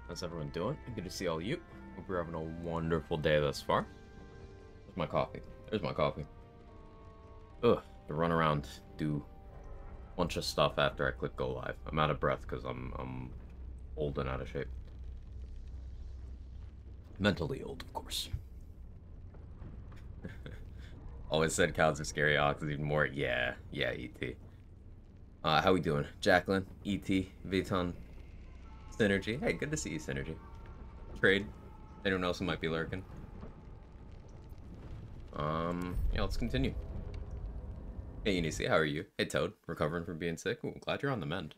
How's everyone doing? Good to see all you. Hope you're having a wonderful day thus far. There's my coffee. There's my coffee. Ugh, to run around, do a bunch of stuff after I click go live. I'm out of breath because I'm old and out of shape. Mentally old, of course. Always said cows are scary, oxes even more. Yeah, E.T. How we doing? Jacqueline, E.T., Viton, Synergy. Hey, good to see you, Synergy. Trade. Anyone else who might be lurking? Yeah, let's continue. Hey, Eunice, how are you? Hey, Toad, recovering from being sick? Ooh, glad you're on the mend.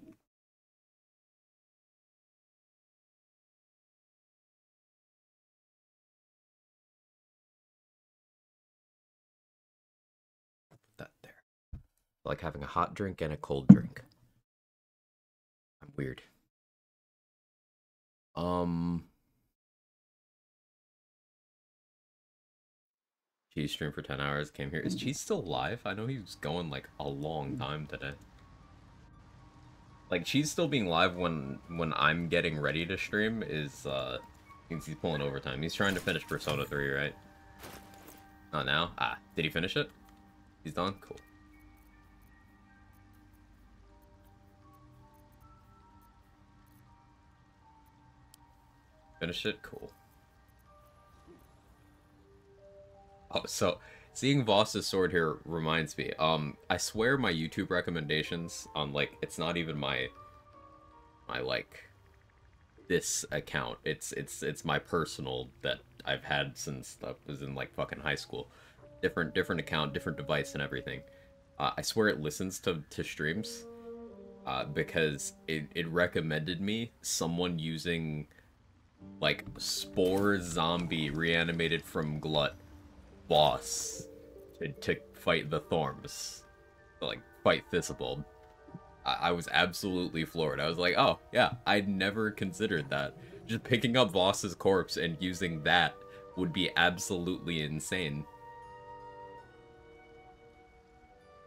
Put that there. Like having a hot drink and a cold drink. I'm weird. Cheese streamed for 10 hours, came here. Is Cheese still live? I know he was going like a long time today. Like Cheese still being live when I'm getting ready to stream is means he's pulling overtime. He's trying to finish Persona 3, right? Not now? Ah, did he finish it? He's done? Cool. Finish it? Cool. Oh, so seeing Voss's sword here reminds me. I swear my YouTube recommendations on like it's not even my like this account. It's my personal that I've had since I was in like fucking high school. Different account, different device, and everything. I swear it listens to streams. Because it recommended me someone using like Spore Zombie reanimated from Glut boss to fight the Thorms, like fight Thistlebolt. I was absolutely floored. I was like, oh yeah, I'd never considered that. Just picking up Voss's corpse and using that would be absolutely insane.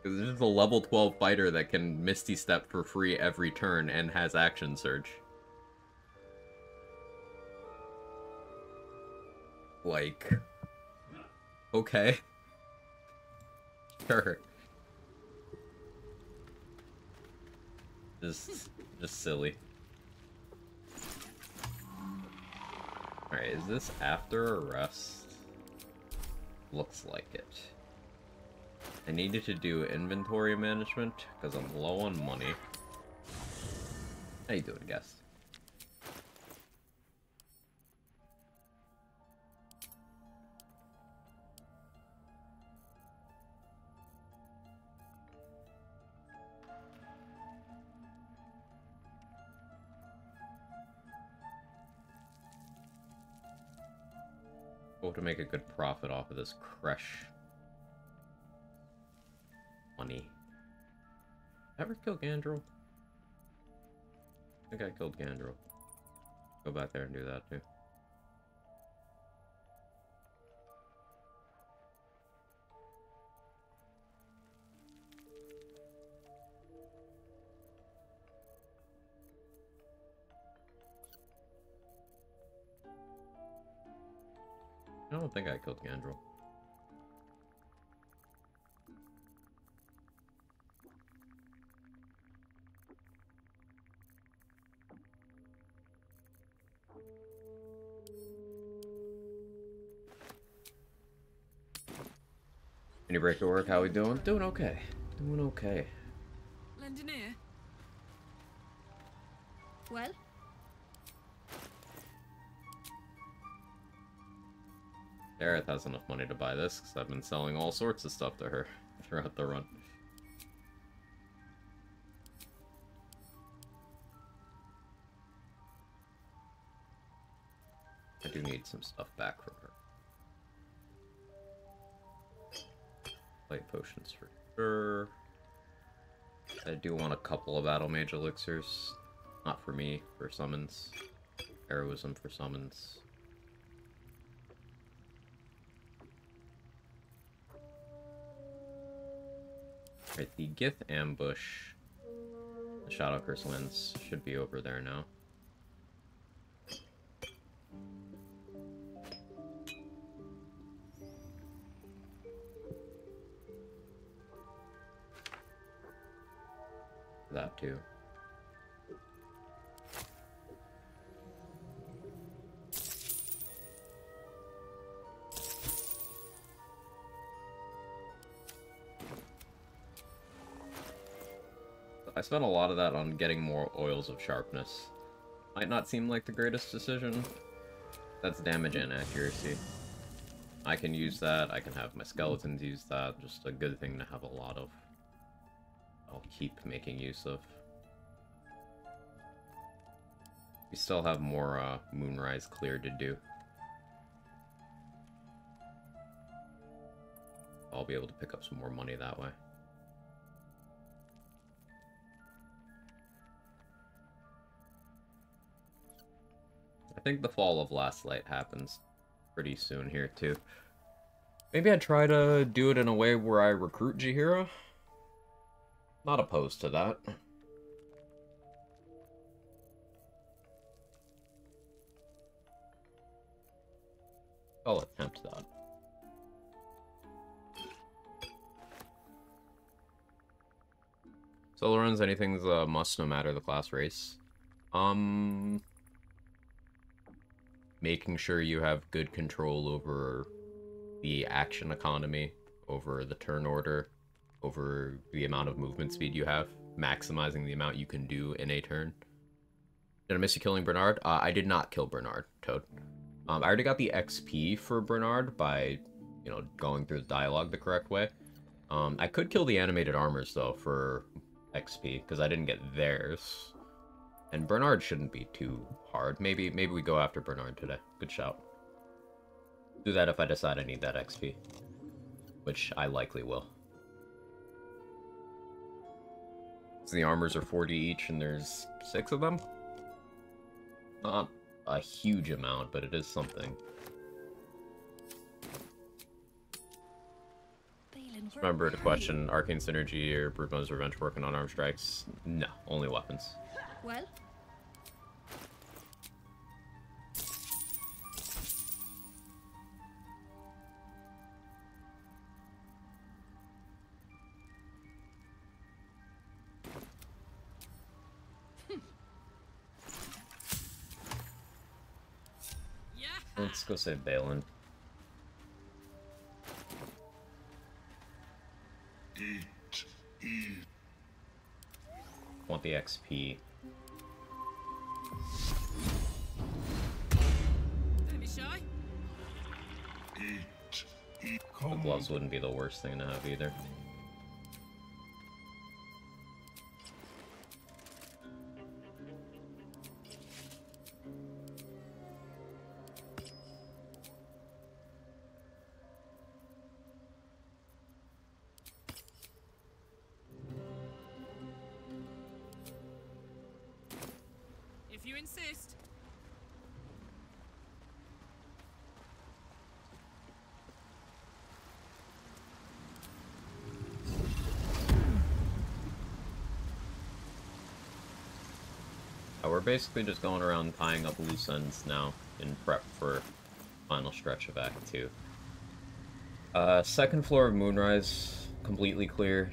Because this is a level 12 fighter that can Misty Step for free every turn and has Action Surge. Like, okay. Sure. Just silly. Alright, is this after arrest? Looks like it. I needed to do inventory management because I'm low on money. How you doing, guest? Hope to make a good profit off of this crush. Money. Ever kill Gandrel? I think I killed Gandrel. Go back there and do that too. I don't think I killed Gandrel. Any break to work? How we doing? Doing okay. Doing okay. Lendineer? Well? Aerith has enough money to buy this because I've been selling all sorts of stuff to her throughout the run. I do need some stuff back from her. Light potions for sure. I do want a couple of Battle Mage elixirs. Not for me, for summons. Heroism for summons. Right, the Gith ambush. The Shadow Curse Lens should be over there now. That too. I spent a lot of that on getting more oils of sharpness. Might not seem like the greatest decision. That's damage and accuracy. I can use that, I can have my skeletons use that, just a good thing to have a lot of. I'll keep making use of. We still have more Moonrise Clear to do. I'll be able to pick up some more money that way. I think the fall of Last Light happens pretty soon here, too. Maybe I'd try to do it in a way where I recruit Jaheira. Not opposed to that. I'll attempt that. Solo runs, anything's a must no matter the class race. Making sure you have good control over the action economy, over the turn order, over the amount of movement speed you have, maximizing the amount you can do in a turn. Did I miss you killing Bernard? I did not kill Bernard, Toad. I already got the XP for Bernard by, you know, going through the dialogue the correct way. I could kill the animated armors, though, for XP, because I didn't get theirs. And Bernard shouldn't be too hard. Maybe we go after Bernard today. Good shout. Do that if I decide I need that XP. Which I likely will. So the armors are 40 each and there's 6 of them? Not a huge amount, but it is something. Just remember to question Arcane Synergy or Broodmo's Revenge working on arm strikes. No, only weapons. Well? Let's go save Balin. Eat. Want the XP. Don't be shy. Eat. The gloves wouldn't be the worst thing to have either. If you insist. We're basically just going around tying up loose ends now in prep for final stretch of Act 2. Second floor of Moonrise, completely clear.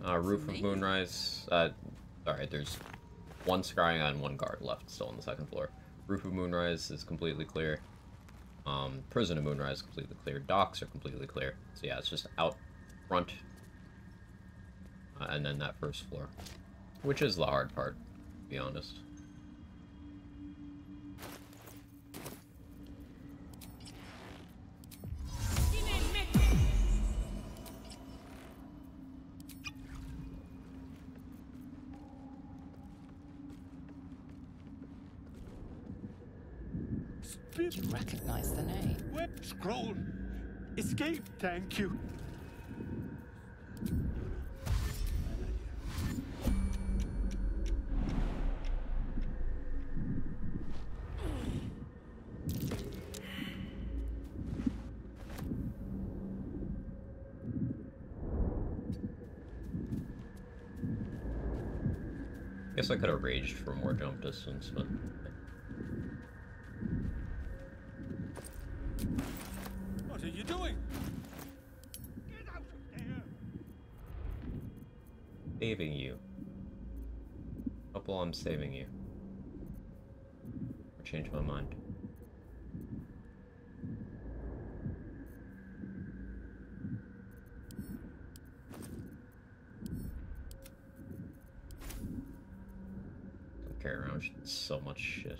Roof of Moonrise, sorry, there's one scrying and one guard left still on the second floor. Roof of Moonrise is completely clear. Prison of Moonrise is completely clear. Docks are completely clear. So yeah, it's just out front. And then that first floor. Which is the hard part, to be honest. You recognize the name? Web scroll. Escape, thank you. Guess I could have raged for more jump distance, but... What are you doing? Get out of there! Saving you. possible I'm saving you. Or change my mind. Don't carry around so much shit.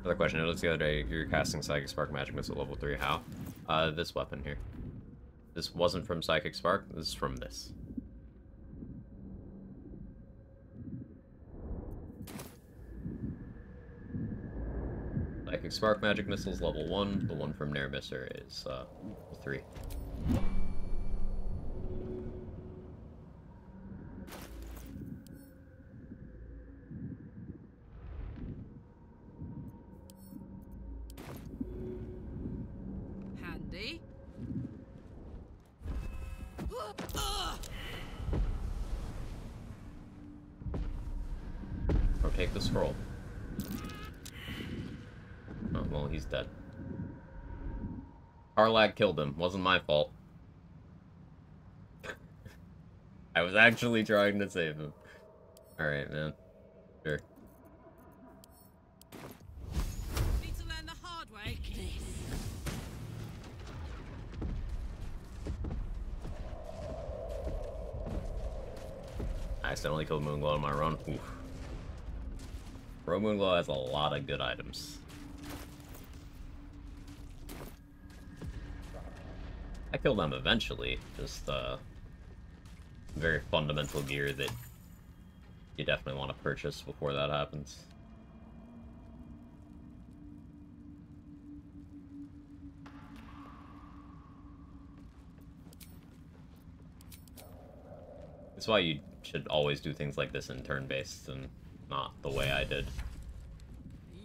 Another question. It looks the other day you're casting Psychic Spark Magic Missile level 3. How? This weapon here. This wasn't from Psychic Spark. This is from this. Psychic Spark Magic Missiles level 1. The one from Nair Misser is level 3. Handy. Or take the scroll. Oh, well, he's dead. Karlak killed him. Wasn't my fault. I was actually trying to save him. Alright, man. Sure. Need to learn the hard way. I accidentally killed Moonglow on my run. Oof. Bro, Moonglow has a lot of good items. I killed them eventually. Just, very fundamental gear that you definitely want to purchase before that happens. That's why you should always do things like this in turn-based and not the way I did.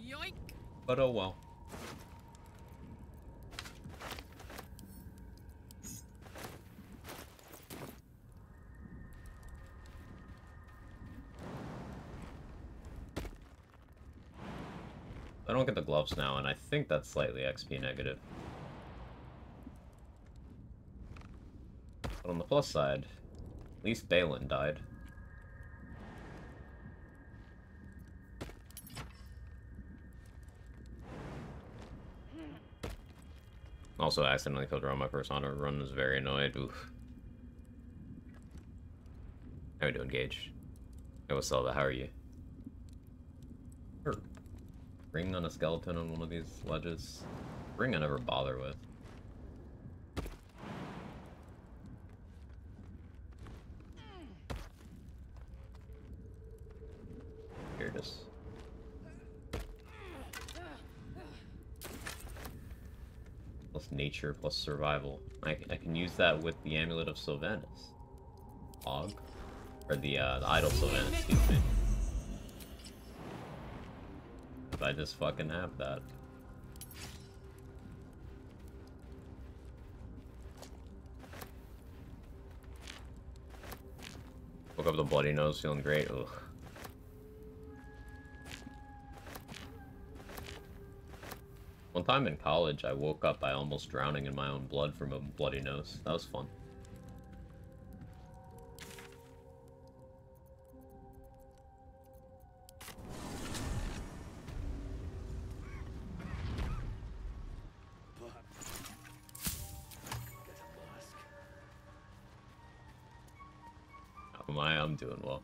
Yoink. But oh well. I don't get the gloves now, and I think that's slightly XP negative. But on the plus side, at least Balin died. Also, I accidentally killed her on my first honor run, was very annoyed. Oof. How are we doing, Gage? Hey, what's up? How are you? Ring on a skeleton on one of these ledges. Ring I never bother with. Here it is. Plus nature, plus survival. I can use that with the Amulet of Sylvanas. Og? Or the Idol Sylvanas, excuse me. If I just fucking have that. Woke up with a bloody nose, feeling great. Ugh. One time in college, I woke up by almost drowning in my own blood from a bloody nose. That was fun. I'm doing well.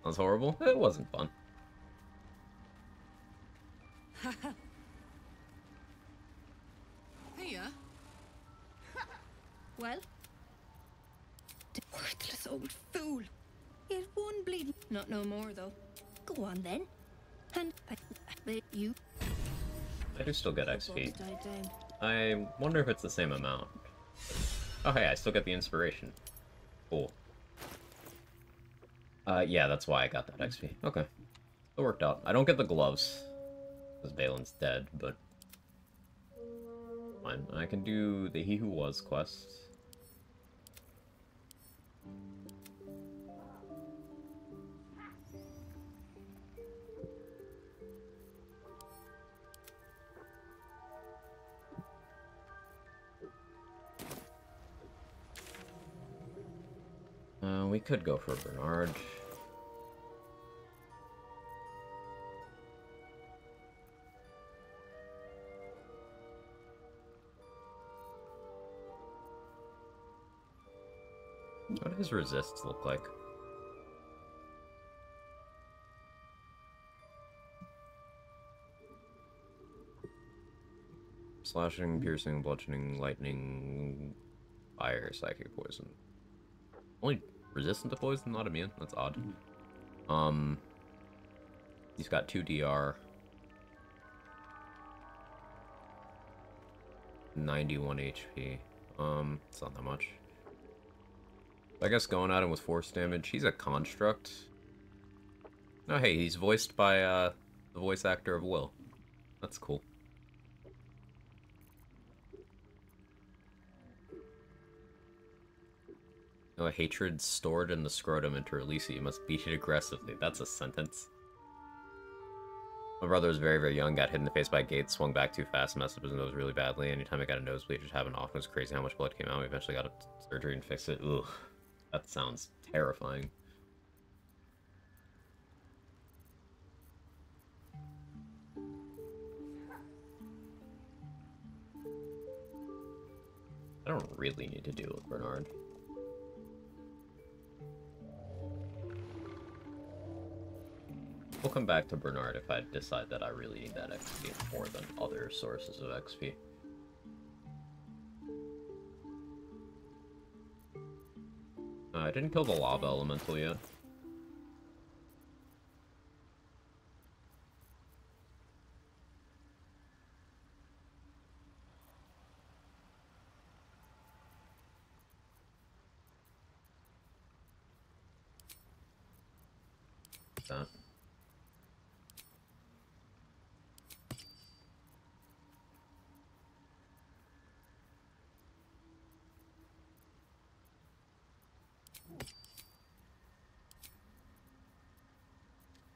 That was horrible? It wasn't fun. Here. Well? The worthless old fool. He had one bleeding. Not no more, though. Go on, then. And I bet you... I do still get XP. Died down. I wonder if it's the same amount. Oh, hey, I still get the inspiration. Cool. Yeah, that's why I got that XP. Okay. It worked out. I don't get the gloves, because Balin's dead, but... fine. I can do the He Who Was quest. We could go for Bernard. What do his resists look like? Slashing, piercing, bludgeoning, lightning, fire, psychic, poison. Only resistant to poison, not immune. That's odd. He's got 2 DR. 91 HP. It's not that much. I guess going at him with force damage. He's a construct. Oh, hey, he's voiced by the voice actor of Will. That's cool. No, a hatred stored in the scrotum, and to release it, you must beat it aggressively. That's a sentence. My brother was very, very young, got hit in the face by a gate, swung back too fast, messed up his nose really badly. Anytime I got a nosebleed, just having off, it was crazy how much blood came out. We eventually got a surgery and fixed it. Ugh, that sounds terrifying. I don't really need to deal with Bernard. We'll come back to Bernard if I decide that I really need that XP more than other sources of XP. I didn't kill the lava elemental yet. That.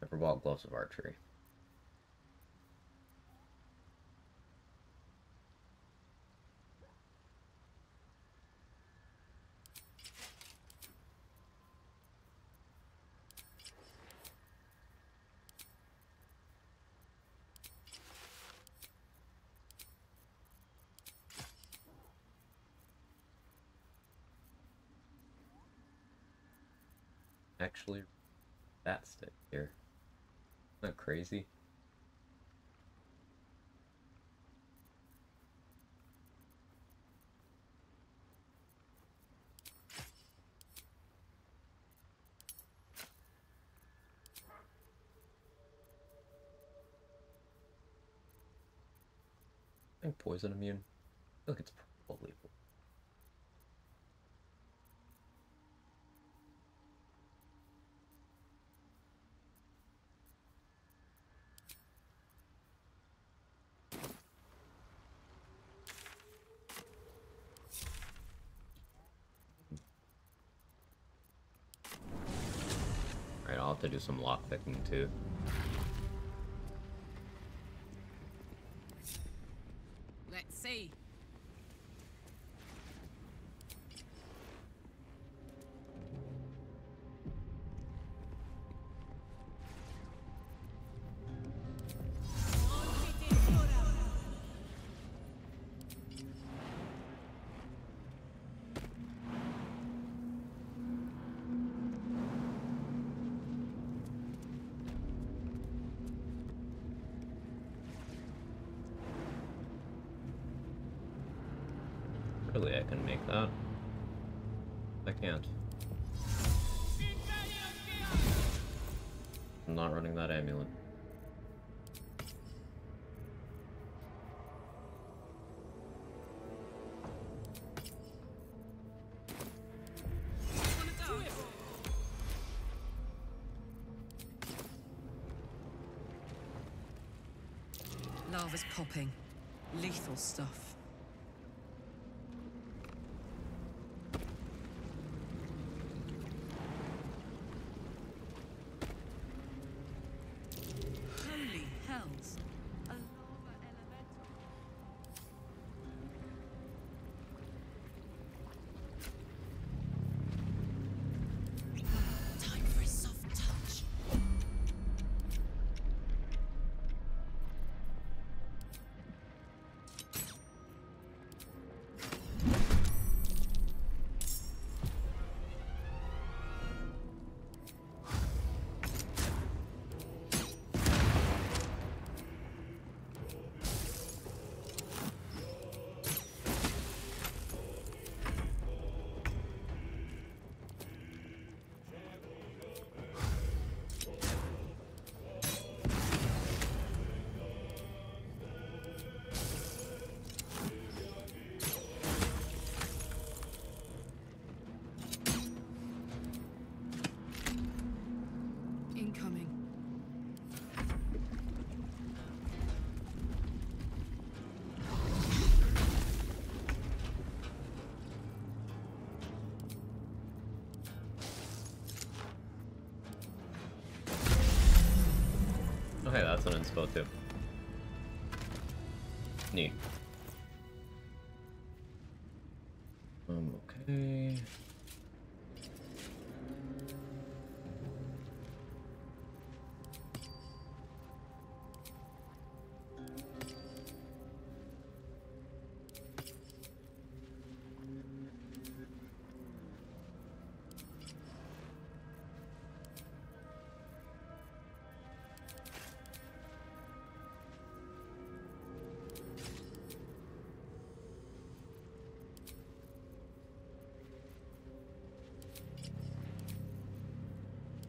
Never bought gloves of archery. Actually, that stick here. Isn't that crazy? I think poison immune. I feel like it's probably. Alright, I'll have to do some lockpicking too. Let's see. Really, I can make that. I can't. I'm not running that amulet. Lava's popping. Lethal stuff. Holy hells. A lava elemental. hey, that's an inspo too. Neat. Okay.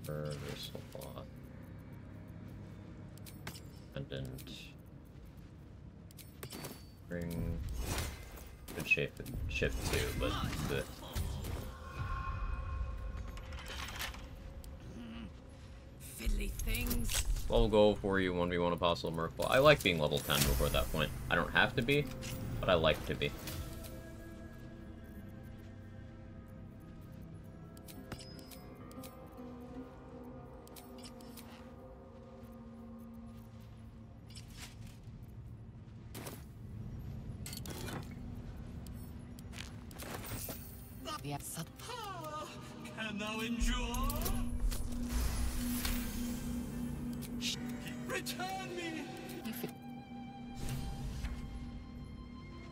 Reversal block. Pendant. Ring. Good shape and shift too, but the Fiddly things. level goal for you 1v1 Apostle Merkel. I like being level 10 before that point. I don't have to be, but I like to be. Yes. Can thou endure? Return me! You feel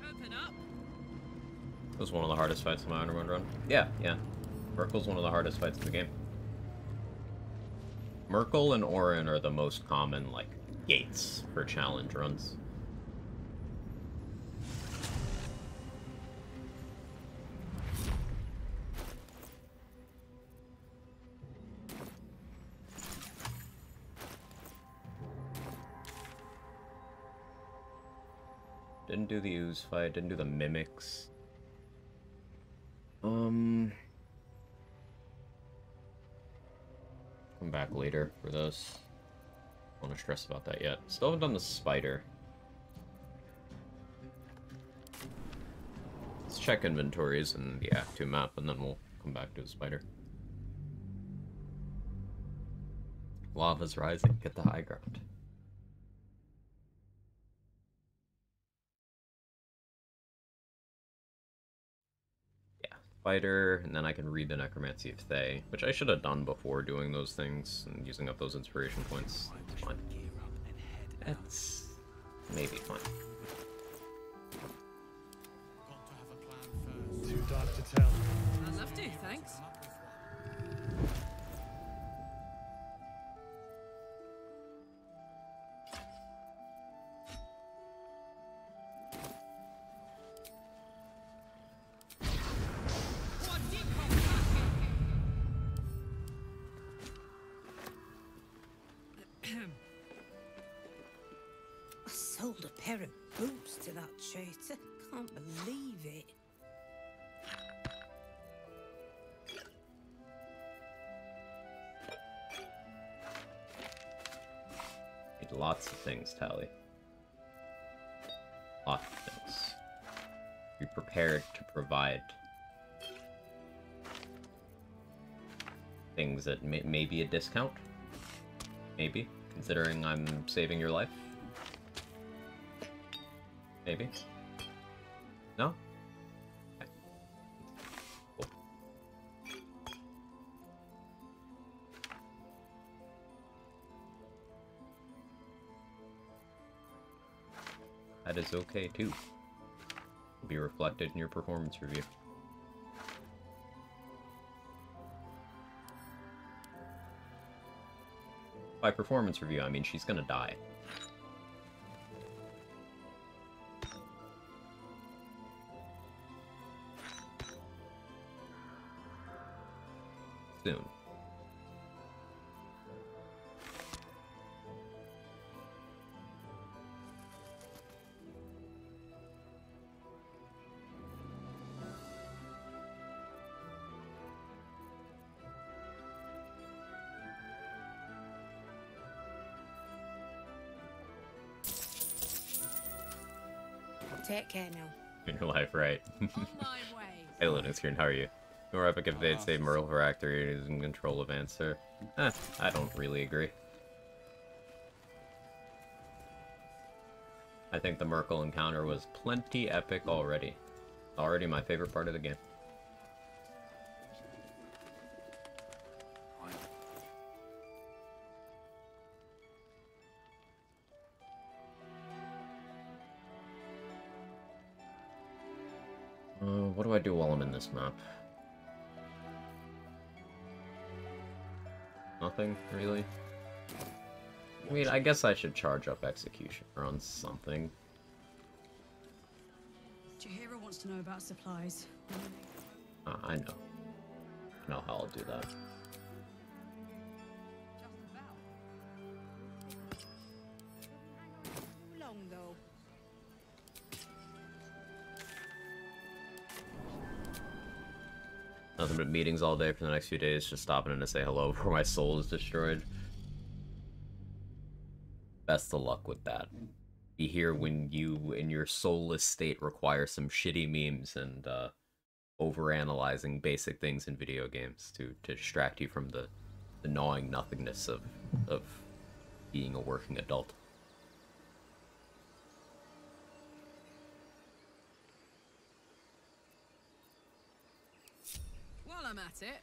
Open up. It was one of the hardest fights in my Underground run. Yeah. Merkel's one of the hardest fights in the game. Merkel and Orin are the most common, like, gates for challenge runs. Didn't do the ooze fight, didn't do the mimics. Come back later for those. Don't want to stress about that yet. Still haven't done the spider. Let's check inventories and the Act 2 map, and then we'll come back to the spider. Lava's rising. Get the high ground. Fighter, and then I can read the Necromancy of Thay, which I should have done before doing those things and using up those inspiration points. It's fine. That's maybe fine. Too dark to tell. I'd love to, thanks. I sold a pair of boots to that traitor. Can't believe it. Need lots of things, Tally. Lots of things. Be prepared to provide things that may be a discount. Maybe, considering I'm saving your life. Maybe. No? Okay. Cool. That is okay too. Will be reflected in your performance review. By performance review, I mean she's gonna die. Soon. Take care now. In your life, right? On my way. Hey, Linux here, and how are you? More epic if they'd say Merle for Act 3 is in control of Answer. I don't really agree. I think the Merkel encounter was plenty epic already. Already my favorite part of the game. What do I do while I'm in this map? Nothing, really? I mean, I guess I should charge up Executioner on something. Jahira wants to know about supplies. I know. I know how I'll do that. How long, though? Nothing but meetings all day for the next few days, just stopping in to say hello before my soul is destroyed. Best of luck with that. Be here when you, in your soulless state, require some shitty memes and overanalyzing basic things in video games to distract you from the gnawing nothingness of being a working adult. While I'm at it,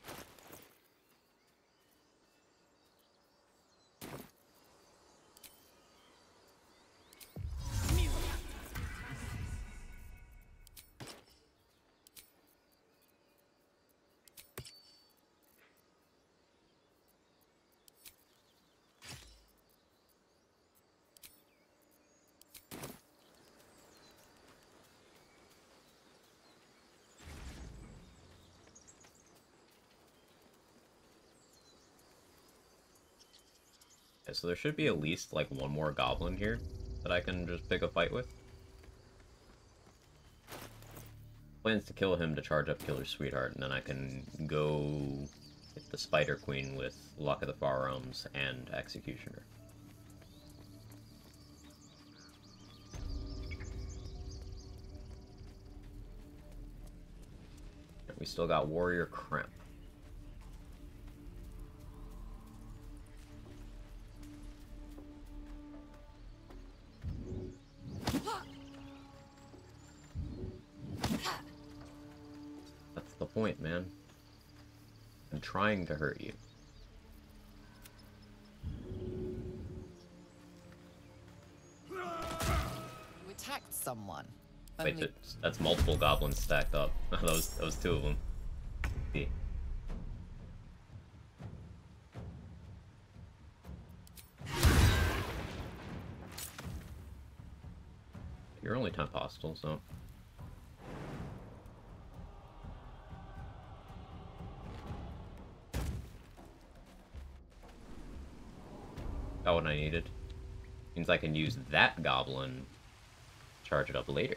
Okay, so there should be at least like one more goblin here that I can just pick a fight with. Plans to kill him to charge up Killer Sweetheart, and then I can go hit the Spider Queen with Luck of the Far Realms and Executioner. We still got Warrior Cramp. That's the point, man. I'm trying to hurt you. You attacked someone. Wait, Only... that's multiple goblins stacked up. that was two of them. See. You're only 10 hostile, so... Got what I needed. Means I can use that goblin, charge it up later.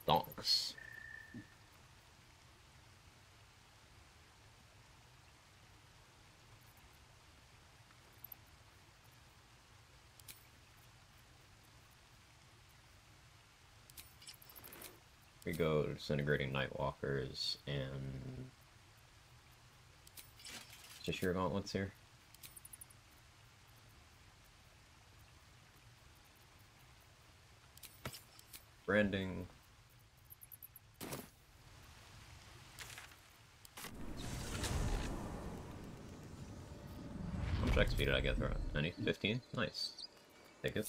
Donks. We go Disintegrating Nightwalkers and just your gauntlets here. Branding. How much XP did I get through it? Any? 15? Nice. Take it.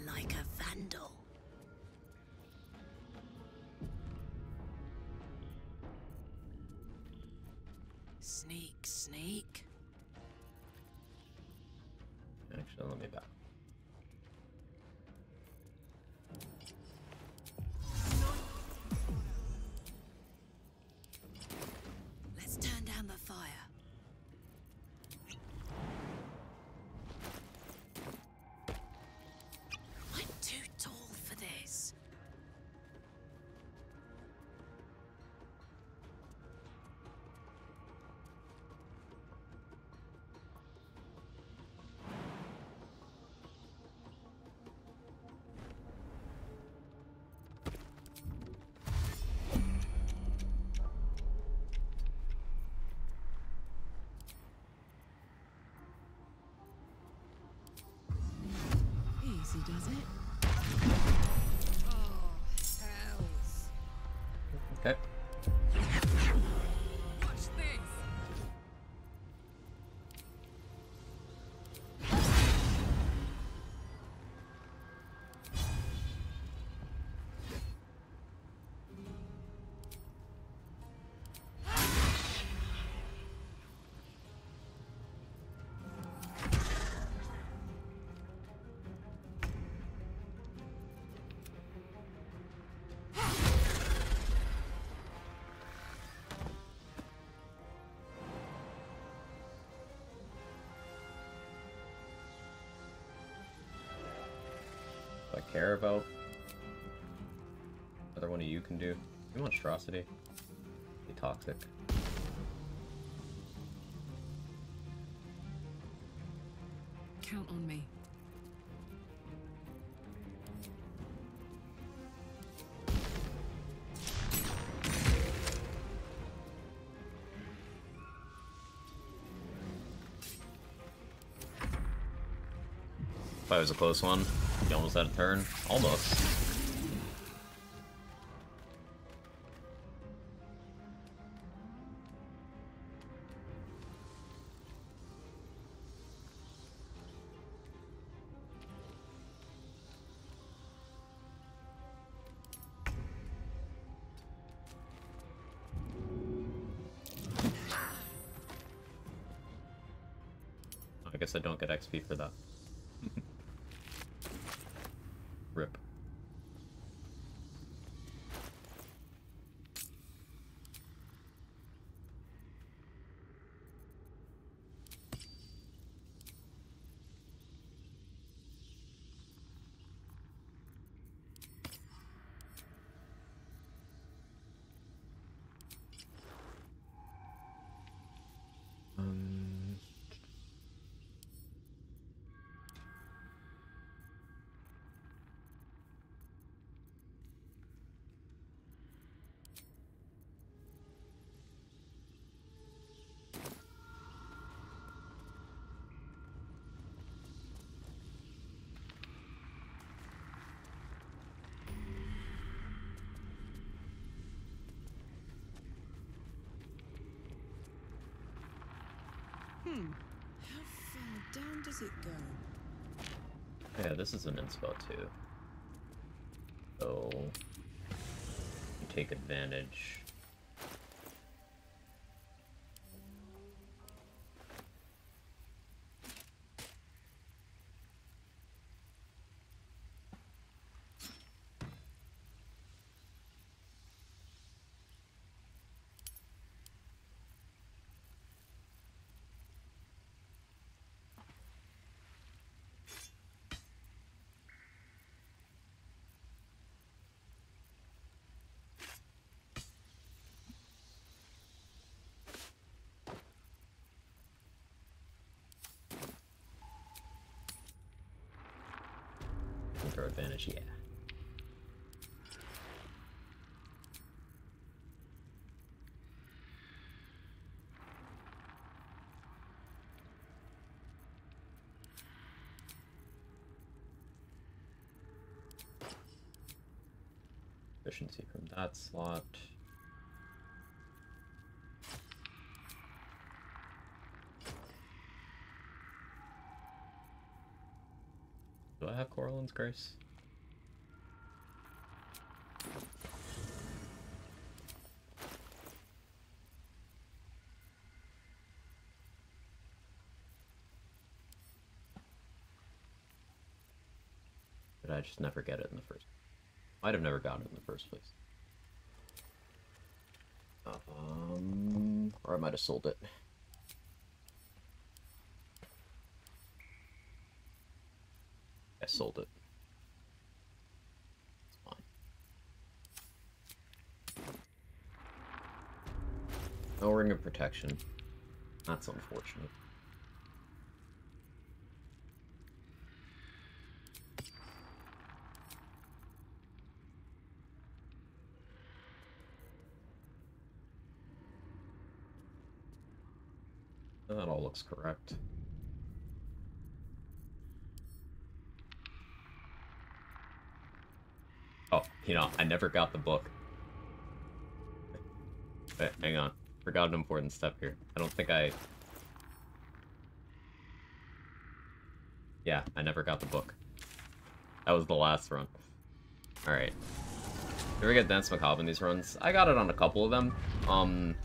Like a vandal. Sneak, sneak. Actually, let me back. does it. Oh, hells. Okay. Watch this. Do I care about another one of you can do? You monstrosity? Be toxic. Count on me. That was a close one. You almost had a turn. Almost. I guess I don't get XP for that. Rip. How far down does it go? Yeah, this is an inspo too. So you take advantage. Throw advantage, yeah. Efficiency from that slot. Do I have Corallin's Grace? Did I just never get it in the first? Might have never gotten it in the first place. Or I might have sold it. I sold it. It's fine. No ring of protection. That's unfortunate. That all looks correct. Oh, you know, I never got the book. Wait, hang on. Forgot an important step here. I don't think I... Yeah, I never got the book. That was the last run. Alright. Do we get Dance Macabre in these runs? I got it on a couple of them.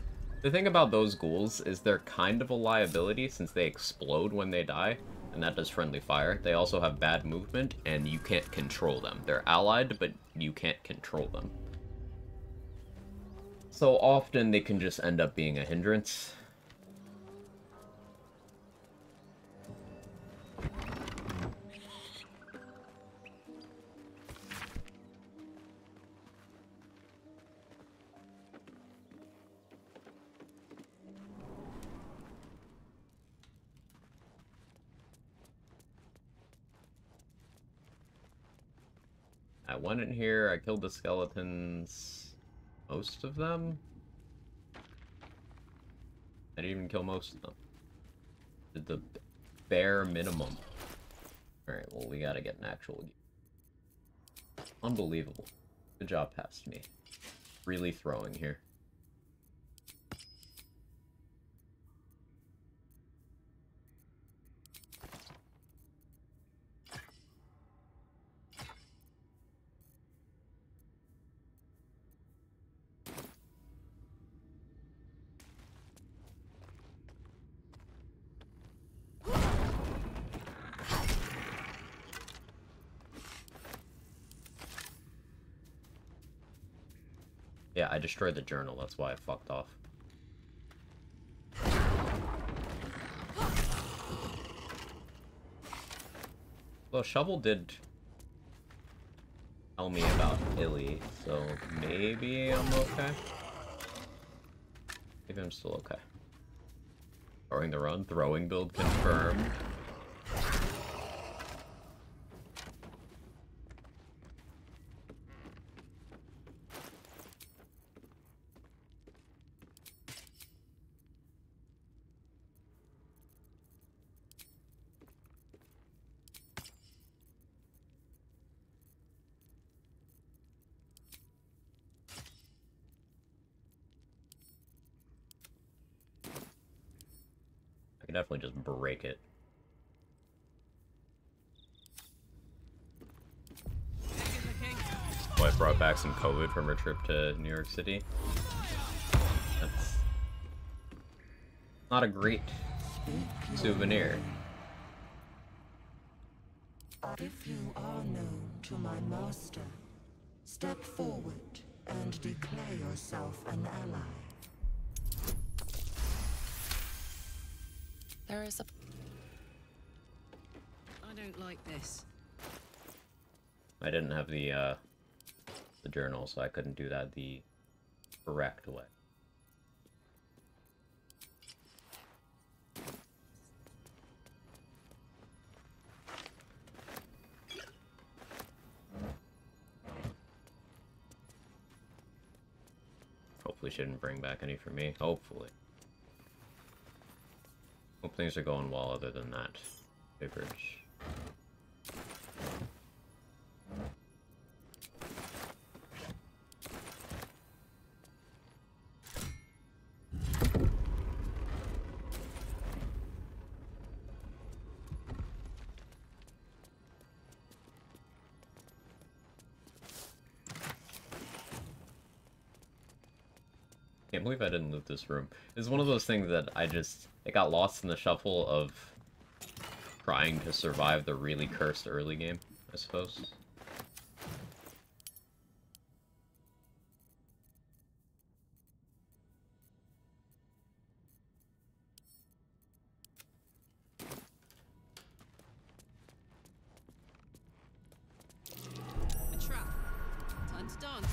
The thing about those ghouls is they're kind of a liability since they explode when they die, and that does friendly fire. They also have bad movement, and you can't control them. They're allied, but you can't control them. So often they can just end up being a hindrance. I went in here, I killed the skeletons. Most of them? I didn't even kill most of them. Did the bare minimum. Alright, well, we gotta get an actual... Unbelievable. Good job, past me. Really throwing here. Yeah, I destroyed the journal, that's why I fucked off. Well, Shovel did tell me about Illy, so maybe I'm okay. Maybe I'm still okay. Throwing the run, throwing build confirmed. I can definitely just break it. Oh, I brought back some COVID from our trip to New York City. That's not a great souvenir. If you are known to my master, step forward and declare yourself an ally. There is a... I don't like this. I didn't have the journal, so I couldn't do that the correct way. Hopefully she didn't bring back any for me. Hopefully. Hope things are going well other than that. Bridge. Can't believe I didn't loot this room. It's one of those things that it got lost in the shuffle of trying to survive the really cursed early game, I suppose. A trap. Time to dance.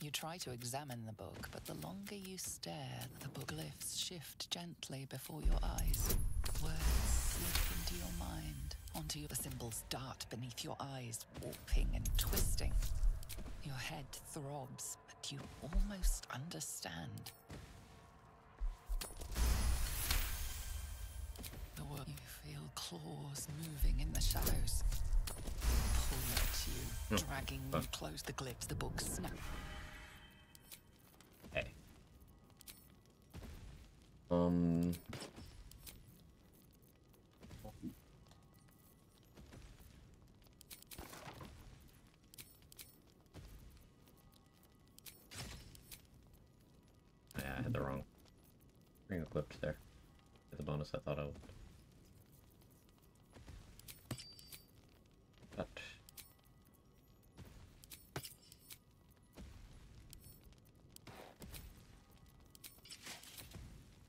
You try to examine the book, but the longer you stare, the book glyphs shift gently before your eyes. Words slip into your mind, onto the symbols dart beneath your eyes, warping and twisting. Your head throbs, but you almost understand. The word you feel claws moving in the shadows. Pull at you, dragging you close the glyphs. The book snap. Hey. Yeah, I had the wrong ring equipped there. The bonus I thought I would. But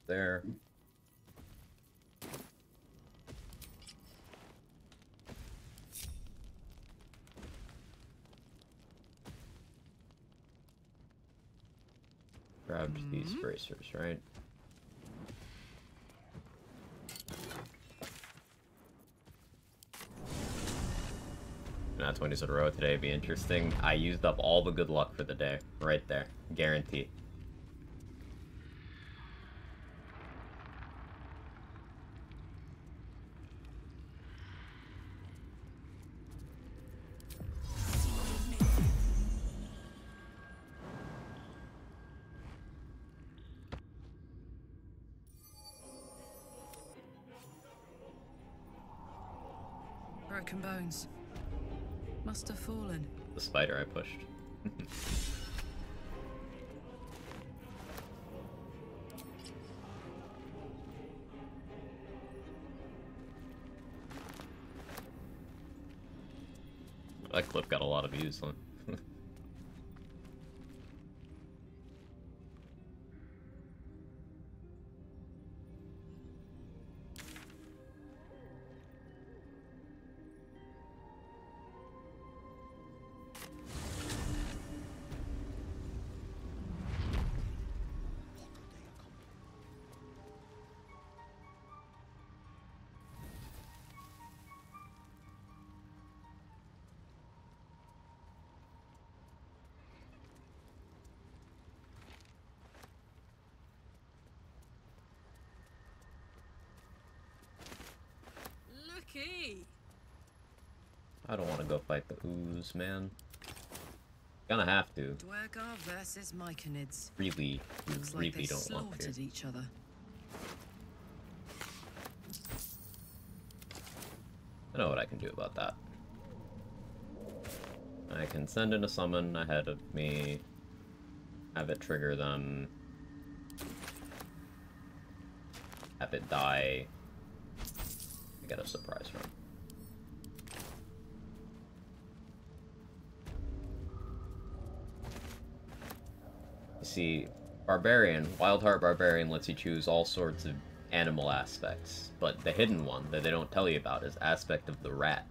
there. Grabbed these bracers, right? Not 20s in a row today, be interesting. I used up all the good luck for the day, right there, guarantee. Broken bones. Must have fallen. The spider I pushed. That clip got a lot of views on. Looky! I don't want to go fight the ooze, man. Gonna have to. Dwergar versus Myconids. Really, Looks like really they don't want to. slaughtered each other. I know what I can do about that. I can send in a summon ahead of me, have it trigger them, have it die, I get a surprise run. You see, Barbarian, Wild Heart Barbarian lets you choose all sorts of animal aspects, but the hidden one that they don't tell you about is aspect of the rat.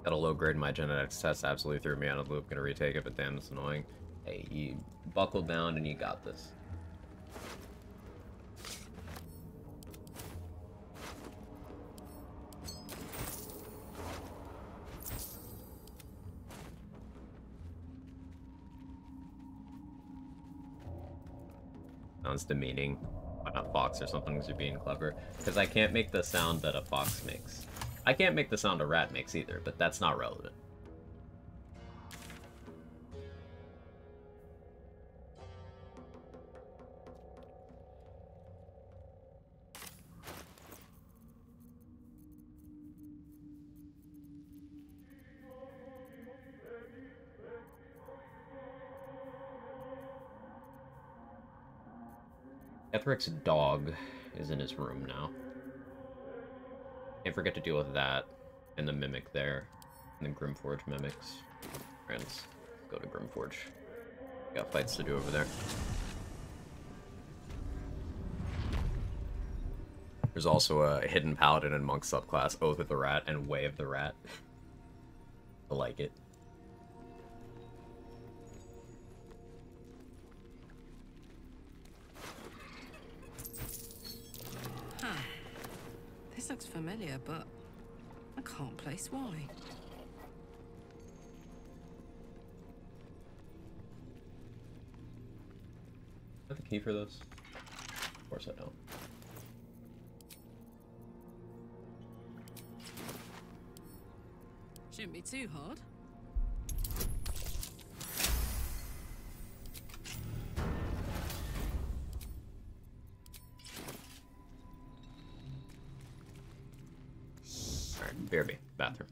Got a low grade in my genetics test, absolutely threw me out of the loop. Gonna retake it, but damn, it's annoying. Hey, you buckle down and you got this. Sounds demeaning. Why not fox or something because you're being clever? Because I can't make the sound that a fox makes. I can't make the sound a rat makes either, but that's not relevant. Ethric's dog is in his room now. Can't forget to deal with that, and the mimic there, and the Grimforge mimics. Friends, go to Grimforge. Got fights to do over there. There's also a hidden paladin and monk subclass, Oath of the Rat and Way of the Rat. I like it. Huh. This looks familiar, but I can't place why. Do I have a key for this? Of course I don't. Shouldn't be too hard. Alright, BRB, bathroom.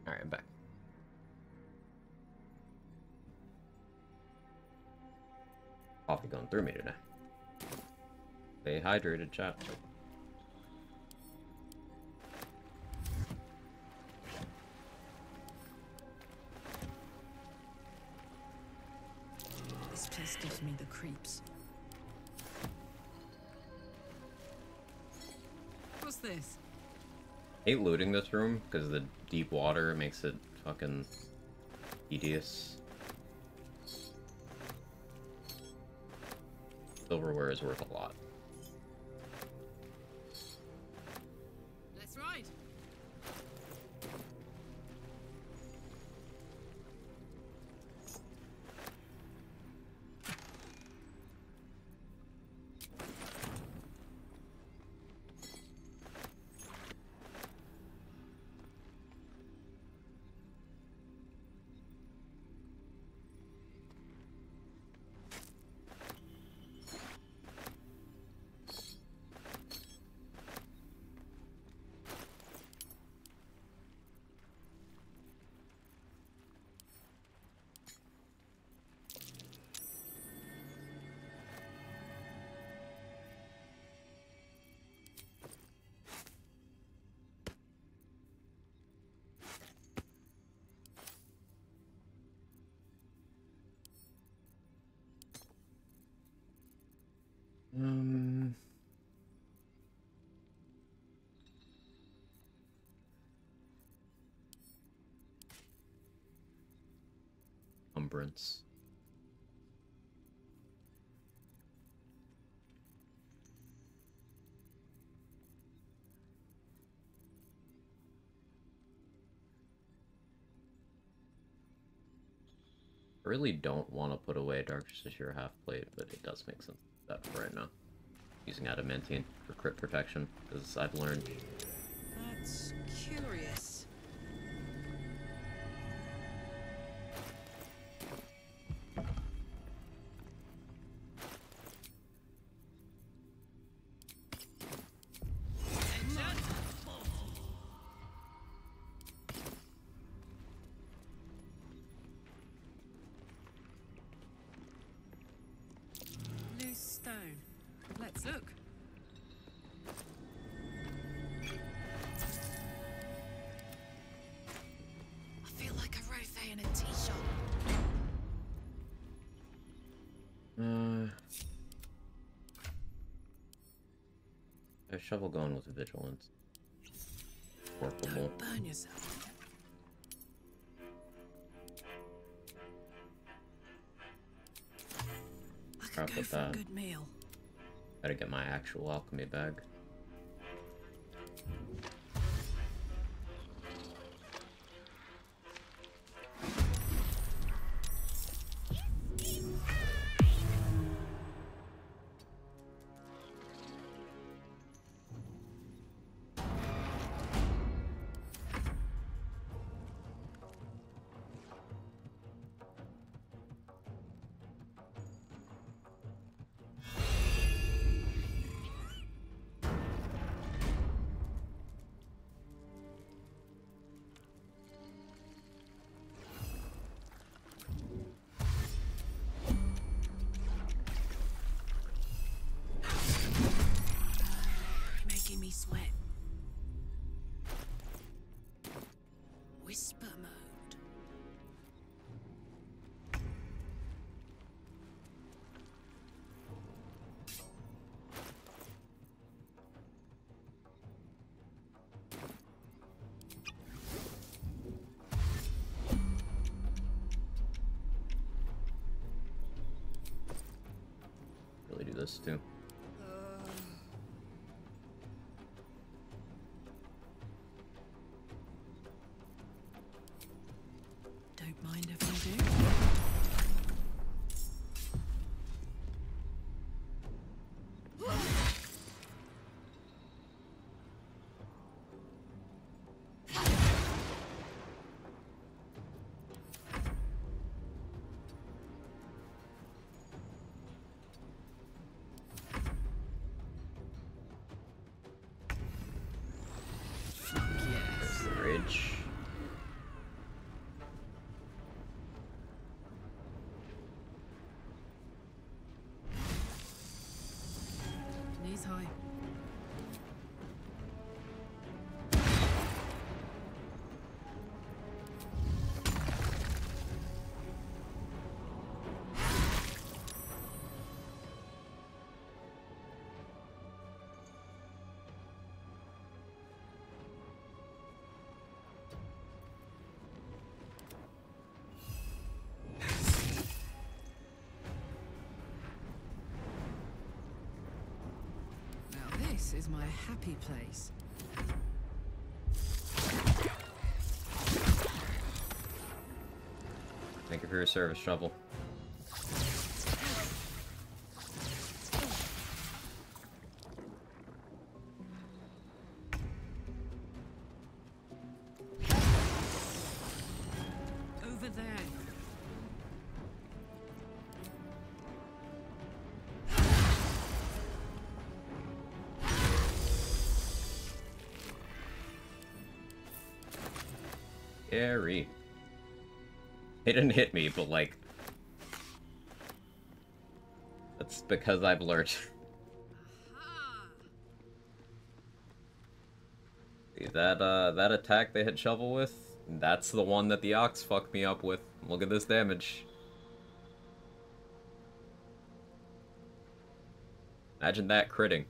Alright, I'm back. Coffee going through me today. Stay hydrated, chat. This place gives me the creeps. What's this? Hate looting this room because the deep water makes it fucking tedious. Silverware is worth a lot. Let's ride. Umbrance. I really don't want to put away Dark Shashir half plate, but it does make sense that for right now. Using adamantine for crit protection, because I've learned. That's curious. Loose stone. Let's look. A shovel going with vigilance. Workable. Don't burn yourself. I Crap could go with for a that. good meal. Gotta get my actual alchemy bag. Making me sweat. Whisper mode. Really do this too. Don't mind if I do. There's the ridge. Knees high. Now this is my happy place. Thank you for your service, shovel. Over there. Scary. It didn't hit me, but like... That's because I've learned. See, that attack they hit shovel with, that's the one that the ox fucked me up with. Look at this damage. Imagine that critting.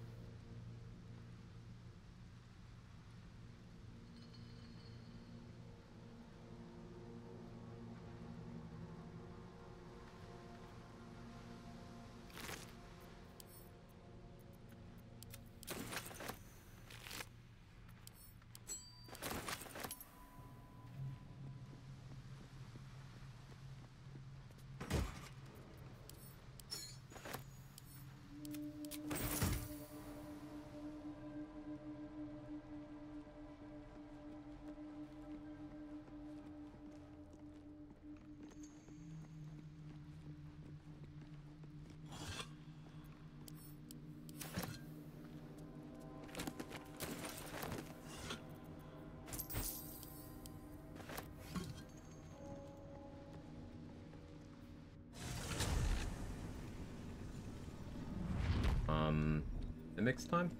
Mix time?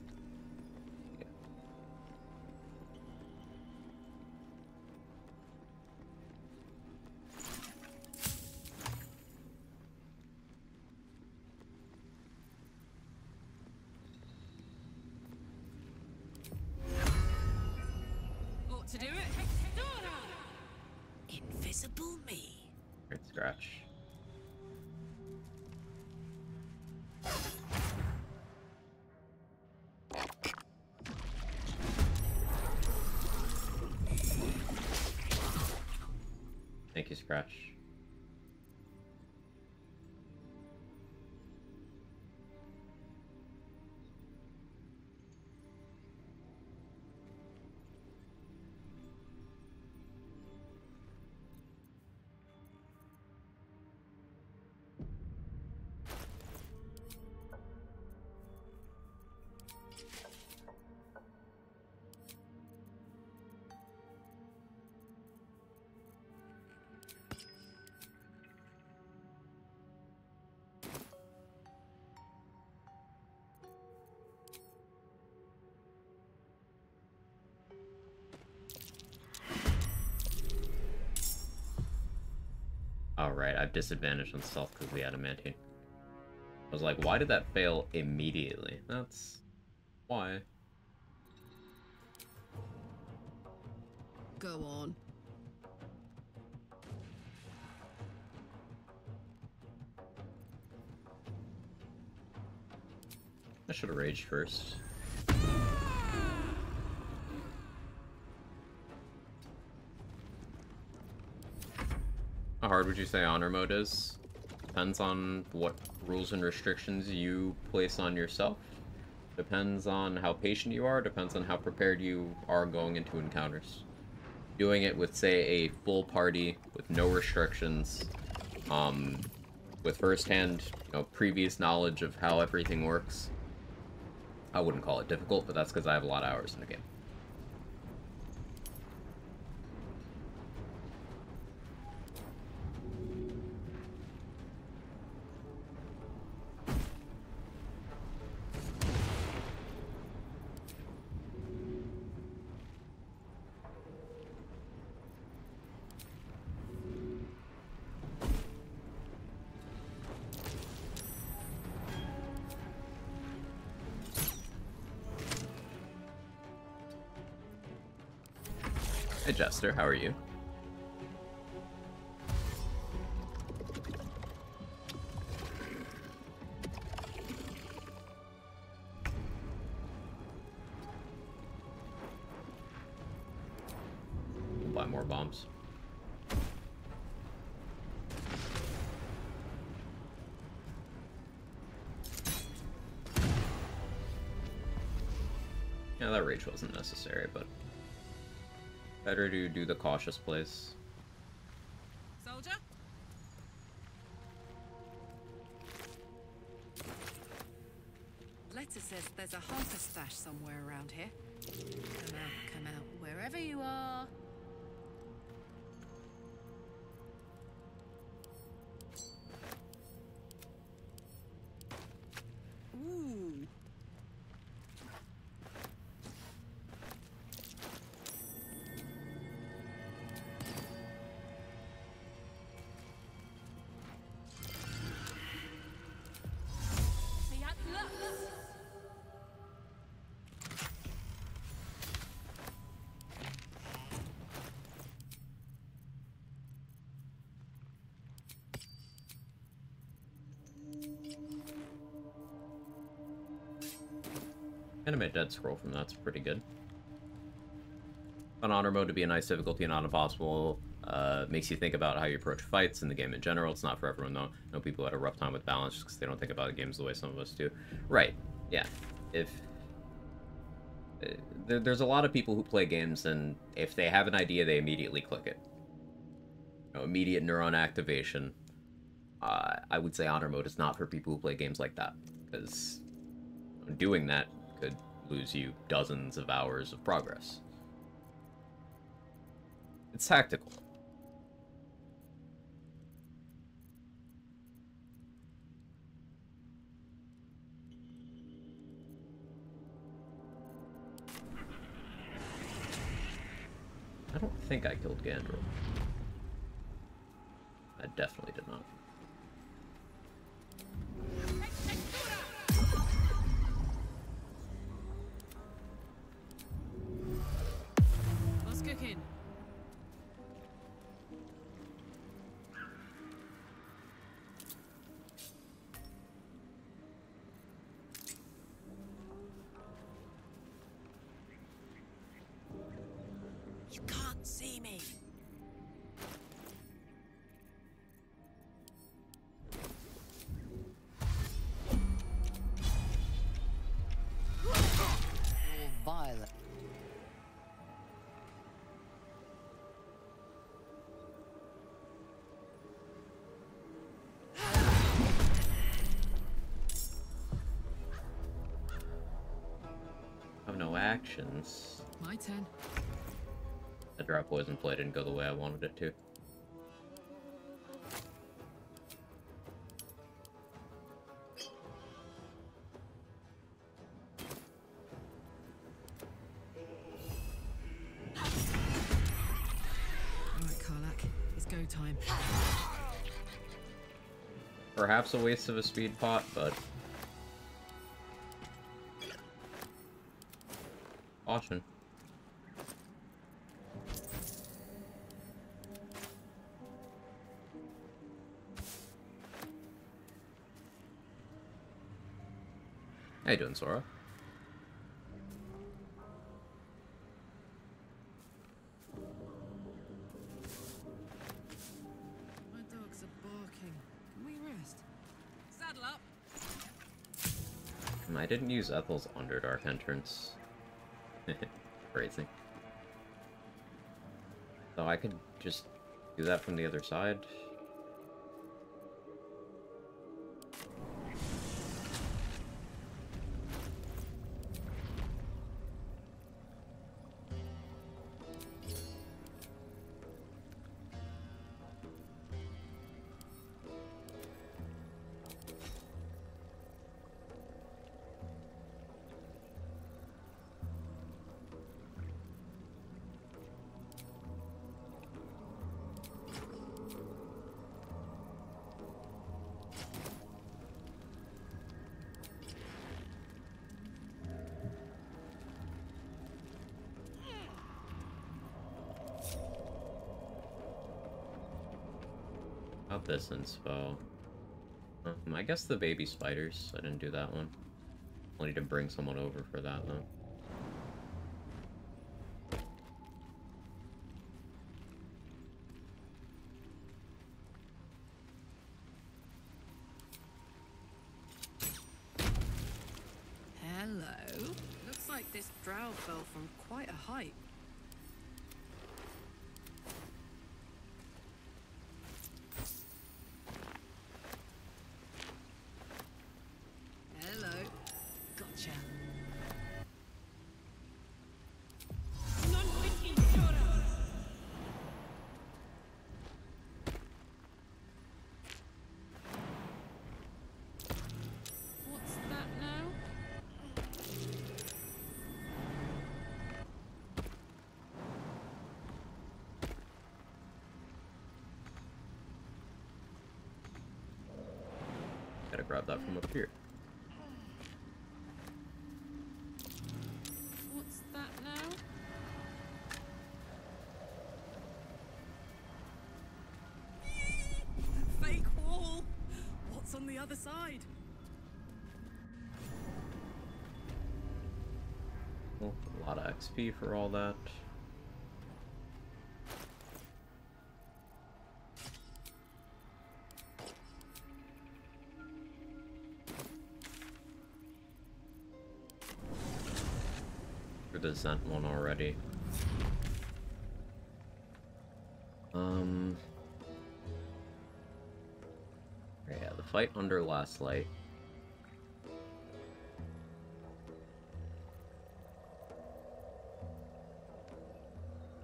Yeah. to do it. Invisible me. Great scratch. Thank you, Scratch. Alright, I have disadvantage on stealth because of the adamantine. I was like, why did that fail immediately? That's why. Go on. I should have raged first. How hard would you say honor mode is? Depends on what rules and restrictions you place on yourself. Depends on how patient you are. Depends on how prepared you are going into encounters. Doing it with, say, a full party with no restrictions, with first-hand, previous knowledge of how everything works, I wouldn't call it difficult, but that's because I have a lot of hours in the game. Hey Jester, how are you? We'll buy more bombs. Yeah, that rage wasn't necessary, but better to do the cautious plays. Soldier? Letter says there's a harper stash somewhere around here. Come out, wherever you are. Ooh. Animate dead scroll from that's pretty good. On honor mode to be a nice difficulty and not impossible. Makes you think about how you approach fights in the game in general. It's not for everyone though. I know people had a rough time with balance because they don't think about the games the way some of us do. Right, yeah. If there's a lot of people who play games and if they have an idea they immediately click it. Immediate neuron activation. I would say honor mode is not for people who play games like that, because doing that could lose you dozens of hours of progress. It's tactical. I don't think I killed Gandrel. I definitely did not. What's cooking? Hello. I have no actions. My turn. The drop poison play didn't go the way I wanted it to. Alright, Karlak. It's go time. Perhaps a waste of a speed pot, but... Caution. How you doing, Sora? My dogs are barking. Can we rest? Saddle up. I didn't use Ethel's Underdark entrance. Crazy. So I could just do that from the other side. Not this inspo. I guess the baby spiders. I didn't do that one. I'll need to bring someone over for that, though. Hello. Looks like this drow fell from quite a height. Hello. Gotcha. What's that now? Gotta grab that from up here. What's that now? Fake wall. What's on the other side? Well, a lot of XP for all that. For the Zent one already. Yeah, the fight under Last Light.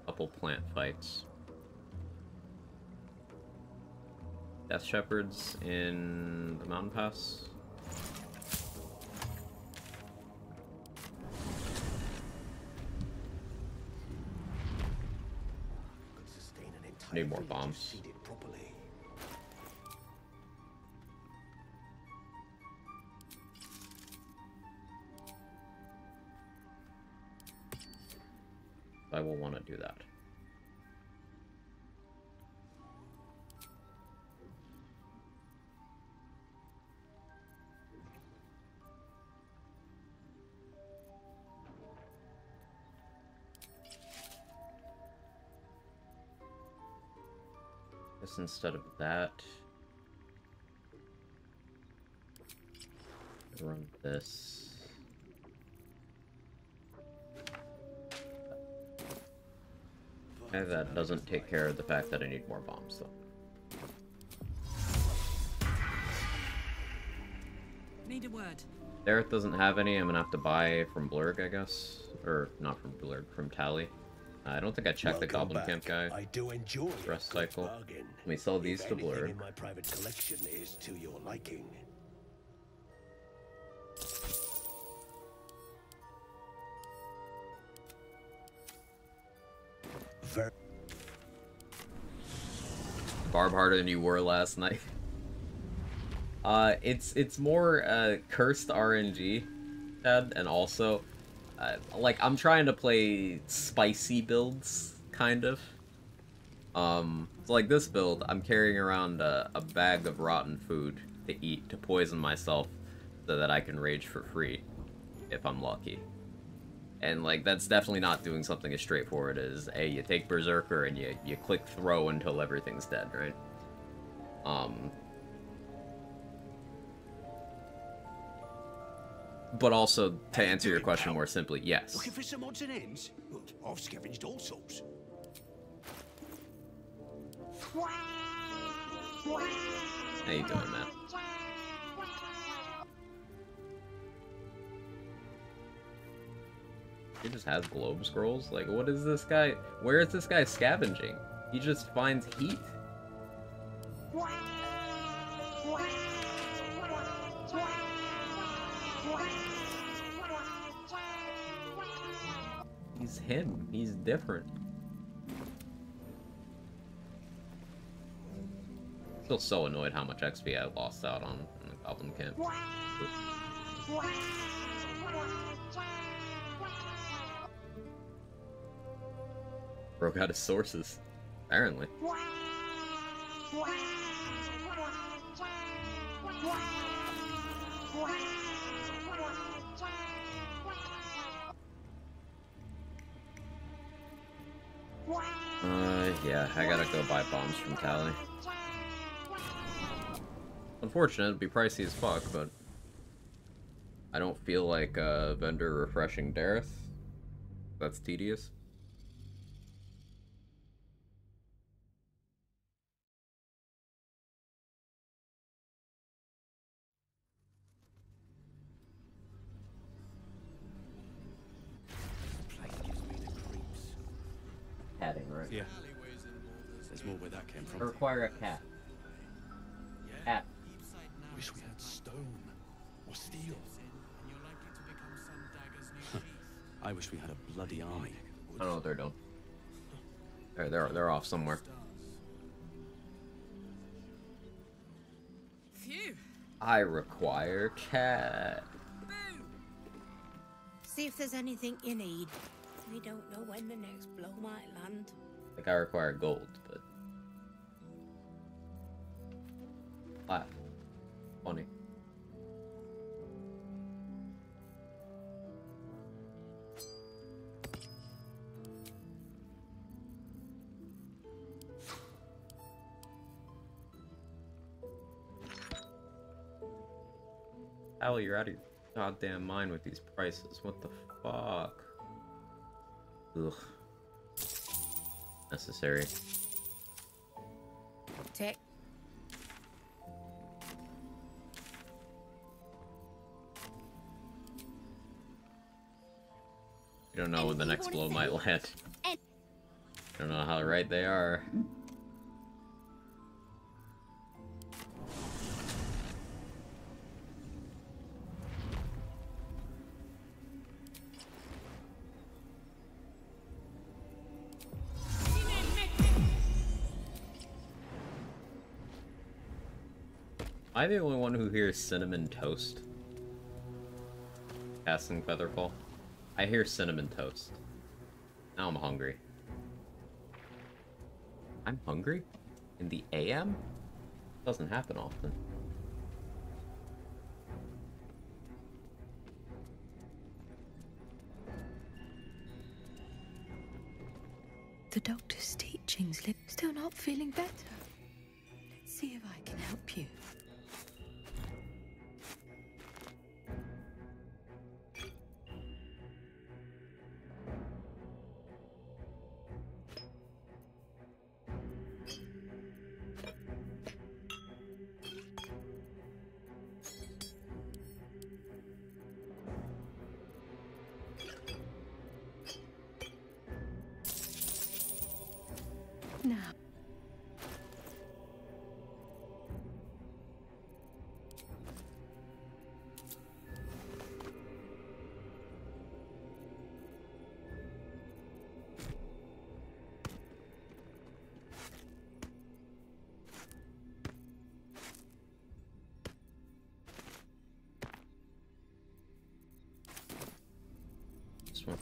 Couple plant fights. Death Shepherds in the Mountain Pass. Need more bombs. I will want to do that. Guess instead of that, run this. Okay, that doesn't take care of the fact that I need more bombs, though. Need a word. Dareth doesn't have any. I'm gonna have to buy from Blurg, I guess. Or, not from Blurg, from Tally. I don't think I checked the Goblin Camp guy. I do enjoy Rest cycle. Let me sell these to Blurg. In my private collection is to your liking. Barb harder than you were last night. It's more cursed RNG, Ted, and also like I'm trying to play spicy builds, kind of. So like this build, I'm carrying around a bag of rotten food to eat to poison myself so that I can rage for free if I'm lucky. And like that's definitely not doing something as straightforward as, hey, you take Berserker and you click throw until everything's dead, right? But also, to answer your question more simply, yes. Looking for some odds and ends? I've scavenged all sorts. How you doing, man? He just has globe scrolls? Like, what is this guy? Where is this guy scavenging? He just finds heat. He's him. He's different. Still so annoyed how much XP I lost out on in the Goblin Camp. Broke out his sources, apparently. Yeah, I gotta go buy bombs from Tally. Unfortunate, it'd be pricey as fuck, but I don't feel like a vendor refreshing Dareth. That's tedious. Catting, right? Yeah. There's more where that came I from. require a cat. Cat. Wish we had stone or steel. I wish we had a bloody army. I don't know what they're doing. They're off somewhere. Phew. I require cat. See if there's anything you need. We don't know when the next blow might land. Like I require gold, but laugh. Funny. Allie, you're out of your goddamn mind with these prices. What the fuck? Ugh. Necessary. Take. You don't know when the next blow might land. You don't know how right they are. Am I the only one who hears cinnamon toast? Casting Featherfall. I hear cinnamon toast. Now I'm hungry. I'm hungry? In the AM? Doesn't happen often. The doctor's teachings, still not feeling better. Let's see if I can help you. this one.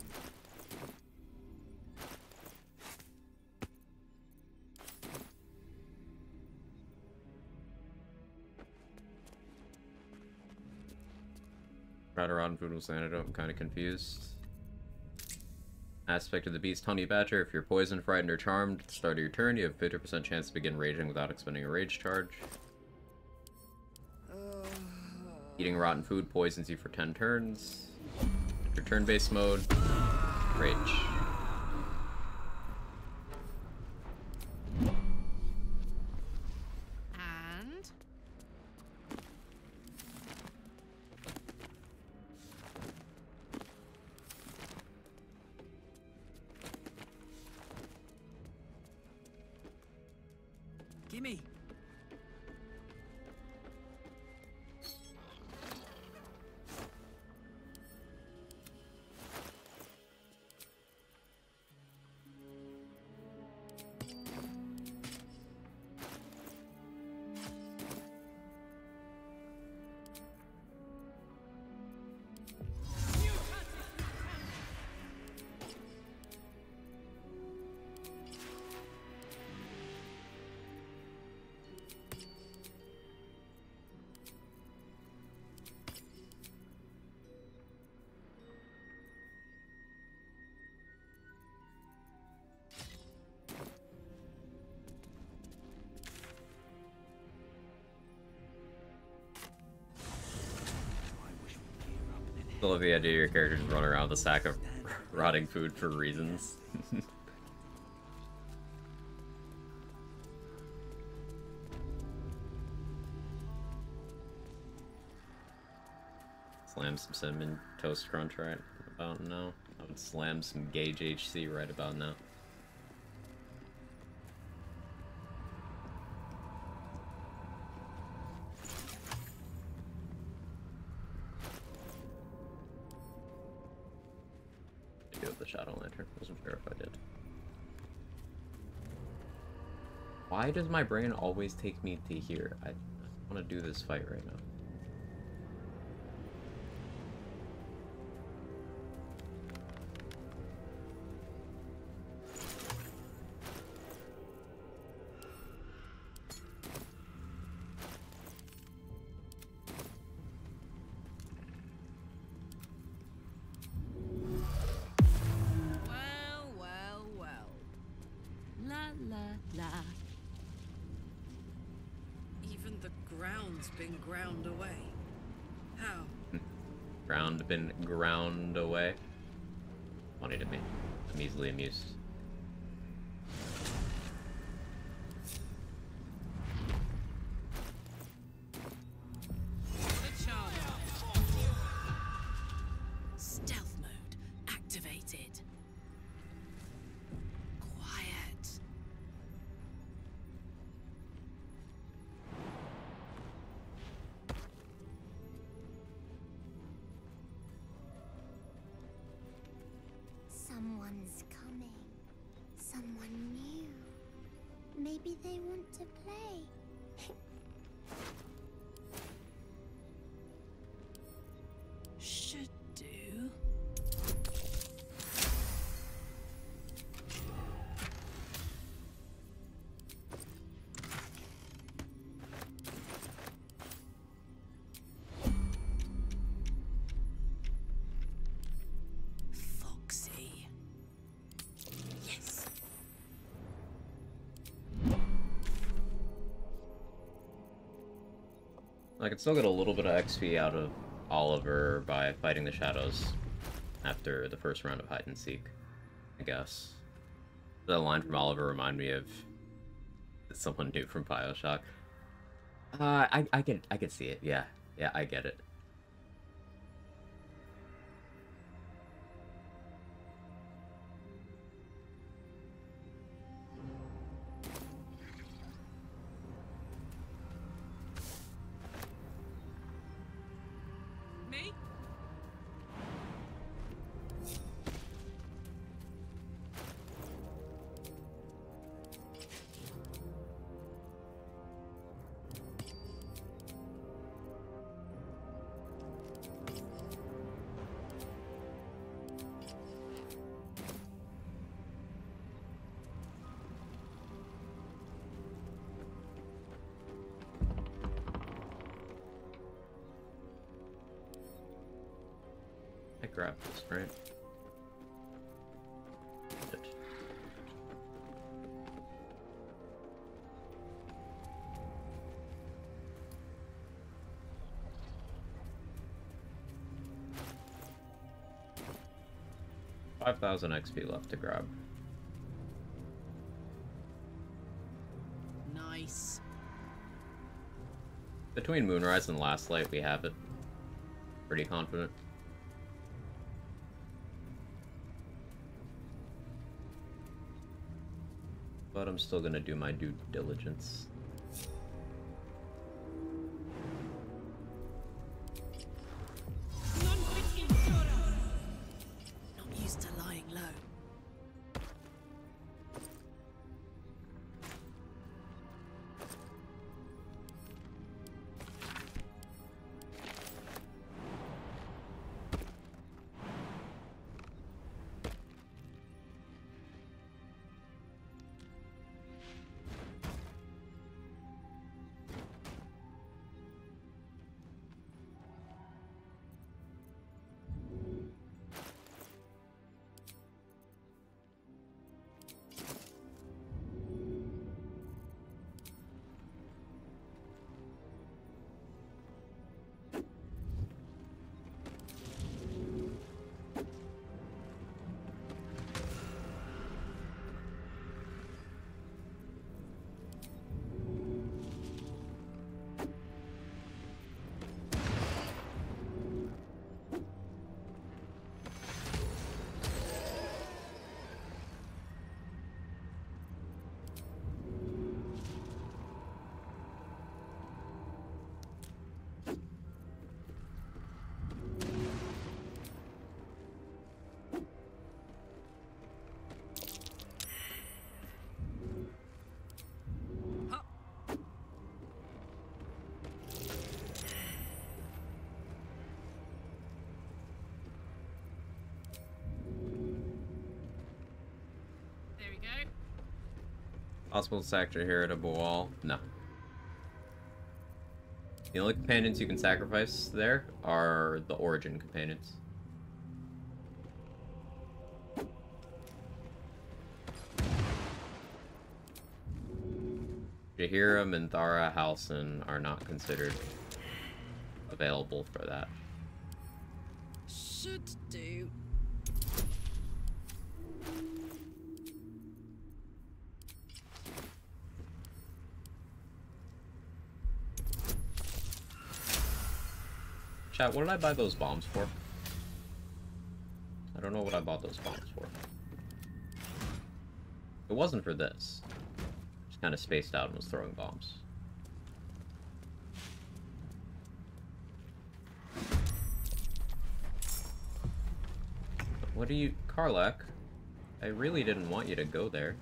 Tried a rotten food was antidote. I'm kind of confused. Aspect of the beast, Honey Badger. If you're poisoned, frightened, or charmed at the start of your turn, you have a 50% chance to begin raging without expending a rage charge. Eating rotten food poisons you for 10 turns. Your turn-based mode, rage. And gimme. I love the idea your character just running around with a sack of rotting food for reasons. Slam some Cinnamon Toast Crunch right about now. I would slam some Gauge HC right about now. The Shadow Lantern. Wasn't sure if I did. Why does my brain always take me to here? I want to do this fight right now. been ground away. How? Been ground away. Funny to me. I'm easily amused. Stealth mode activated. Quiet. Someone's coming. Someone new. Maybe they want to play. Should do. Foxy. Yes. I can still get a little bit of XP out of Oliver by fighting the shadows after the first round of hide and seek, I guess. That line from Oliver reminded me of someone new from BioShock. I can see it. Yeah, I get it. Me? grab this, right? Good. $5,000 XP left to grab. Nice. Between Moonrise and Last Light, we have it. Pretty confident. But I'm still gonna do my due diligence. Not used to lying low. Possible sector here at a wall? No. The only companions you can sacrifice there are the Origin companions. Jahira, Minthara, Halcyon are not considered available for that. Should do. Chat, what did I buy those bombs for? I don't know what I bought those bombs for. It wasn't for this. Just kind of spaced out and was throwing bombs. What are you... Karlak? I really didn't want you to go there.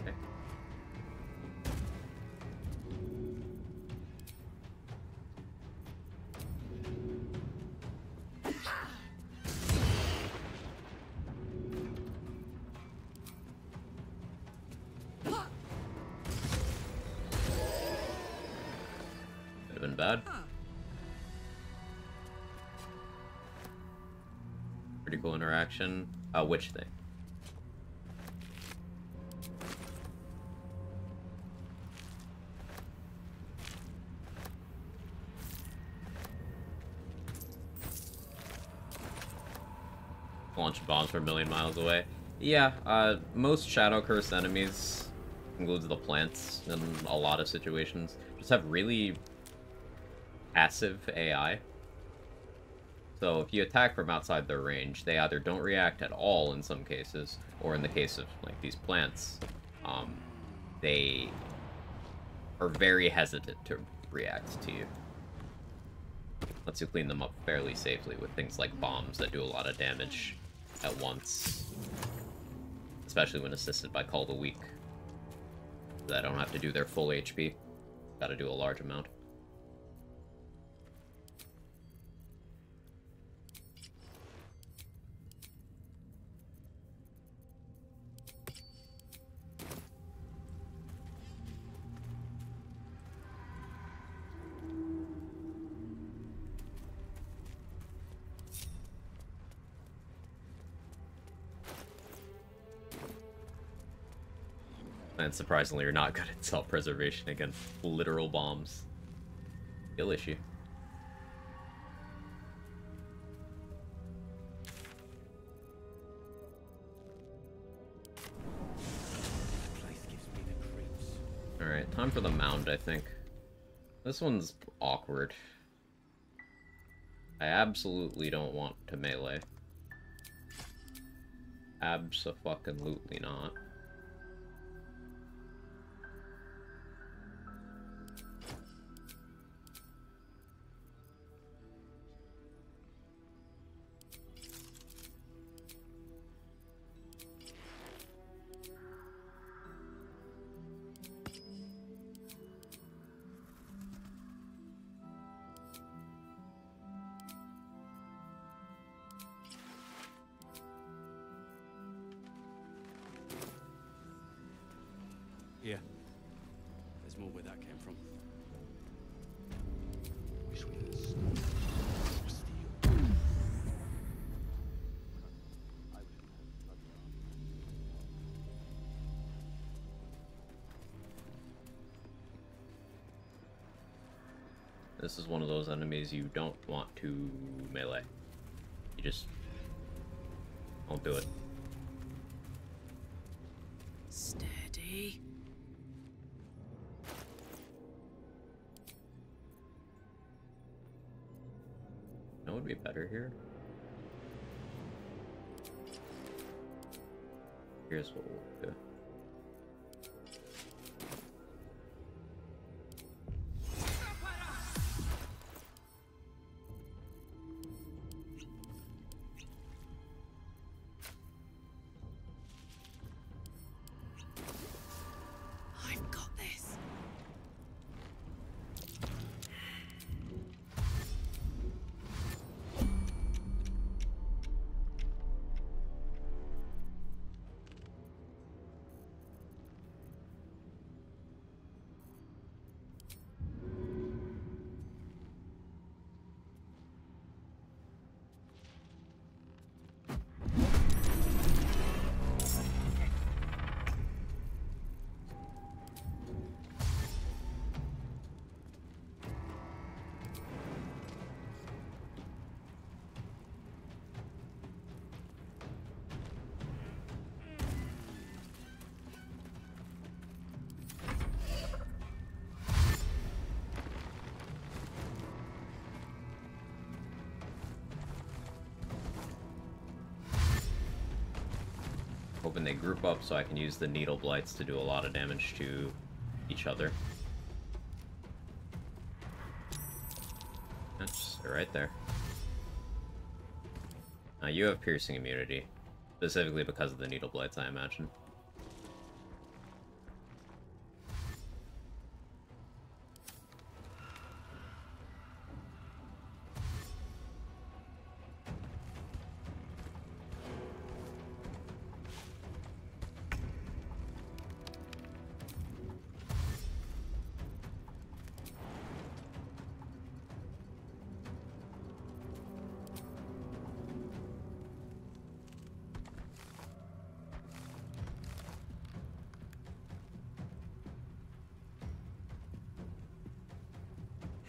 Okay. Could have been bad. Pretty cool interaction. Which thing? Launch bombs from a million miles away. Yeah, most Shadow Curse enemies, includes the plants in a lot of situations, just have really passive AI. So if you attack from outside their range, they either don't react at all in some cases, or in the case of like these plants, they are very hesitant to react to you. Lets you clean them up fairly safely with things like bombs that do a lot of damage at once. Especially when assisted by Call the Weak. They don't have to do their full HP. Gotta do a large amount. And surprisingly, you're not good at self-preservation against literal bombs. Skill issue. Alright, time for the mound, I think. This one's awkward. I absolutely don't want to melee. Abso-fucking-lutely not. Here. There's more where that came from. Wish we had stone or steel. This is one of those enemies you don't want to melee. You just don't do it. Steady. That would be better here. Here's what we'll do. I've got this. Hoping they group up so I can use the needle blights to do a lot of damage to each other. That's right there. Now you have piercing immunity, specifically because of the needle blights, I imagine.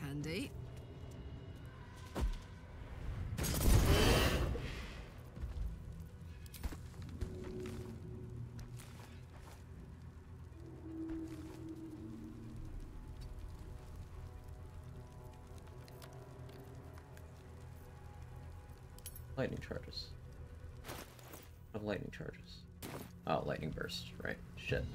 Handy. Lightning charges. Of lightning charges. Oh, lightning burst, right. Shit.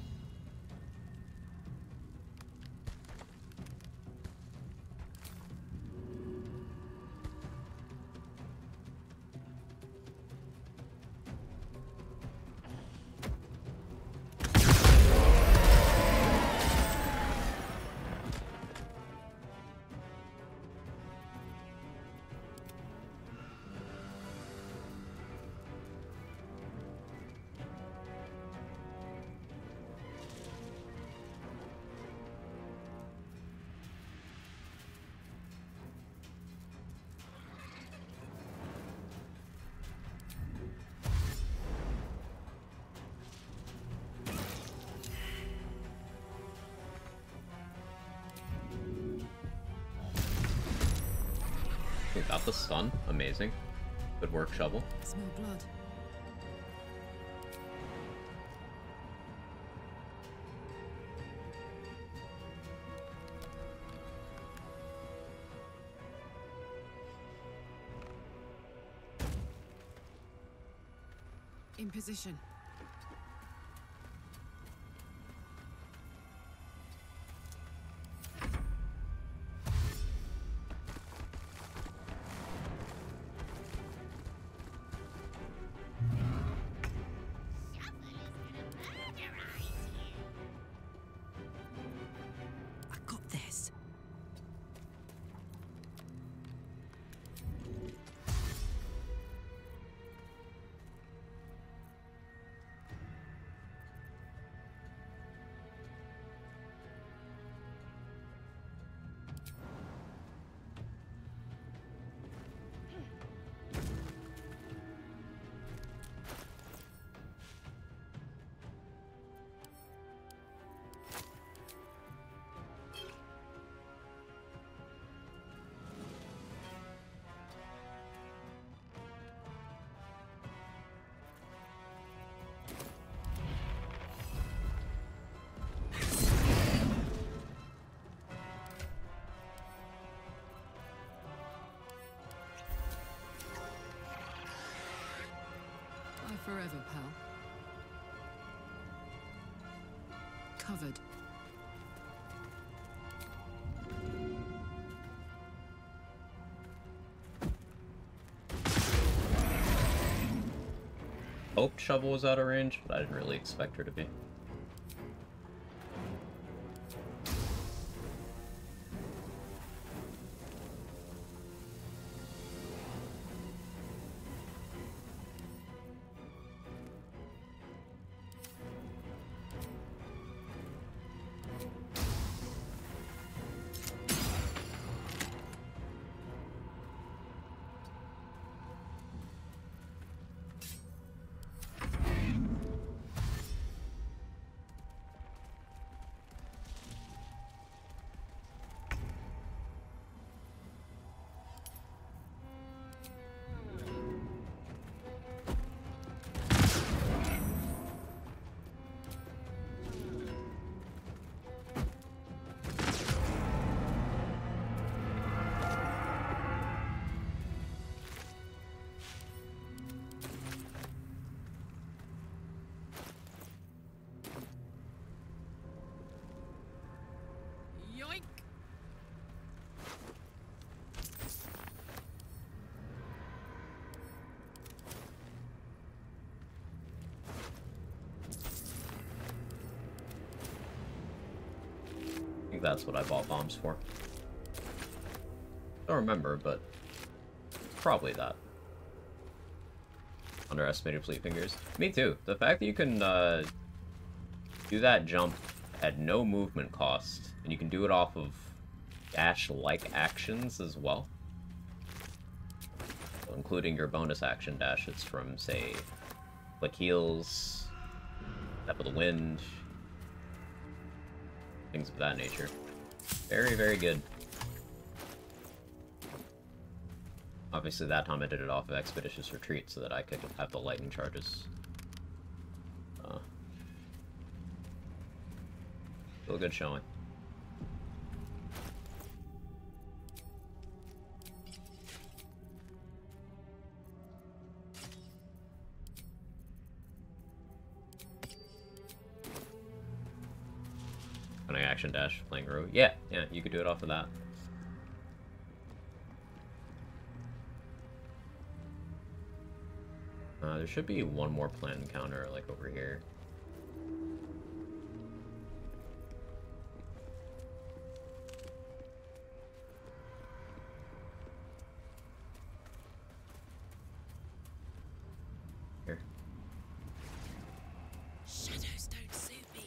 We got the stun. Amazing. Good work, Shovel. Smell blood. In position. I got this. Forever, pal. Covered. Hoped Shovel was out of range, but I didn't really expect her to be. Yoink! I think that's what I bought bombs for. Don't remember, but probably that. Underestimated fleet fingers. Me too. The fact that you can do that jump at no movement cost, and you can do it off of dash-like actions as well, so including your bonus action dashes from, say, Click Heels, Step of the Wind, things of that nature. Very, very good. Obviously, that time I did it off of Expeditious Retreat so that I could have the lightning charges. Still a good showing. Can I action dash playing Rogue? Yeah, you could do it off of that. There should be one more plant encounter, like, over here. Here. Shadows don't suit me.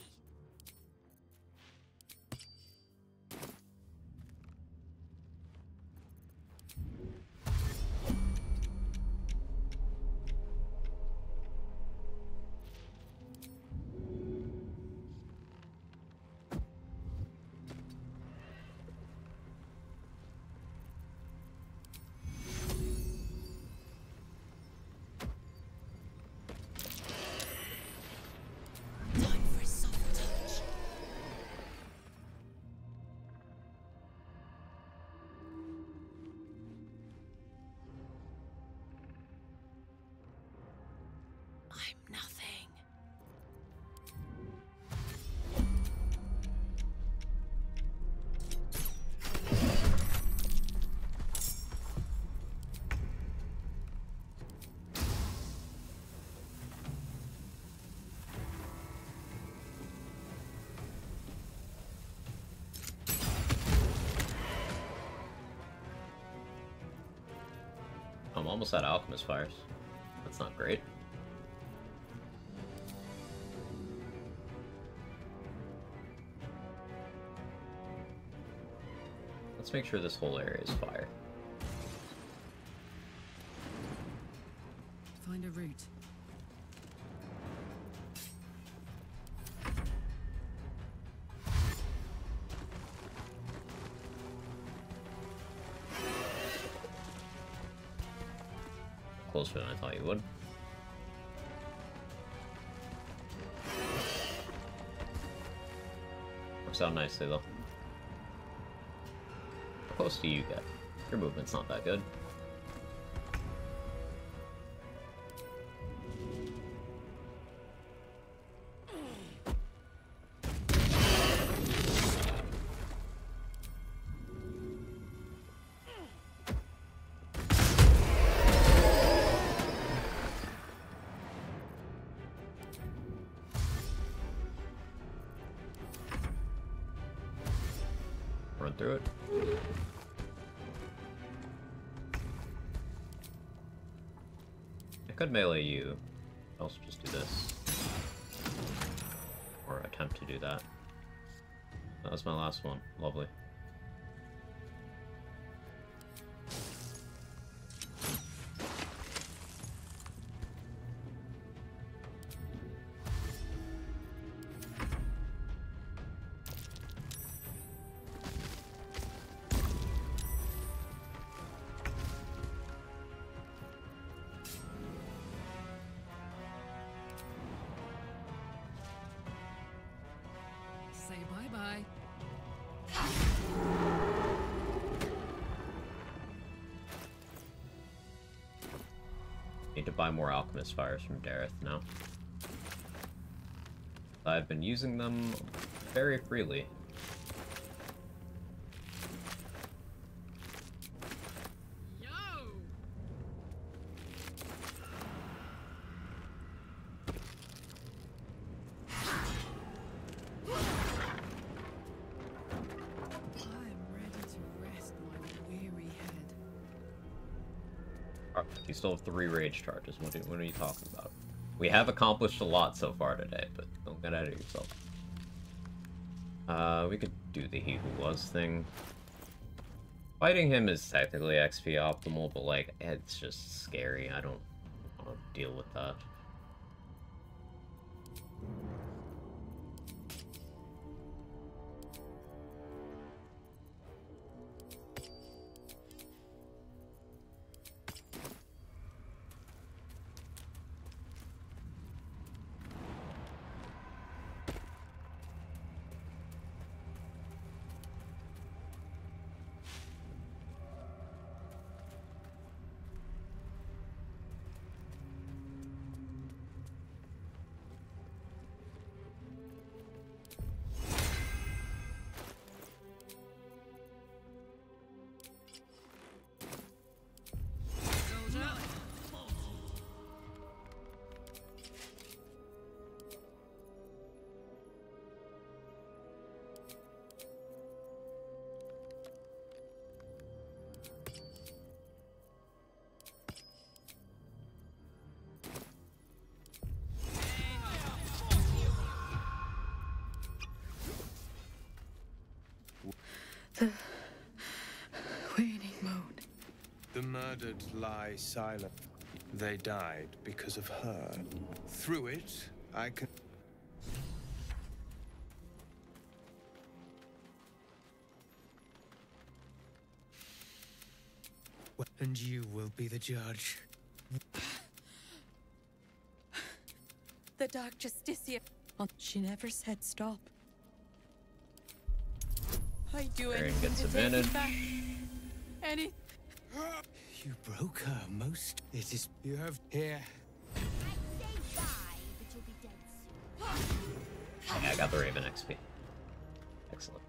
I'm nothing. I'm almost at alchemist fires. That's not great. Let's make sure this whole area is fire. Find a route. Closer than I thought you would. Works out nicely though. How close do you get? Your movement's not that good. Run through it. I could melee you. I'll also just do this. Or attempt to do that. That was my last one. Lovely. Say bye-bye. Need to buy more alchemist fires from Dareth now. I've been using them very freely. You still have 3 rage charges. What are you talking about? We have accomplished a lot so far today, but don't get ahead of yourself. We could do the He Who Was thing. Fighting him is technically XP optimal, but like, it's just scary. I don't want to deal with that. The waiting moan. The murdered lie silent. They died because of her. Through it, I can... And you will be the judge. The Dark Justicia. She never said stop. I do Barbarian anything gets to take advantage. it back. Any... You broke her most. It is... You have... Here. Okay, I got the Raven XP. Excellent.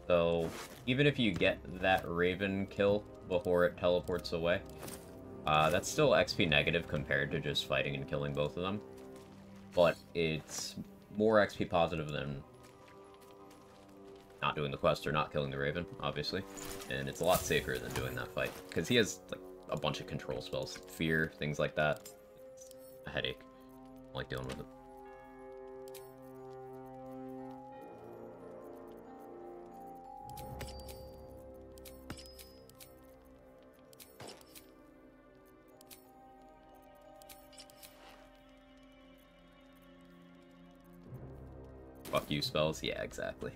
So, even if you get that Raven kill before it teleports away, that's still XP negative compared to just fighting and killing both of them. But it's more XP positive than not doing the quest or not killing the Raven, obviously. And it's a lot safer than doing that fight, because he has like a bunch of control spells. Fear, things like that. It's a headache. I like dealing with it. Fuck you spells? Yeah, exactly.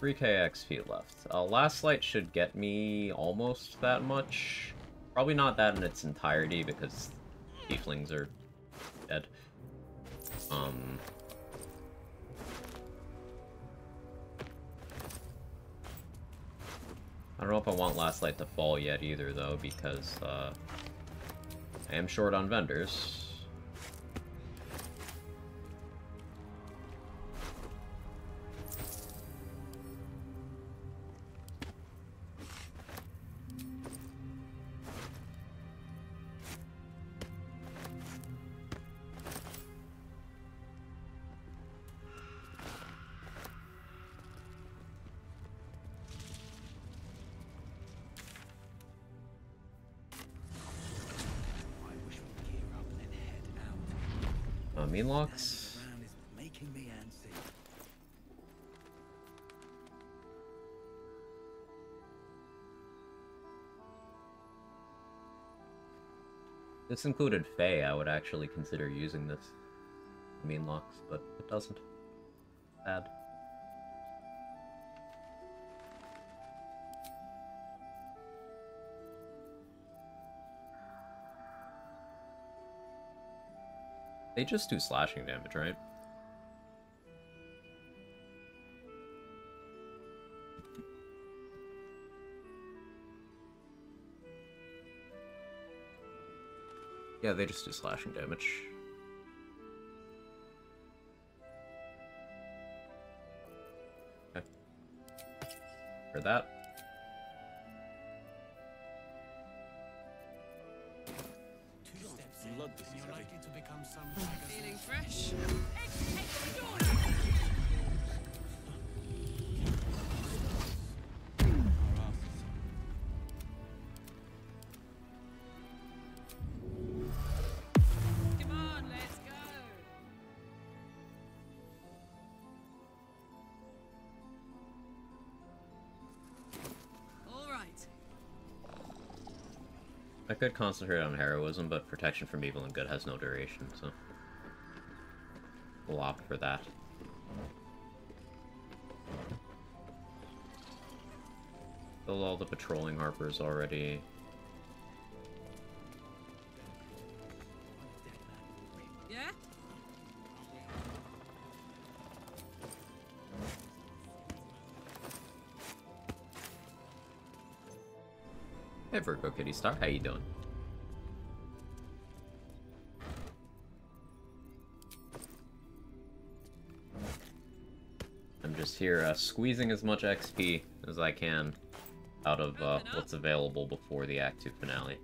$3k XP left. Last Light should get me almost that much. Probably not that in its entirety because tieflings are dead. I don't know if I want Last Light to fall yet either though, because I am short on vendors. Mean locks. This included Fae, I would actually consider using this mean locks, but it doesn't. Sad. They just do slashing damage, right? Yeah, they just do slashing damage. Okay. For that. Feeling fresh? Come on, let's go. All right. I could concentrate on heroism, but protection from evil and good has no duration, so we'll opt for that. Killed all the patrolling harpers already. Yeah? Hey Virgo Kitty Star, how you doing? I'm just here squeezing as much XP as I can out of what's available before the Act 2 finale.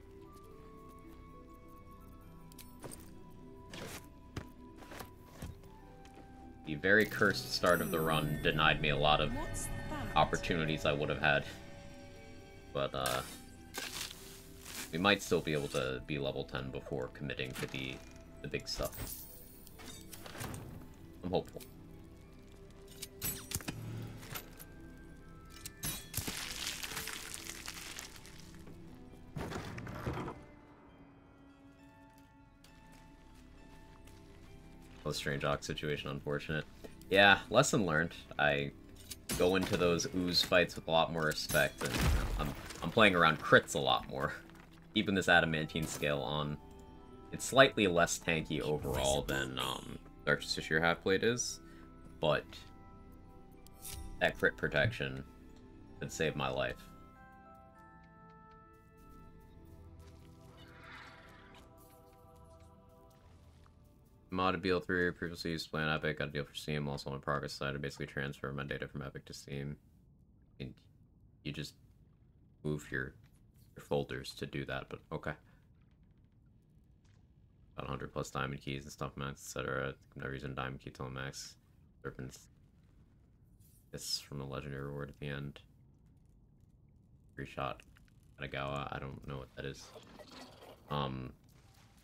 The very cursed start of the run denied me a lot of opportunities I would have had. But, we might still be able to be level 10 before committing to the big stuff. I'm hopeful. Oh, strange Ox situation, unfortunate. Yeah, lesson learned. I go into those ooze fights with a lot more respect, and I'm playing around crits a lot more. Keeping this adamantine scale on. It's slightly less tanky overall than Dark Justiciar Half-Blade is, but That crit protection could save my life. Modded BL3 previously used to play on Epic, got a deal for Steam, also on the progress side. I basically transfer my data from Epic to Steam. And you just move your folders to do that, but okay. About 100 plus diamond keys and stuff max, etc. I'm never using diamond key till max. Serpents. This from the legendary reward at the end. Free shot. Katagawa. I don't know what that is.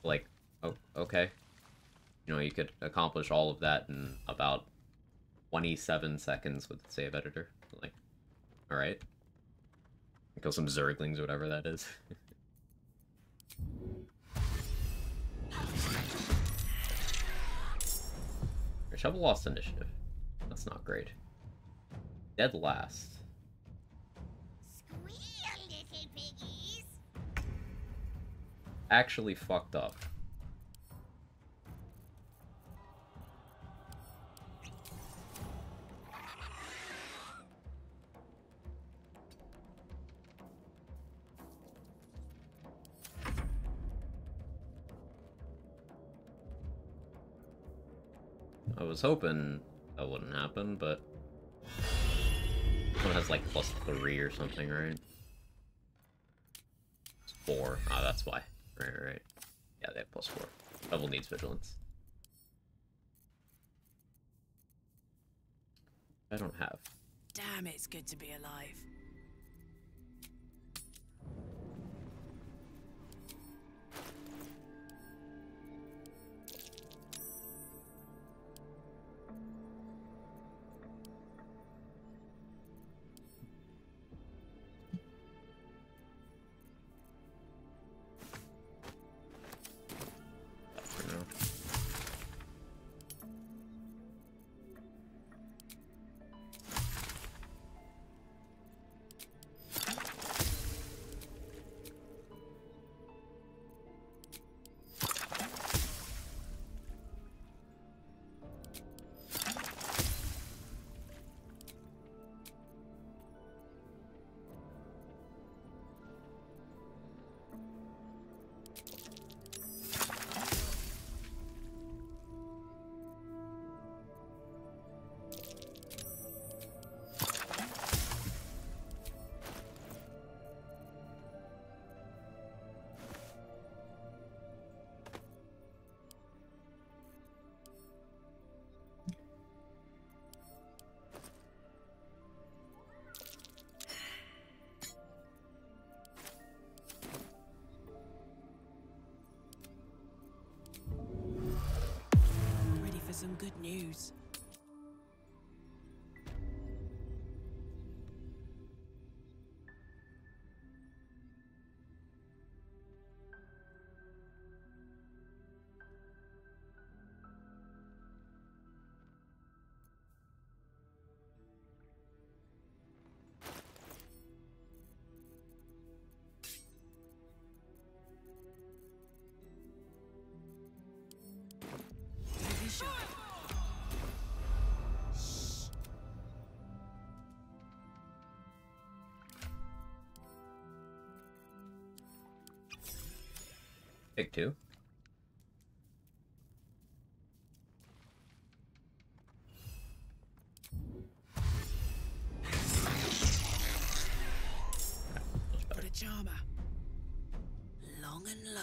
Like, oh, okay. You know, you could accomplish all of that in about 27 seconds with the save editor. Like, alright. Kill some Zerglings or whatever that is. Shovel lost initiative. That's not great. Dead last. Squeal, little piggies. Actually fucked up. I was hoping that wouldn't happen, but one has like +3 or something, right? It's 4. Ah, that's why. Right. Yeah, they have +4. Double needs vigilance. I don't have. Damn, it's good to be alive. Some good news. Pick 2. Got a charmer. Long and low.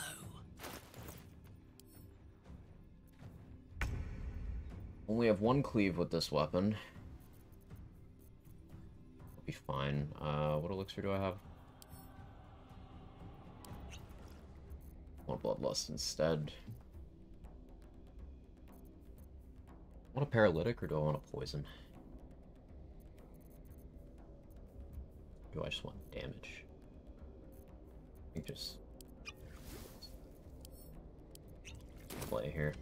Only have 1 cleave with this weapon. I'll be fine. What elixir do I have? Want bloodlust instead. Want a paralytic or do I want a poison? Do I just want damage? I think just play here.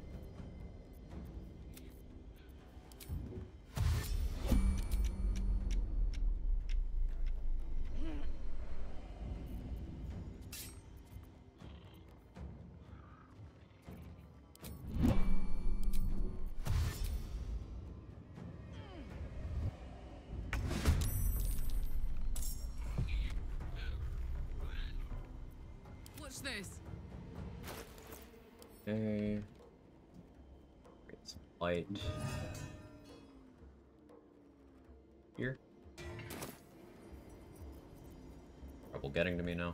Watch this. Okay. Get some light. Here. Trouble getting to me now.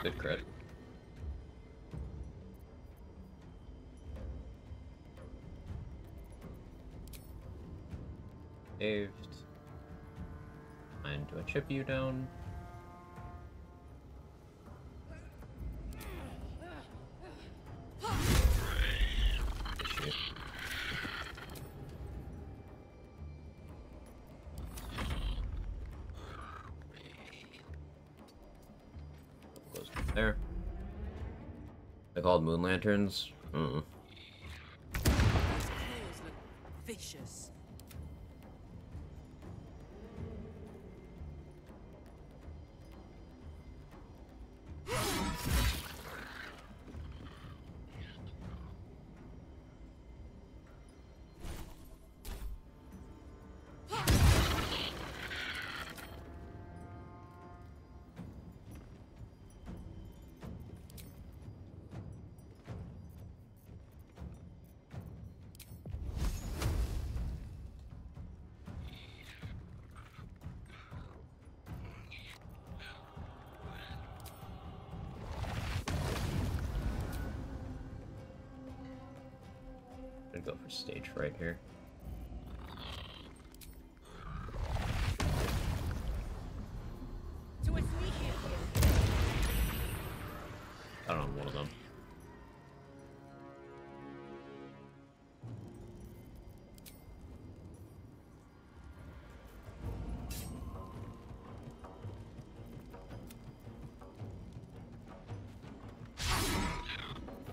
Good crit. Saved. And do I chip you down? Issue. Goes there. They're called moon lanterns. Those claws look vicious. Gonna go for stage right here. I don't know, one of them.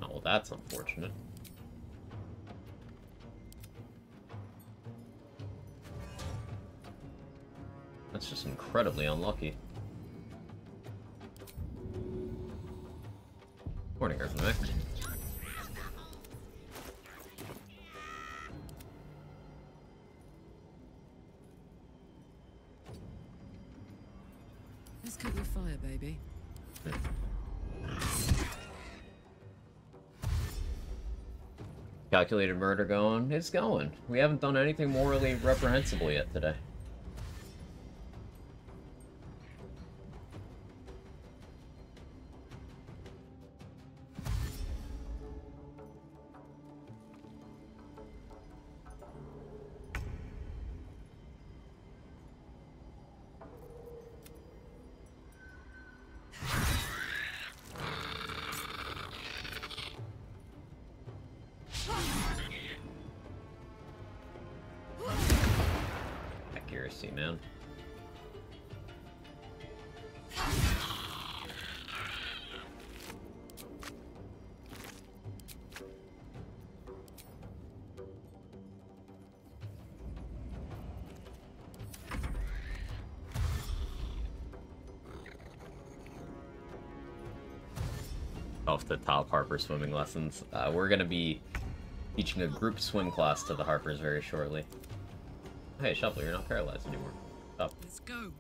Oh, well, that's unfortunate. That's just incredibly unlucky. Morning, Earthmech. Let's cut your fire, baby. Calculated murder going? It's going. We haven't done anything morally reprehensible yet today. Accuracy, man. Off the top Harper swimming lessons. We're gonna be teaching a group swim class to the Harpers very shortly. Hey, Shuffle, you're not paralyzed anymore. Up. Let's go.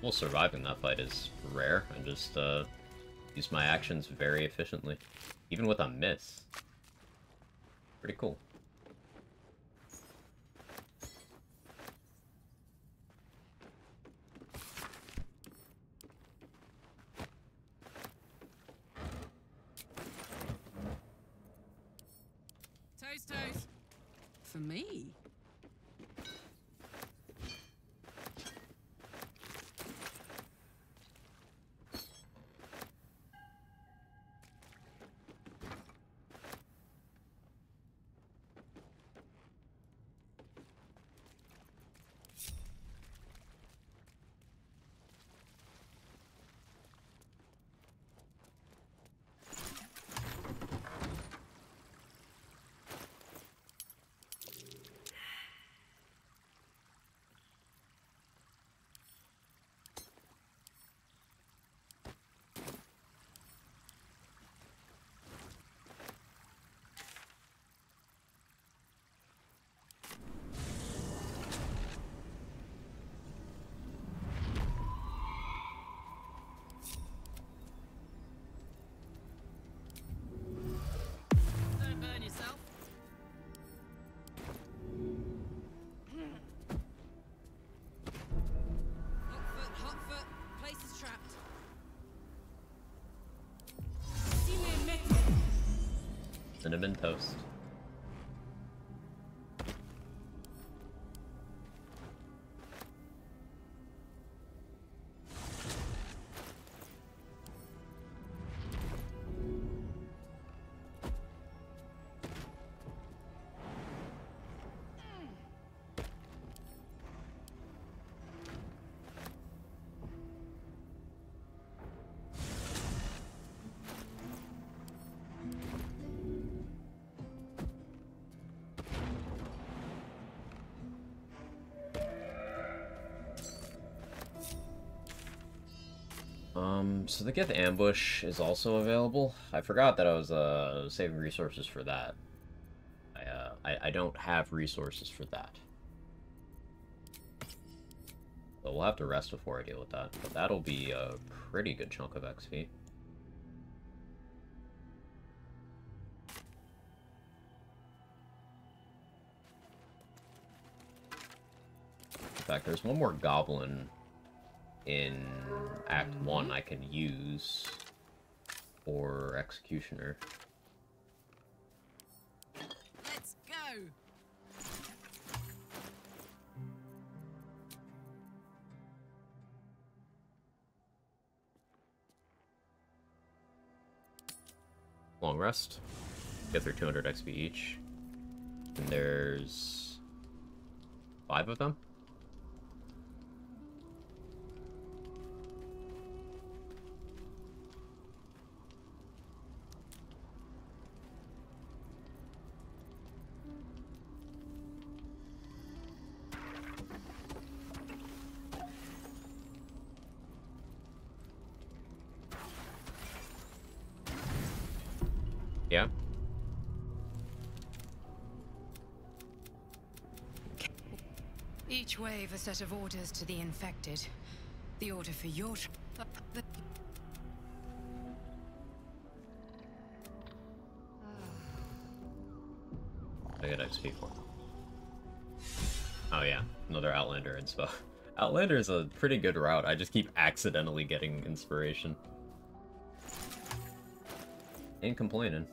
Well, surviving that fight is rare. I just use my actions very efficiently, even with a miss. Pretty cool. Toast, toast. For me? Cinnamon toast. So the Get the Ambush is also available. I forgot that I was saving resources for that. I don't have resources for that. So we'll have to rest before I deal with that. But that'll be a pretty good chunk of XP. In fact, there's one more goblin in Act 1 I can use for Executioner. Let's go! Long rest. Get through 200 XP each. And there's 5 of them. Yeah. Each wave a set of orders to the infected. The order for your... I get XP for. Oh yeah, another Outlander inspo. Outlander is a pretty good route. I just keep accidentally getting inspiration. Ain't complaining.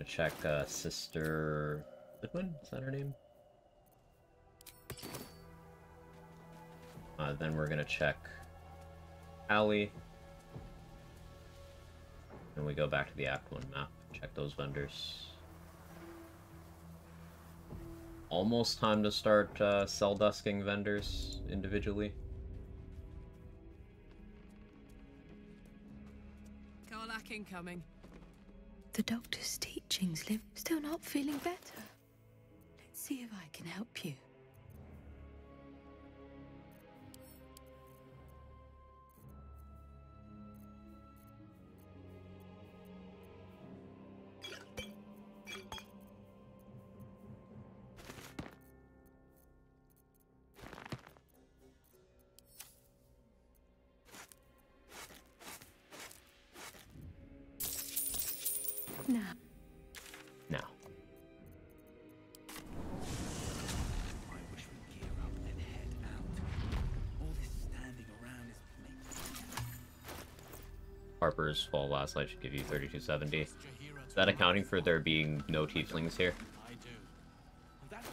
Check Sister Goodwin? Is that her name? Then we're gonna check Allie. And we go back to the Act 1 map. Check those vendors. Almost time to start cell dusking vendors individually. Karlak incoming. The doctor's teachings live. Still not feeling better. Let's see if I can help you. Now. Now. I wish we'd gear up and head out. All this standing around is plain. Harper's Fall Last Light should give you 3270. Is that accounting for there being no tieflings here? I do. That...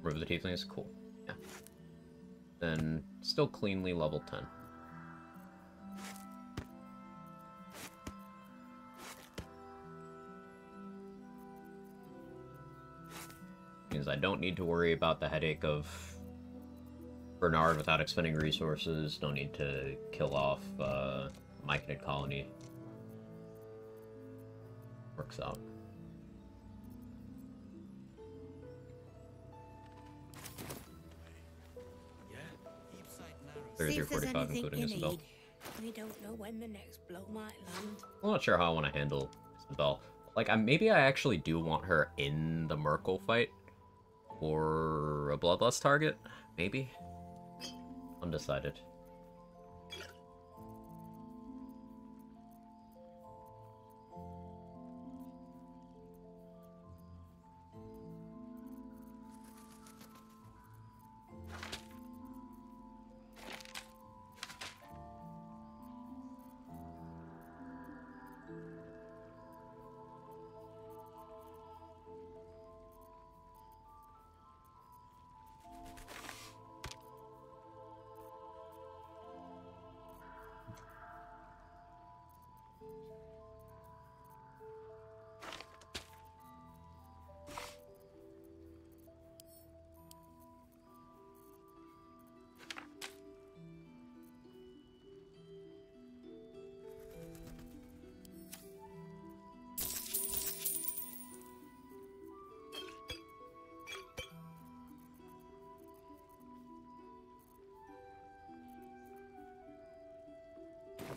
Remove the tieflings? Cool. Yeah. Then, still cleanly level 10. Means I don't need to worry about the headache of Bernard without expending resources. Don't need to kill off Myconid Colony. Works out. See if there's 3345, anything including you Isabel. need. We don't know when the next blow might land. I'm not sure how I want to handle Isabel. Like, maybe I actually do want her in the Merkel fight. Or a Bloodlust target? Maybe? Undecided.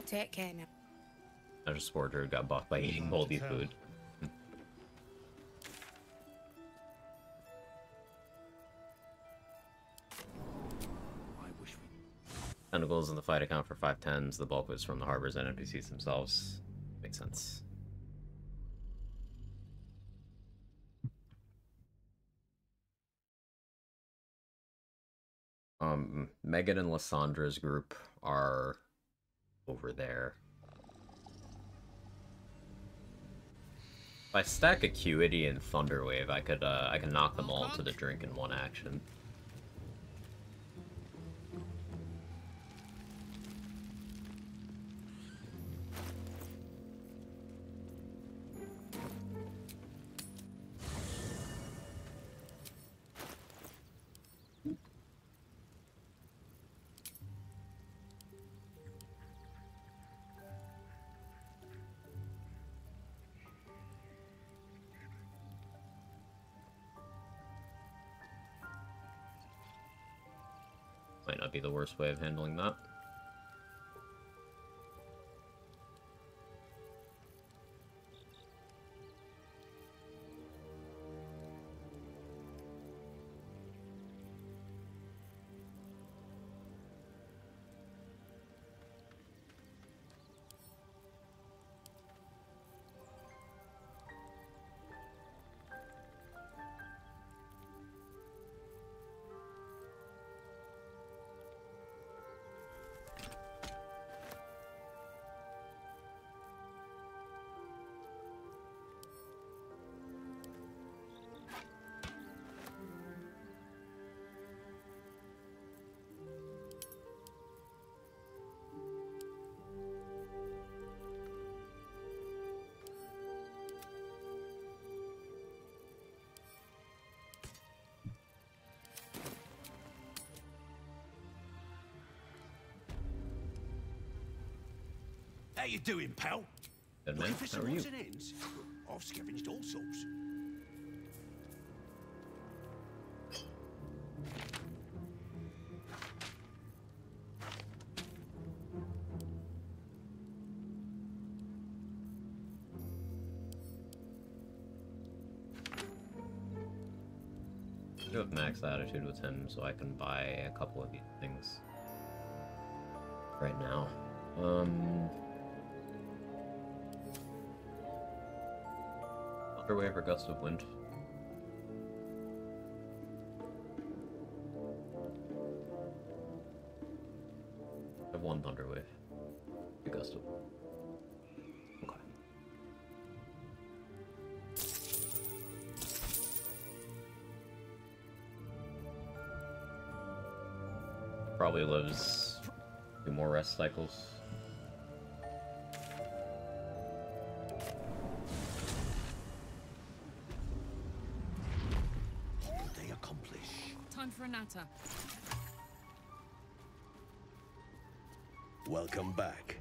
Take care now. I just swore Drew got buffed by eating moldy food. Tentacles in the fight account for 510s. The bulk was from the harbors and NPCs themselves. Makes sense. Megan and Lyssandra's group are over there. If I stack Acuity and Thunderwave, I can knock them all to the drink in one action. Might not be the worst way of handling that. How you doing, pal? Good man. How are you? Odds and ends? I've scavenged all sorts. I do have max attitude with him, so I can buy a couple of these things right now. Thunderwave or Gust of Wind? I have one Thunderwave. A Gust of Wind. Okay. Probably lives 2 more rest cycles. Time for a natter. Welcome back.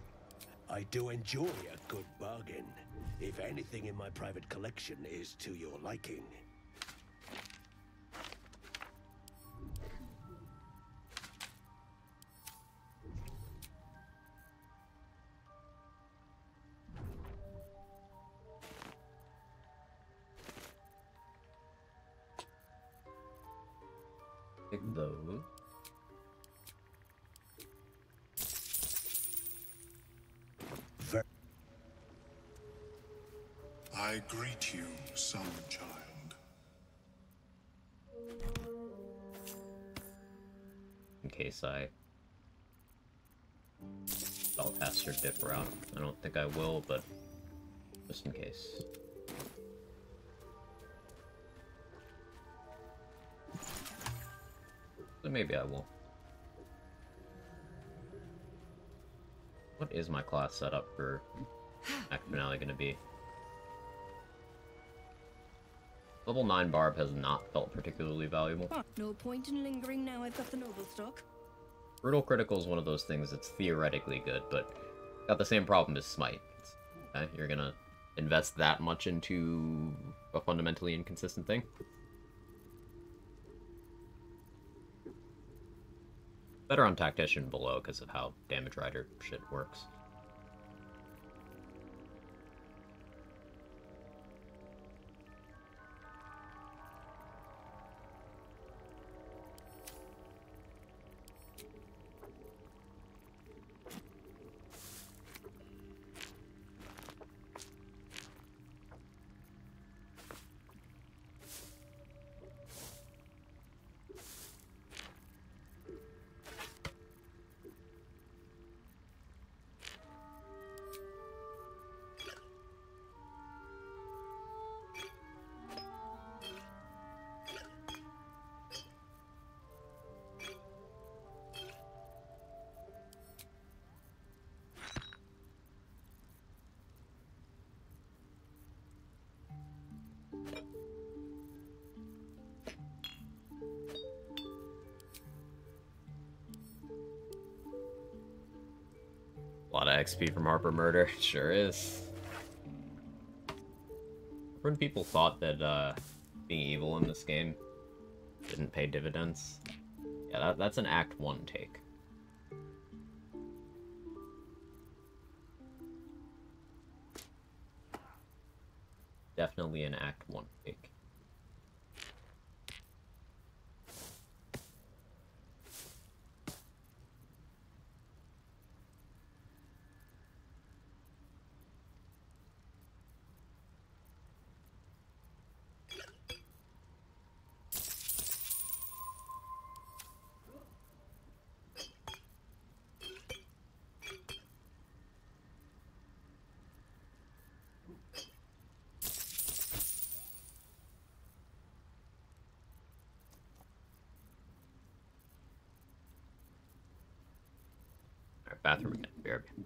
I do enjoy a good bargain, if anything in my private collection is to your liking. Take those. I greet you, son child. In case I spellcaster dip route. I don't think I will, but just in case. So maybe I will. What is my class setup for Act Finale gonna be? Level 9 Barb has not felt particularly valuable. No point in lingering now I've got the noble stock. Brutal Critical is one of those things that's theoretically good, but got the same problem as Smite. Okay, you're gonna invest that much into a fundamentally inconsistent thing? Better on Tactician below because of how Damage Rider shit works. A lot of XP from Harper Murder, sure is. When people thought that being evil in this game didn't pay dividends, yeah, that's an Act 1 take. Definitely an Act 1 take. Alright, bathroom again, BRB.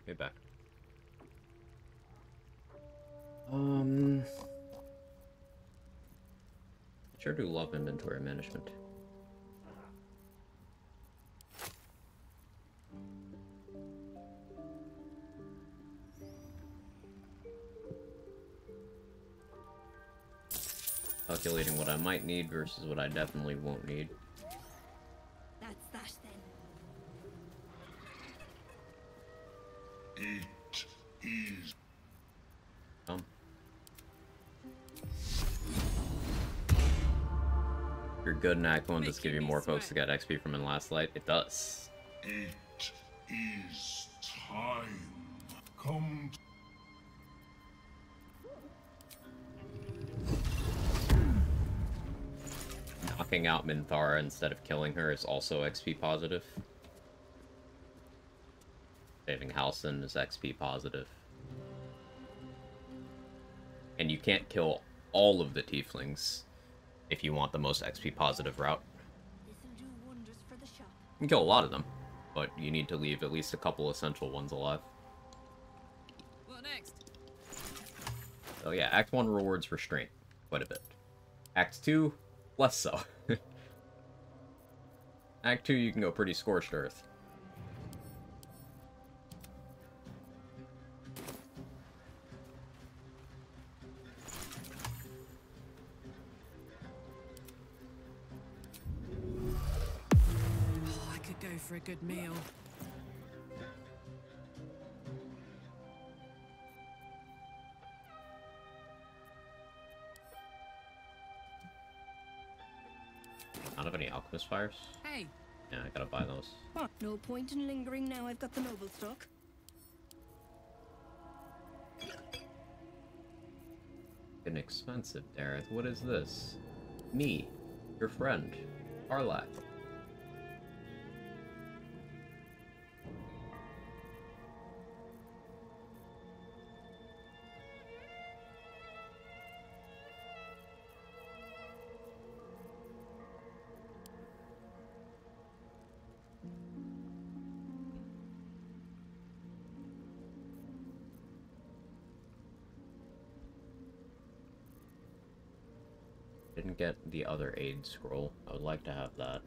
Way back. I sure do love inventory management. Calculating what I might need versus what I definitely won't need. That's that then. It is. If you're good in Act 1, does give you more folks to get XP from in Last Light? It does. It is time. Come. Knocking out Minthara instead of killing her is also XP positive. Saving Halcyon is XP positive. And you can't kill all of the tieflings if you want the most XP positive route. This'll do wonders for the shop. You can kill a lot of them, but you need to leave at least a couple essential ones alive. What next? So yeah, Act 1 rewards restraint quite a bit. Act 2, less so. Act 2, you can go pretty scorched earth. Oh, I could go for a good meal. I don't have any alchemist fires. Hey. Yeah, I gotta buy those. What? No point in lingering now I've got the noble stock. Inexpensive, Dareth. What is this? Me, your friend, Arlak. Didn't get the other aid scroll. I would like to have that.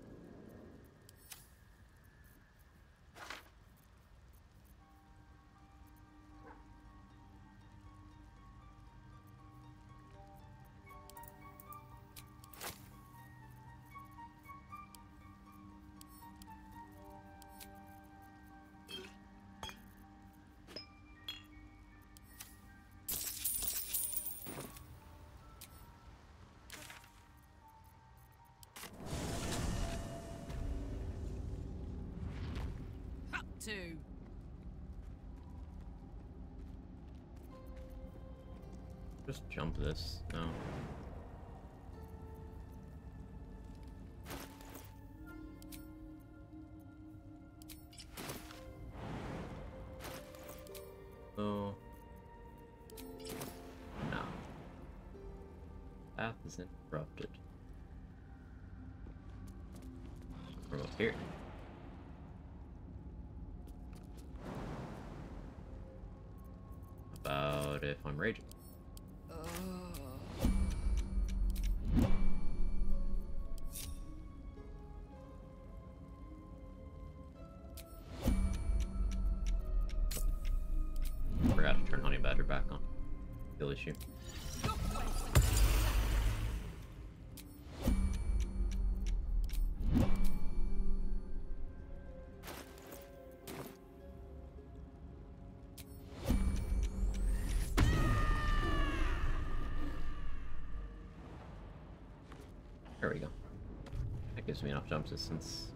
Two. Just jump this. No. Oh. No. Path is interrupted. From up here. About if I'm raging. Forgot to turn Honey Badger back on. Kill issue. There we go. That gives me enough jump distance.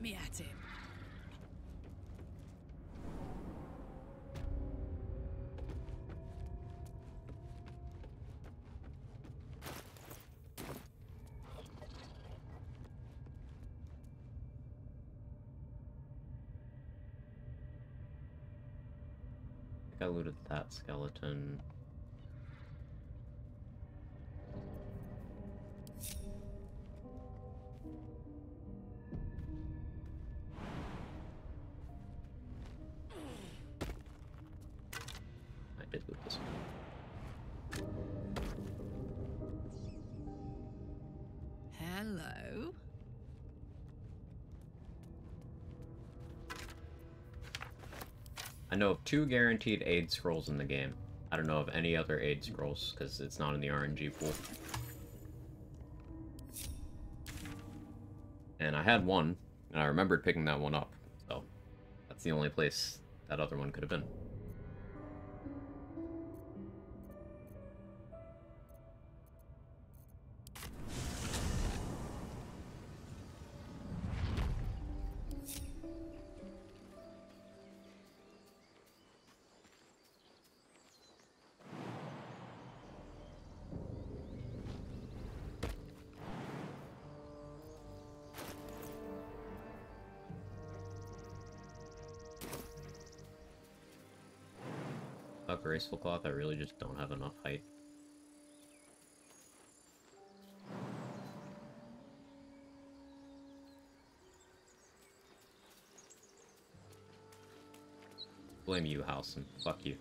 me at him. I think I looted that skeleton. I did loot this one. Hello. I know of 2 guaranteed aid scrolls in the game. I don't know of any other aid scrolls, because it's not in the RNG pool. And I had one, and I remembered picking that one up, so that's the only place that other one could have been. Graceful cloth, I really just don't have enough height. Blame you, Halson. Fuck you.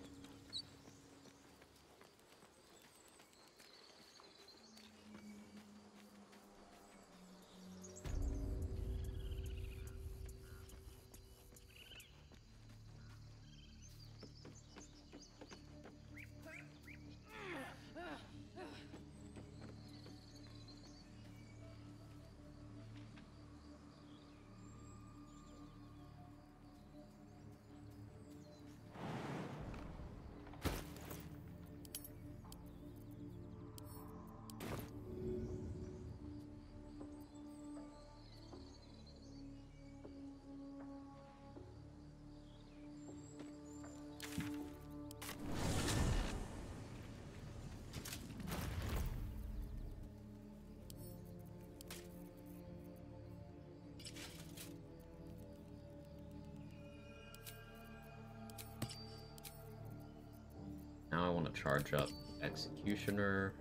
Now I want to charge up Executioner.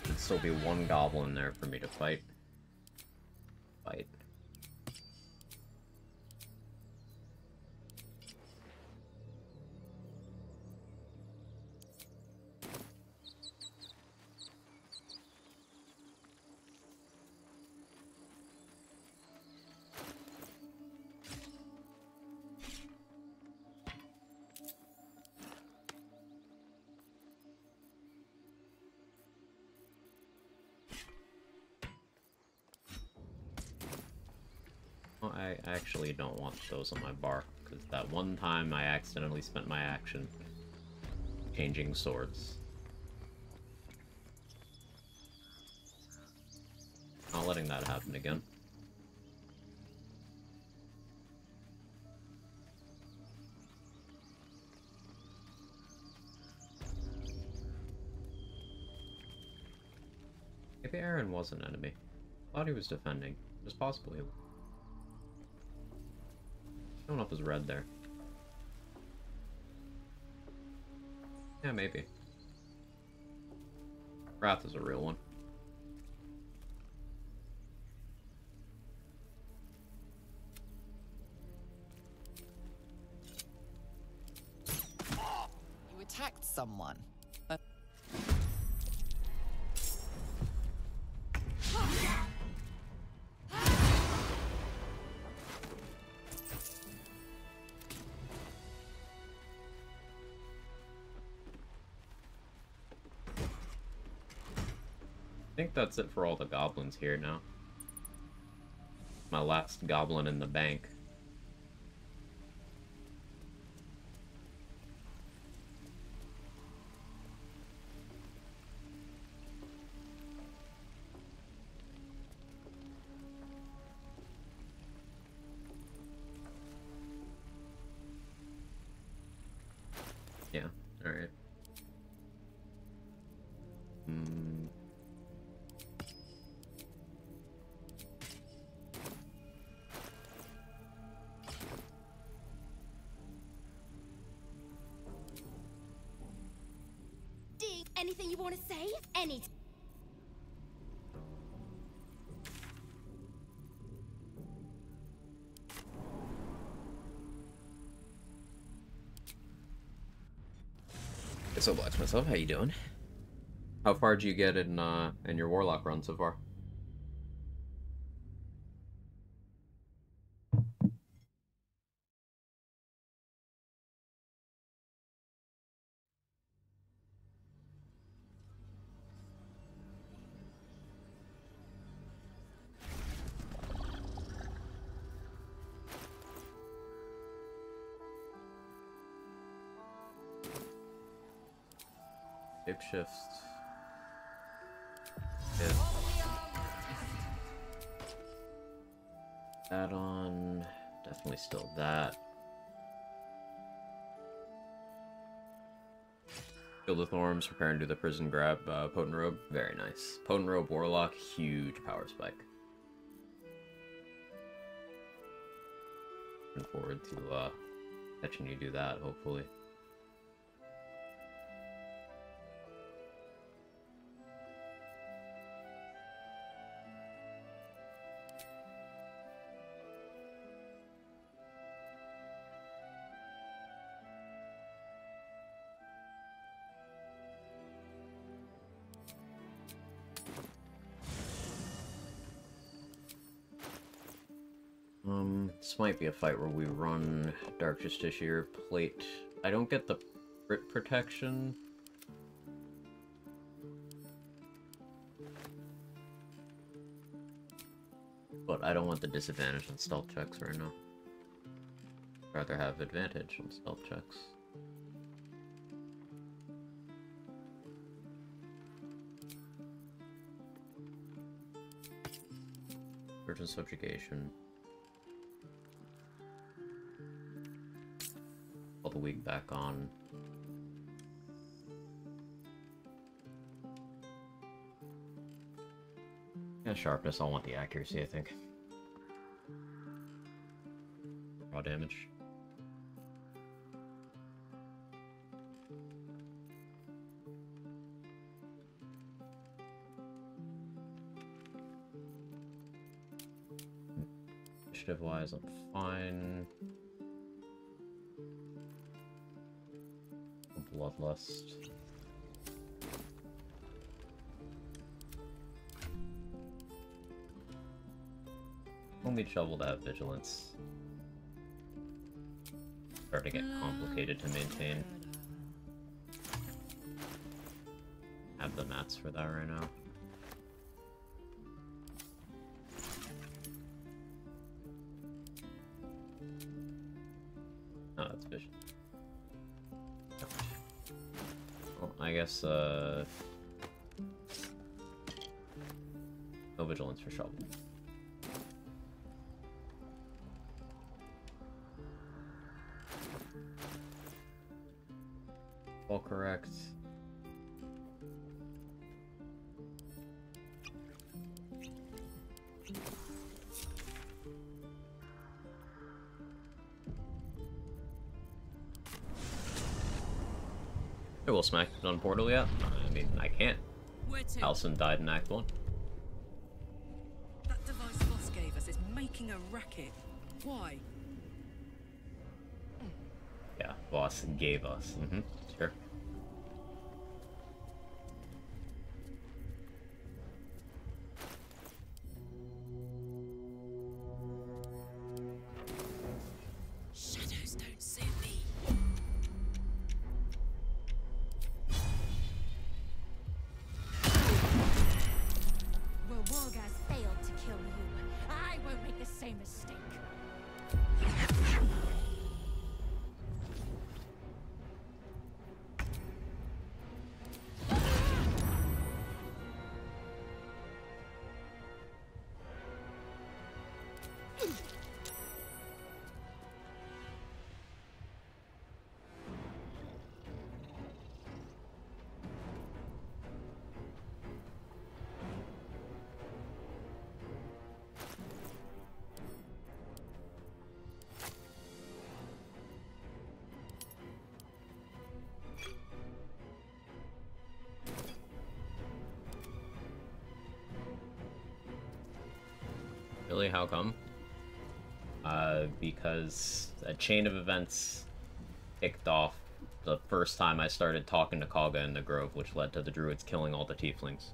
There'd still be 1 goblin there for me to fight. I actually don't want those on my bar, because that one time I accidentally spent my action changing swords. Not letting that happen again. Maybe Aaron was an enemy. I thought he was defending. It was possible he was. Showing up as red there. Yeah, maybe. Wrath is a real one. You attacked someone. I think that's it for all the goblins here now. My last goblin in the bank. Yeah, alright. Anything you want to say? Any. So Blacksmith, how you doing? How far did you get in your Warlock run so far? Shapeshift. Yeah. That on. Definitely still that. Field of Thorns, preparing to do the prison grab, Potent Robe. Very nice. Potent Robe, Warlock, huge power spike. Looking forward to catching you do that, hopefully. This might be a fight where we run Dark Justiciar plate. I don't get the crit protection. But I don't want the disadvantage on stealth checks right now. I'd rather have advantage on stealth checks. Virgin Subjugation. All the weak back on. Yeah, sharpness, I'll want the accuracy, I think. Raw damage. Initiative-wise, I'm fine. Bloodlust. Only shovel to have vigilance. Starting to get complicated to maintain. Have the mats for that right now. Oh, that's vision. Well, I guess, no vigilance for shovel. All correct. Hey, will Smack it on Portal yet? I mean, I can't. Halson died in Act 1. That device Voss gave us is making a racket. Why? Yeah, Voss gave us. Sure. Shadows don't suit me. Well, Wargaz failed to kill you. I won't make the same mistake. Really? How come? Because a chain of events kicked off the first time I started talking to Kaga in the Grove, which led to the druids killing all the tieflings.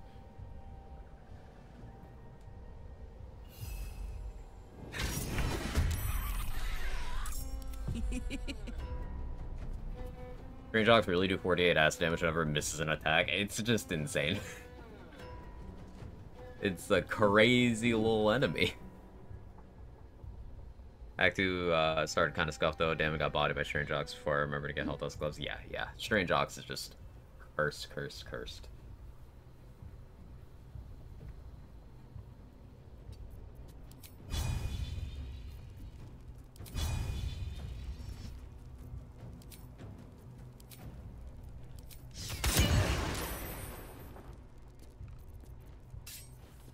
Strange Dogs really do 48 acid damage whenever it misses an attack. It's just insane. It's a crazy little enemy. Act 2 started kind of scuffed though. Damn, it got bodied by Strange Ox before I remember to get Health Dust Gloves. Yeah. Strange Ox is just cursed.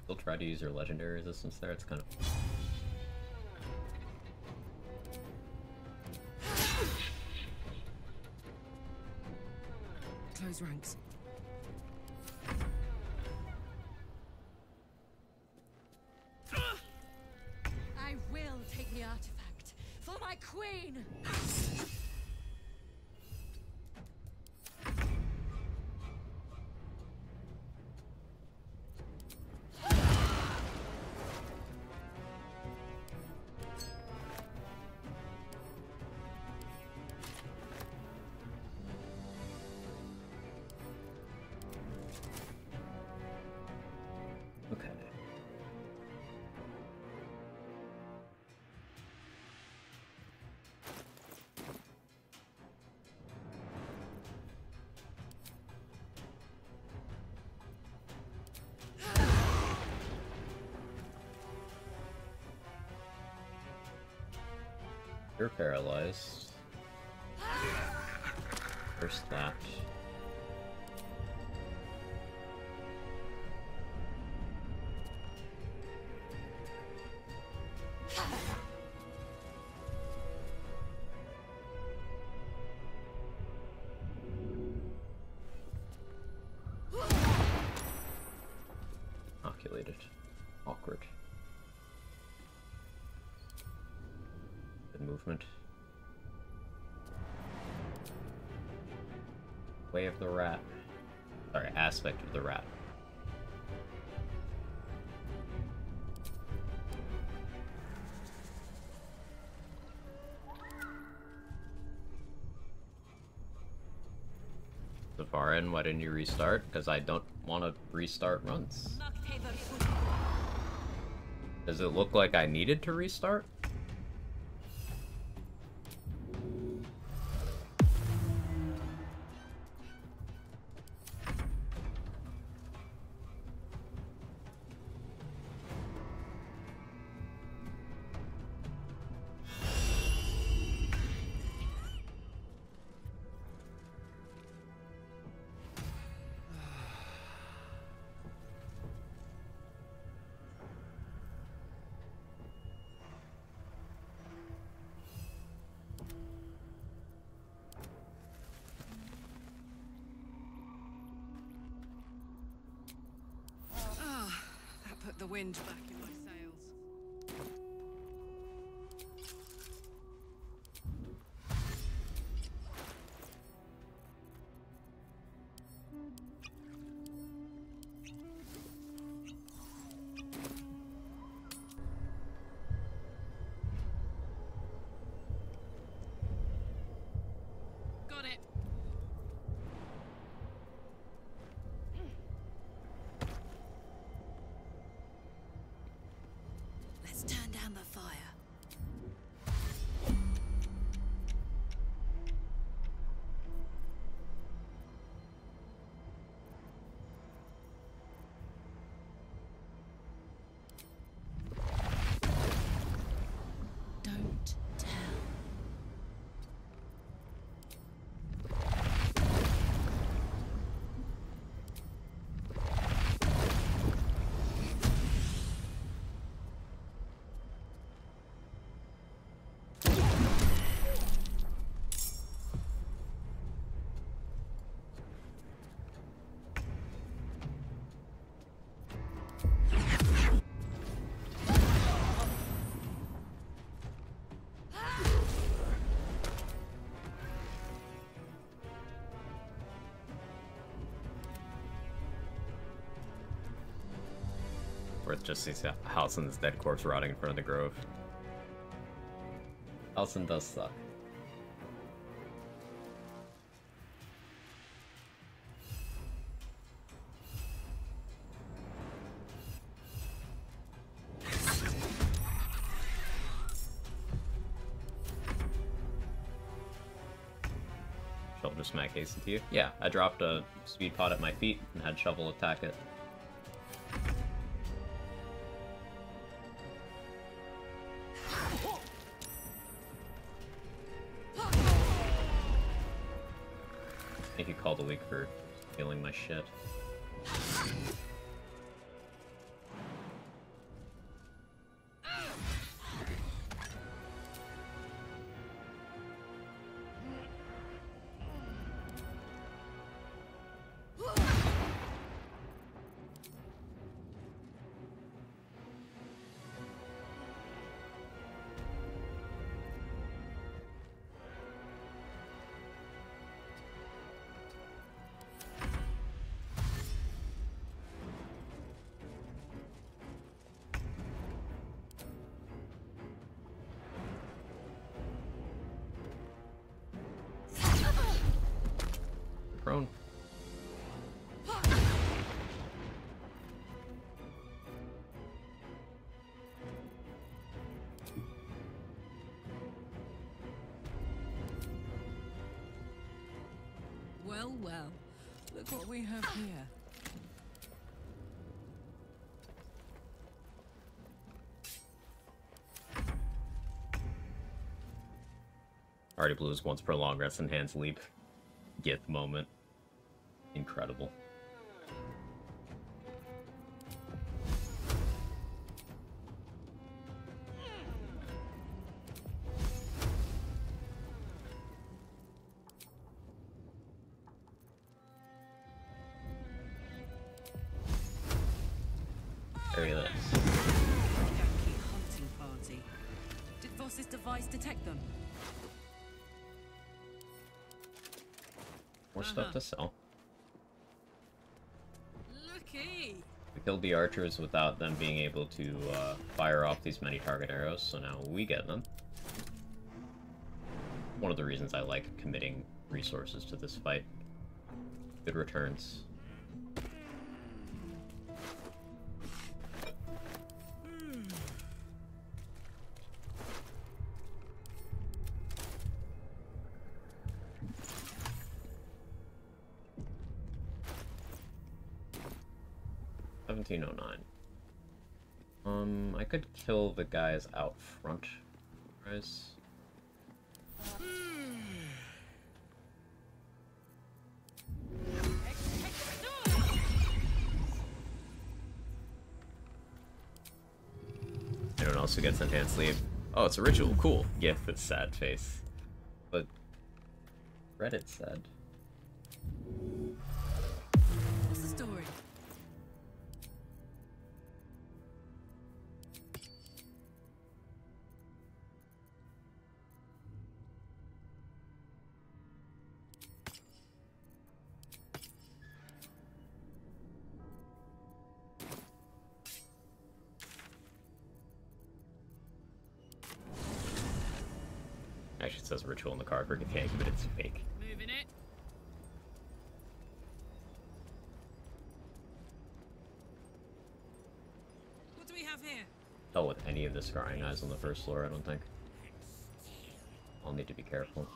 Still try to use your legendary resistance there. It's kind of... Close ranks. I will take the artifact for my queen. Okay. You're paralyzed. First that. Inoculated. Awkward. Good movement. Way of the rat. Sorry, aspect of the rat. Barbarian, why didn't you restart? Because I don't want to restart runs. Does it look like I needed to restart? Put the wind back in my sails. Got it. Let's turn down the fire. Don't tell. with just sees Halsin's dead corpse rotting in front of the grove. Halsin does suck. Shovel just smack haste into you. Yeah, I dropped a speed pot at my feet and had Shovel attack it. I think you called a week for stealing my shit. Prone. Well, well. Look what we have here. Already blew his once per long rest and hands leap. Get the moment. Incredible. Area this. Yankee hunting party. Did Voss's device detect them? More stuff to sell. Looky! We killed the archers without them being able to fire off these many target arrows, so now we get them. One of the reasons I like committing resources to this fight. Good returns. I could kill the guys out front, guys. Anyone else who gets enhanced leave? Oh, it's a ritual. Cool. GIF with sad face. But Reddit said. What's the story? Actually, it says ritual in the card for decay, but it's fake. Moving it. What do we have here? Dealt with any of the scrying eyes on the first floor, I don't think. I'll need to be careful.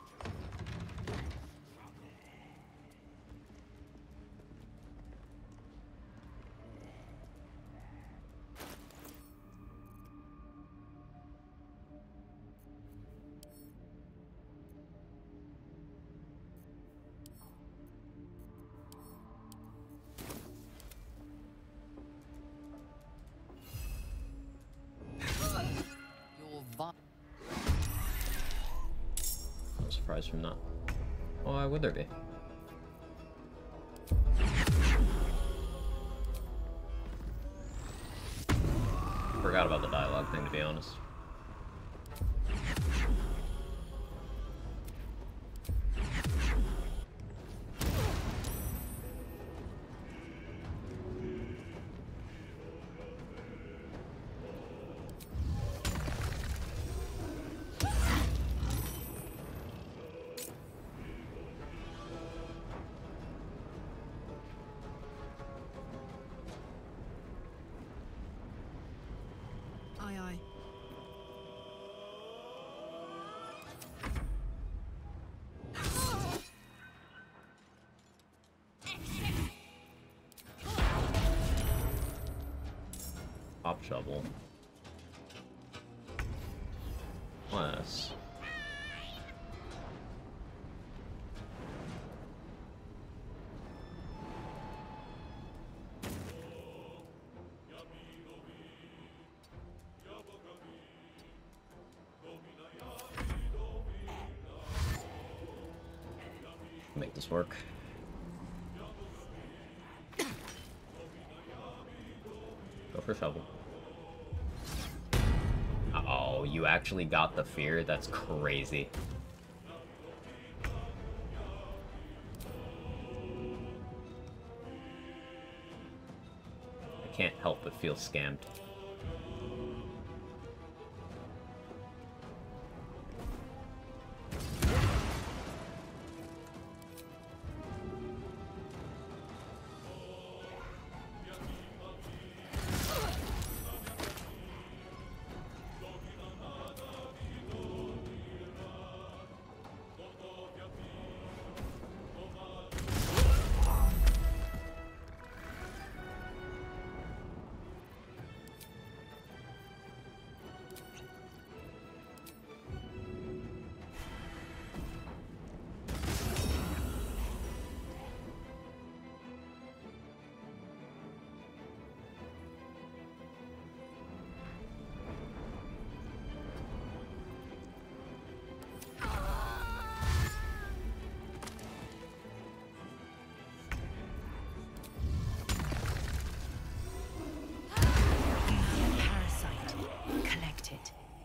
No surprise from that. Why would there be? Forgot about the dialogue thing, to be honest. Pop shovel. Plus. Make this work. Go for shovel. Uh-oh, you actually got the fear? That's crazy. I can't help but feel scammed.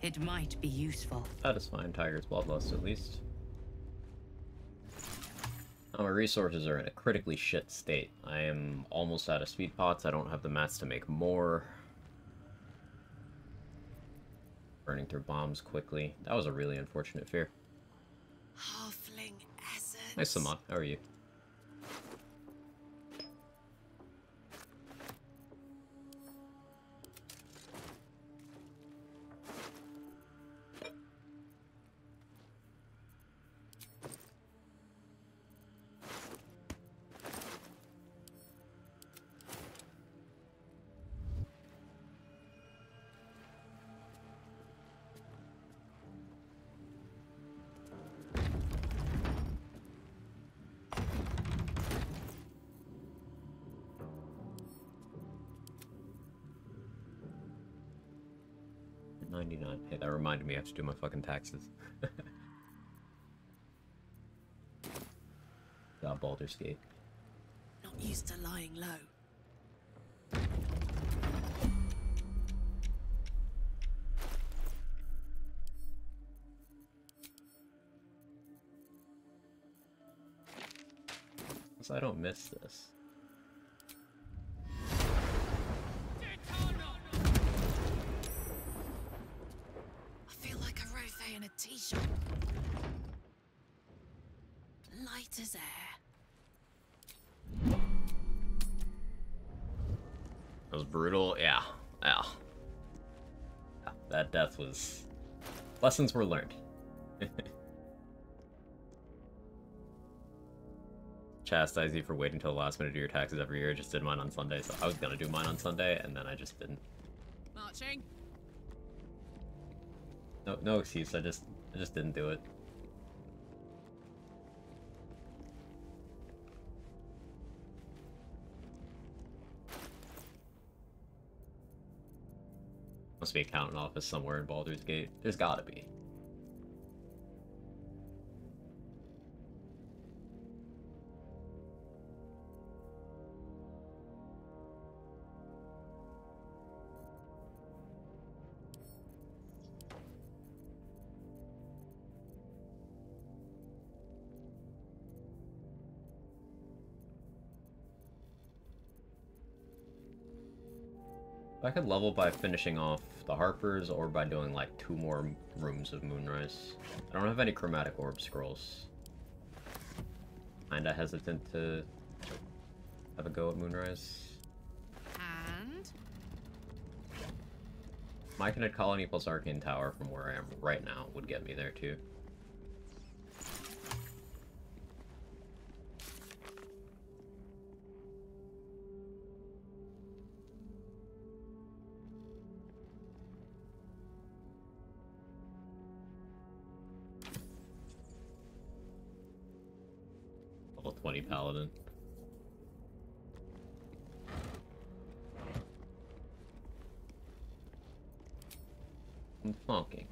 It might be useful. Satisfying Tiger's Bloodlust, at least. Now my resources are in a critically shit state. I am almost out of speed pots. I don't have the mats to make more. Burning through bombs quickly. That was a really unfortunate fear. Halfling essence. Nice, Samad. How are you? Hey, that reminded me I have to do my fucking taxes. God, Baldur's Gate. Not used to lying low. So I don't miss this. In a t-shirt. Light as air. That was brutal. Yeah. Yeah. That death was... Lessons were learned. Chastise you for waiting till the last minute to do your taxes every year. I just did mine on Sunday, so I was gonna do mine on Sunday, and then I just didn't. Marching. No excuse. I just didn't do it. Must be an accountant office somewhere in Baldur's Gate. There's gotta be. I could level by finishing off the Harpers or by doing like 2 more rooms of Moonrise. I don't have any chromatic orb scrolls. Kinda hesitant to have a go at Moonrise. And? Myconid Colony plus Arcane Tower from where I am right now would get me there too. Level 20 paladin. I'm funking.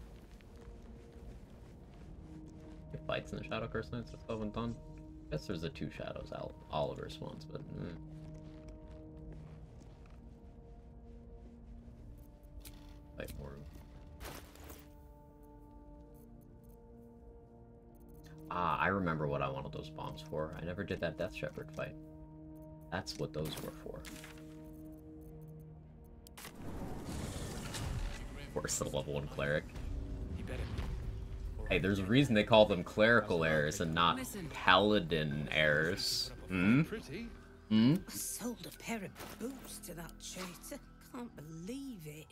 It fights in the Shadow Curse Knights I still haven't done. I guess there's the 2 shadows out Oliver spawns, but fight more. Ah, I remember what I wanted those bombs for. I never did that Death Shepherd fight. That's what those were for. Worse than a level 1 cleric. Hey, there's a reason they call them clerical errors and not paladin errors. Hmm? Hmm? I sold a pair of boots to that traitor. Can't believe it.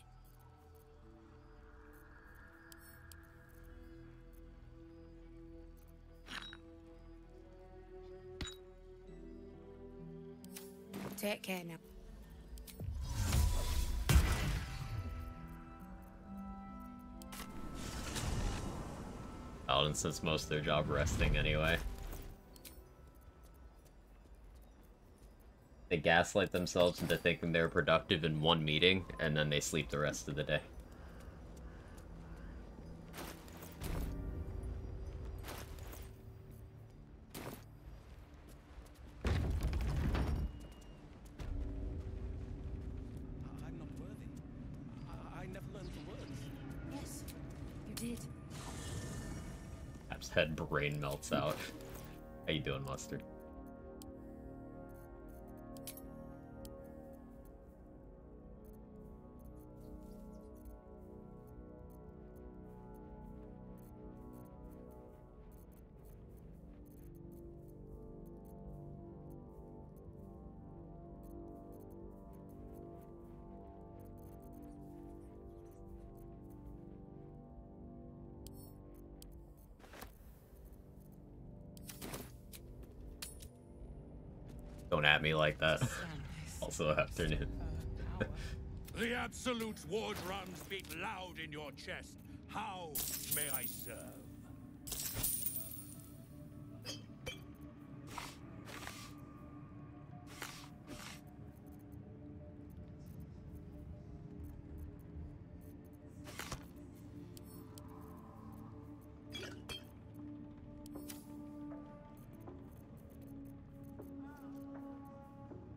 Take care now. Paladins since most of their job resting anyway. They gaslight themselves into thinking they're productive in one meeting, and then they sleep the rest of the day. I'm not worthy. I never learned the words. Yes, you did. App's head brain melts out. How you doing, Mustard? Don't at me like that. Also afternoon. The Absolute's war drums beat loud in your chest. How may I serve?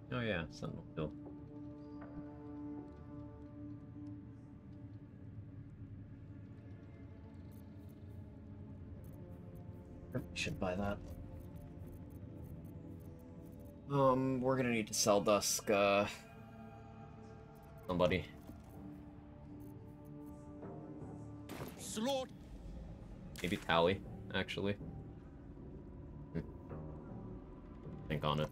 Oh yeah, Sentinel kill. Should buy that. We're gonna need to sell Dusk, somebody. Slaughter. Maybe Tally, actually. Think on it.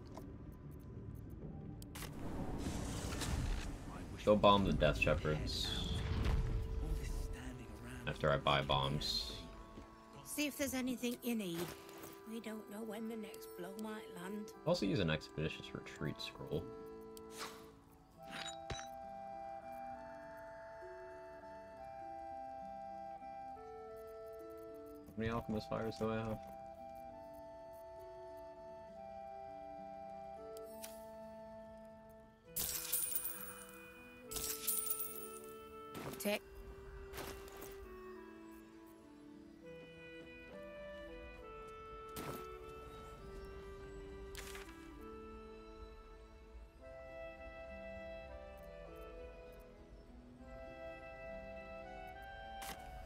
Go bomb the Death Shepherds. After I buy bombs. See if there's anything you need. We don't know when the next blow might land. Also use an Expeditious Retreat scroll. How many Alchemist Fires do I have? Take.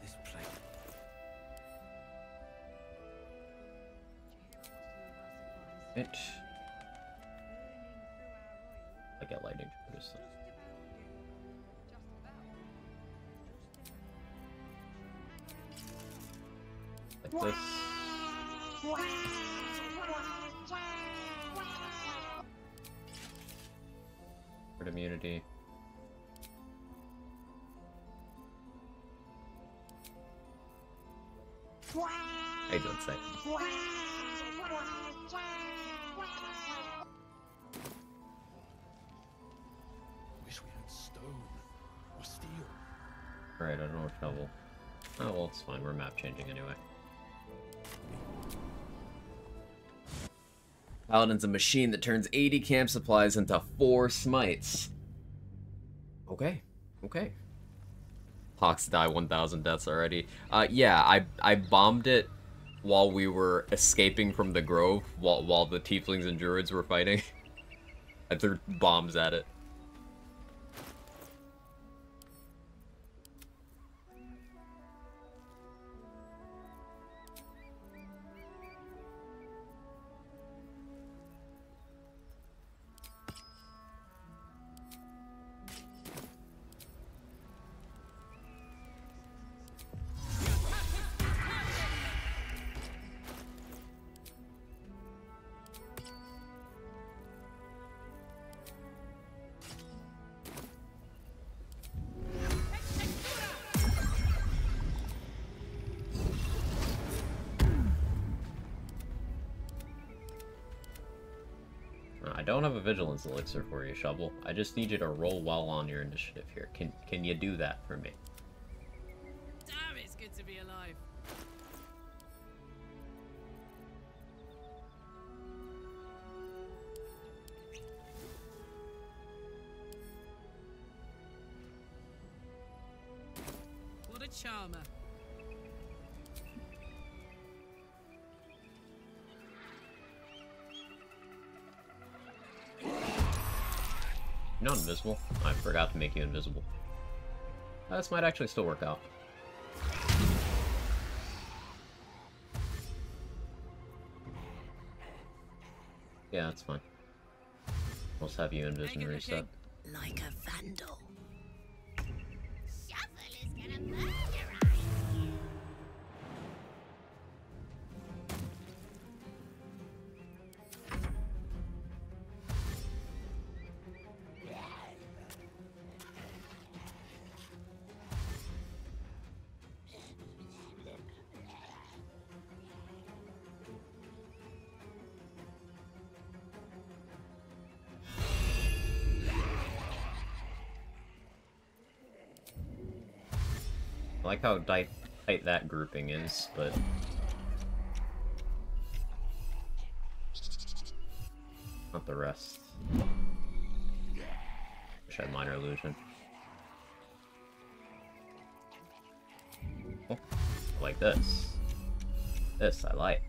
This place. It. I get lightning to produce them. Like this. Herd immunity. How you doing, Say? Wish we had stone or steel. Alright, I don't know what shovel. Oh well, it's fine. We're map changing anyway. Paladin's a machine that turns 80 camp supplies into 4 smites. Okay. Okay. Hawks die 1,000 deaths already. Yeah, I bombed it while we were escaping from the grove, while the tieflings and druids were fighting. I threw bombs at it. I don't have a vigilance elixir for you, Shovel. I just need you to roll well on your initiative here. Can you do that for me? Damn, it's good to be alive. What a charmer. You're not invisible. I forgot to make you invisible. This might actually still work out. Yeah, that's fine. I'll just have you invis and reset. Like a vandal. Shuffle is gonna burn your eyes. I like how tight that grouping is, but... not the rest. Wish I had minor illusion. Oh, I like this. This I like.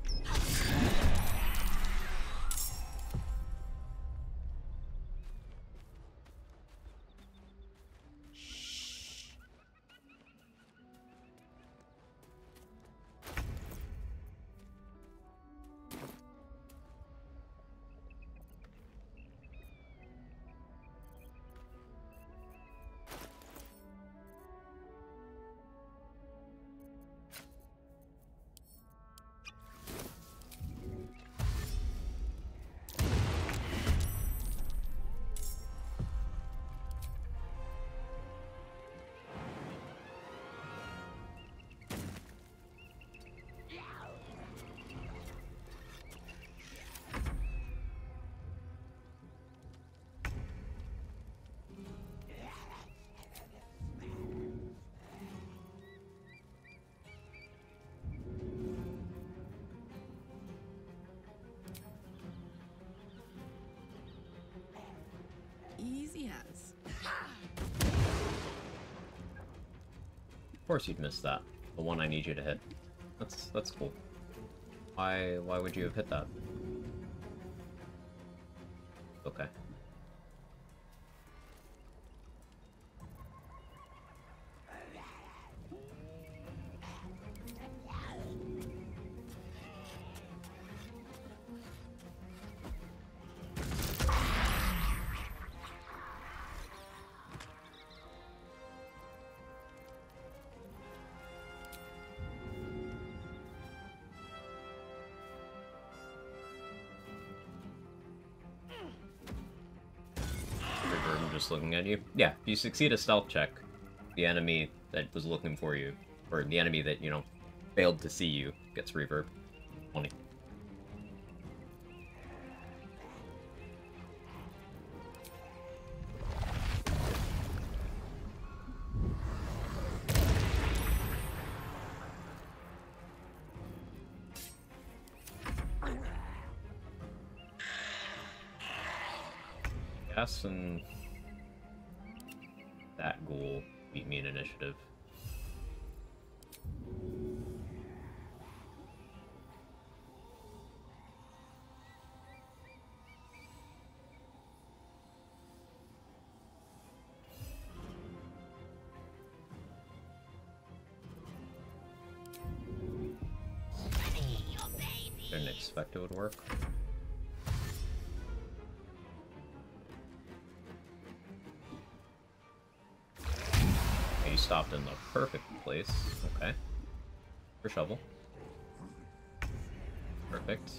Easy as. Of course you'd miss that. The one I need you to hit. That's cool. Why would you have hit that? Okay. Just looking at you. Yeah, if you succeed a stealth check, the enemy that was looking for you, or the enemy that, you know, failed to see you, gets reverb. 20. Tess and that ghoul beat me in initiative. Didn't expect it would work. You stopped in the perfect place. Okay. For shovel. Perfect.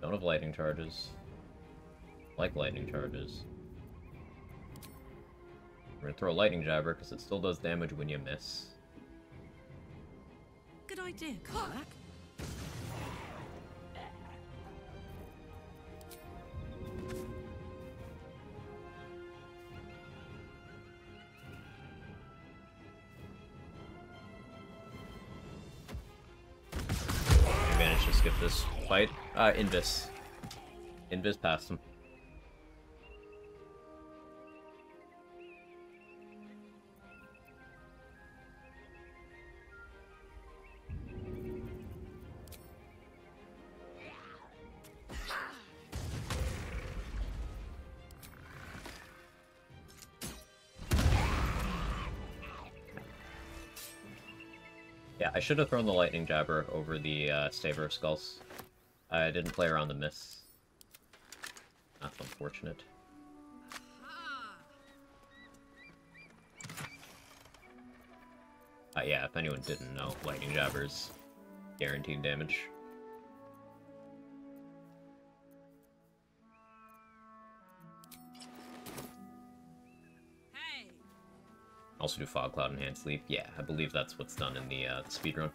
Don't have lightning charges. Like lightning charges. We're gonna throw a lightning jabber because it still does damage when you miss. Good idea, come back. I managed to skip this fight. Invis. Invis passed him. Yeah, I should have thrown the lightning jabber over the Staver of Skulls. I didn't play around the miss. That's unfortunate. Yeah, if anyone didn't know, lightning jabbers guaranteed damage. Also do Fog Cloud and Hand Sleep. Yeah, I believe that's what's done in the speedrun.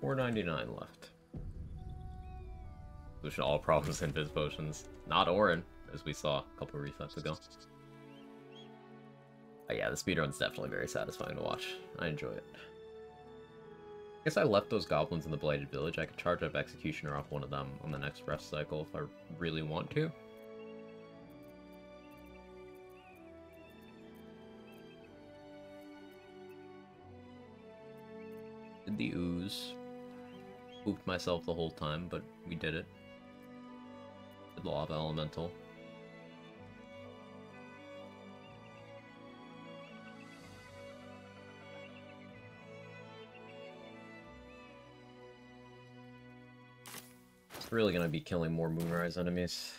$4.99 left. Solution all problems in Biz Potions. Not Orin, as we saw a couple of resets ago. But yeah, the speedrun's definitely very satisfying to watch. I enjoy it. I guess I left those goblins in the Blighted Village. I could charge up Executioner off one of them on the next rest cycle if I really want to. Did the ooze. Pooped myself the whole time, but we did it. The Lava Elemental. It's really gonna be killing more Moonrise enemies.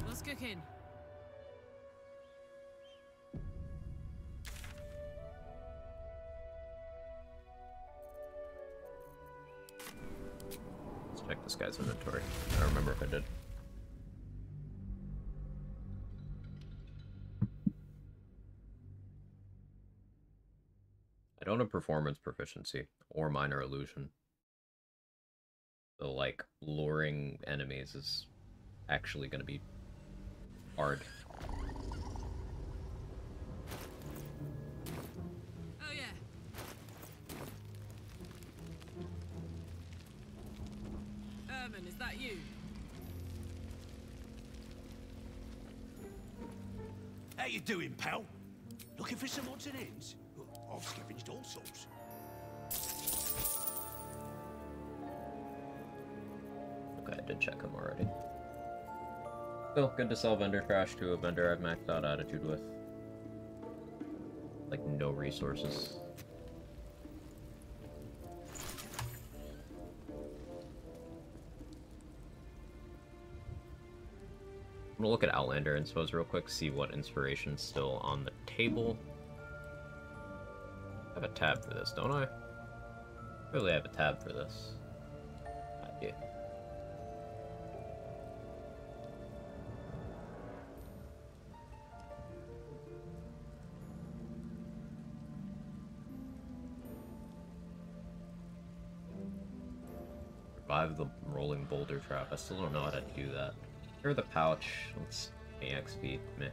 What's cooking? Check this guy's inventory. I don't remember if I did. I don't have performance proficiency or minor illusion. So like luring enemies is actually going to be hard. Oh yeah. Ermin, is that you? How you doing, pal? Looking for some odds and ends? I've scavenged all sorts. Okay, I did check him already. Still good to sell Vendor Crash to a vendor I've maxed out attitude with. Like, no resources. I'm gonna look at Outlander Inspos real quick, see what inspiration's still on the table. I have a tab for this, don't I? Really have a tab for this. I do. survive the rolling boulder trap. I still don't know how to do that. Here the pouch. Let's EXP. Meh.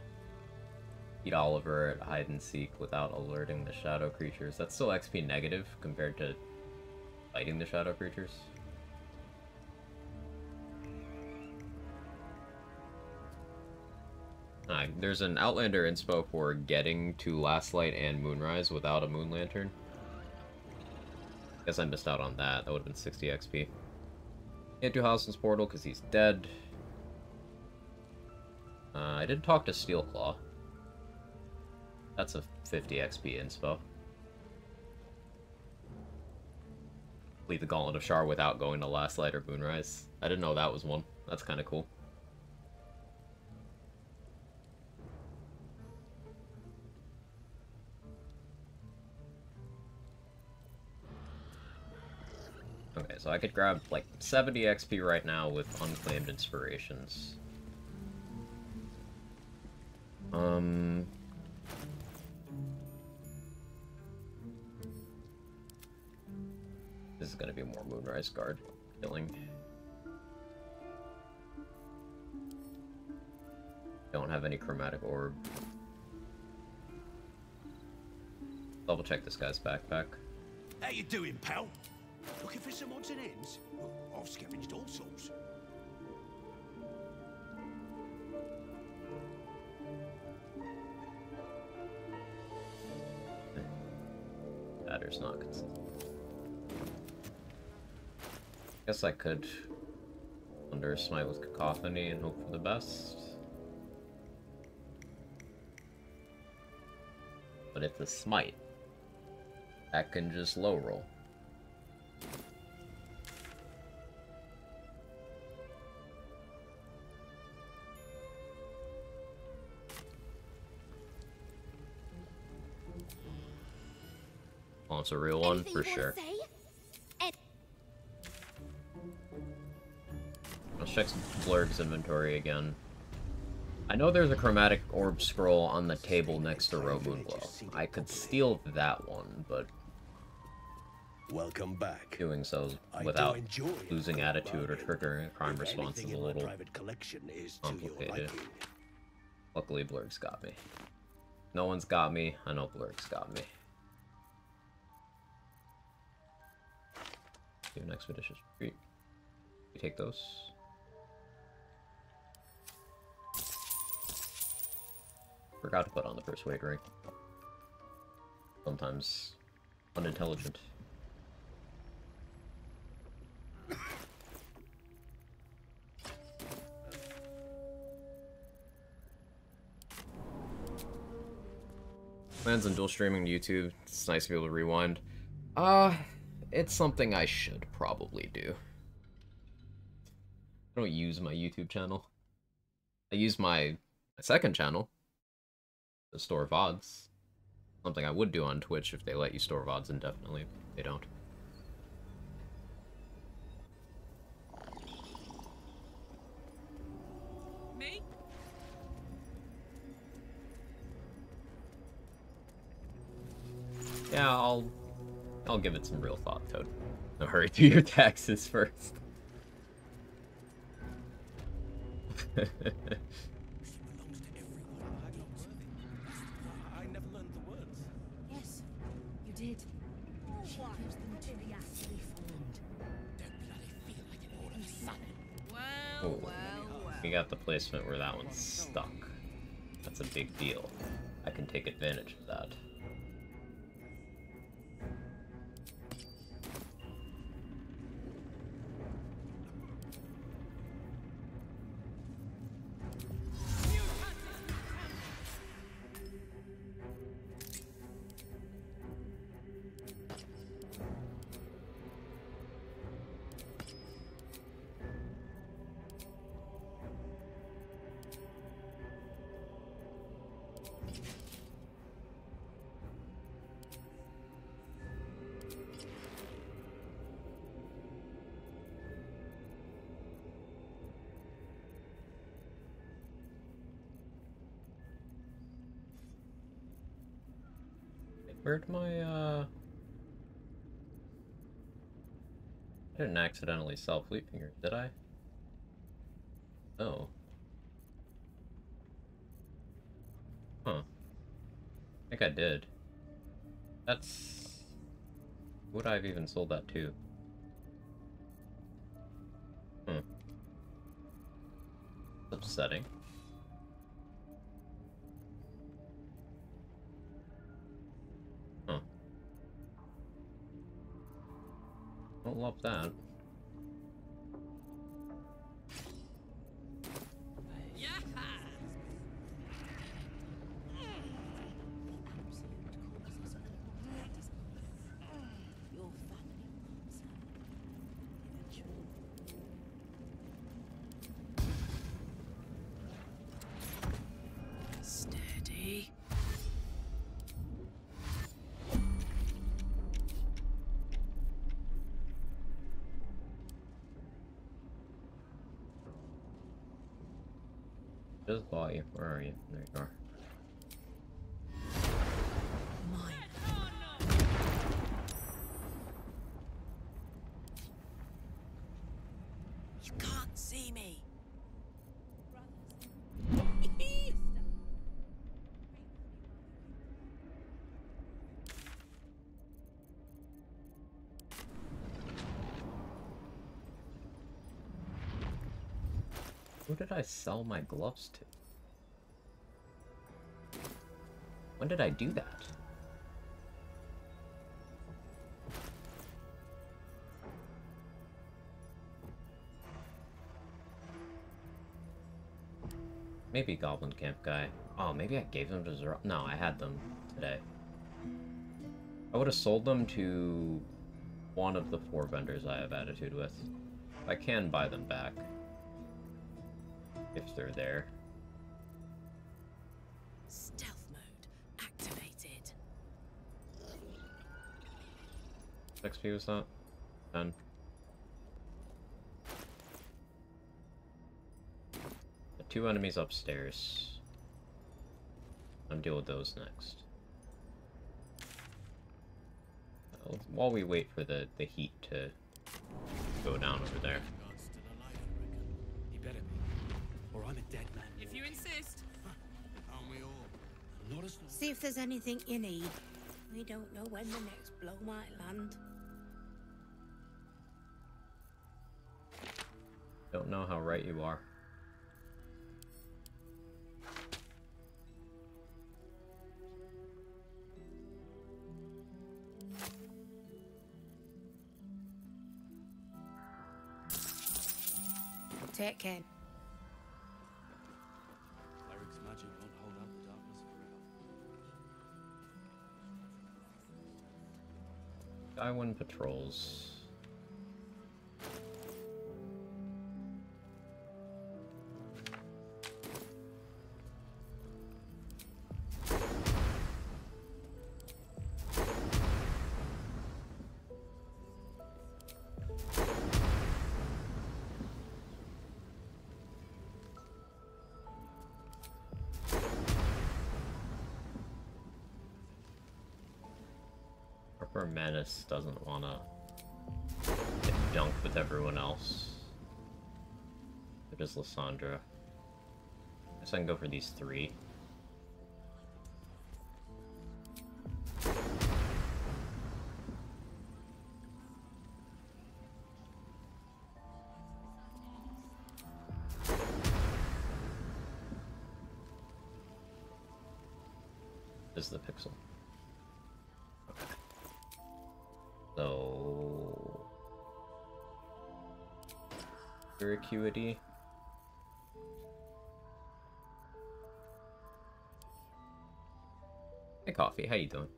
Eat Oliver at hide and seek without alerting the shadow creatures. That's still XP negative compared to fighting the shadow creatures. There's an Outlander inspo for getting to Last Light and Moonrise without a Moon Lantern. Guess I missed out on that. That would have been 60 XP. Can't do Halsin's Portal because he's dead. I did talk to Steelclaw. That's a 50 XP inspo. Lead the Gauntlet of Shar without going to Last Light or Moonrise. I didn't know that was one. That's kind of cool. Okay, so I could grab like 70 XP right now with unclaimed inspirations. This is gonna be more Moonrise Guard killing. Don't have any chromatic orb. Double check this guy's backpack. How you doing, pal? Looking for some odds and ends? Well, I've scavenged all sorts. Batter's not consistent. Guess I could under Smite with Cacophony and hope for the best. But if the Smite, that can just low roll. Oh, it's a real one for sure. Let's check Blurg's inventory again. I know there's a chromatic orb scroll on the table next to Roe Moonglow. I could steal that one, but welcome back. Doing so without losing attitude or triggering a crime response is a little complicated. Luckily, Blurg's got me. No one's got me. I know Blurg's got me. Do an expeditious retreat. You take those. Forgot to put on the persuade ring. Sometimes unintelligent. Plans on dual streaming to YouTube. It's nice to be able to rewind. It's something I should probably do. I don't use my YouTube channel. I use my second channel to store VODs. Something I would do on Twitch if they let you store VODs indefinitely. They don't. Me? Yeah, I'll give it some real thought, Toad. No hurry, do your taxes first. Yes, you did. She gives them to the Astley Fund. Don't bloody feel like an order, son. Well, Oh, we got the placement where that one's stuck. That's a big deal. I can take advantage of that. Where'd my, I didn't accidentally sell Fleet Finger, did I? Oh. Huh. I think I did. That's... Who would I have even sold that to? Hmm. Upsetting. Huh. Don't love that. Steady. Just bought you. Where are you? There you are. You can't see me. Who did I sell my gloves to? When did I do that? Maybe Goblin Camp guy. Oh, maybe I gave them to Zero. No, I had them today. I would have sold them to one of the 4 vendors I have attitude with. I can buy them back. If they're there. Stealth mode activated. XP was that? 10. The 2 enemies upstairs. I'll deal with those next. While we wait for the heat to go down over there. He better be, or I'm a dead man. If you insist. Aren't we all? Not as long. See if there's anything you need. We don't know when the next blow might land. Don't know how right you are. Take care. Eric's magic won't hold out the darkness forever. Skywin patrols. Harper Menace doesn't want to get dunked with everyone else. It is Lysandra. I guess I can go for these 3. This is the pixel. So, your acuity. Hey, Coffee, how you doing?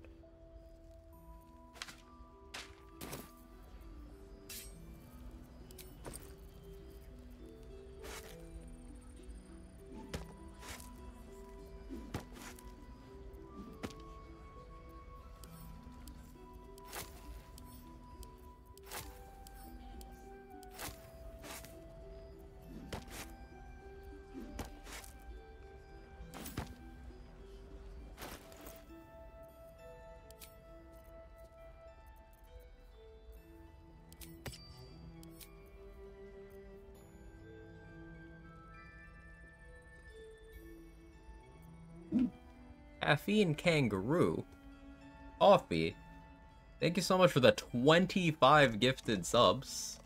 Caffeine Kangaroo. Coffee. Thank you so much for the 25 gifted subs.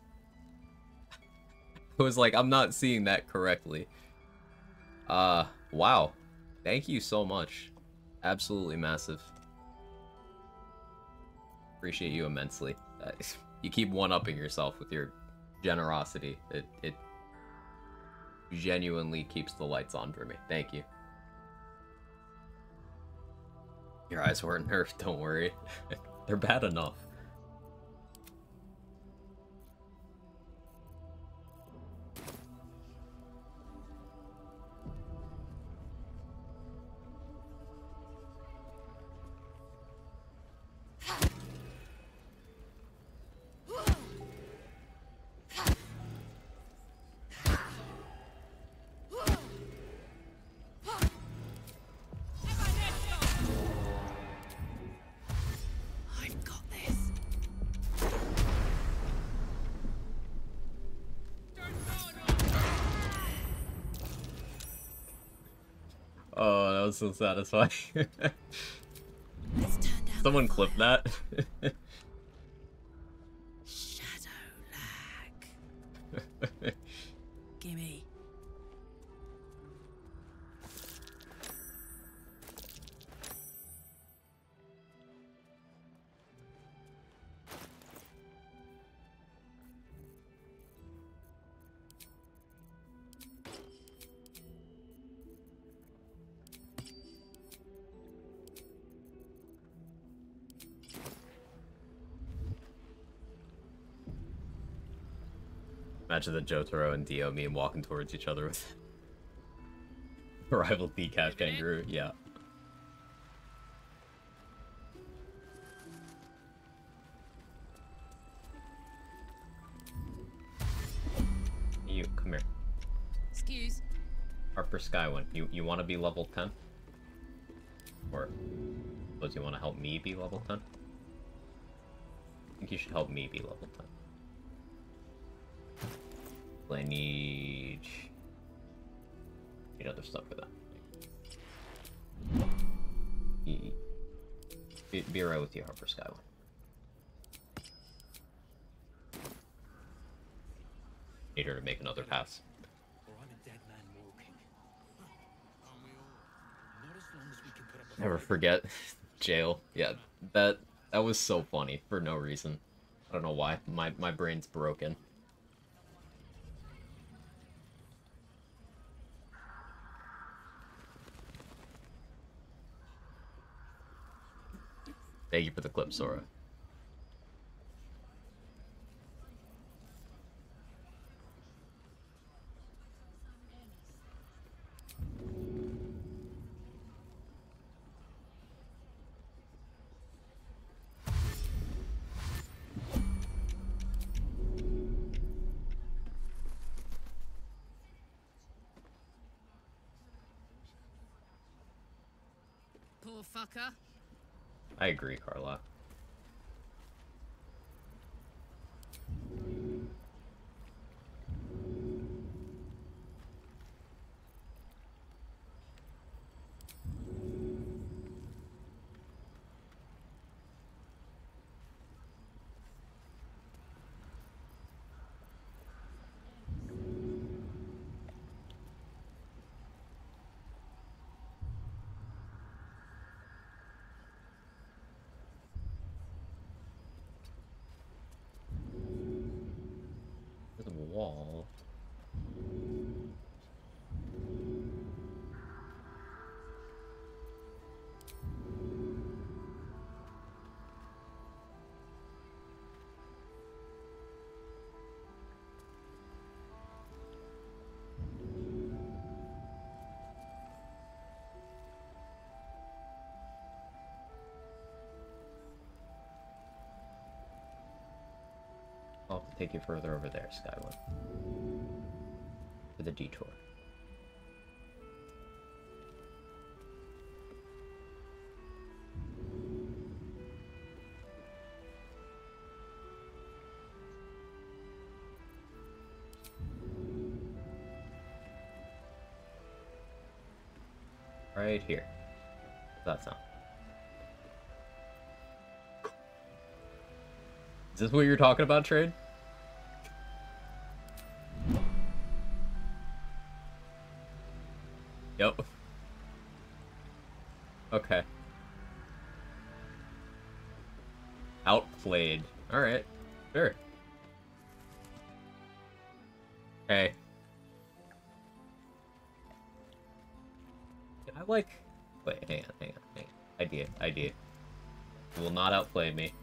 I was like, I'm not seeing that correctly. Wow. Thank you so much. Absolutely massive. Appreciate you immensely. You keep one-upping yourself with your generosity. It genuinely keeps the lights on for me. Thank you. Your eyes weren't nerfed, don't worry. They're bad enough. Oh, that was so satisfying. Someone clip that. Shadow lag. Gimme. Imagine the Jotaro and Dio meme walking towards each other with a rival decaf kangaroo. Yeah. You come here. Excuse. Harper Skywin, you want to be level 10? Or suppose you want to help me be level 10? I think you should help me be level 10. I need other stuff for that. Be right with you, Harper Skywin. Need her to make another pass. Never forget jail. Yeah, that was so funny for no reason. I don't know why. My brain's broken. Thank you for the clip, Sora. Poor fucker. I agree, Carla. There's a wall. I'll have to take you further over there, Skyward. For the detour. Right here. What's that sound? Is this what you're talking about, Trade? Yep. Okay. Outplayed. Alright. Sure. Hey. I like... Wait, hang on. Idea. You will not outplay me.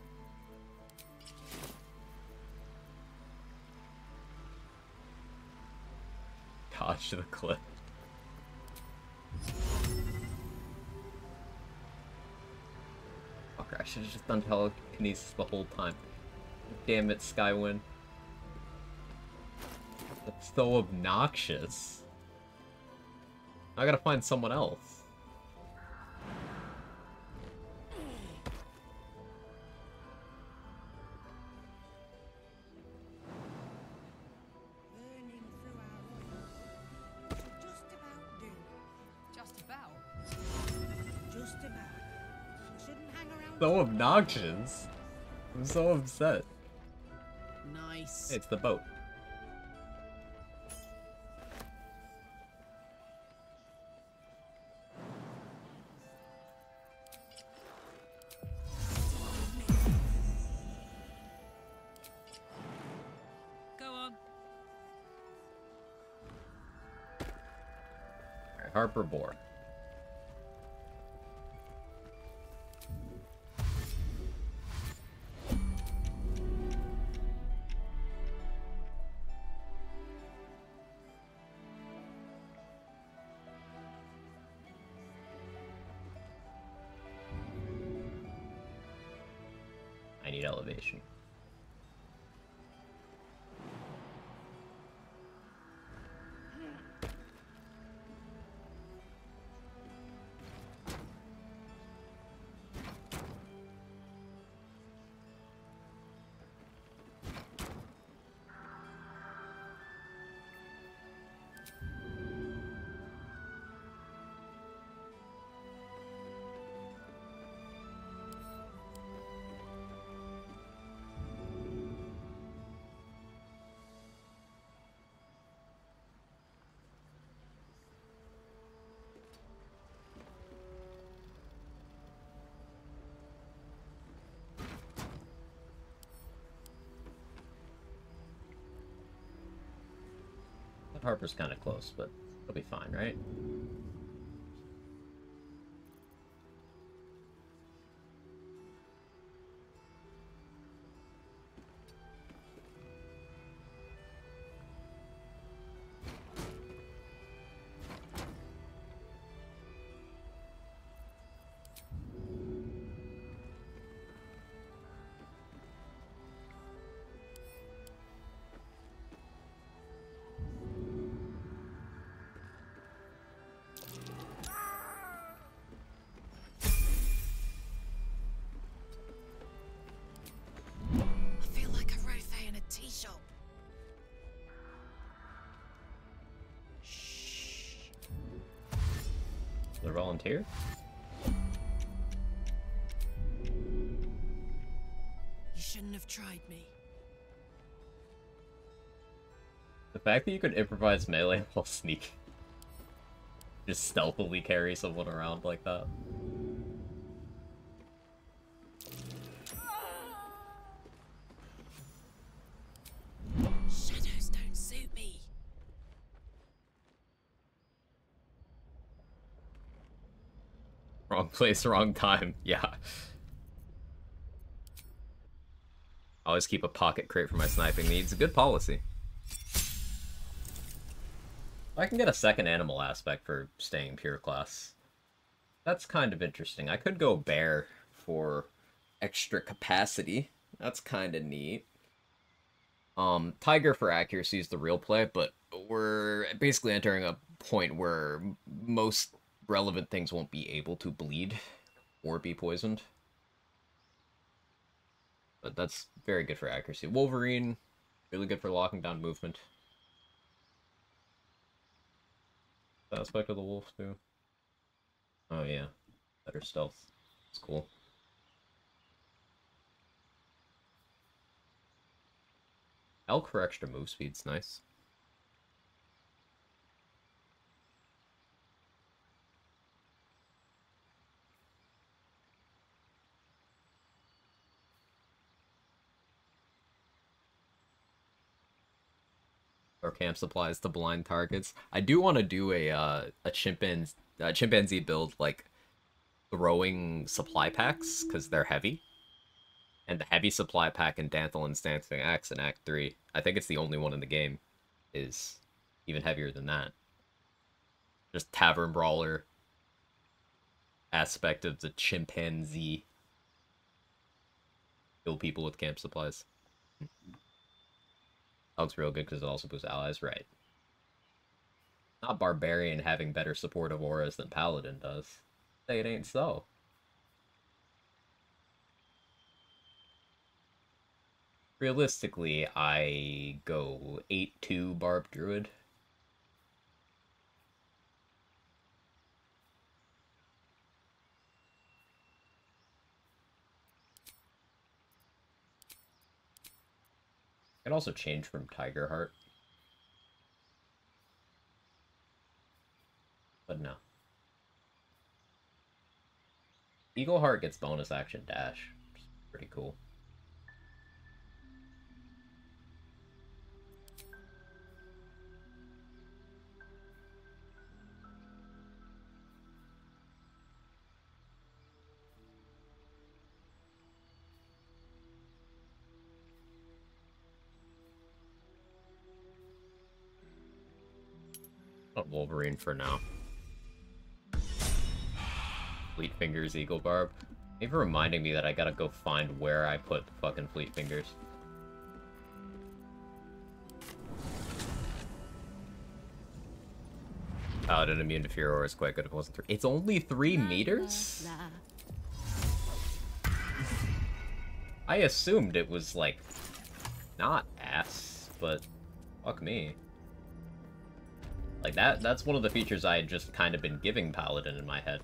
Dodge the cliff. Fucker, I should have just done telekinesis the whole time. Damn it, Skywind. That's so obnoxious. I gotta find someone else. So obnoxious. I'm so upset. Nice. Hey, it's the boat. Go on. Alright, Harper Boar. I need elevation. Harper's kind of close, but it'll be fine, right? Tea shop. The volunteer? You shouldn't have tried me. The fact that you could improvise melee while sneak. Just stealthily carry someone around like that. Shadows don't suit me. Wrong place, wrong time. Yeah. Always keep a pocket crate for my sniping needs. Good policy. I can get a second animal aspect for staying pure class. That's kind of interesting. I could go bear for extra capacity. That's kind of neat. Tiger for accuracy is the real play, but we're basically entering a point where most relevant things won't be able to bleed or be poisoned. But that's very good for accuracy. Wolverine, really good for locking down movement. Aspect of the wolf too. Oh yeah. Better stealth. It's cool. Elk for extra move speed's nice. Or camp supplies to blind targets. I do want to do a chimpanzee build, like throwing supply packs because they're heavy. And the heavy supply pack in Danthalin's Dancing Axe in Act 3, I think it's the only one in the game, is even heavier than that. Just tavern brawler aspect of the chimpanzee. Kill people with camp supplies. Looks real good because it also boosts allies, right? Not Barbarian having better supportive auras than Paladin does. Say it ain't so. Realistically, I go 8-2 Barb Druid. It can also change from Tiger Heart. But no. Eagle Heart gets bonus action dash. Which is pretty cool. Not Wolverine for now. Fleet Fingers, Eagle Barb. Even reminding me that I gotta go find where I put the fucking Fleet Fingers. Paladin immune to Fear is quite good if it wasn't 3. It's only 3 meters? I assumed it was, like, not ass, but fuck me. Like, that's one of the features I had just kind of been giving Paladin in my head.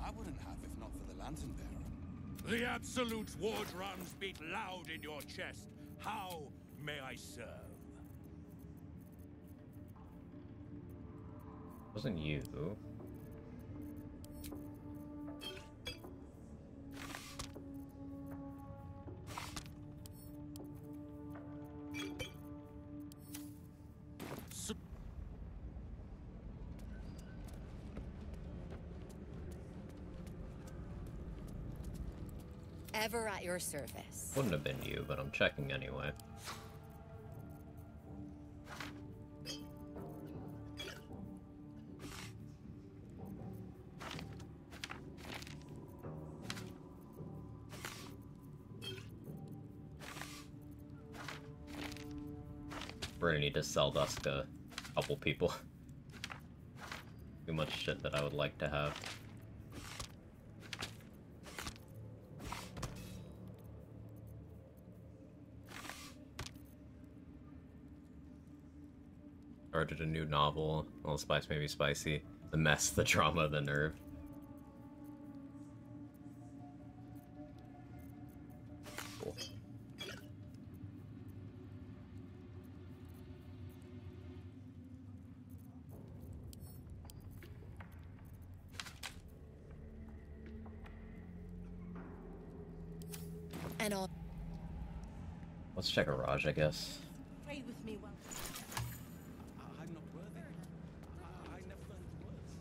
I wouldn't have if not for the Lantern Bearer. The Absolute war drums beat loud in your chest. How may I serve? Wasn't you. Ever at your service. Wouldn't have been you, but I'm checking anyway. We're gonna need to sell Dusk to a couple people. Too much shit that I would like to have. Started a new novel. Well, spice may be spicy. The mess, the drama, the nerve. Cool. And all. Let's check a Raj, I guess. Pray with me while. I'm not worthy. I never learned the words.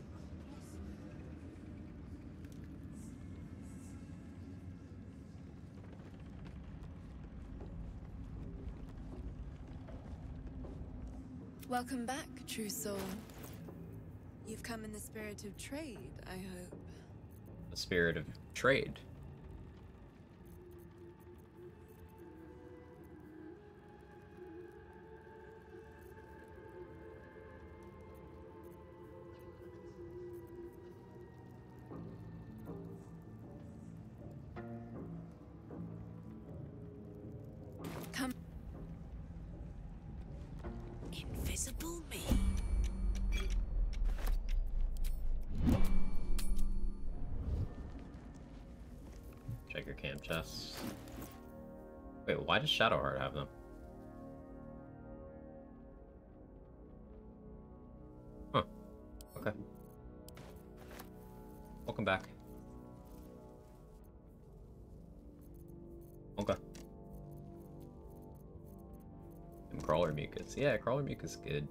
Welcome back, true soul. You've come in the spirit of trade, I hope. The spirit of trade. invisible me. Check your camp chests. Wait, why does Shadowheart have them? Huh. Okay. Welcome back. Okay. And Crawler Mucus. Yeah, Crawler Mucus is good.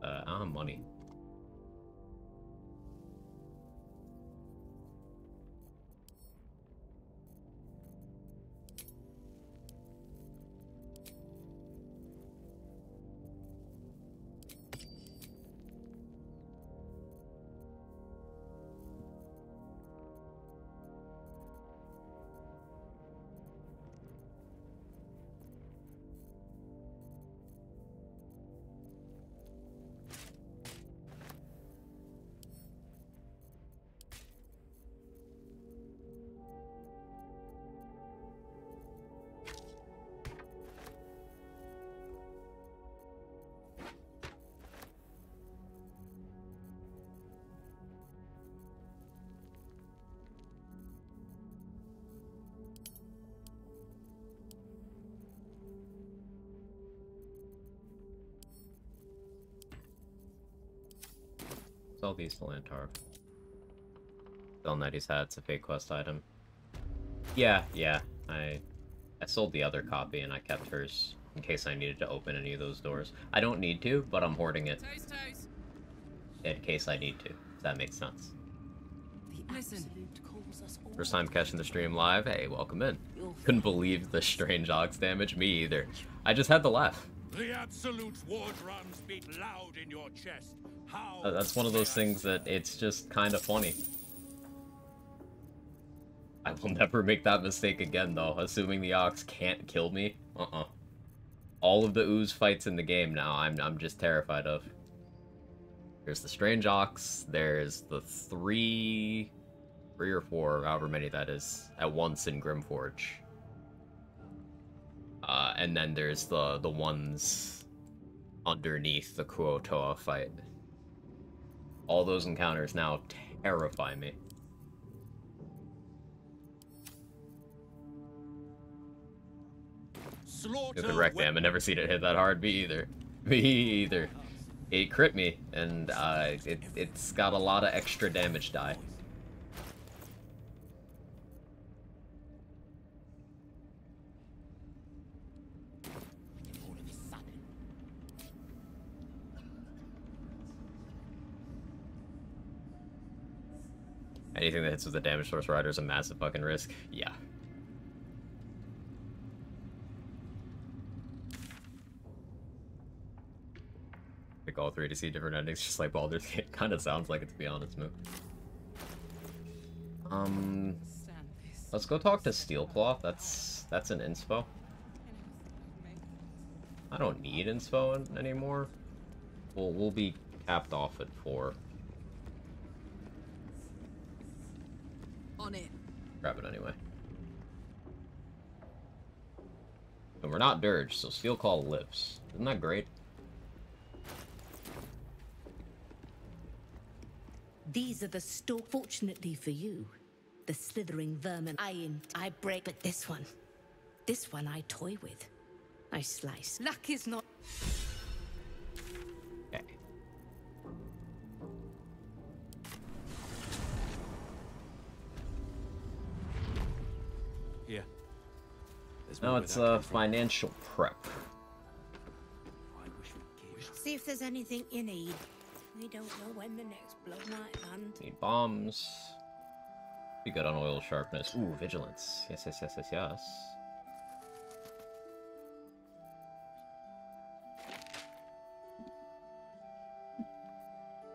I don't have money. Sell these to Lantar. Sell Nettie's hat, it's a fake quest item. Yeah, I sold the other copy and I kept hers in case I needed to open any of those doors. I don't need to, but I'm hoarding it in case I need to, if that makes sense. First time catching the stream live? Hey, welcome in. Couldn't believe the strange ox damage, me either. I just had to laugh. The Absolute's war drums beat loud in your chest. How That's one of those things that it's just kind of funny. I will never make that mistake again, though, assuming the ox can't kill me. All of the ooze fights in the game now, I'm just terrified of. There's the strange ox, there's the three or four, however many that is, at once in Grimforge. And then there's the ones underneath the Kuotoa fight. All those encounters now terrify me. Good wreck, damn, I never seen it hit that hard. Me either. Me either. It crit me, and it's got a lot of extra damage die. Anything that hits with the damage source rider is a massive fucking risk. Yeah. Pick all three to see different endings, just like Baldur's Gate. Kind of sounds like it, to be honest, man. Let's go talk to Steelclaw. That's an inspo. I don't need inspo anymore. We'll be capped off at 4. On it. Grab it anyway. And we're not Dirge, so Steelclaw lives. Isn't that great? These are the fortunately for you, the slithering vermin I break, but this one I toy with. I slice. Luck is not. Okay. Yeah. Now it's a financial prep. See if there's anything you need. We don't know when the next blow might land. Need bombs. Be good on oil sharpness. Ooh, vigilance. Yes.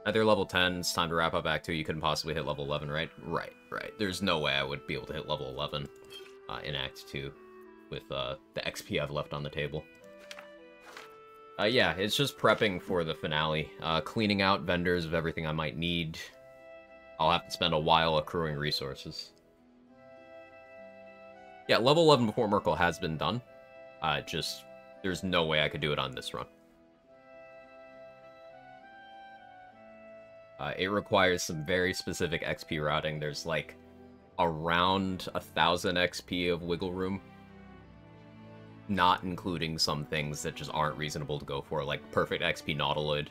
Either level 10, it's time to wrap up Act 2. You couldn't possibly hit level 11, right? Right. There's no way I would be able to hit level 11 in Act 2 with the XP I've left on the table. Yeah, it's just prepping for the finale. Cleaning out vendors of everything I might need. I'll have to spend a while accruing resources. Yeah, level 11 before Merkel has been done. There's no way I could do it on this run. It requires some very specific XP routing. There's like around 1,000 XP of wiggle room, not including some things that just aren't reasonable to go for, like perfect XP Nautiloid.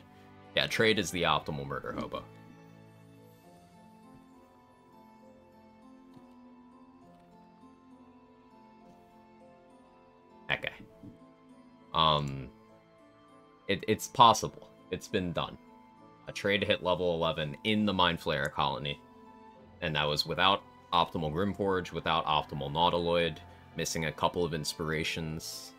Yeah, trade is the optimal murder hobo. Okay. It's possible. It's been done. A trade hit level 11 in the Mind Flayer colony. And that was without optimal Grimforge, without optimal Nautiloid, missing a couple of inspirations.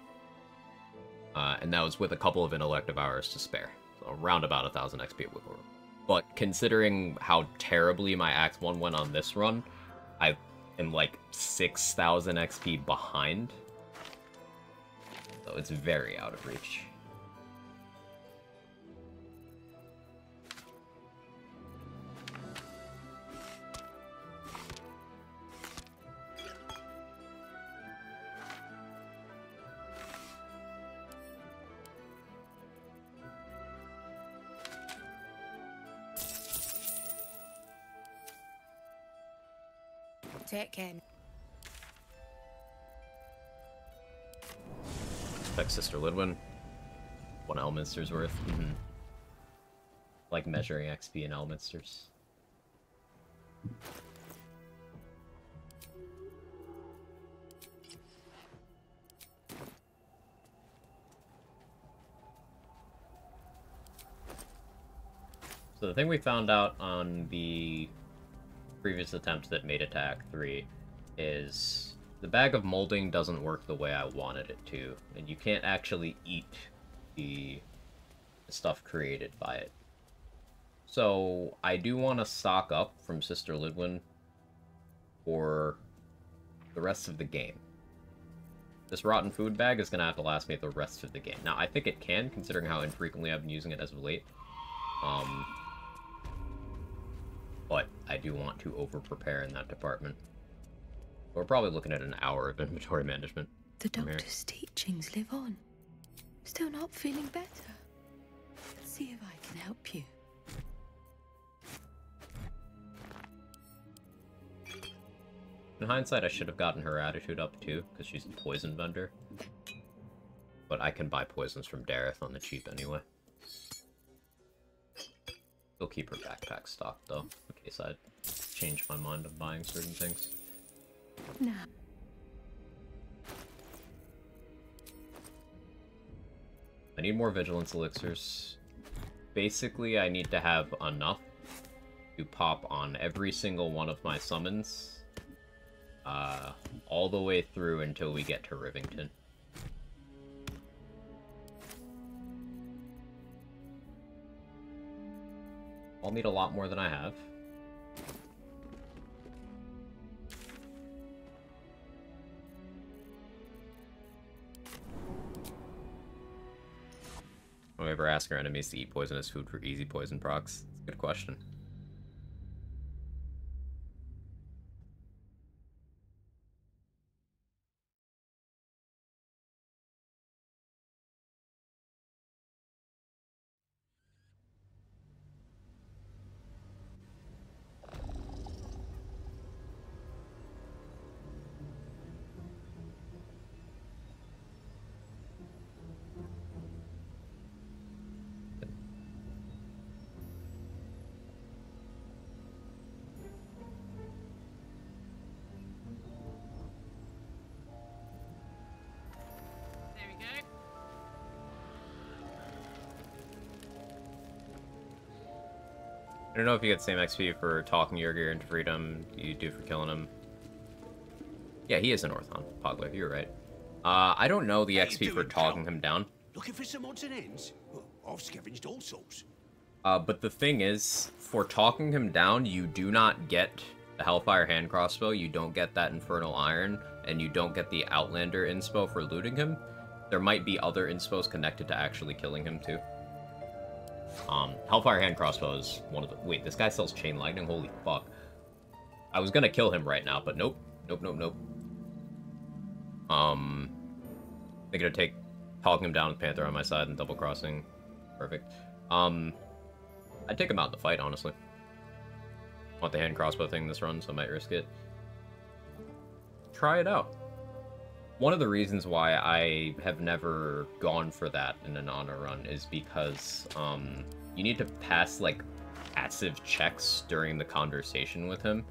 And that was with a couple of intellective hours to spare. So around about 1,000 XP at wiggle room. But considering how terribly my Act 1 went on this run, I am like 6,000 XP behind. So it's very out of reach. Take care. Like Sister Lidwin. 1 Elminster's worth. Like measuring XP in Elminsters. So the thing we found out on the previous attempts that made it to Act 3 is the bag of molding doesn't work the way I wanted it to, and you can't actually eat the stuff created by it. So I do want to stock up from Sister Lidwin for the rest of the game. This rotten food bag is going to have to last me the rest of the game. Now, I think it can, considering how infrequently I've been using it as of late. But I do want to over-prepare in that department. We're probably looking at an hour of inventory management. The doctor's teachings live on. Still not feeling better. Let's see if I can help you. In hindsight, I should have gotten her attitude up too, because she's a poison vendor. But I can buy poisons from Dareth on the cheap anyway. Still keep her backpack stocked, though, in case I change my mind on buying certain things. Nah. I need more vigilance elixirs. Basically, I need to have enough to pop on every single one of my summons, all the way through until we get to Rivington. I'll need a lot more than I have. Do we ever ask our enemies to eat poisonous food for easy poison procs? That's a good question. I don't know if you get the same XP for talking Yergir into freedom you do for killing him. Yeah, he is a Northon, Pogler, you're right. I don't know the XP for talking him down. Looking for some odds and ends? I've scavenged all sorts. But the thing is, for talking him down, you do not get the Hellfire hand crossbow, you don't get that Infernal Iron, and you don't get the Outlander inspo for looting him. There might be other inspos connected to actually killing him, too. Hellfire hand crossbow is one of the... Wait, this guy sells Chain Lightning? Holy fuck. I was gonna kill him right now, but nope. Nope. I'm gonna take talking him down with Panther on my side and double crossing. Perfect. I I'd take him out in the fight, honestly. Want the hand crossbow thing this run, so I might risk it. Try it out. One of the reasons why I have never gone for that in an honor run is because you need to pass like passive checks during the conversation with him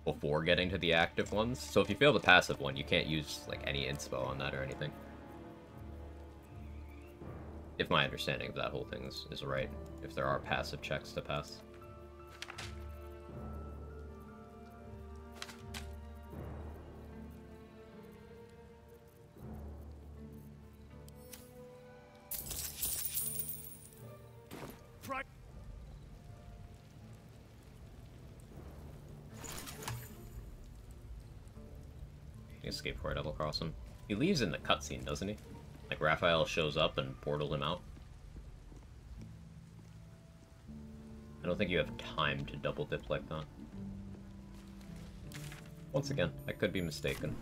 before getting to the active ones. So if you fail the passive one, you can't use like any inspo on that or anything. If my understanding of that whole thing is right, if there are passive checks to pass. Escape before I double cross him. He leaves in the cutscene, doesn't he? Like Raphael shows up and portal him out. I don't think you have time to double dip like that. Once again, I could be mistaken.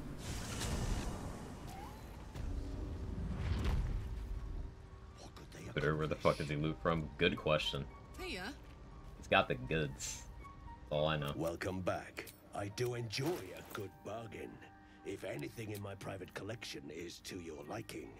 But where the fuck does he loot from? Good question. Here? He's got the goods. That's all I know. Welcome back. I do enjoy a good bargain. If anything in my private collection is to your liking.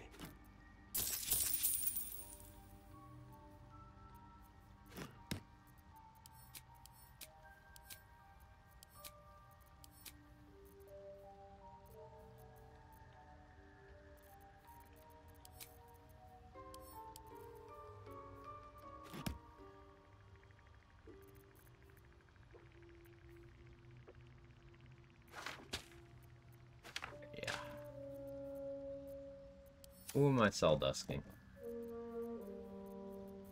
Who am I cell dusking?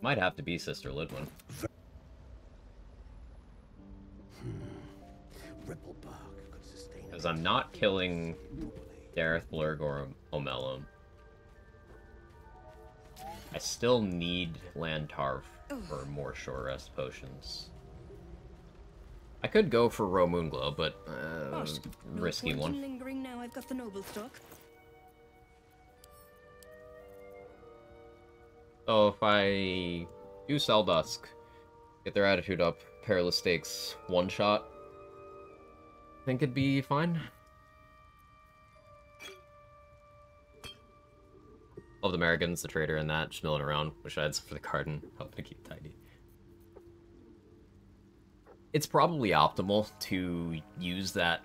Might have to be Sister Lidwin. Because I'm not killing Dareth Blurg or Omelum. I still need Lantarf for more short rest potions. I could go for Moonglow, but risky No point one. in lingering now I've got the noble stock. So if I do Cell Dusk, get their attitude up, Perilous Stakes, one shot, I think it'd be fine. Love the Americans, the trader, and that, just milling around. Wish I had some for the garden, helping to keep tidy. It's probably optimal to use that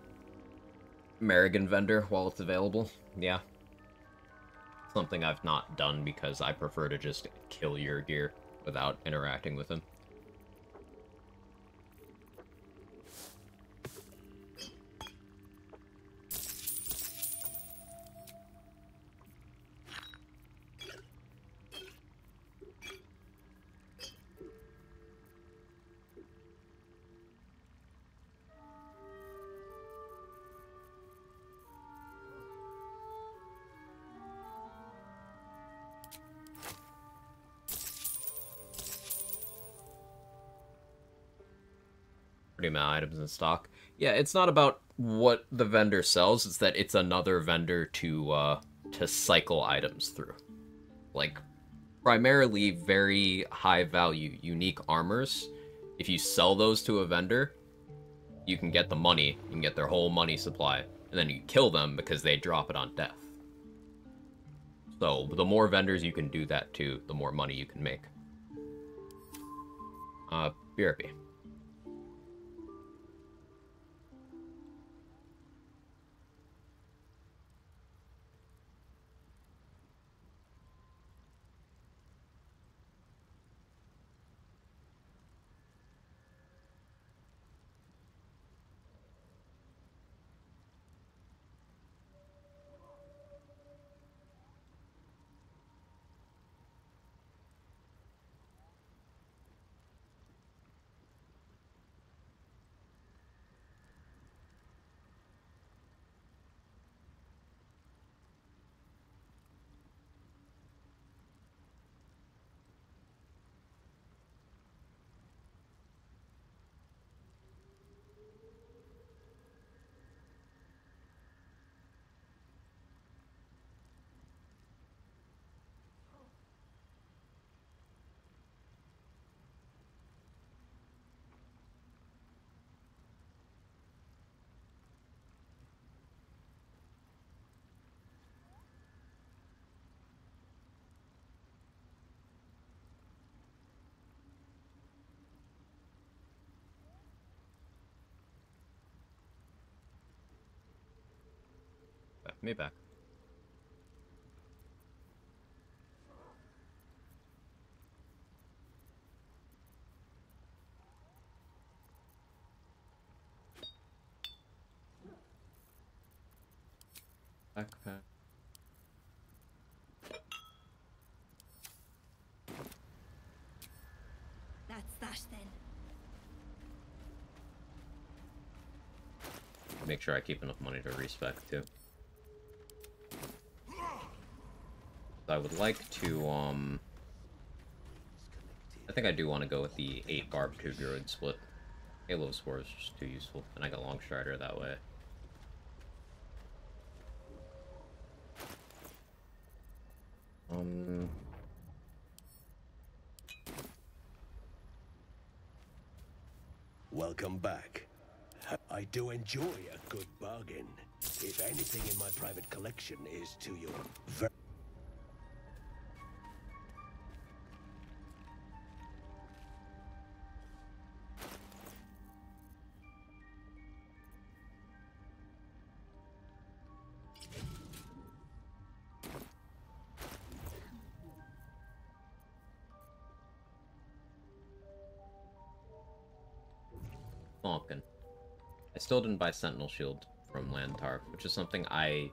American vendor while it's available, yeah. Something I've not done because I prefer to just kill your gear without interacting with him. Pretty amount of items in stock. Yeah, it's not about what the vendor sells, it's that it's another vendor to cycle items through. Like, primarily very high value, unique armors. If you sell those to a vendor, you can get the money, you can get their whole money supply, and then you kill them because they drop it on death. So, the more vendors you can do that to, the more money you can make. BRP. me back. Backpack. That's that then. Make sure I keep enough money to respec too. I would like to, I think I do want to go with the 8 barb 2 druid split. Halo Spore is just too useful, and I got Long Strider that way. Welcome back. I do enjoy a good bargain. If anything in my private collection is to your Falcon. I still didn't buy Sentinel Shield from Lantarf, which is something I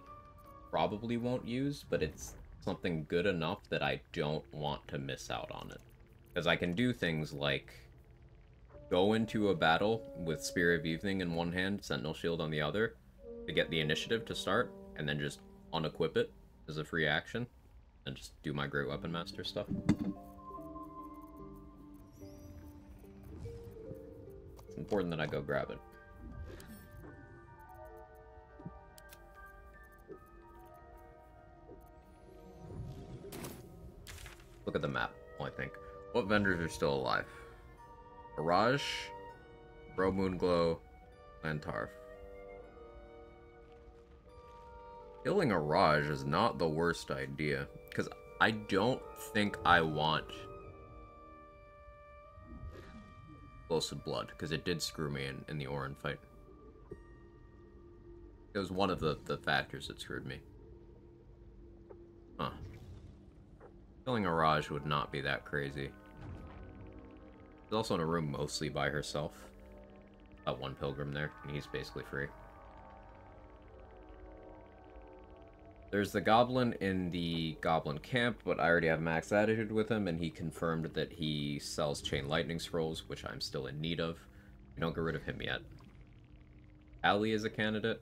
probably won't use, but it's something good enough that I don't want to miss out on it. Because I can do things like go into a battle with Spear of Evening in one hand, Sentinel Shield on the other, to get the initiative to start, and then just unequip it as a free action, and just do my Great Weapon Master stuff. It's important that I go grab it. Look at the map, I think. What vendors are still alive? Mirage, Bro Moonglow, Lantarf. Killing a Raj is not the worst idea, because I don't think I want Explosive Blood, because it did screw me in the Orin fight. It was one of the factors that screwed me. Huh. Killing a Raj would not be that crazy. She's also in a room mostly by herself. Got one pilgrim there, and he's basically free. There's the goblin in the goblin camp, but I already have max attitude with him, and he confirmed that he sells chain lightning scrolls, which I'm still in need of. We don't get rid of him yet. Ali is a candidate.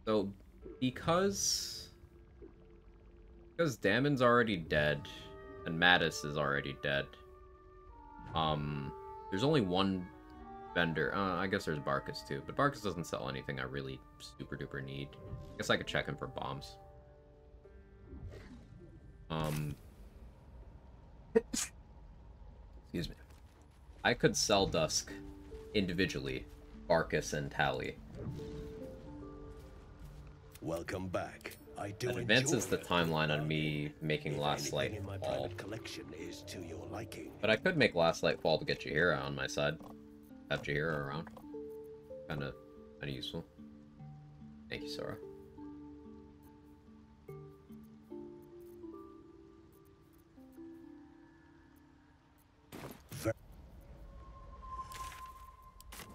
So, because Damon's already dead, and Mattis is already dead, there's only one vendor. I guess there's Barkus too, but Barkus doesn't sell anything I really super duper need. I guess I could check him for bombs. Excuse me. I could sell Dusk individually, Barkus and Tally. Welcome back. I do That advances the timeline on me making Last Light fall. Collection is to your liking. But I could make Last Light fall to get Jaheira on my side. Have Jaheira around. Kinda useful. Thank you, Sora.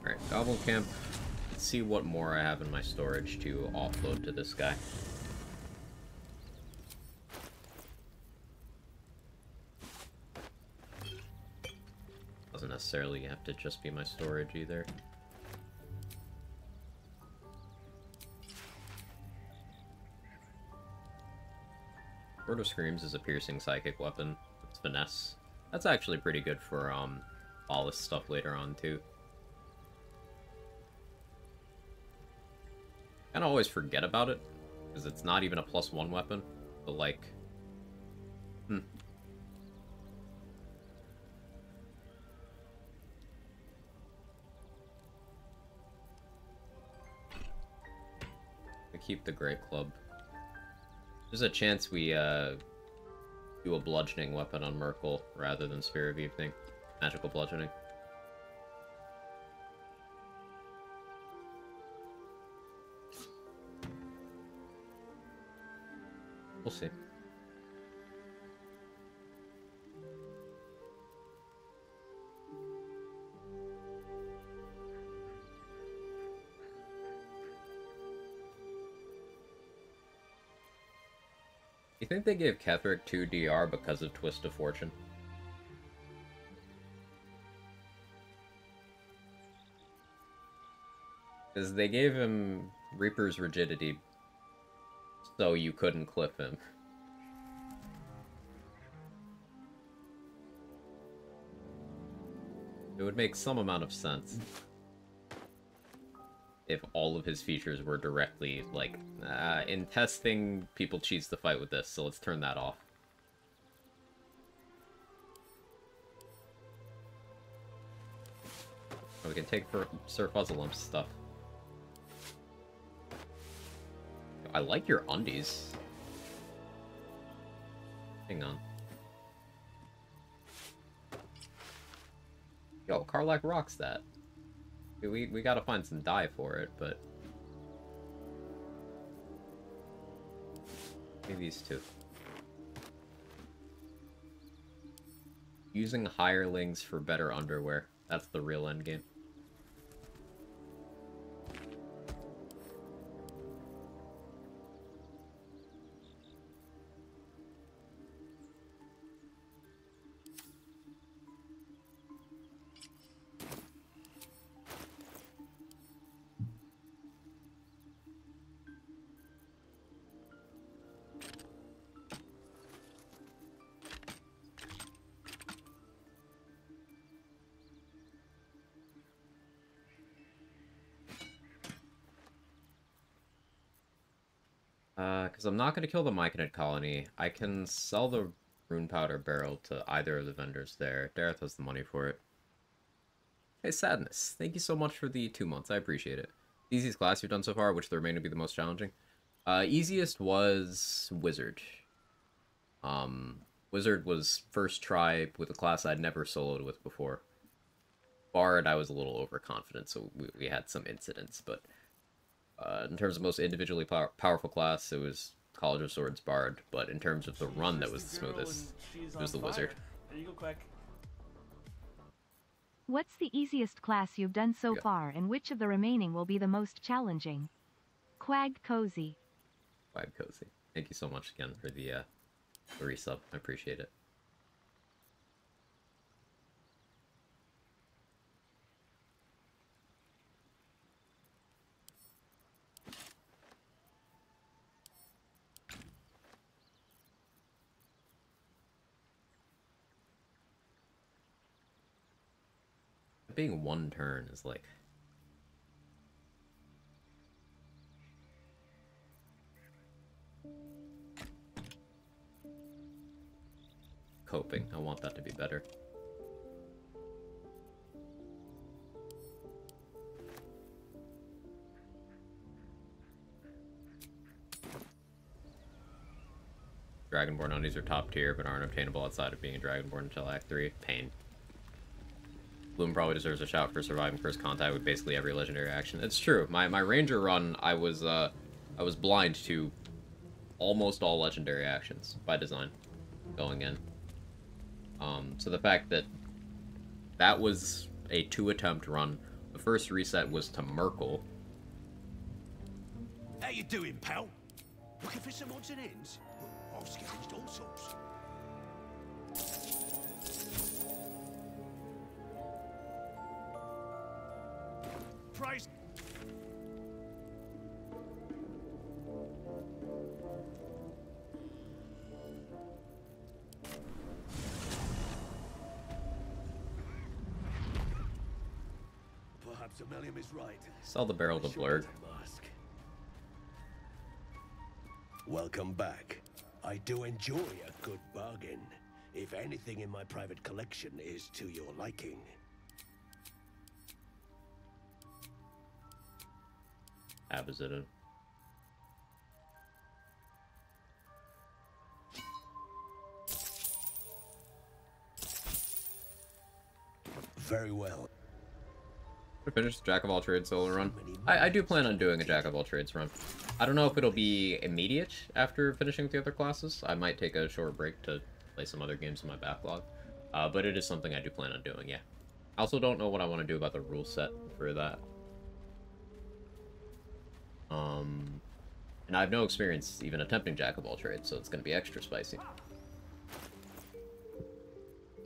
Alright, Goblin Camp. Let's see what more I have in my storage to offload to this guy. Doesn't necessarily have to just be my storage either. Sword of Screams is a piercing psychic weapon. It's finesse. That's actually pretty good for all this stuff later on too. I kind of always forget about it because it's not even a +1 weapon, but like, We keep the Great Club. There's a chance we do a bludgeoning weapon on Merkel rather than Spear of Evening. Magical bludgeoning. We'll see. You think they gave Ketherick 2 DR because of Twist of Fortune? Because they gave him Reaper's Rigidity so you couldn't clip him. It would make some amount of sense if all of his features were directly, like, in testing, people cheese the fight with this, so let's turn that off. We can take for Sir Fuzzlelump's stuff. I like your undies. Hang on. Yo, Karlach rocks that. We gotta find some dye for it, but... maybe these two. Using hirelings for better underwear. That's the real endgame. Because I'm not going to kill the Myconid colony. I can sell the rune powder barrel to either of the vendors there. Dareth has the money for it. Hey, Sadness. Thank you so much for the 2 months. I appreciate it. Easiest class you've done so far, which the remainder be the most challenging? Easiest was Wizard. Wizard was first try with a class I'd never soloed with before. Bard, I was a little overconfident, so we had some incidents, but... in terms of most individually powerful class, it was College of Swords Bard, but in terms of the run that was the smoothest, it was the Wizard. There you go, quick. What's the easiest class you've done so far, and which of the remaining will be the most challenging? Quag Cozy. Quag Cozy. Thank you so much again for the resub. I appreciate it. Being one turn is like... coping. I want that to be better. Dragonborn undies are top tier, but aren't obtainable outside of being a Dragonborn until Act 3. Pain. Bloom probably deserves a shout for surviving first contact with basically every legendary action. It's true. My Ranger run, I was blind to almost all legendary actions by design going in. So the fact that that was a 2-attempt run, the first reset was to Merkel. How you doing, pal? Looking for some odds and ends? I've scavenged all sorts. Price. Perhaps Ammonium is right. Sell the barrel to Blurg. Welcome back. I do enjoy a good bargain, if anything in my private collection is to your liking. How is it? Very well. To finish the Jack of all trades solo run. I do plan on doing a Jack of all trades run. I don't know if it'll be immediate after finishing with the other classes. I might take a short break to play some other games in my backlog. But it is something I do plan on doing, yeah. I also don't know what I want to do about the rule set for that. And I have no experience even attempting Jack of all trades, so it's going to be extra spicy.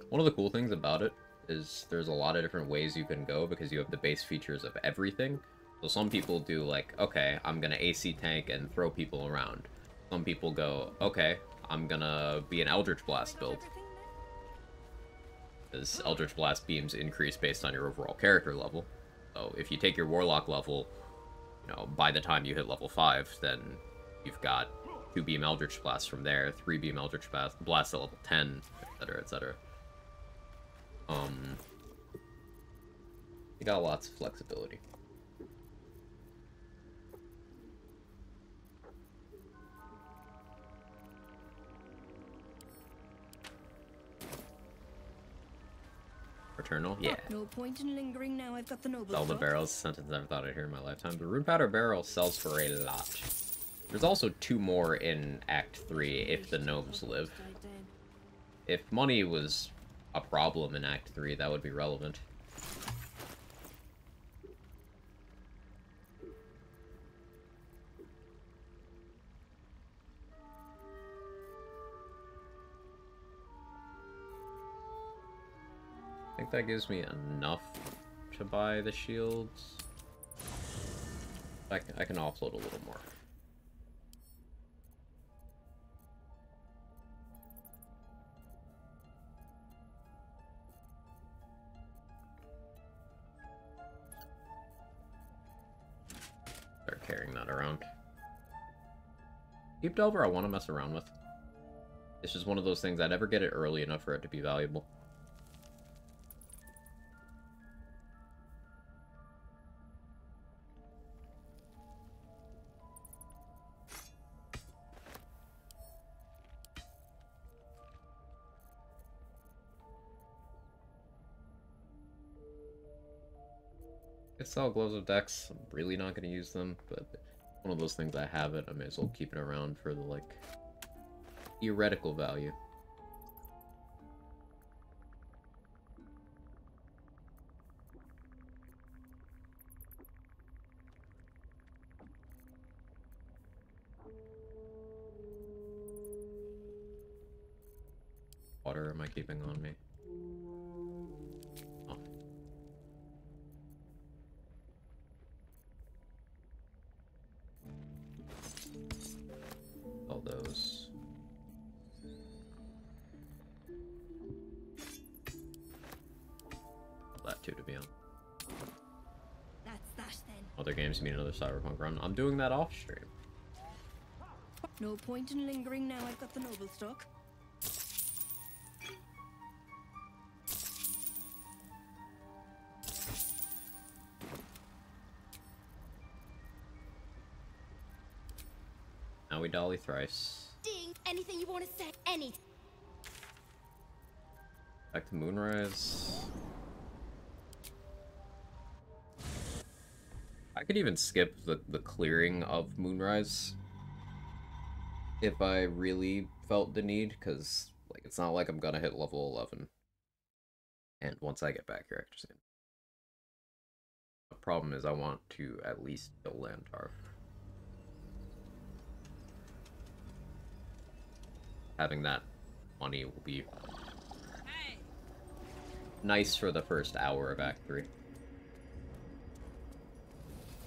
One of the cool things about it is there's a lot of different ways you can go because you have the base features of everything. So some people do like, okay, I'm gonna AC tank and throw people around. Some people go, okay, I'm gonna be an Eldritch Blast build. Because Eldritch Blast beams increase based on your overall character level. So if you take your Warlock level, you know, by the time you hit level 5, then you've got 2 beam Eldritch Blast from there, 3 beam Eldritch Blast at level 10, etc, etc. You got lots of flexibility. Returnal? Yeah. No point in lingering now. I've got the noble. Zelda barrels, sentence I never thought I'd hear in my lifetime. The Rune Powder barrel sells for a lot. There's also 2 more in Act 3 if the gnomes live. If money was a problem in Act 3, that would be relevant. I think that gives me enough to buy the shields. I can offload a little more. Start carrying that around. Deep Delver I want to mess around with. It's just one of those things, I never get it early enough for it to be valuable. I could sell Gloves of Dex. I'm really not going to use them, but one of those things I have it, I may as well keep it around for the, like, theoretical value. Water am I keeping on me? Oh. All those. That too to be on. That's that then. Other games mean another Cyberpunk run. I'm doing that off stream. No point in lingering now. I've got the noble stock. Now we dolly thrice. Ding! Anything you want to say? Any. Back to Moonrise. I could even skip the clearing of Moonrise if I really felt the need, because like it's not like I'm gonna hit level 11. And once I get back here, I just... The problem is I want to at least kill Lantarf. Having that money will be nice for the first hour of Act 3.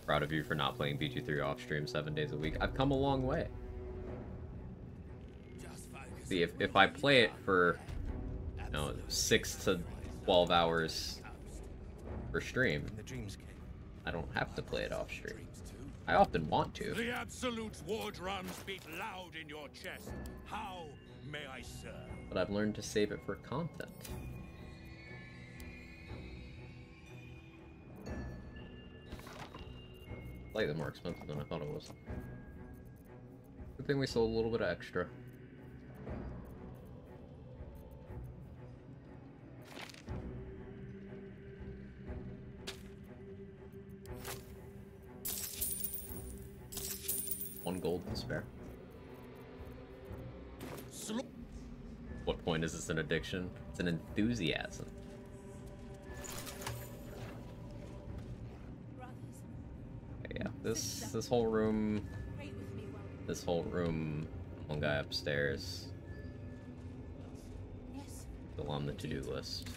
Proud of you for not playing BG3 off stream 7 days a week. I've come a long way. See, if I play it for, you know, 6 to 12 hours per stream, I don't have to play it off stream. I often want to. The Absolute's war drums beat loud in your chest. How may I serve? But I've learned to save it for content. Slightly more expensive than I thought it was. Good thing we sold a little bit of extra. 1 gold to spare. What point is this an addiction? It's an enthusiasm. Okay, yeah, this whole room, one guy upstairs, still on the to-do list.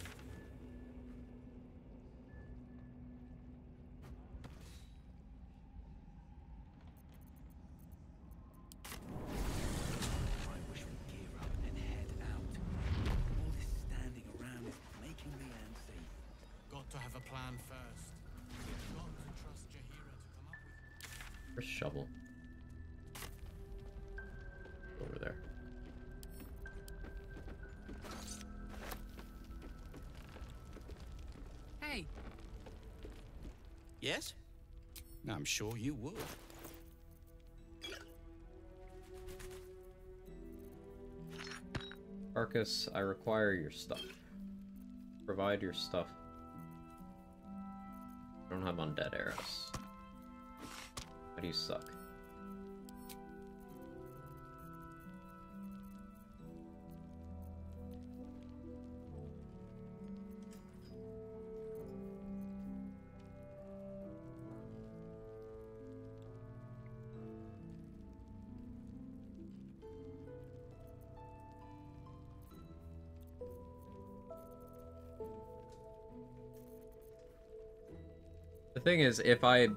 Where's Shovel? Over there. Hey. Yes? I'm sure you would. Arcus, I require your stuff. Provide your stuff. I don't have undead arrows. How do you suck? The thing is, if I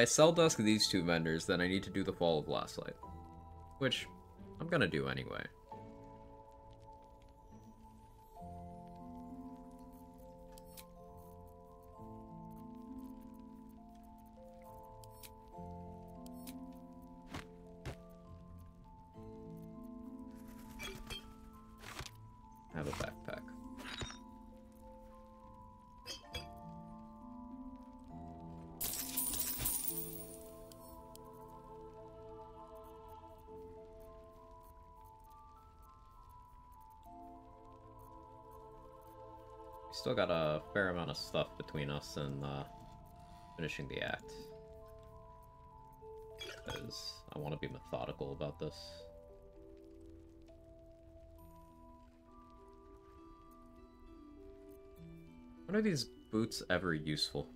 sell dusk these 2 vendors, then I need to do the Fall of Glasslight, which I'm gonna do anyway. I have a backpack. Still got a fair amount of stuff between us and finishing the act. Because I want to be methodical about this. When are these boots ever useful?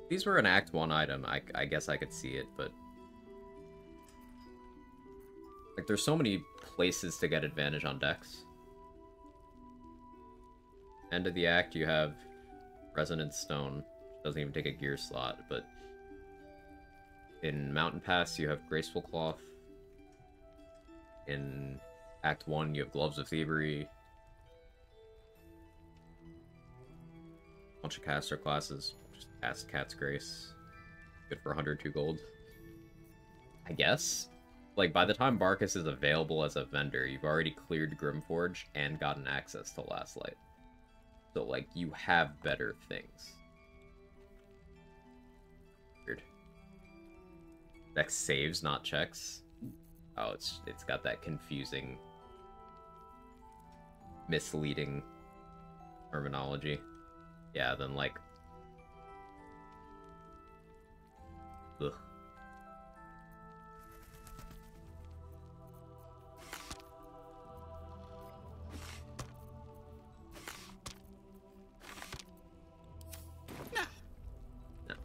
If these were an Act 1 item, I guess I could see it, but... like, there's so many places to get advantage on decks. End of the act, you have Resonant Stone. Doesn't even take a gear slot, but in Mountain Pass, you have Graceful Cloth. In Act 1, you have Gloves of Thievery. Bunch of caster classes. Just cast Cat's Grace. Good for 102 gold. I guess. Like, by the time Barcus is available as a vendor, you've already cleared Grimforge and gotten access to Last Light. So, like, you have better things. Weird. Deck saves, not checks. Oh, it's got that confusing, misleading terminology. Yeah, then, like... ugh.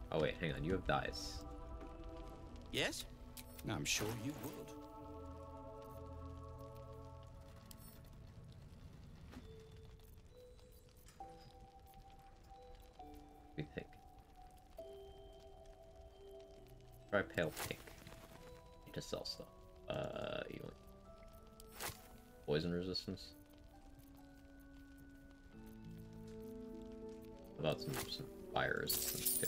Oh wait, hang on, you have dice. Yes? I'm sure you would. What do you think? Try pale pink. Need to sell stuff. You want poison resistance? How about some fire resistance too?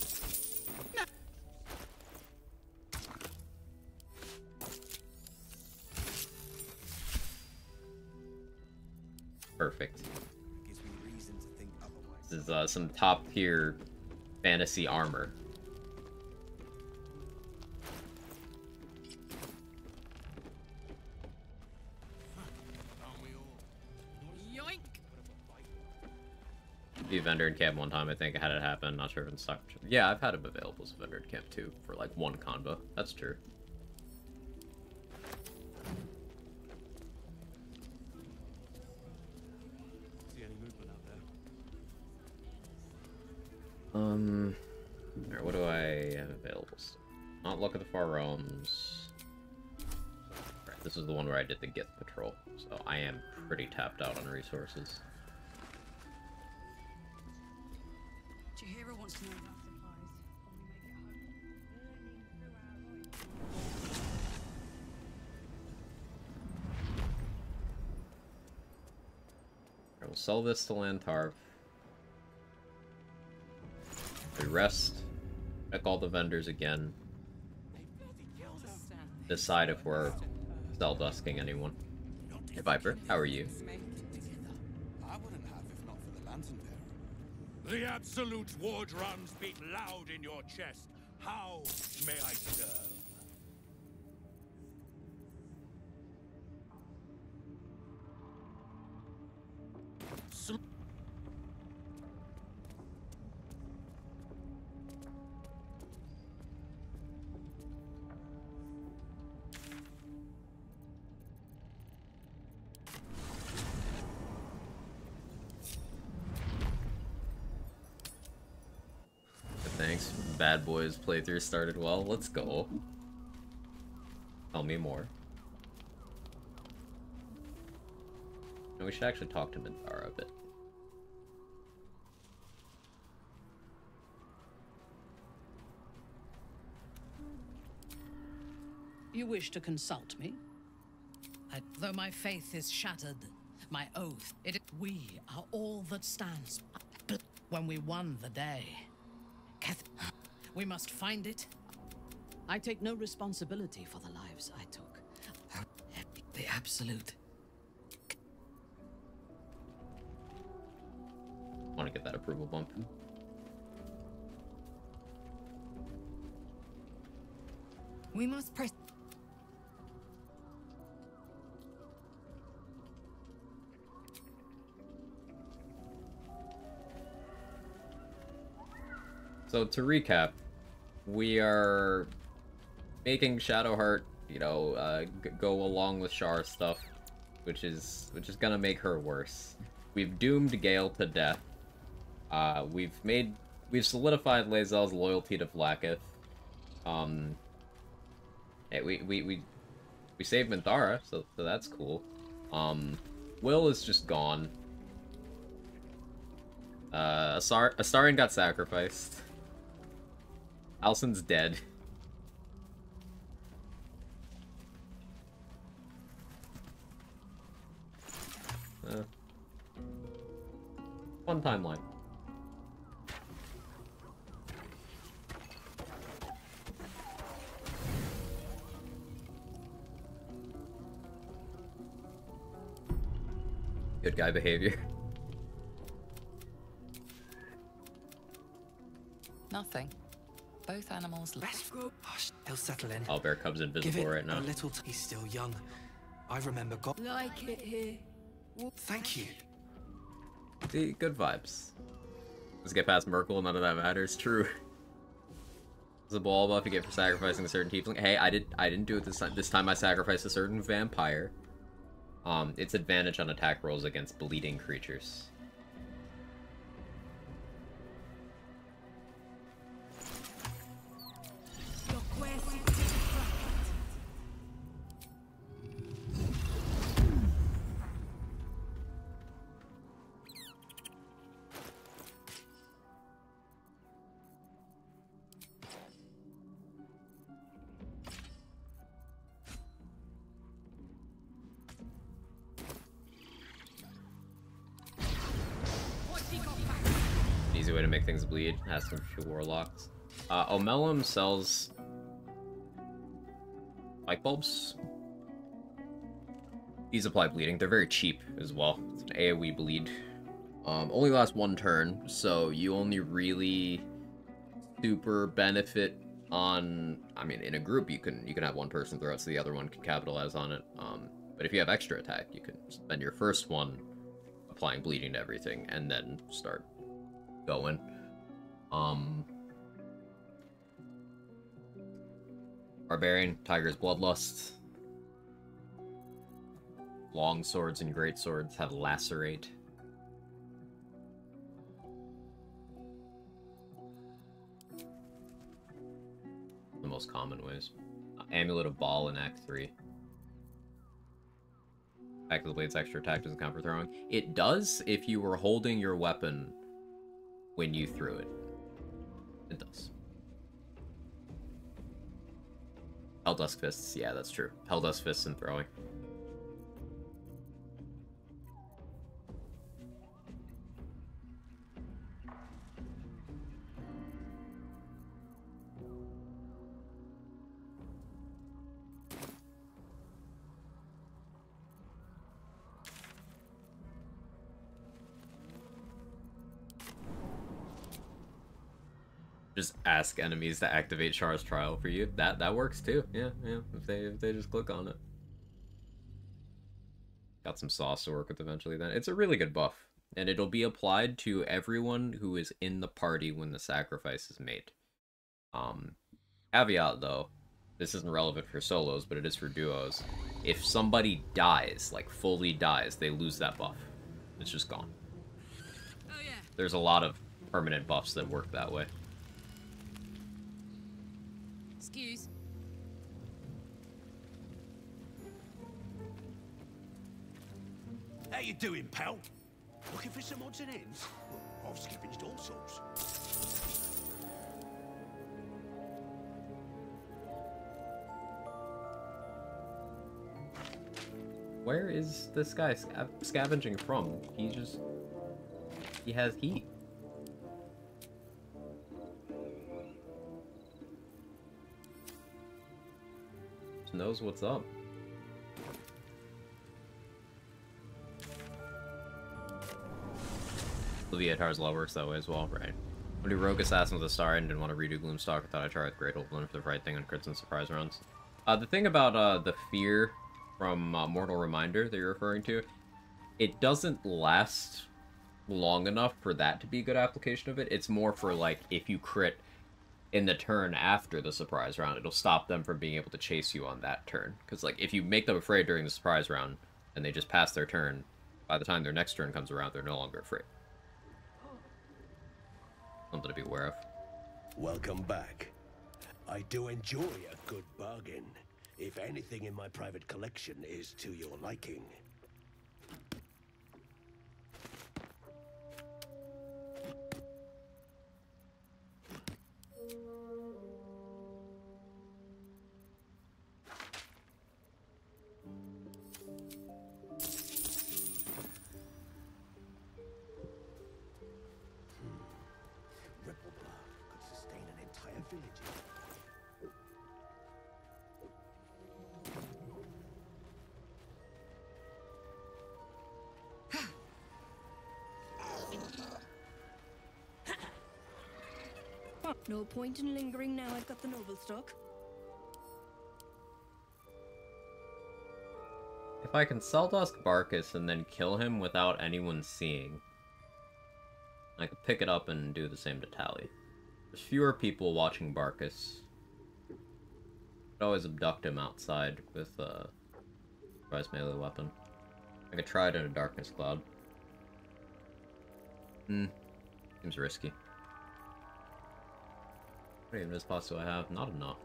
Perfect. This is some top tier fantasy armor. Yoink! The vendor in camp one time, I think I had it happen. Not sure if it's stock. Yeah, I've had him available as a vendor in camp too for like 1 combo. That's true. Let's not look at the far realms. Right, this is the one where I did the Gith patrol, so I am pretty tapped out on resources. Chihiro wants to know about supplies. I will sell this to Lantarv. We rest, check all the vendors again. Decide if we're sell dusking anyone. Hey Viper, how are you? I wouldn't have if not for the lantern bearer. The absolute war drums beat loud in your chest. How may I serve? Thanks. Bad Boys playthrough started well. Let's go. Tell me more. And we should actually talk to Mindara a bit. You wish to consult me? Though my faith is shattered, my oath, we are all that stands. When we won the day, we must find it. I take no responsibility for the lives I took. The absolute. Want to get that approval bump. We must press. So to recap, we are making Shadowheart, you know, go along with Char's stuff, which is gonna make her worse. We've doomed Gale to death. We've solidified Lae'zel's loyalty to Vlaakith. We saved Minthara, so that's cool. Will is just gone. Astarion got sacrificed. Alson's dead. One timeline. Good guy behavior. Nothing. Both animals Let's go. Hush, he'll settle in. Oh, Bear Cub's invisible right now. A little he's still young. I remember God. Like it here. Thank you. See, good vibes. Let's get past Merkel, none of that matters. True. It's a ball buff you get for sacrificing a certain tiefling. Hey, I didn't do it this time. This time I sacrificed a certain vampire. It's advantage on attack rolls against bleeding creatures. Easy way to make things bleed. Has some few warlocks. Omelum sells light bulbs. These apply bleeding. They're very cheap as well. It's an AoE bleed. Only lasts one turn, so you only really super benefit on. I mean, in a group you can have one person throw it, so the other one can capitalize on it. But if you have extra attack, you can spend your first one applying bleeding to everything, and then start going. Barbarian, Tiger's Bloodlust. Long swords and great swords have Lacerate. the most common ways. Amulet of Ball in Act 3. Back to the blade's extra attack doesn't count for throwing. It does if you were holding your weapon when you threw it. It does. Helldusk Fists, yeah, that's true. Helldusk Fists and throwing. Just ask enemies to activate Char's Trial for you. That works too. Yeah, yeah. If they just click on it. Got some sauce to work with eventually then. It's a really good buff. And it'll be applied to everyone who is in the party when the sacrifice is made. Caveat though, this isn't relevant for solos, but it is for duos. If somebody dies, like fully dies, they lose that buff. It's just gone. Oh yeah. There's a lot of permanent buffs that work that way. Excuse. How you doing, pal? Looking for some odds and ends? I've scavenged all sorts. Where is this guy scavenging from? He has heat. Just knows what's up. Leviatar's law works that way as well, right? When do Rogue Assassin with a star and didn't want to redo Gloomstalker, I thought I'd try with Great Old Blend for the right thing on crits and surprise rounds. The thing about the fear from Mortal Reminder that you're referring to, it doesn't last long enough for that to be a good application of it. It's more for, like, if you crit in the turn after the surprise round, it'll stop them from being able to chase you on that turn. Because, like, if you make them afraid during the surprise round, and they just pass their turn, by the time their next turn comes around, they're no longer afraid. Something to be aware of. Welcome back. I do enjoy a good bargain, if anything in my private collection is to your liking. Ripple blood could sustain an entire village. No point in lingering now I've got the noble stock. If I can Seldusk Barkus and then kill him without anyone seeing, I could pick it up and do the same to Tally. There's fewer people watching Barkus. Could always abduct him outside with a surprise melee weapon. I could try it in a Darkness Cloud. Seems risky. How many invis pots do I have? Not enough.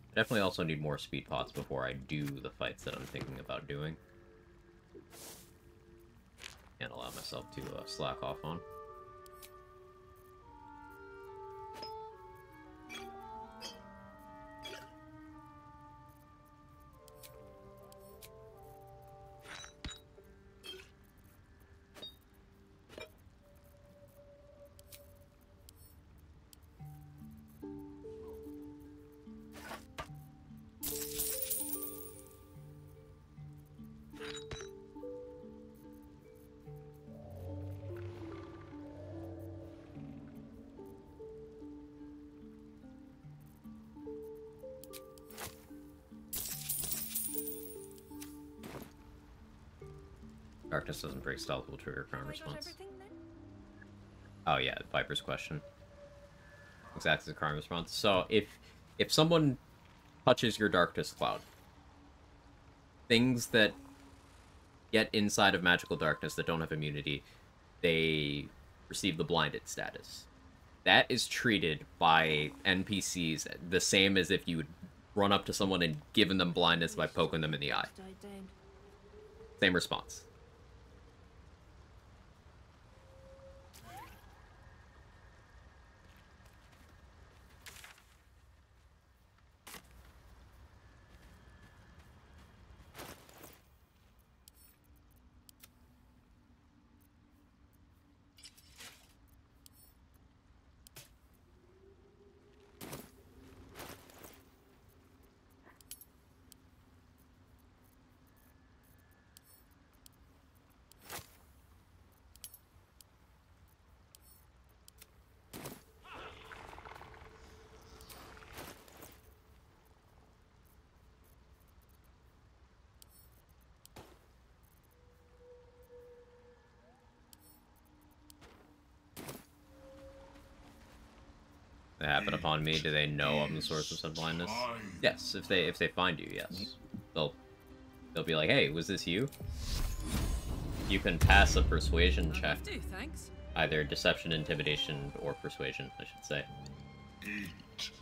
I definitely also need more speed pots before I do the fights that I'm thinking about doing. Can't allow myself to slack off on. Darkness doesn't break stealth, will trigger crime response. Oh yeah, Viper's question. Exactly the crime response. So if someone touches your Darkness Cloud, things that get inside of magical darkness that don't have immunity, they receive the blinded status. That is treated by NPCs the same as if you would run up to someone and given them blindness by poking them in the eye. Same response. They happen upon me. Do they know I'm the source of said blindness? Yes. If they find you, yes. They'll be like, hey, was this you? You can pass a persuasion check. Either deception, intimidation, or persuasion, I should say.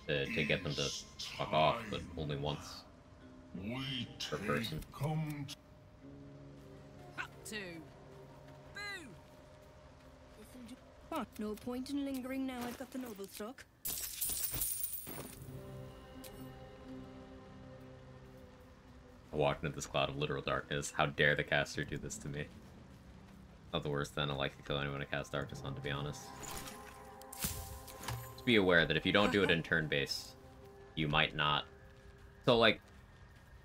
To get them to fuck off, but only once per person. What? No point in lingering now I've got the noble struck. I walked into this cloud of literal darkness. How dare the caster do this to me? Not the worst then. I like to kill anyone I cast darkness on, to be honest. Just be aware that if you don't do it in turn-based, you might not. So, like,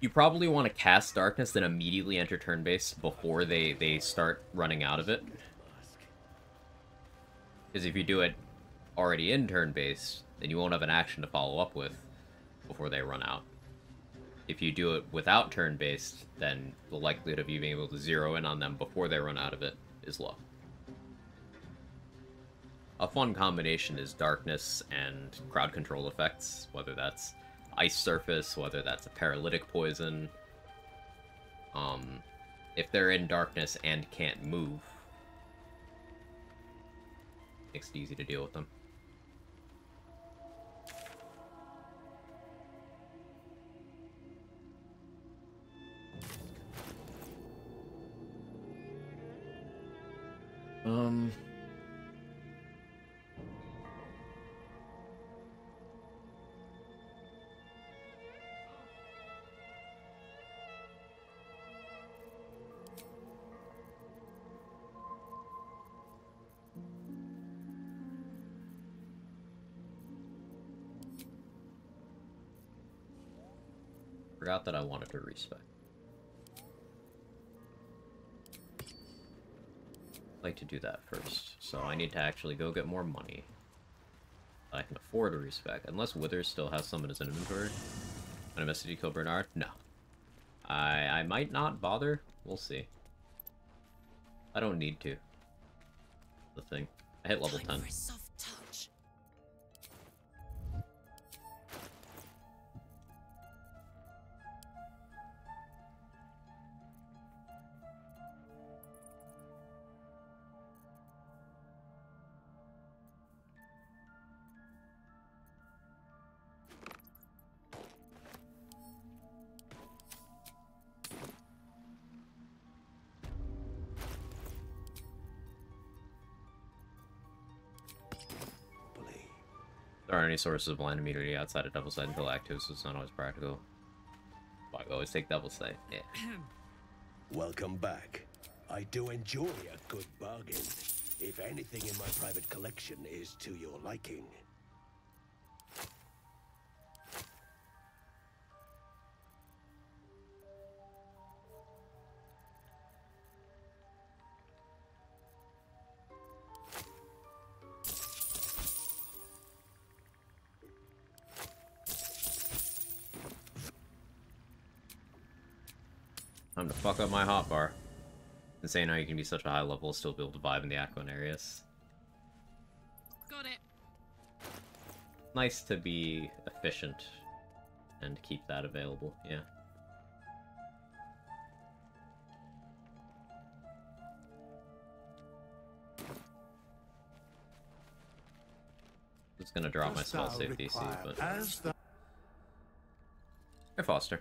you probably want to cast darkness, then immediately enter turn-based before they start running out of it. Because if you do it already in turn-based, then you won't have an action to follow up with before they run out. If you do it without turn-based, then the likelihood of you being able to zero in on them before they run out of it is low. A fun combination is darkness and crowd control effects, whether that's ice surface, whether that's a paralytic poison. If they're in darkness and can't move, makes it easy to deal with them. Forgot that I wanted to respec. I'd like to do that first, so I need to actually go get more money. I can afford a respec, unless Withers still has some in his inventory. When I messed you kill Bernard? No. I might not bother. We'll see. I don't need to. The thing. I hit level 10. There aren't any sources of blind immunity outside of double sight until active, so it's not always practical. But I always take double sight. Yeah. Welcome back. I do enjoy a good bargain, if anything in my private collection is to your liking. Time to fuck up my hotbar. Insane how you can be such a high level and still be able to vibe in the Aquan areas. Got it. Nice to be efficient and keep that available, yeah. was gonna drop my spell save DC, but... Hey, Foster.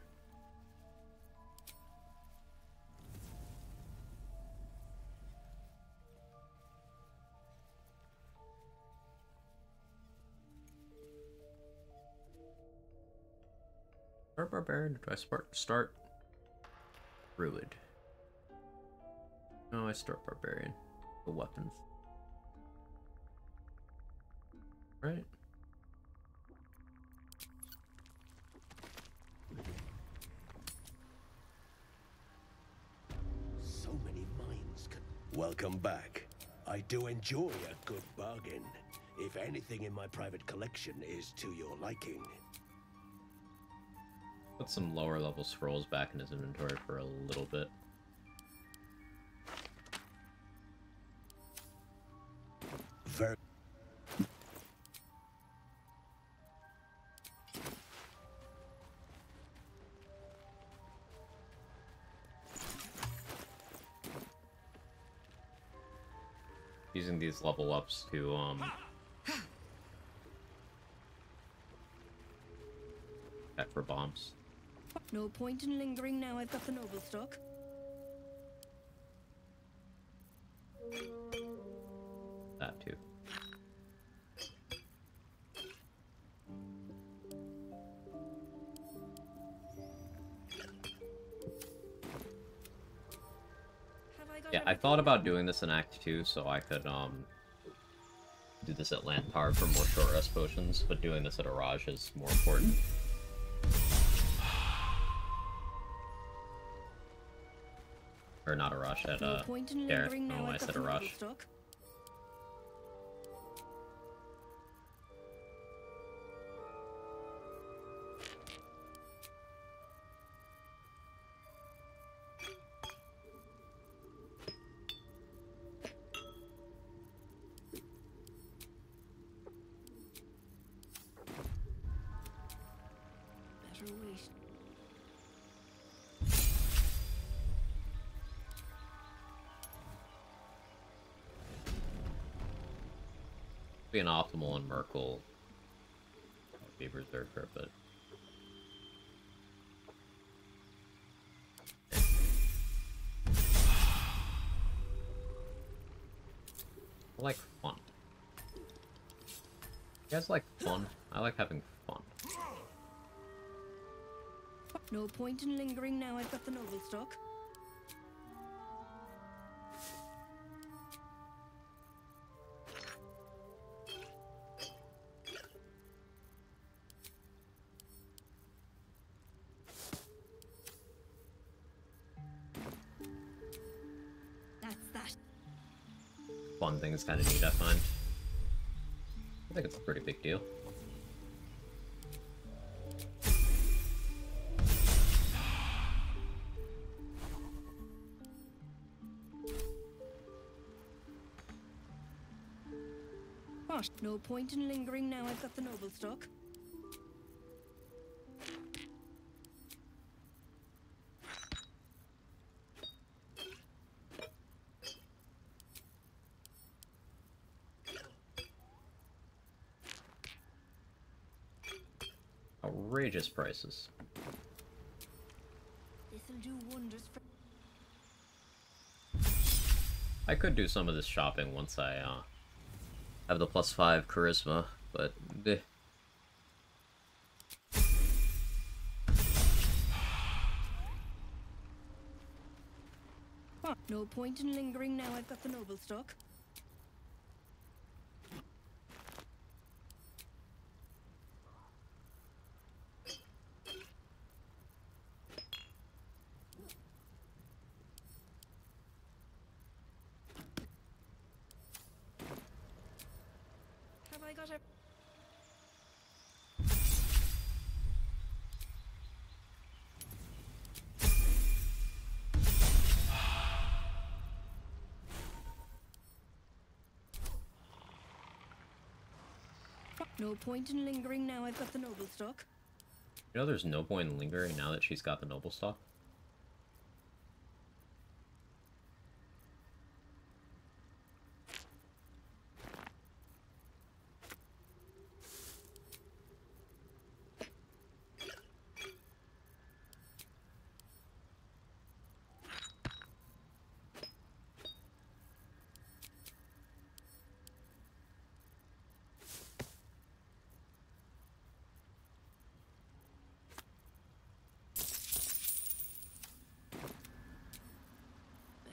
Start Barbarian? Do I start Druid? No, I start Barbarian. The weapons. Right? So many minds can... Welcome back. I do enjoy a good bargain. If anything in my private collection is to your liking. Put some lower level scrolls back in his inventory for a little bit. Very... Using these level ups to check for bombs. No point in lingering now I've got the noble stock. That too. Yeah, I thought about doing this in Act 2 so I could do this at Lantar for more short rest potions, but doing this at Araj is more important. Or not Arash, at Derek. Oh, I said Arash. Better wait. Be an optimal and Merkel be Berserker, but I like fun. You guys like fun? I like having fun. No point in lingering now I've got the noble stock. Fun thing is kind of neat, I find. I think it's a pretty big deal. What? No point in lingering now I've got the noble stock. Outrageous prices. This'll do wonders for... I could do some of this shopping once I have the +5 charisma, but bleh. What? No point in lingering now I've got the noble stock. Have I got a... No point in lingering now I've got the noble stock. You know there's no point in lingering now that she's got the noble stock?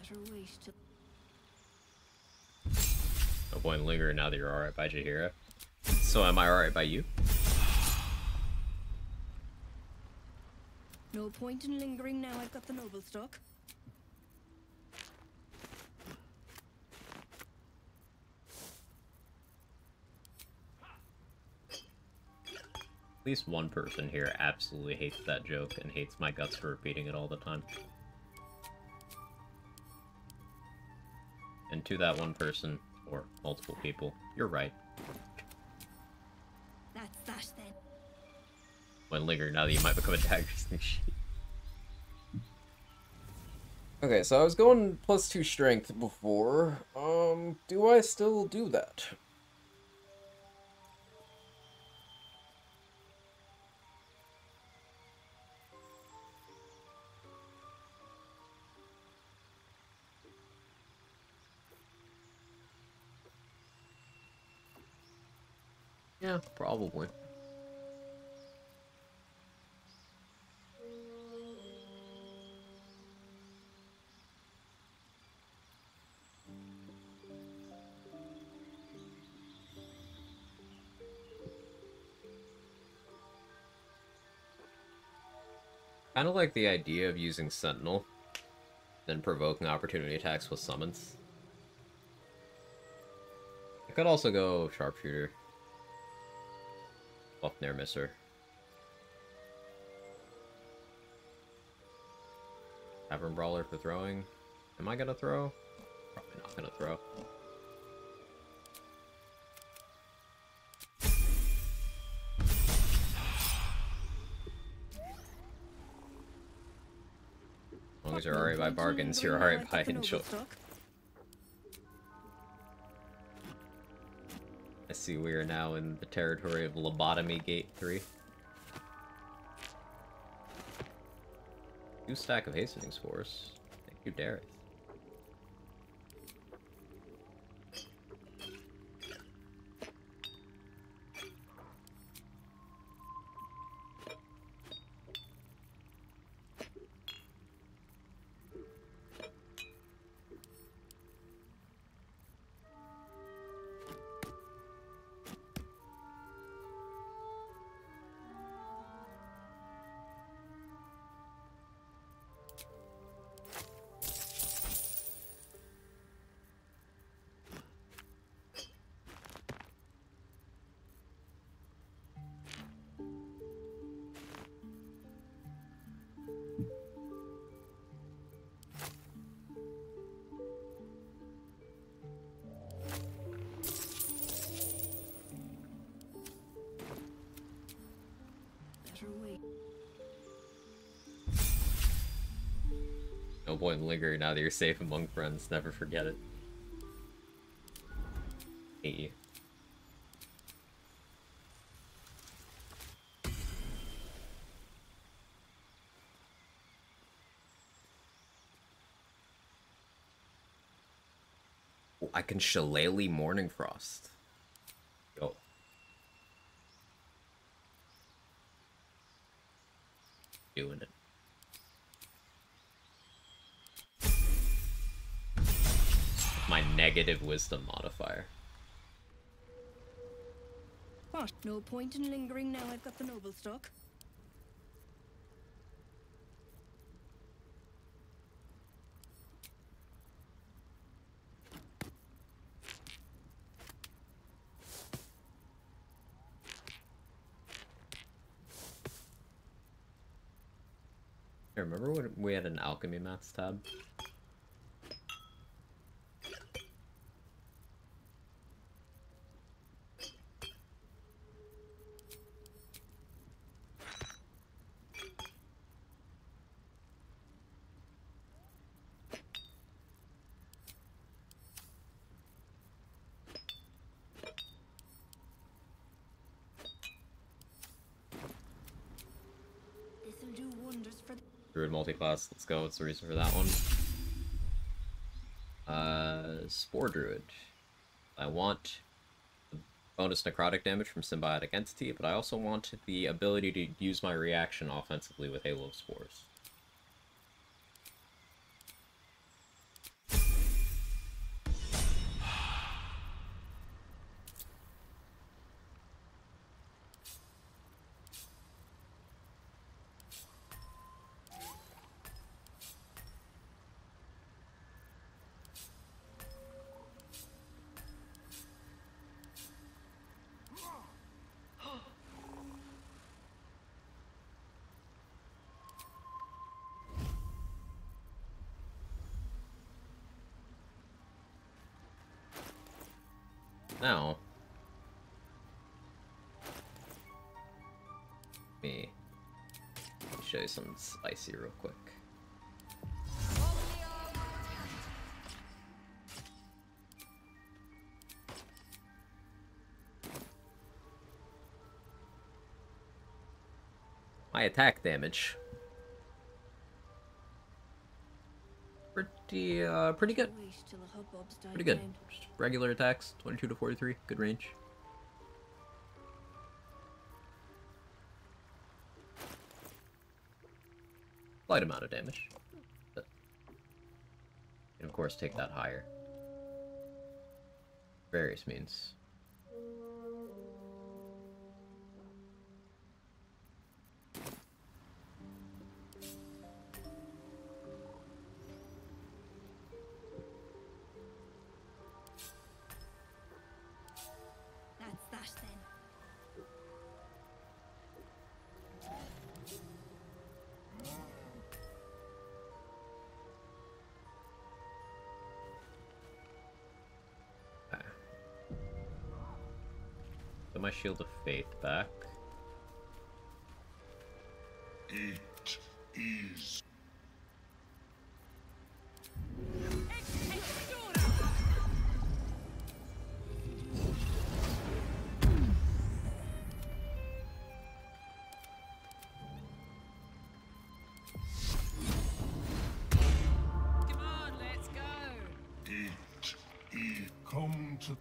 Better wait till... No point in lingering now that you're alright by Jaheira. So am I alright by you? No point in lingering now I've got the noble stock. At least one person here absolutely hates that joke and hates my guts for repeating it all the time. And to that one person, or multiple people, you're right. That's that then. When linger now that you might become a dagger's new sheet. Okay, so I was going +2 strength before. Do I still do that? Yeah, probably. Kind of like the idea of using Sentinel, then provoking opportunity attacks with summons. I could also go Sharpshooter. Buff Nair Misser. Tavern Brawler for throwing. Am I gonna throw? Probably not gonna throw. As long as you're alright by bargains, you're alright by enjoy. I see we are now in the territory of Lobotomy Gate 3. 2 stack of Hastening Spores. Thank you, Dareth. No point in lingering now that you're safe among friends. Never forget it. Hate you. Oh, I can Shillelagh Morning Frost. Yo. Doing it. My negative wisdom modifier. What? No point in lingering now I've got the noble stock. I remember when we had an alchemy maths tab? This'll do wonders for the... Druid multi-class, let's go. What's the reason for that one? Spore Druid. I want the bonus necrotic damage from symbiotic entity, but I also want the ability to use my reaction offensively with Halo of Spores. Now, let me show you something spicy real quick. My attack damage. Pretty good. Pretty good. Just regular attacks, 22 to 43, good range. Slight amount of damage. But you can of course take that higher. Various means. Put my Shield of Faith back. It is. Come on, let's go. It is. Come to.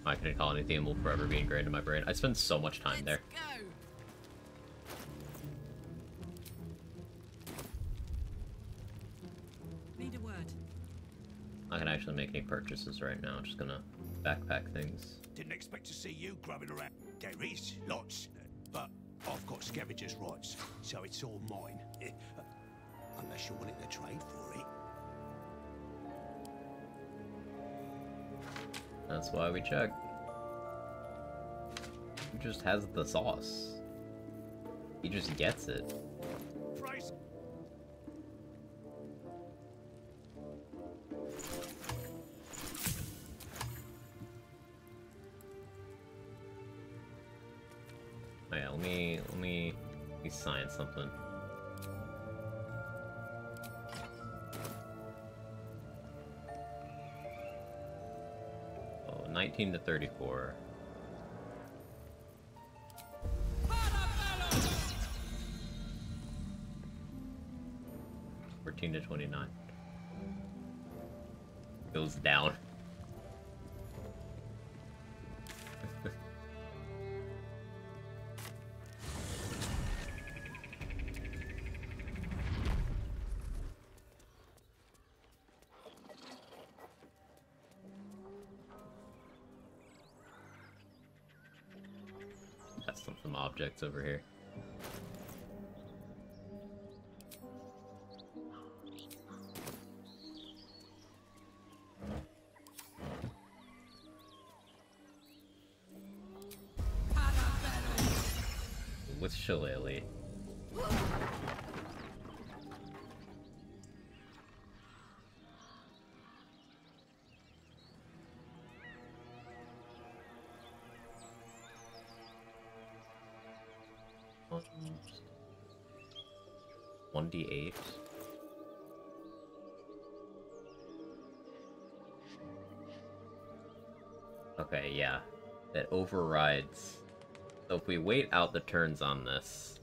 I couldn't call anything and will forever be ingrained in my brain. I spend so much time there. Go. Need a word. I can actually make any purchases right now. Just gonna backpack things. Didn't expect to see you grubbing around. There is lots, but I've got scavenger's rights, so it's all mine. Unless you're willing to trade for it. That's why we check. He just has the sauce. He just gets it. Price. Oh yeah, let me sign something. Oh, 19 to 34. To 29 goes down. Got some objects over here. With Shillelagh. Almost. 1d8. Okay, yeah. It overrides. So if we wait out the turns on this...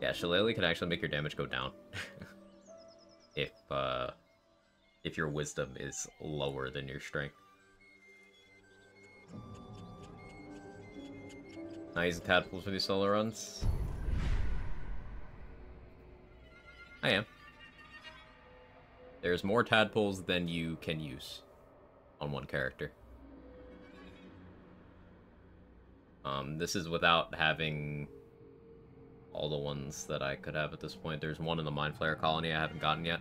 Yeah, Shillelagh can actually make your damage go down. If your wisdom is lower than your strength. Not using tadpoles for these solo runs? I am. There's more tadpoles than you can use on one character. This is without having all the ones that I could have at this point. There's one in the Mind Flayer colony I haven't gotten yet.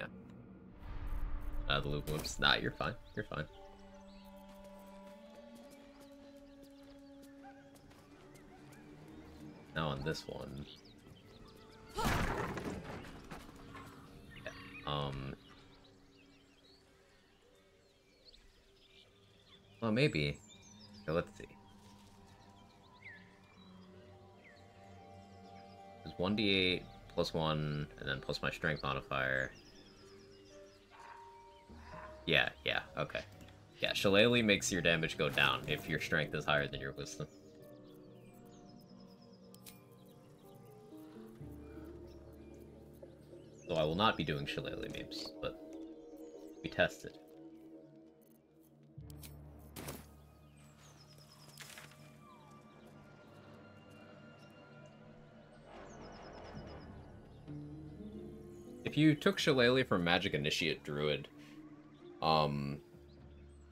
Yeah. The loop whoops. Nah, you're fine. You're fine. Now on this one, Well, maybe. Okay, let's see. It's 1d8 plus 1, and then plus my strength modifier. Yeah, okay. Yeah, Shillelagh makes your damage go down if your strength is higher than your wisdom. So I will not be doing Shillelagh memes, but we tested. If you took Shillelagh from Magic Initiate Druid,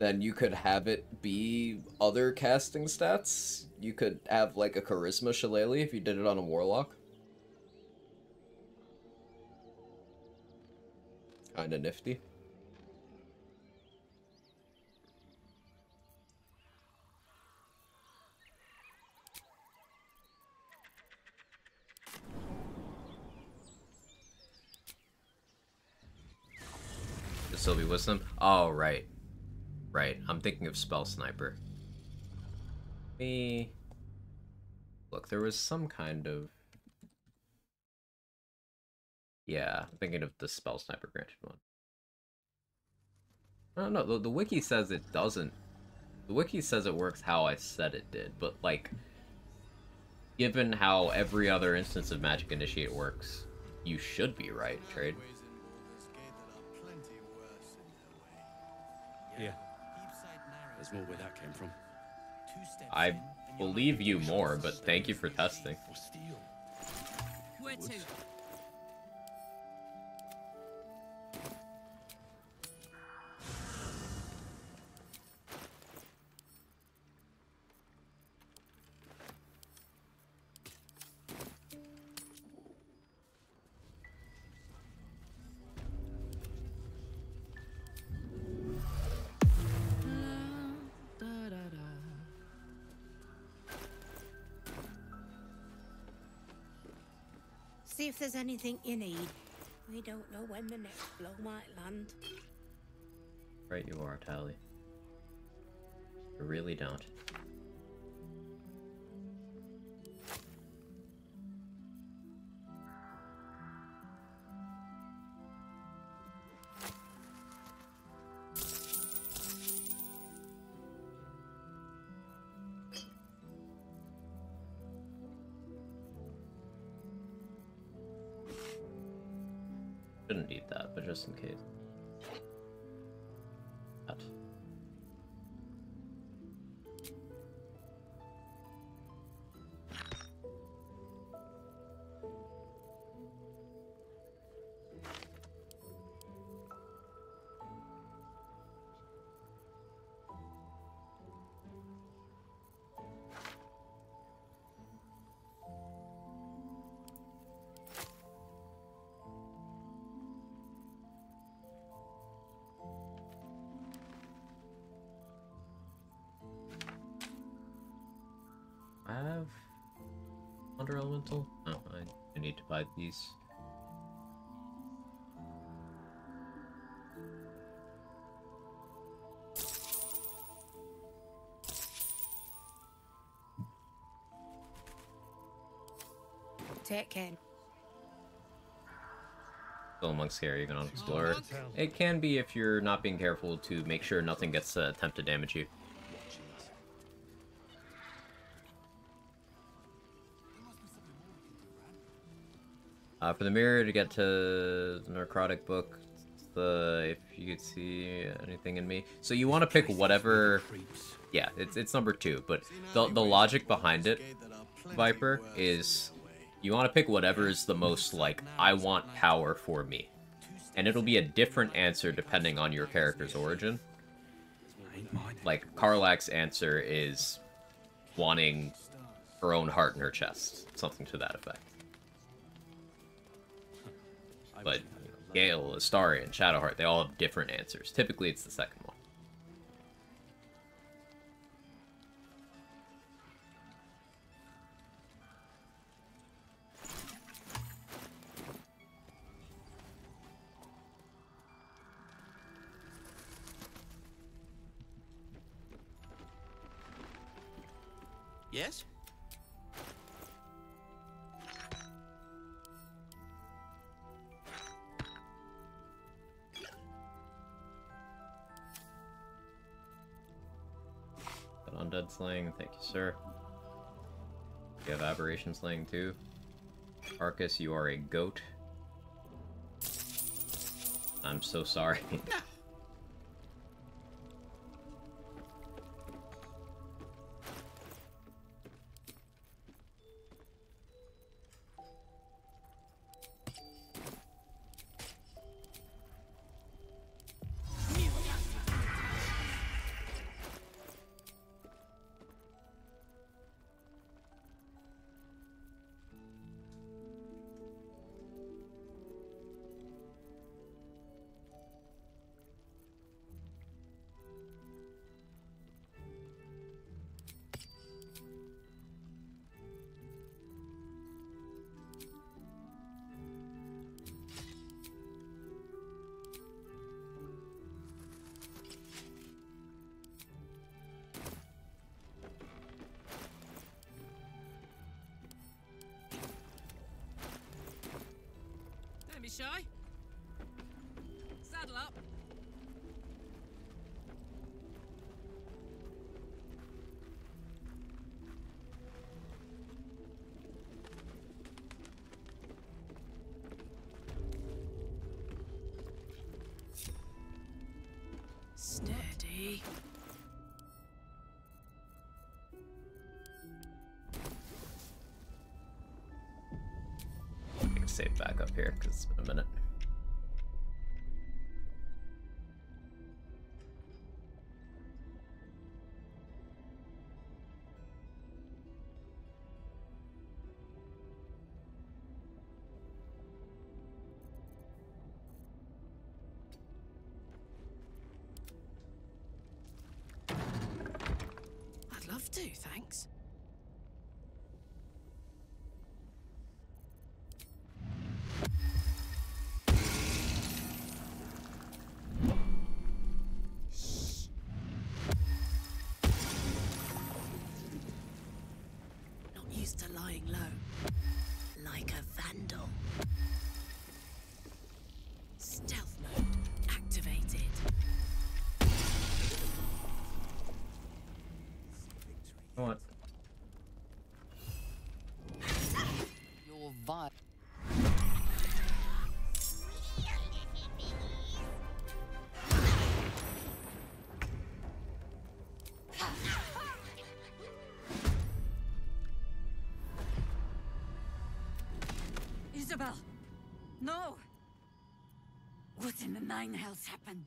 then you could have it be other casting stats. You could have, like, a Charisma Shillelagh if you did it on a Warlock. Kinda nifty. The Sylvie Wisdom? Oh, right. Right, I'm thinking of Spell Sniper. Look, there was some kind of... Yeah, I'm thinking of the Spell Sniper granted one. I don't know, the wiki says it doesn't. The wiki says it works how I said it did, but, like, given how every other instance of Magic Initiate works, you should be right, Trade. Yeah. There's more where that came from. I believe you more, but thank you for testing. Where to? See if there's anything you need. We don't know when the next blow might land. Right you are, Tally. You really don't. Shouldn't need that, but just in case. That. I have Under Elemental? Oh, I need to buy these. Take care. Still amongst scary, you can explore. It can be if you're not being careful to make sure nothing gets to attempt to damage you. For the mirror to get to the Necrotic Book, if you could see anything in me. So you want to pick whatever... Yeah, it's number 2, but the logic behind it, Viper, is you want to pick whatever is the most, like, I want power for me. And it'll be a different answer depending on your character's origin. Like, Karlach's answer is wanting her own heart in her chest. Something to that effect. But Gale, Astarion, Shadowheart, they all have different answers. Typically, it's the second one. Yes? Undead slaying, thank you, sir. You have aberration slaying too. Arcus, you are a goat. I'm so sorry. Don't be shy. Saddle up. Steady. I can save back up here because it's been a minute. I'd love to, thanks. Not used to lying low. Like a vandal. Stealth mode activated. What? Your vibe. Isabel! No! What in the nine hells happened?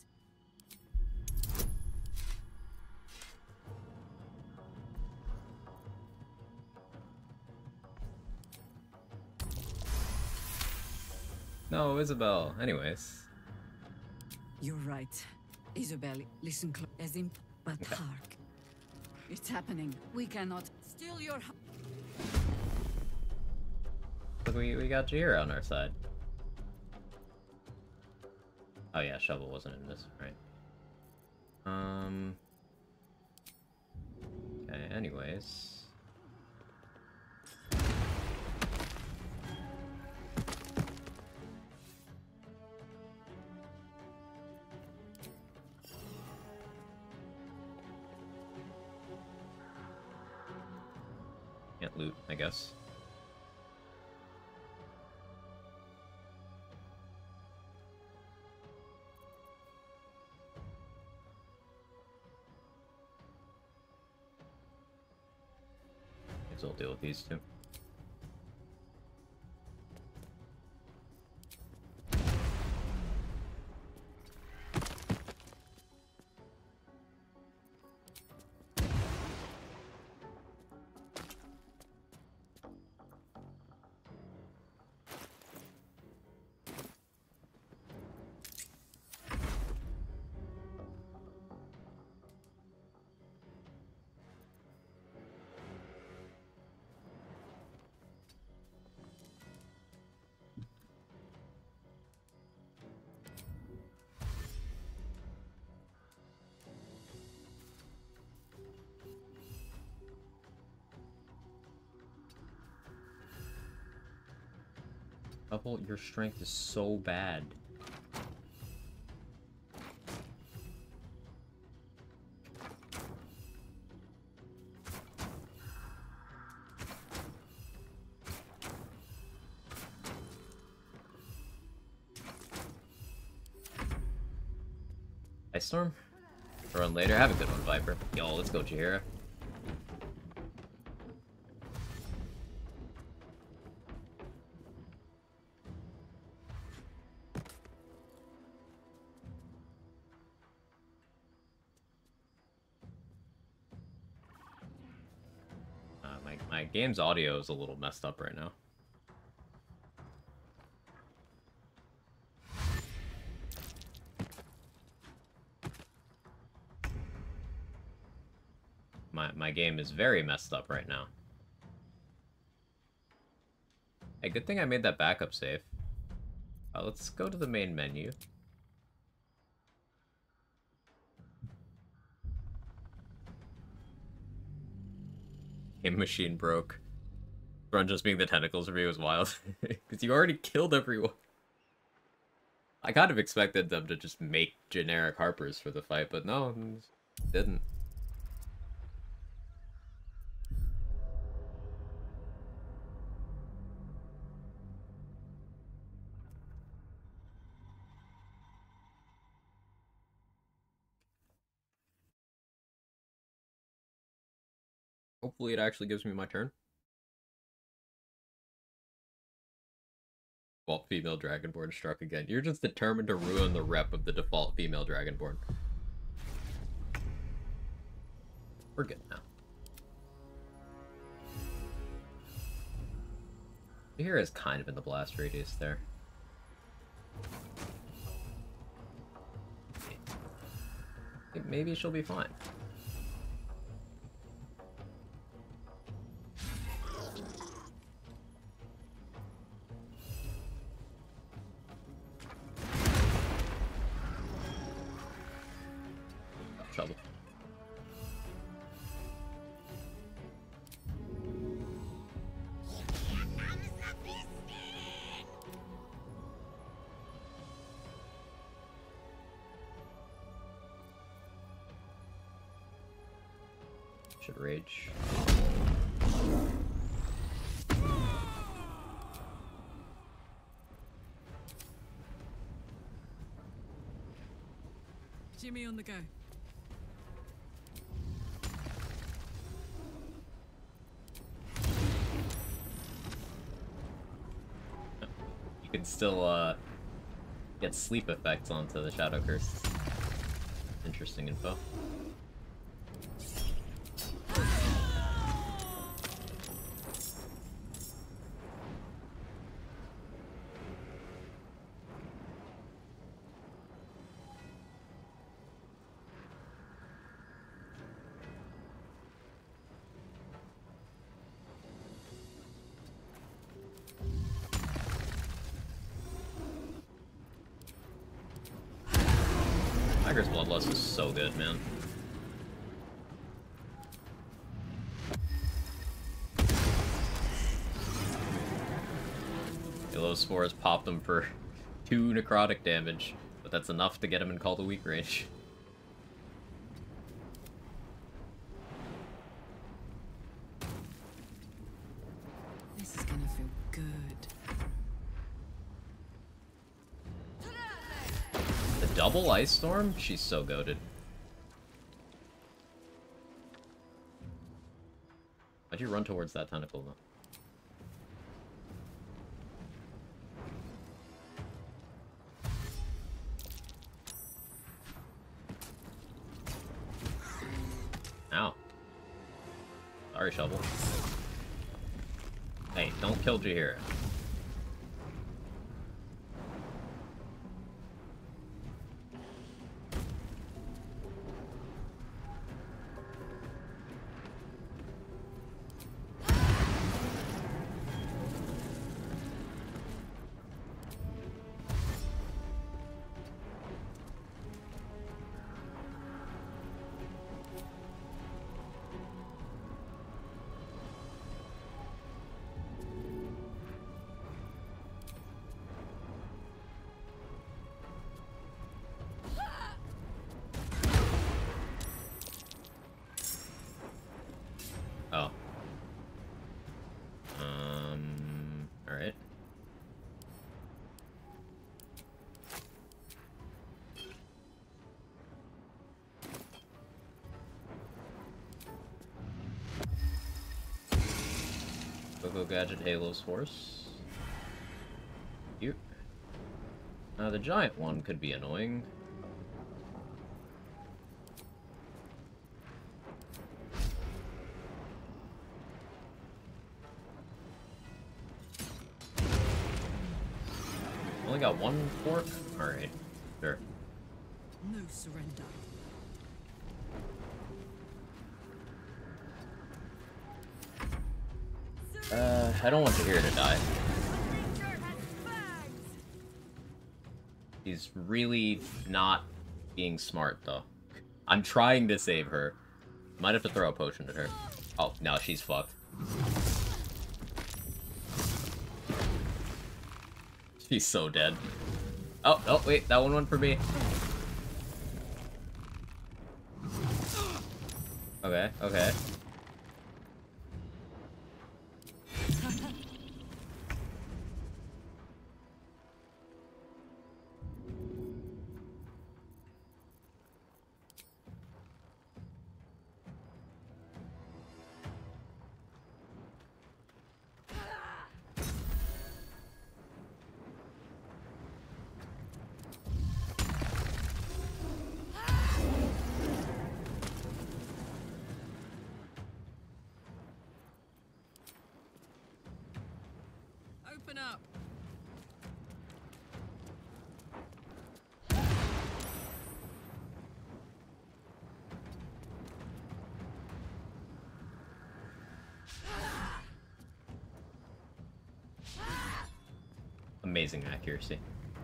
No, Isabel. Anyways. You're right. Isabel, listen close. As in, but hark. It's happening. We cannot. Still your. Look, we got Jahira on our side. Oh yeah, Shovel wasn't in this, right? Okay, anyways. Can't loot, I guess. Guess we'll deal with these two. Double, your strength is so bad. Ice Storm? Run later. Have a good one, Viper. Yo, let's go, Chihira. My game's audio is a little messed up right now. My game is very messed up right now. Hey, good thing I made that backup save. Let's go to the main menu. Game machine broke. Run just being the tentacles review was wild. Because you already killed everyone. I kind of expected them to just make generic Harpers for the fight, but no, didn't. Hopefully it actually gives me my turn. Default female Dragonborn struck again. You're just determined to ruin the rep of the default female Dragonborn. We're good now. Here is kind of in the blast radius there. Maybe she'll be fine. Trouble. Should rage. Jimmy on the go. You can still get sleep effects onto the Shadow Curse. Interesting info. Tiger's Bloodlust is so good, man. Those spores popped him for 2 necrotic damage, but that's enough to get him in Call to Weak range. This is gonna feel good. The double Ice Storm? She's so goated. Why'd you run towards that tentacle, though? Ow. Sorry, Shovel. Hey, don't kill Jaheira. Go Gadget Halo's horse. Cute. The giant one could be annoying. Only got one fork? Alright, sure. No surrender. I don't want Jahir to die. He's really not being smart, though. I'm trying to save her. Might have to throw a potion at her. Oh, now she's fucked. She's so dead. Oh, oh, wait, that one went for me. Okay, okay. Open up. Amazing accuracy.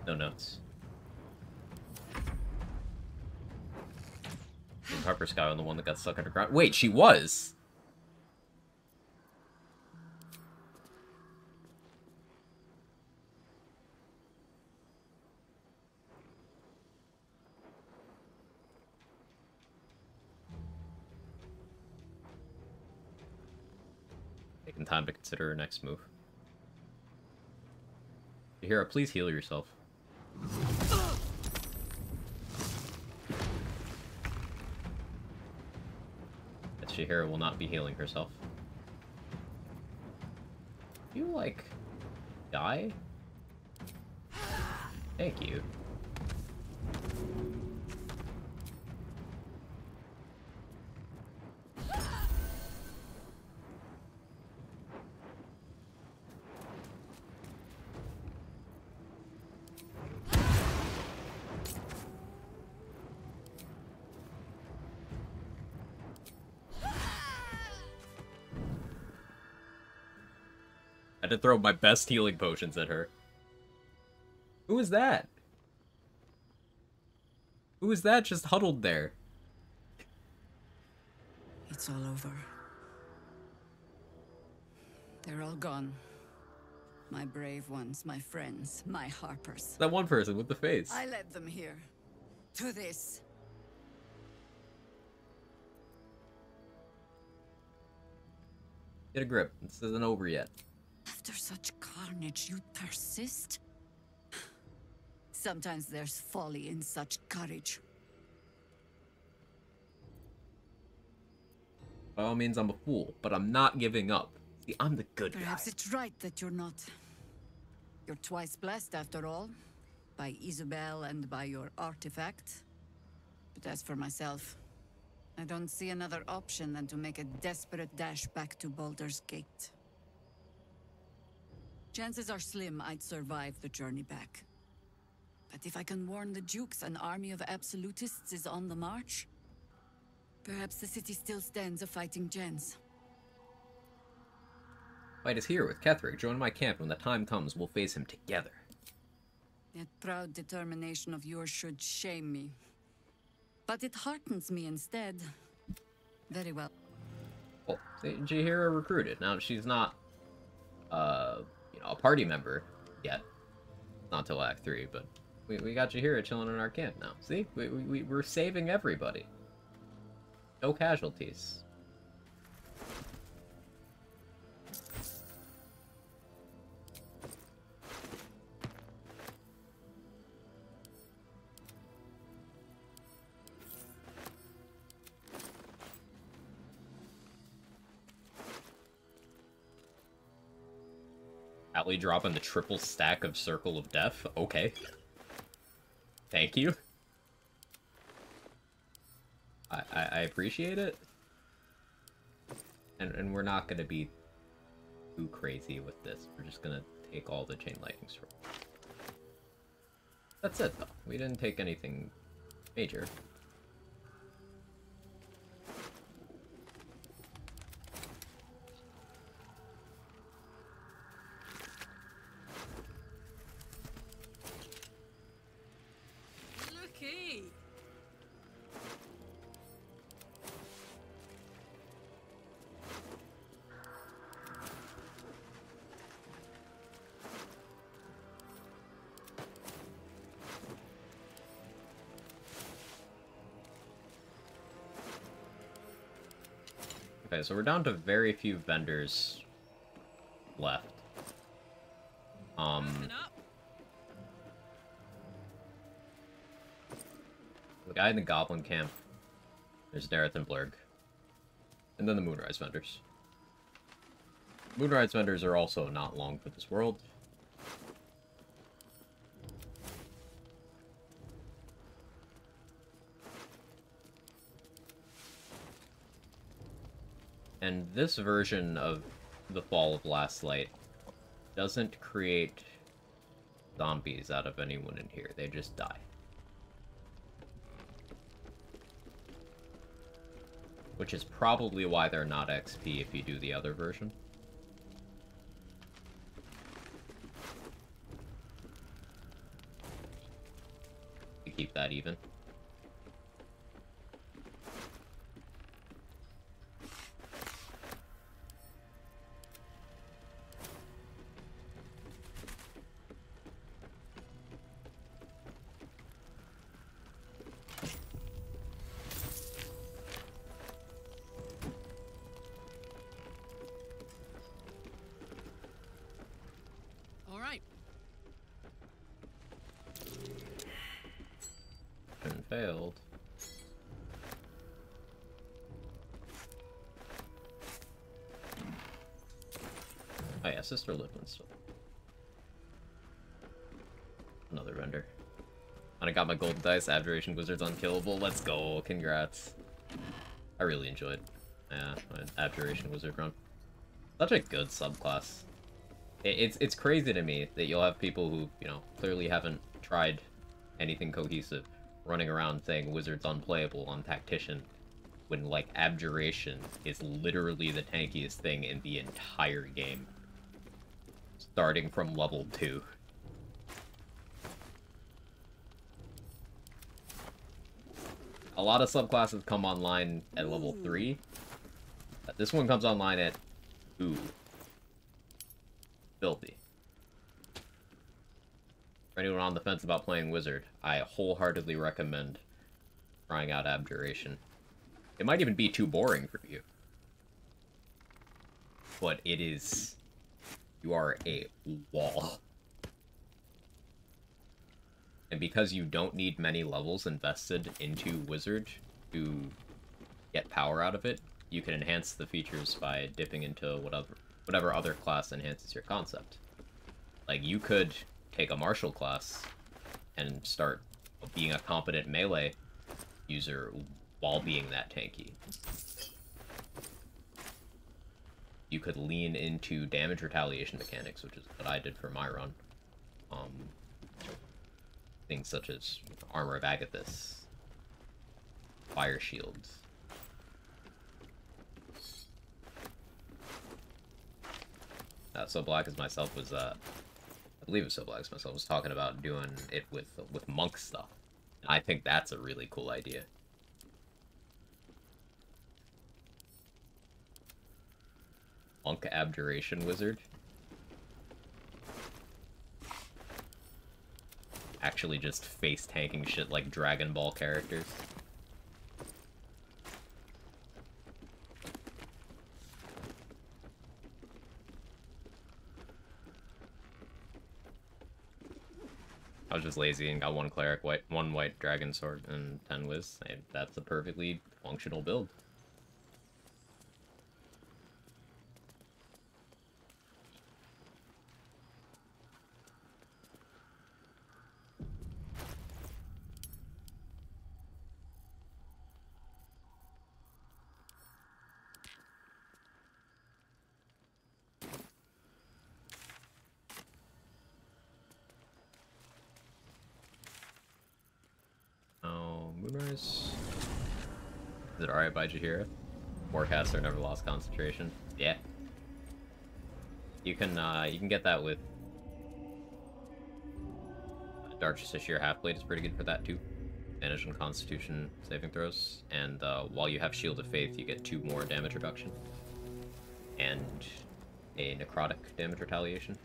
No notes. Is Harper Sky on the one that got stuck underground? Wait, she was! Taking time to consider her next move. Jahira, please heal yourself. That Jahira will not be healing herself. You, like, die? Thank you. I had to throw my best healing potions at her. Who is that? Who is that just huddled there? It's all over. They're all gone. My brave ones, my friends, my Harpers. That one person with the face. I led them here. To this. Get a grip. This isn't over yet. After such carnage, you persist? Sometimes there's folly in such courage. By all means, I'm a fool, but I'm not giving up. See, I'm the good guy. Perhaps it's right that you're not. You're twice blessed, after all. By Isabel and by your artifact. But as for myself, I don't see another option than to make a desperate dash back to Baldur's Gate. Chances are slim I'd survive the journey back. But if I can warn the Dukes an army of absolutists is on the march, perhaps the city still stands a fighting chance. Fight is here with Ketherick. Join my camp. When the time comes, we'll face him together. That proud determination of yours should shame me. But it heartens me instead. Very well. Well, see, Jahira recruited. Now, she's not, you know, a party member yet. Not till Act 3, but we got Jahira chilling in our camp now. See? We're saving everybody. No casualties. Alley dropping the triple stack of Circle of Death? Okay. Thank you. I appreciate it. And we're not gonna be too crazy with this. We're just gonna take all the chain lightning storm. That's it, though. We didn't take anything major. Looky! Okay, so we're down to very few vendors left. The guy in the Goblin Camp. There's Dareth and Blurg. And then the Moonrise vendors. Moonrise vendors are also not long for this world. And this version of the Fall of Last Light doesn't create zombies out of anyone in here. They just die. Which is probably why they're not XP if you do the other version. To keep that even. All right. And failed. Oh yeah, Sister Livman's still. Another vendor. And I got my golden dice. Abjuration Wizard's unkillable. Let's go. Congrats. I really enjoyed. Yeah, my Abjuration Wizard run. Such a good subclass. It's crazy to me that you'll have people who, you know, clearly haven't tried anything cohesive running around saying Wizard's unplayable on Tactician when, like, Abjuration is literally the tankiest thing in the entire game. Starting from level 2. A lot of subclasses come online at level 3. This one comes online at 2. Filthy. For anyone on the fence about playing Wizard, I wholeheartedly recommend trying out Abjuration. It might even be too boring for you. But it is... You are a wall. And because you don't need many levels invested into Wizard to get power out of it, you can enhance the features by dipping into whatever other class enhances your concept. Like, you could take a martial class and start being a competent melee user while being that tanky. You could lean into damage retaliation mechanics, which is what I did for my run. Things such as Armor of Agathis, Fire Shields. So Black as myself was, I believe it was So Black as myself was talking about doing it with monk stuff. And I think that's a really cool idea. Monk Abjuration Wizard. Actually just face tanking shit like Dragon Ball characters. I was just lazy and got one cleric, one white dragon sword, and 10 whiz. That's a perfectly functional build. Moonrise. Is it alright by Jaheira? Warcaster never lost concentration. Yeah. You can get that with Dark Justiciar Halfblade is pretty good for that too. Advantage on Constitution saving throws, and while you have Shield of Faith, you get 2 more damage reduction. And a necrotic damage retaliation.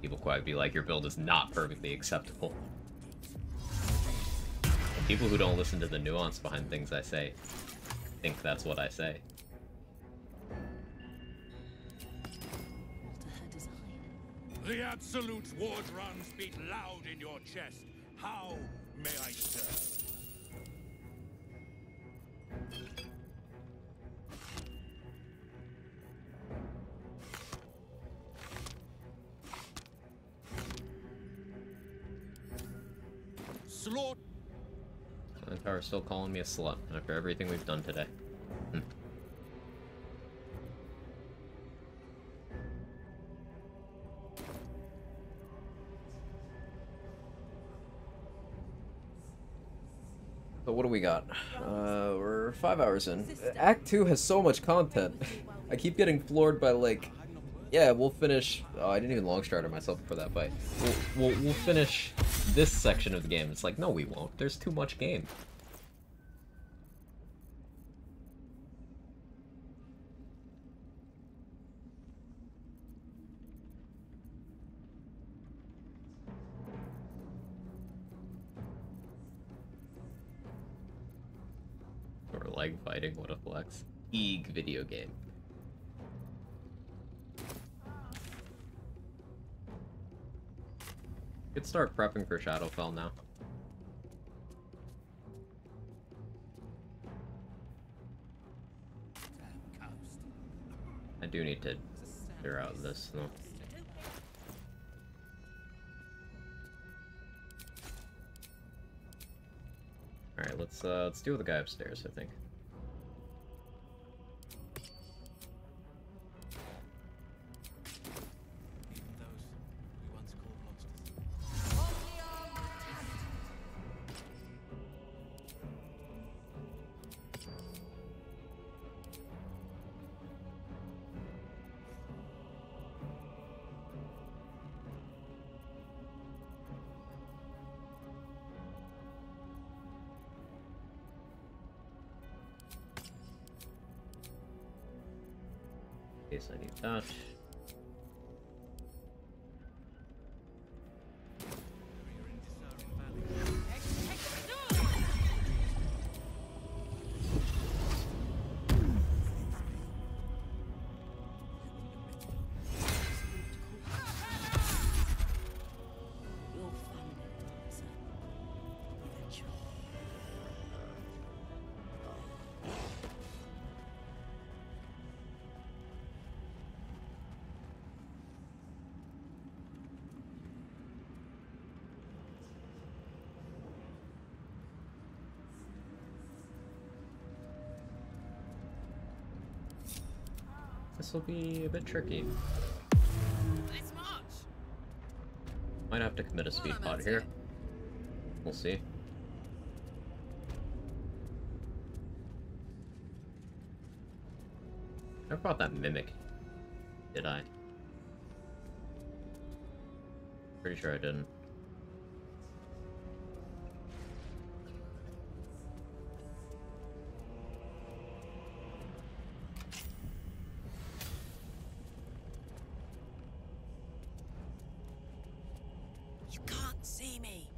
People quite be like, your build is not perfectly acceptable. And people who don't listen to the nuance behind things I say think that's what I say. The Absolute Ward runs beat loud in your chest. How may I serve? Slaughter. The tower's still calling me a slut after everything we've done today. So what do we got? We're 5 hours in. Act 2 has so much content. I keep getting floored by like, yeah, we'll finish. Oh, I didn't even long starter myself before that fight. We'll finish this section of the game. It's like, no, we won't. There's too much game. Or leg fighting, what a flex. Eeg video game. Could start prepping for Shadowfell now. I do need to clear out this though. Alright, let's deal with the guy upstairs, I think. I need that. This will be a bit tricky. Might have to commit a speed pod here. We'll see. I brought that mimic. Did I? Pretty sure I didn't. You can't see me.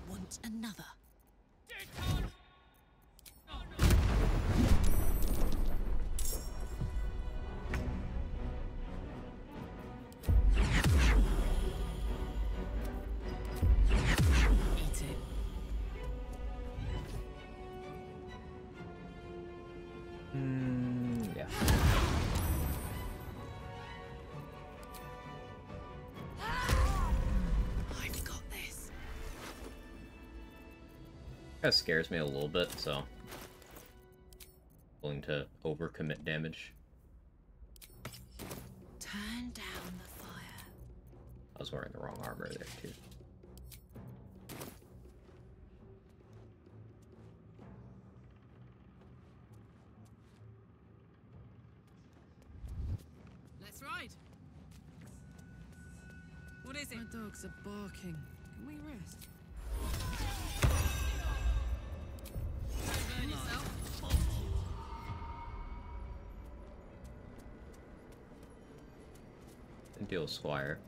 Want another? That scares me a little bit, so willing to overcommit damage. Turn down the fire. I was wearing the wrong armor there too. Let's ride. What is it? My dogs are barking. Can we rest? Don't burn yourself. Deal Squire.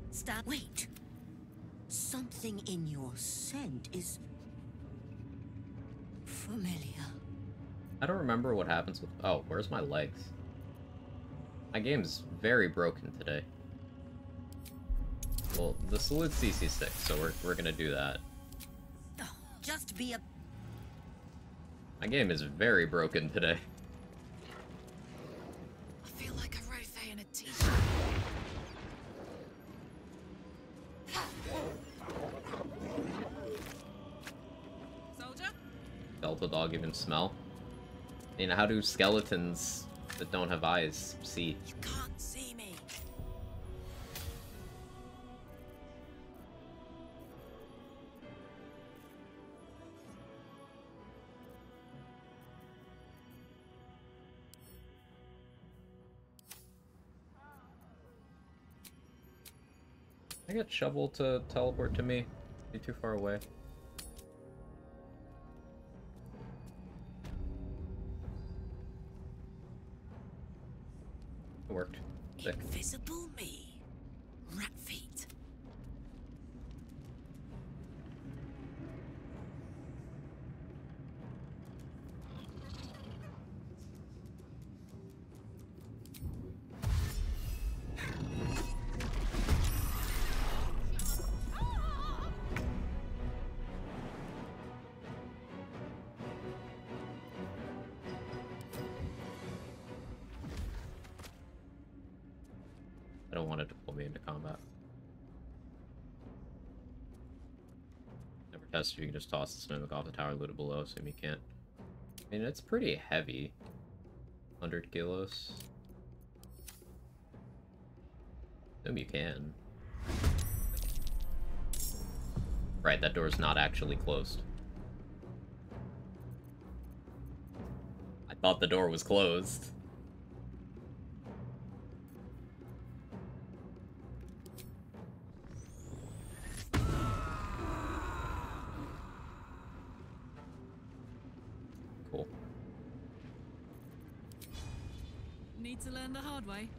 Stop. Wait. Something in your scent is familiar. I don't remember what happens with... Oh, where's my legs? My game's very broken today. Well, the salute CC6, so we're gonna do that. Oh, just be a... My game is very broken today. I feel like a rothe in a t-shirt. Soldier? Delta dog even smell? I mean, how do skeletons that don't have eyes see? You can't see me. I get Shovel to teleport to me. Be too far away. It worked. Sick. Invisible me. Rat feet. I don't want it to pull me into combat. Never tested if you can just toss this mimic off the tower and loot it below, assume you can't. I mean, it's pretty heavy. 100 kilos. Assume you can. Right, that door's not actually closed. I thought the door was closed. Cool. Need to learn the hard way.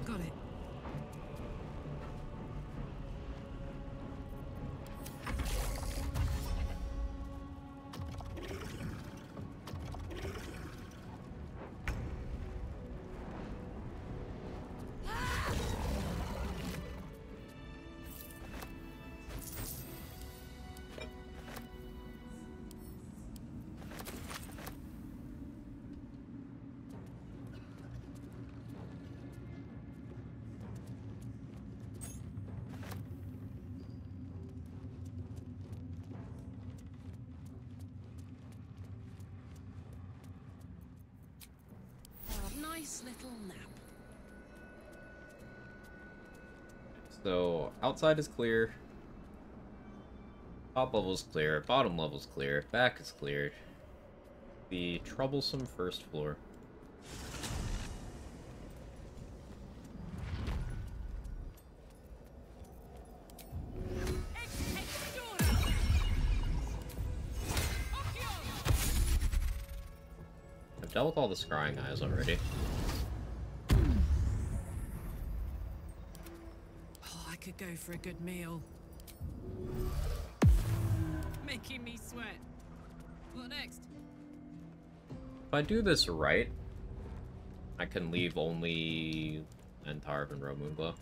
Got it. Nice little nap. So, outside is clear. Top level's clear. Bottom level's clear. Back is cleared. The troublesome first floor. I've dealt with all the scrying eyes already. Oh, I could go for a good meal. Making me sweat. What next? If I do this right, I can leave only Entarv and Moonglow.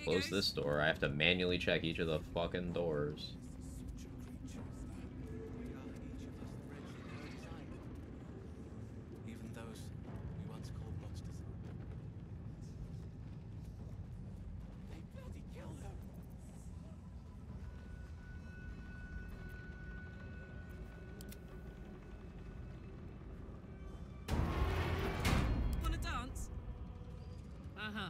Close this door. I have to manually check each of the fucking doors. Even those we once called monsters. They bloody killed her. Wanna dance? Uh-huh.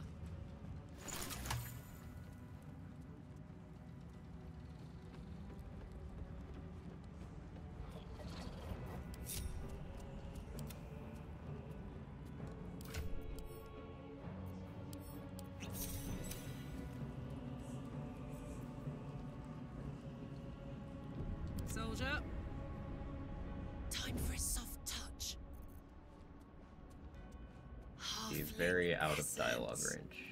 Soldier. Time for a soft touch. He's very out of dialogue range.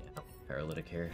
Yeah, paralytic here.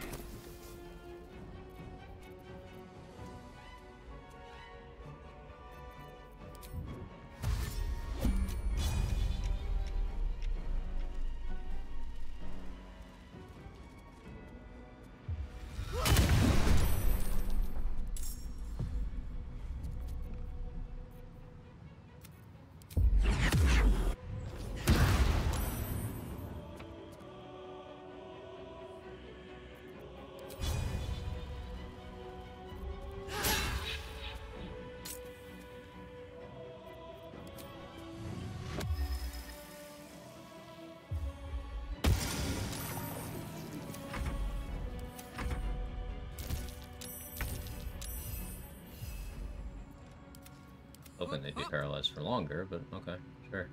Hoping they'd be paralyzed for longer, but okay, sure.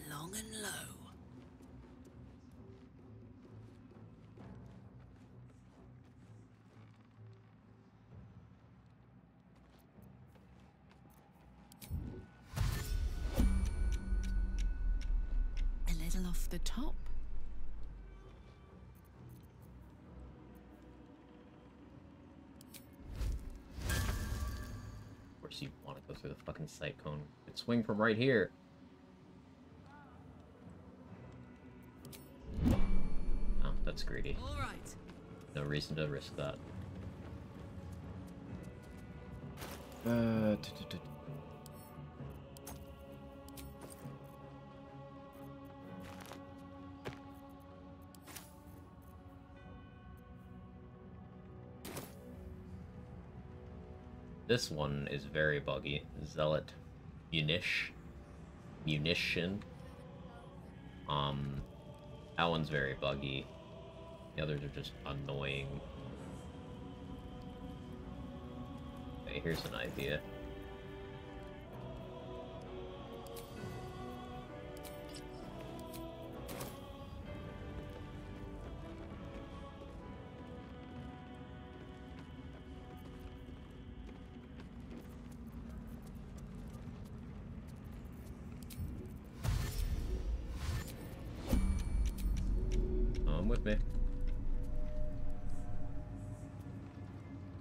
Long and low. A little off the top. Of course you want to go through the fucking sight cone. Could swing from right here. Oh, that's greedy. All right. No reason to risk that. This one is very buggy. Zealot munition. That one's very buggy. The others are just annoying. Okay, here's an idea. With me.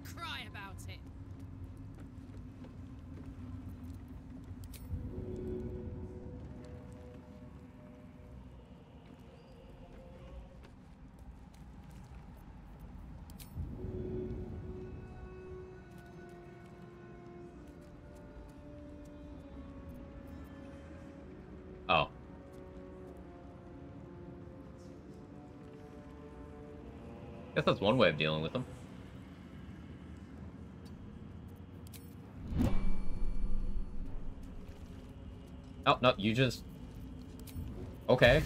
Cry about it. Oh. Guess that's one way of dealing with them. Oh, no, you just... Okay.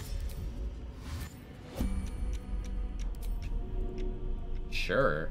Sure.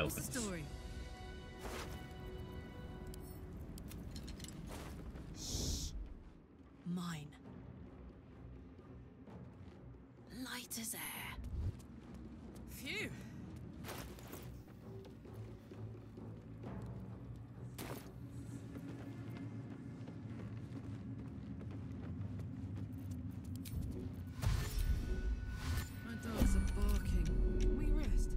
What's the story? Shh. Mine. Light as air. Phew. My dogs are barking. Can we rest?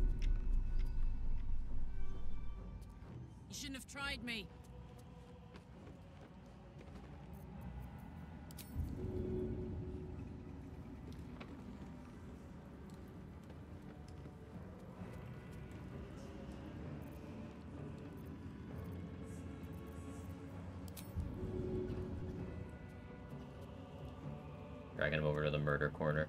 You shouldn't have tried me. Dragging him over to the murder corner.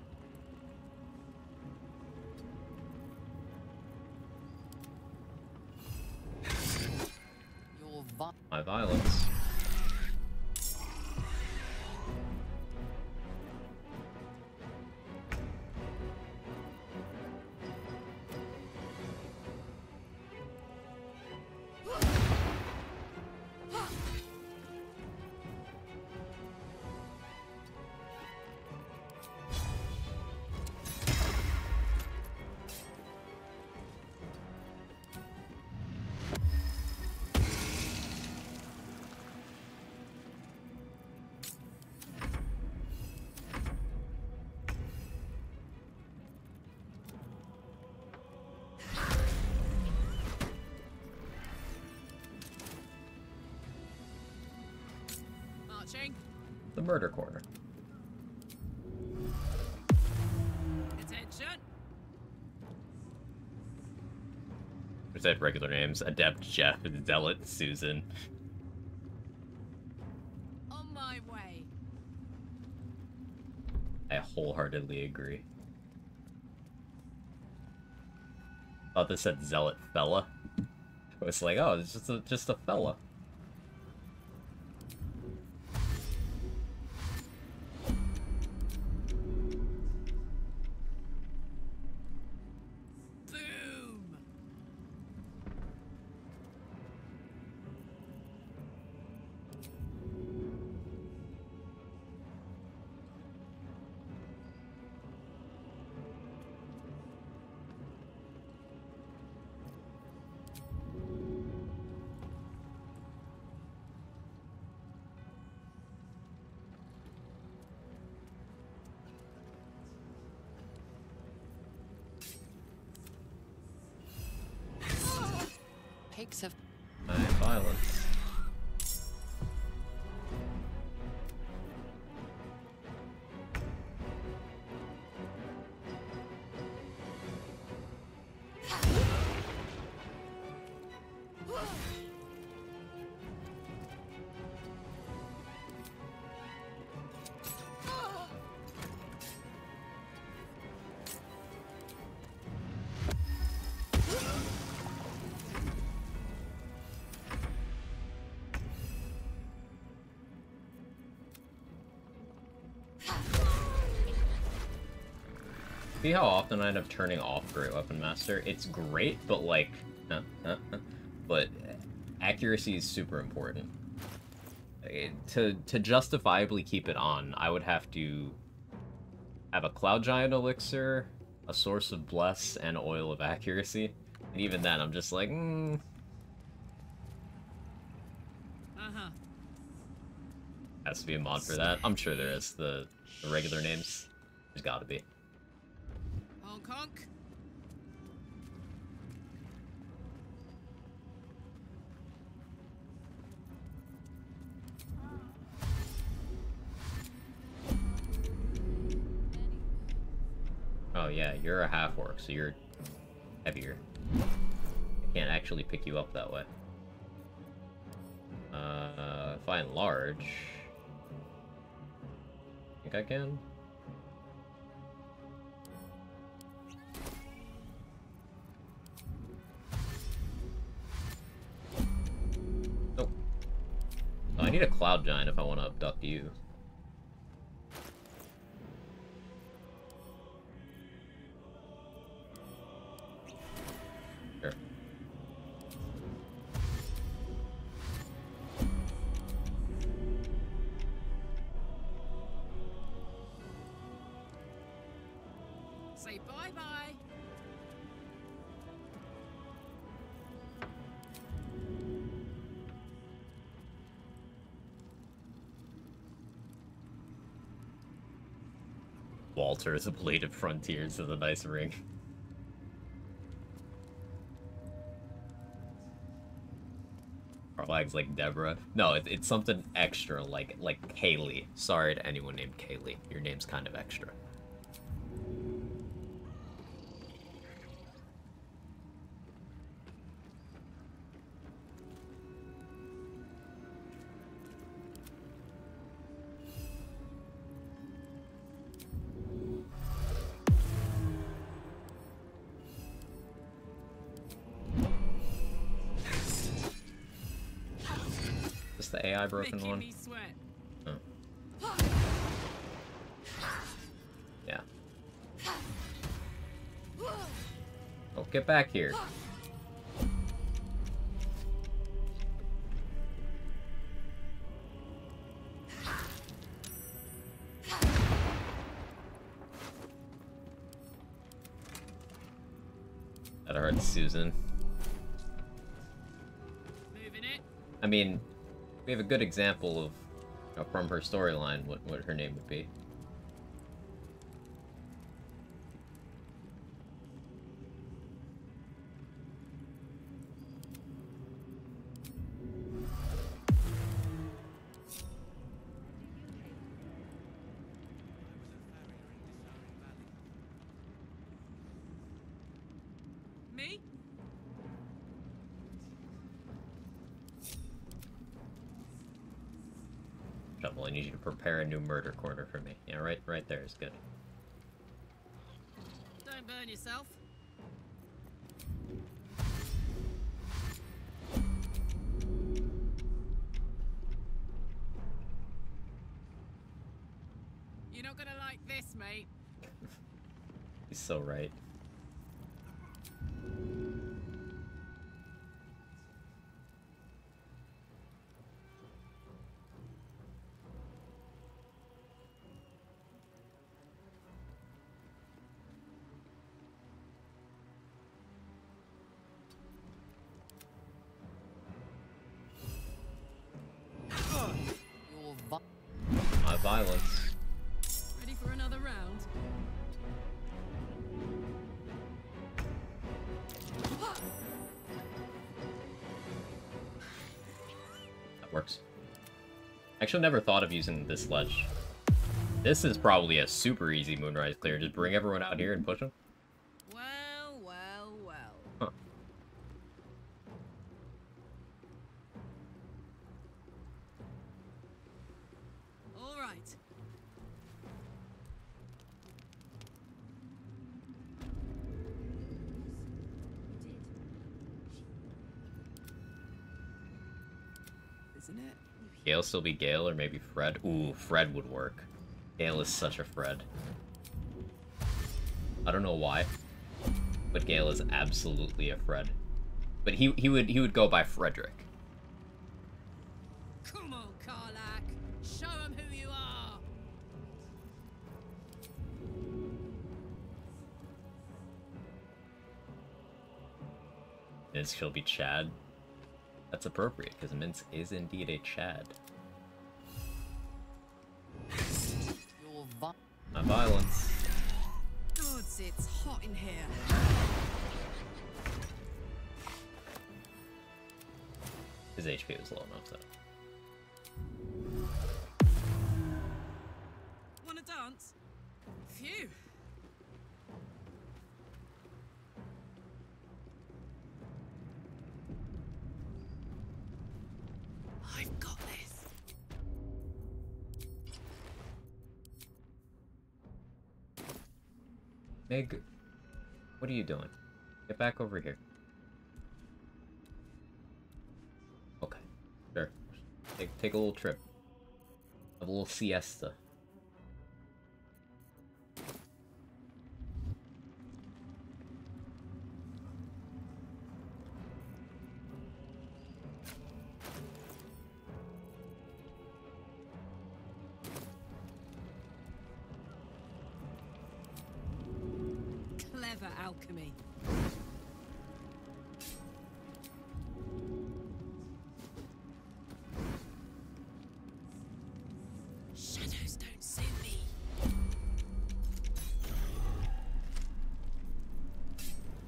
My violence. Marching. The murder corner. Attention. I said regular names. Adept Jeff, Zealot Susan. On my way. I wholeheartedly agree. Thought this said Zealot Fella. I was like, oh, it's just a fella. Pigs of violence. See how often I end up turning off Great Weapon Master? It's great, but like, but accuracy is super important. To justifiably keep it on, I would have to have a Cloud Giant Elixir, a Source of Bless, and Oil of Accuracy. And even then, I'm just like, Uh-huh. Has to be a mod for that. I'm sure there is. The regular names. There's gotta be. Honk honk. Oh yeah, you're a half-orc, so you're heavier. I can't actually pick you up that way. If I enlarge... think I can? Nope. Oh, I need a cloud giant if I want to abduct you. Sure. Say bye-bye. Walter is a blade of frontiers with a nice ring. Flags like Deborah. No, it's something extra, like Kaylee. Sorry to anyone named Kaylee. Your name's kind of extra. Is the AI broken one? Oh. Yeah. Oh, get back here. That hurts Susan. I mean, we have a good example of, you know, from her storyline, what her name would be. Me? Shovel, I need you to prepare a new murder corner for me. Yeah, right there is good. Don't burn yourself. You're not gonna like this, mate. He's so right. My violence. Ready for another round? That works. Actually, never thought of using this sledge. This is probably a super easy Moonrise clear. Just bring everyone out here and push them. Well, well, well. Huh. All right. Isn't it? Gale still be Gale, or maybe Fred? Ooh, Fred would work. Gale is such a Fred. I don't know why, but Gale is absolutely a Fred. But he would go by Frederick. Come on, Karlak. Show them who you are. And she'll be Chad. That's appropriate, because Minsk is indeed a Chad. Not violence. Gods, it's hot in here. His HP was low enough, though. Wanna dance? Phew. I've got this. Meg, what are you doing? Get back over here. Okay, sure. Take a little trip. Have a little siesta. Clever alchemy. Shadows don't suit me.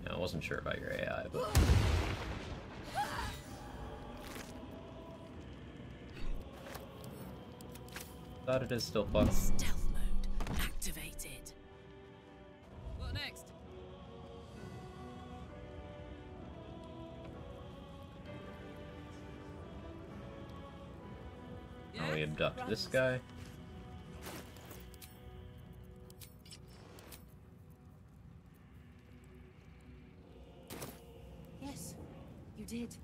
Yeah, I wasn't sure about your AI, but... Thought it is still fucked. Stealth mode activated. What next? Now we abduct this guy. Yes, you did.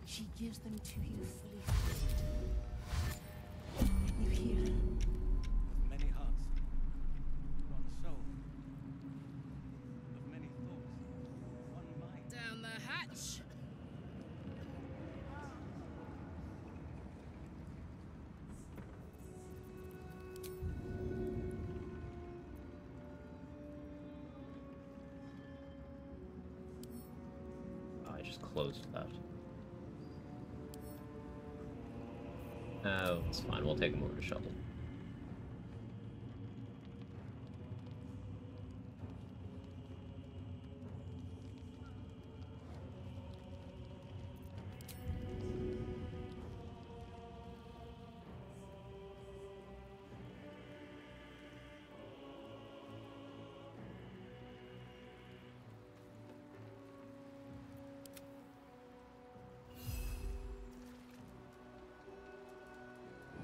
She gives them to you fully. You hear her? Of many hearts, one soul. Of many thoughts, one mind. Down the hatch. Oh, I just closed that. Oh, it's fine. We'll take him over to Shovel.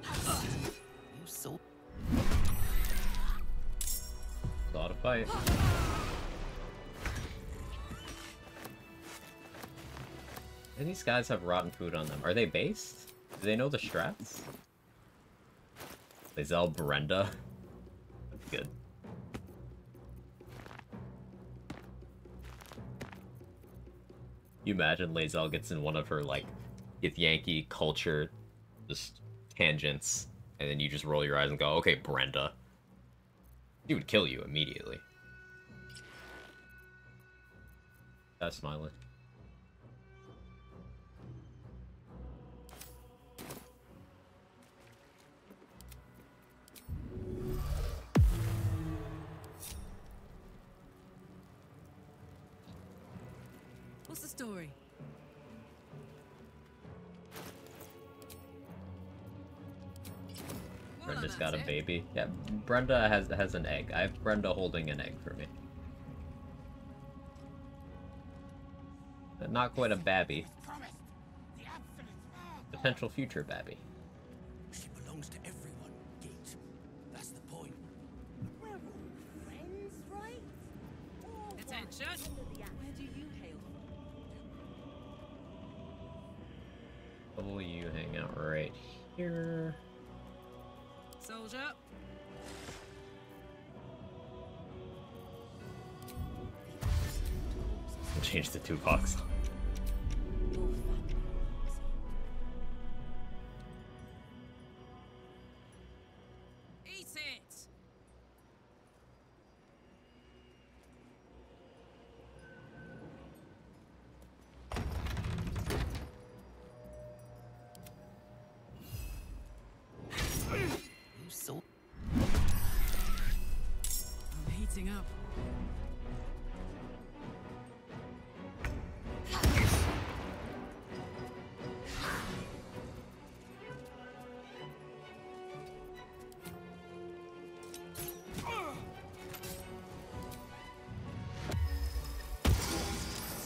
You saw. A lot of fight. And these guys have rotten food on them. Are they based? Do they know the strats? Lae'zel Brenda. That's good. You imagine Lae'zel gets in one of her, like, Yankee culture, just tangents, and then you just roll your eyes and go, okay, Brenda. She would kill you immediately. That's smiling. What's the story? Brenda's got a baby. Yeah, Brenda has an egg. I have Brenda holding an egg for me. Not quite a babby. Potential future babby. She belongs to everyone, Gate. That's the point. We're all friends, right? Attention! Where do you hail from? Probably you hang out right here. Soldier. We'll change the 2 box. Eat it! Heating up.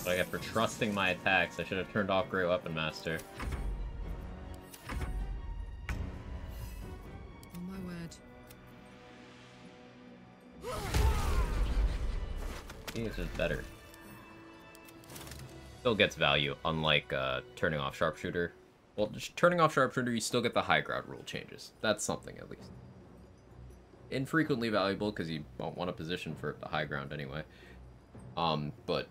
What I get for trusting my attacks. I should have turned off Great Weapon Master. On my word. He is just better. Still gets value, unlike turning off Sharpshooter. Well, just turning off Sharpshooter, you still get the high ground rule changes. That's something, at least. Infrequently valuable, because you won't want a position for the high ground anyway. But...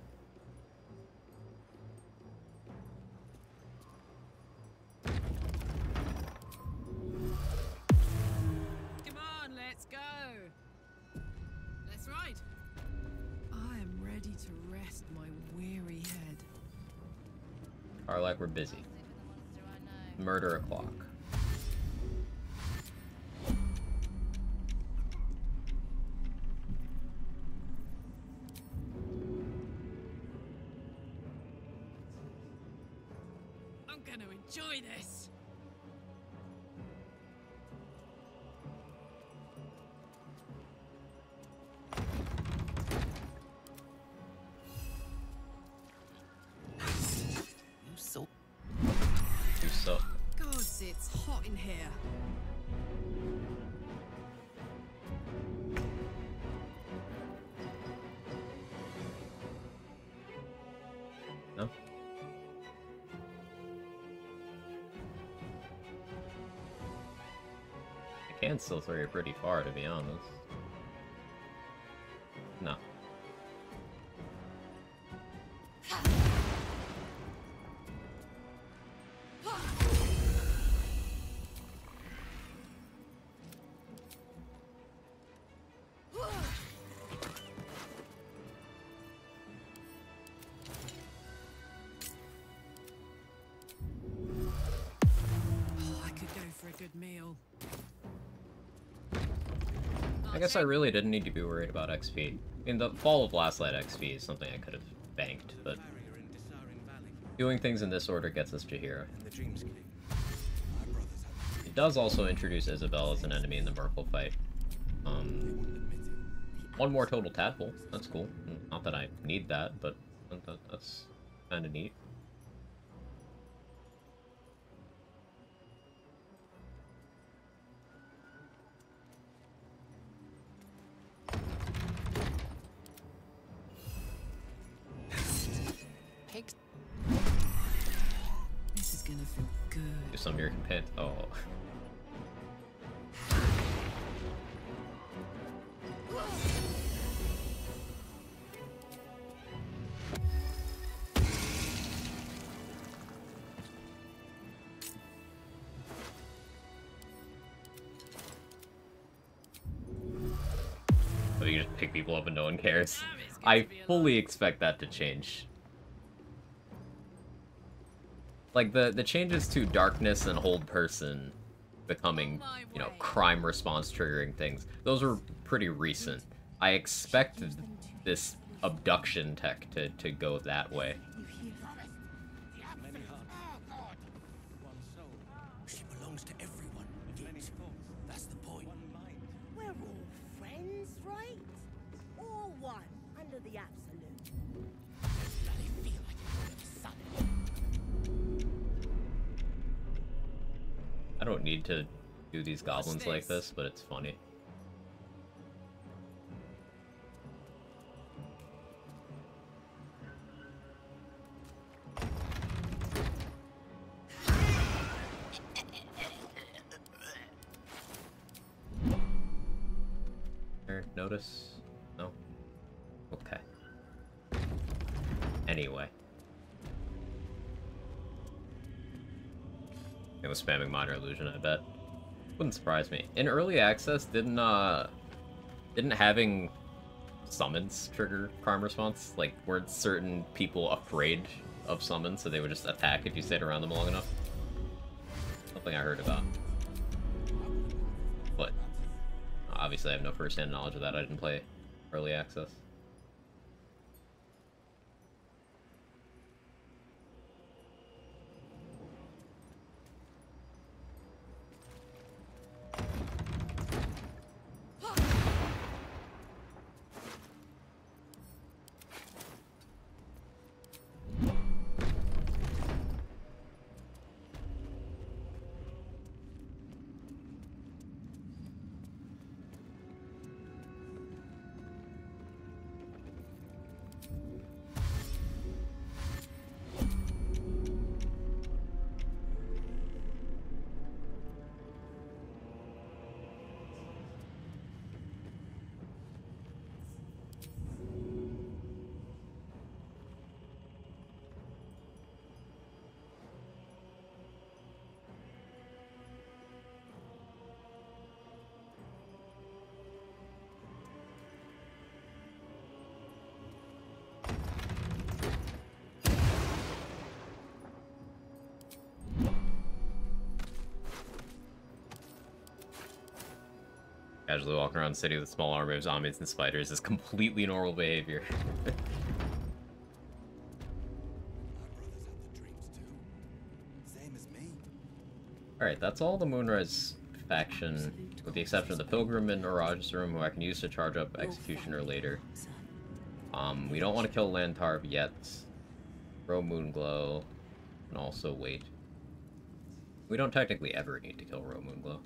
Come on, let's go. That's right. I am ready to rest my weary head. Karlak, we're busy. Murder o'clock. I'm gonna enjoy this. You so... You suck. Gods, it's hot in here. No? I can still throw you pretty far, to be honest. No. Oh, I could go for a good meal. I guess I really didn't need to be worried about XP. I mean, the Fall of Last Light XP is something I could have banked, but doing things in this order gets us Jaheira. It does also introduce Isabel as an enemy in the Merkle fight. One more total tadpole. That's cool. Not that I need that, but that's kind of neat. Pigs. This is gonna feel good. Do some of your companions. Oh. So you just pick people up and no one cares. I fully expect that to change. Like, the changes to darkness and hold person becoming, you know, crime response triggering things, those are pretty recent. I expected this abduction tech to go that way. She belongs to everyone. That's the point. We're all friends, right? All one under the absolute. I don't need to do these goblins like this, but it's funny. Notice? No? Okay. Anyway. It was spamming Minor Illusion, I bet. Wouldn't surprise me. In early access, didn't having summons trigger crime response? Like, weren't certain people afraid of summons, so they would just attack if you stayed around them long enough? Something I heard about. But obviously I have no first-hand knowledge of that. I didn't play early access. Casually walking around the city with a small army of zombies and spiders is completely normal behavior. Alright, that's all the Moonrise faction, with the exception of the Pilgrim and Mirage's room, who I can use to charge up Executioner later. We don't want to kill Lantarb yet. Throw Moonglow, and also wait. We don't technically ever need to kill Ro Moonglow.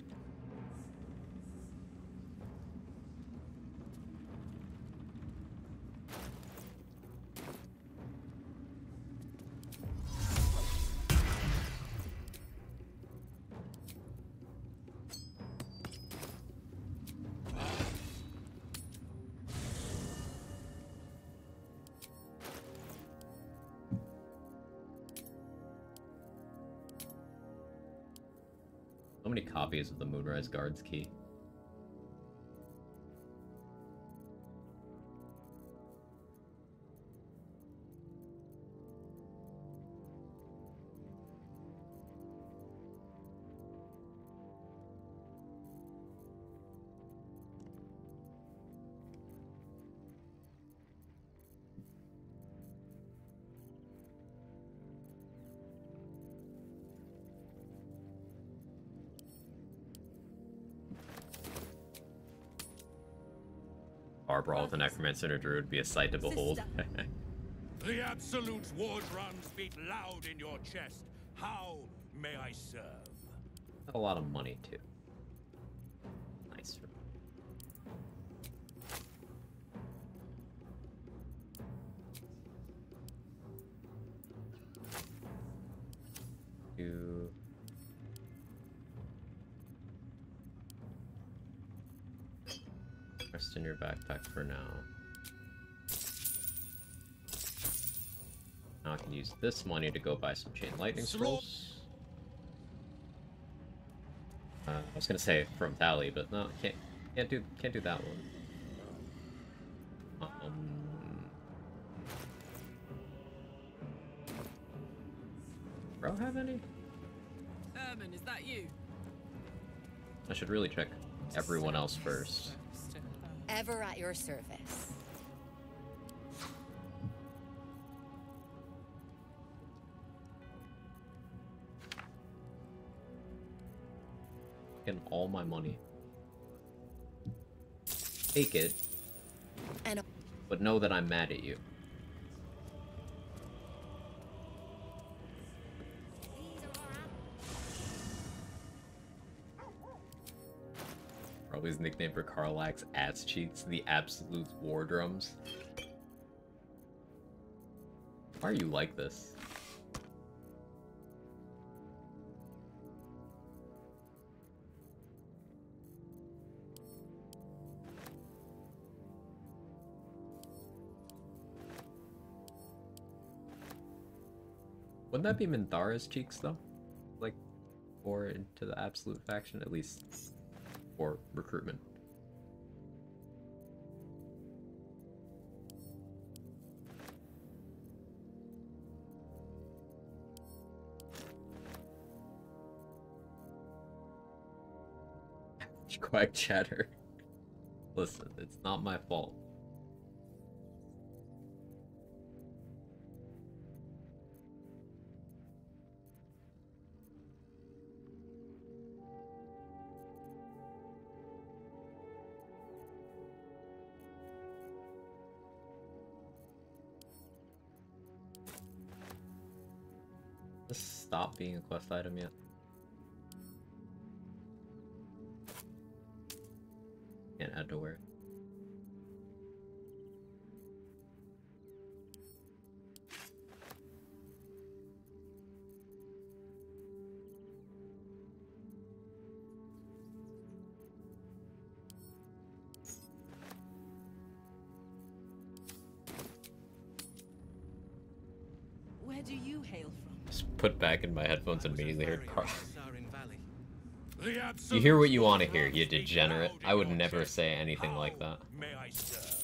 So many copies of the Moonrise Guard's key. Brawl with the Necromancer and a Druid would be a sight to behold. The absolute war drums beat loud in your chest. How may I serve? A lot of money, too. Nice. You... Rest in your backpack for now. Now I can use this money to go buy some Chain Lightning Scrolls. I was gonna say from Tally, but no, can't do that one. Bro, have any? Herman, is that you? I should really check everyone else first. Ever at your service. Getting all my money. Take it. But know that I'm mad at you. Probably his nickname for Karlach's ass cheeks, the absolute war drums. Why are you like this? Wouldn't that be Minthara's cheeks though? Like, or into the absolute faction at least. Or recruitment. Quack chatter. Listen, it's not my fault. stop being a quest item yet? Can't add to where? Where do you hail from? Just put back in my headphones and immediately heard Carl. Valley. You hear what you want to hear, you degenerate. I would never say anything like that. May I serve?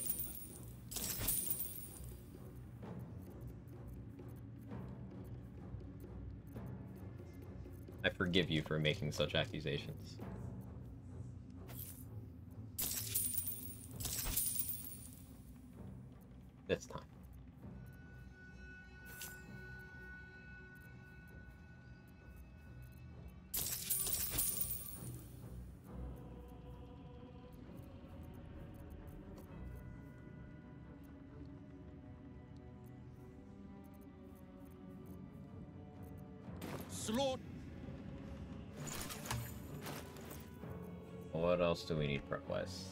I forgive you for making such accusations. This time. Slaughter. What else do we need prep-wise?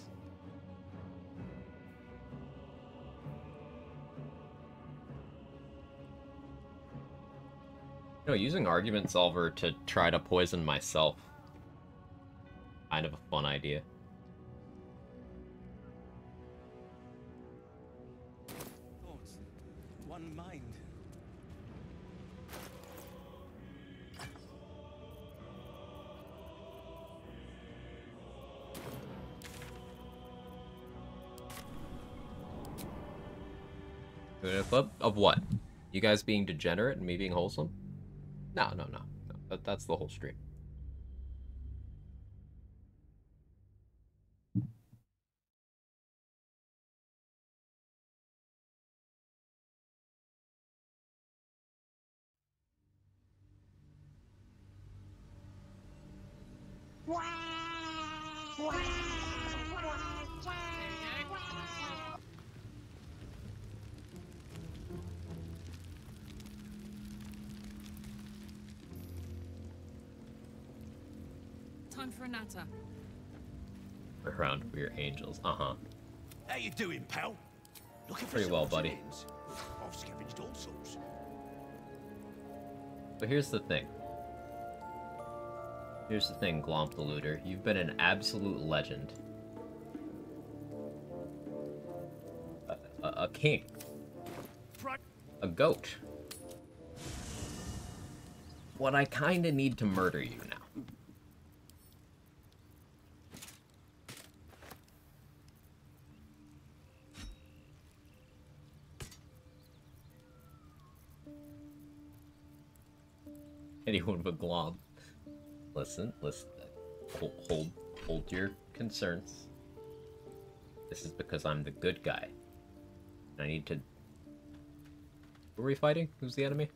You know, using Argument Solver to try to poison myself. Kind of a fun idea. Thoughts. One mind. Doing a clip of what? You guys being degenerate and me being wholesome? No. That's the whole stream. Time for a natter. Around weird angels. Uh-huh. How you doing, pal? Looking for Pretty some well, odds buddy. and ends? I've scavenged all sorts. But here's the thing. Here's the thing, Glomp the Looter. You've been an absolute legend. A king. A goat. What I kinda need to murder you now. Anyone but Glomp. Listen. Hold your concerns. This is because I'm the good guy. I need to... Who are we fighting? Who's the enemy?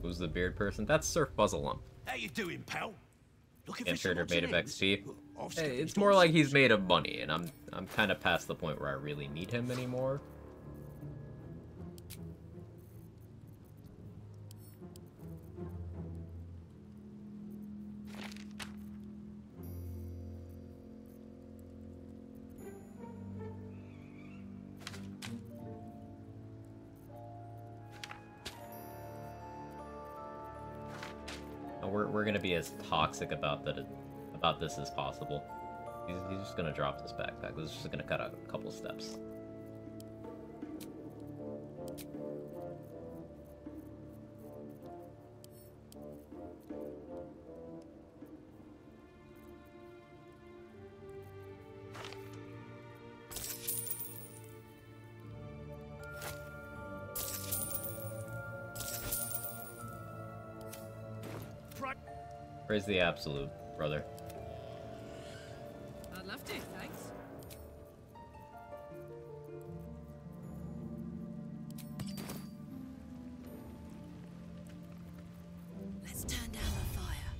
Who's the beard person? That's Surf Buzzalump. How you doing, pal? Looking for Insured some or odds made and of ends? XP. I've Hey, scavenged it's all more like sorts. he's made of money, and I'm kind of past the point where I really need him anymore. And we're gonna be as toxic about this as possible. He's just gonna drop this backpack. This is just gonna cut out a couple steps. Praise the absolute, brother. I'd love to, thanks. Let's turn down the fire.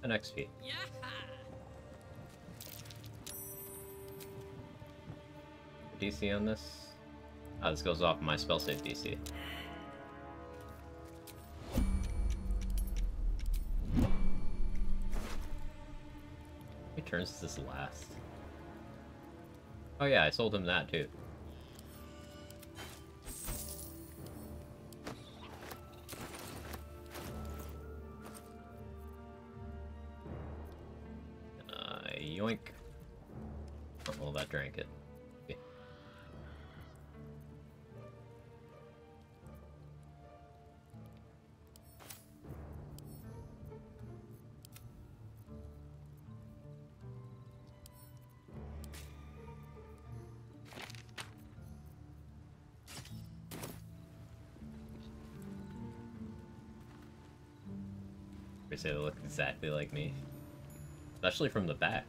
An XP. Yeah. DC on this? This goes off my spell save DC. How many turns does this last? Oh yeah, I sold him that too. Yoink. Oh, well, that drank it. Okay. They say they look exactly like me. Especially from the back.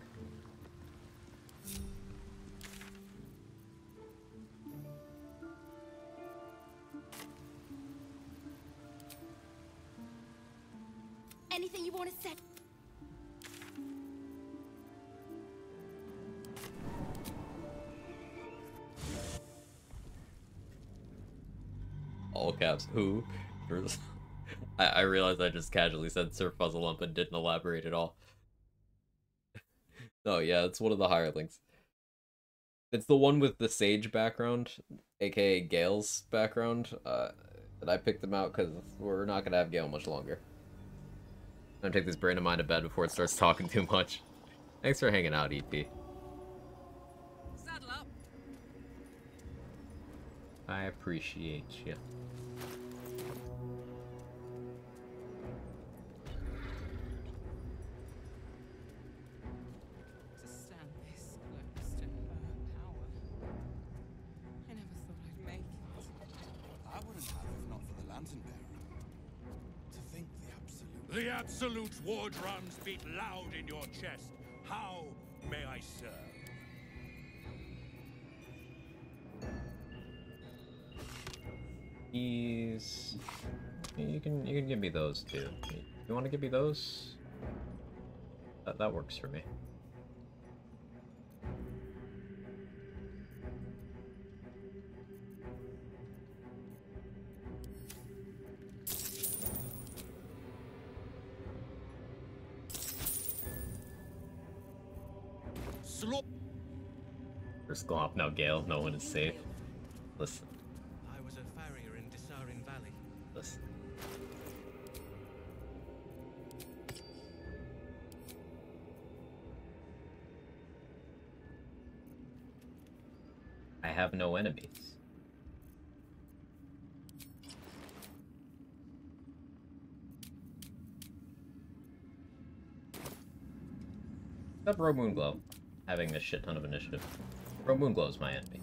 Anything you want to say? All caps, who? I realized I just casually said Sir Fuzzlelump and didn't elaborate at all. No, yeah, it's one of the hirelings. It's the one with the sage background, aka Gale's background, and I picked them out because we're not gonna have Gale much longer. I'm gonna take this brain of mine to bed before it starts talking too much. Thanks for hanging out, EP. Saddle up. I appreciate you. To stand this close to her power. I never thought I'd make it. I wouldn't have if not for the Lantern Bearer. To think the absolute war drums beat loud in your chest. How may I serve? He's... You can give me those too. You want to give me those? That works for me. First glomp, now Gale, no one is safe. Listen. I was a farrier in Dissarin Valley. Listen. I have no enemies. Except Rogue Moonglow, having a shit ton of initiative. Rogue Moonglow is my enemy.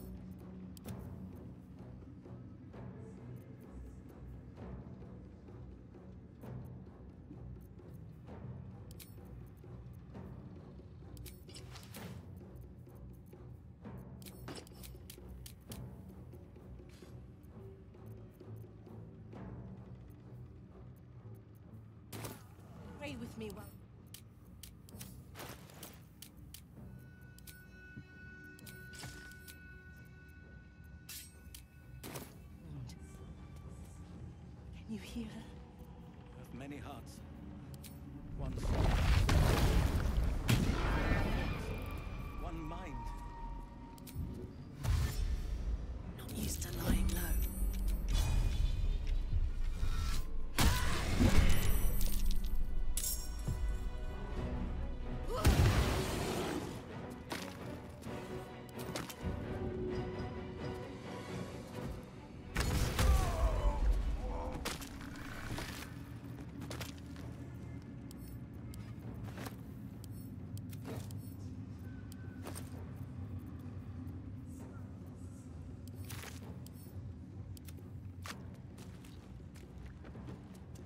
Pray with me while... Can you hear her? Of many hearts. One soul. One mind. Not used to lying low.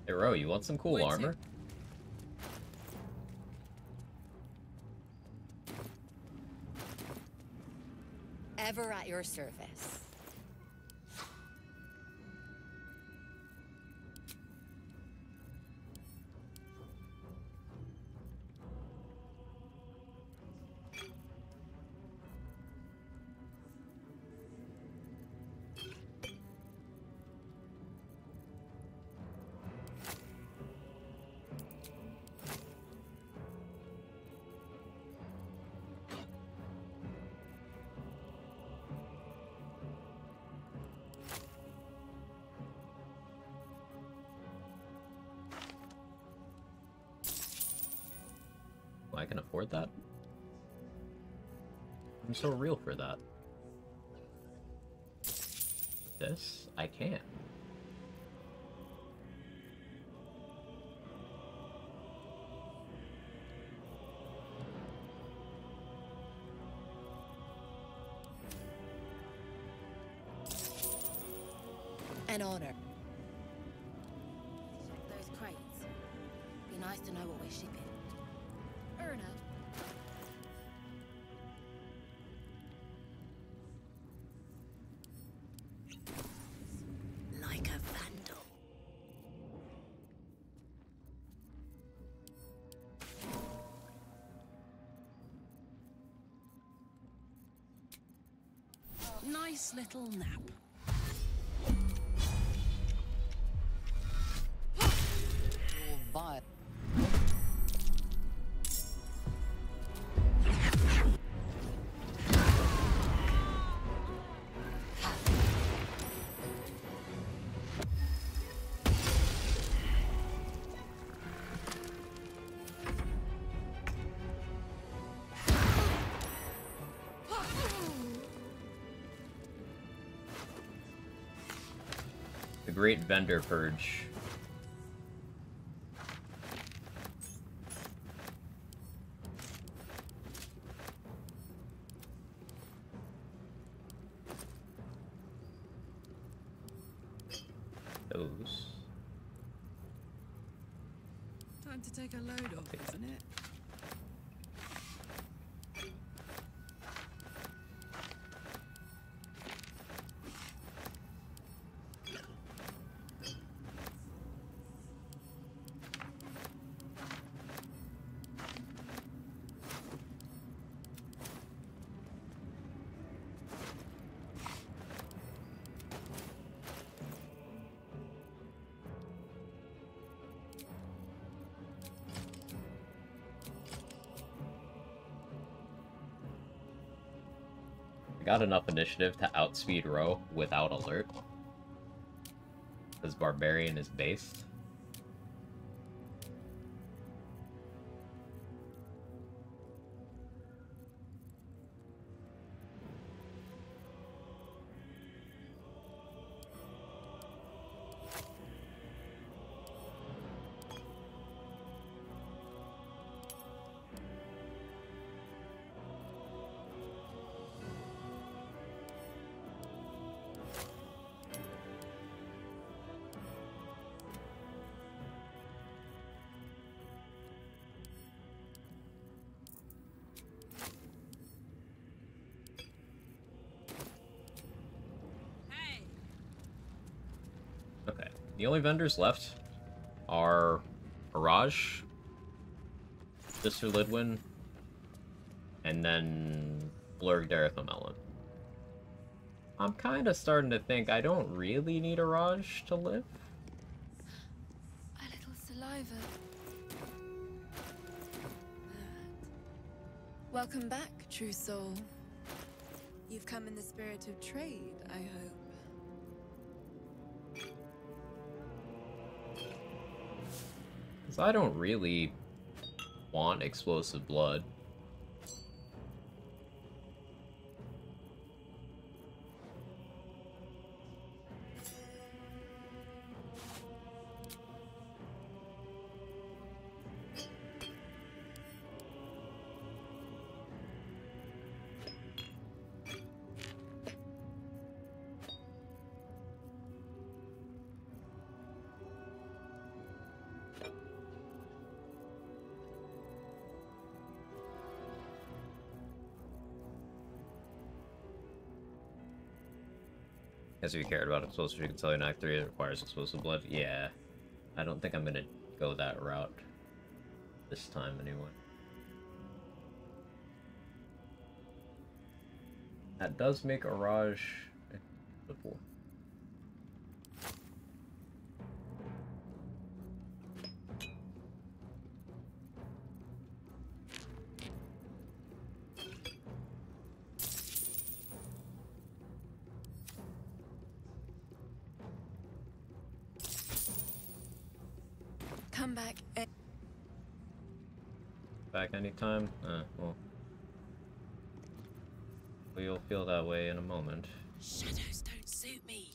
Hey Ro, you want some cool armor? Ever at your service. I can afford that? I'm so real for that. This? I can't. An honor. Check those crates. Be nice to know what we're shipping. Erna. Like a vandal. Nice little nap. You're vile. The Great Vendor Purge. Those. Time to take a load off, isn't it? I got enough initiative to outspeed Row without alert. Because Barbarian is based. Okay. The only vendors left are Mirage, Sister Lidwin, and then Blurg Darthamelon. I'm kind of starting to think I don't really need a Raj to live. A little saliva. Welcome back, true soul. You've come in the spirit of trade, I hope. Because I don't really want explosive blood. Guess if you cared about explosives, you can tell you in Act 3 it requires explosive blood. Yeah. I don't think I'm gonna go that route. This time, anyway. That does make a Raj acceptable. Come back and... back anytime? Well. You'll feel that way in a moment. Shadows don't suit me.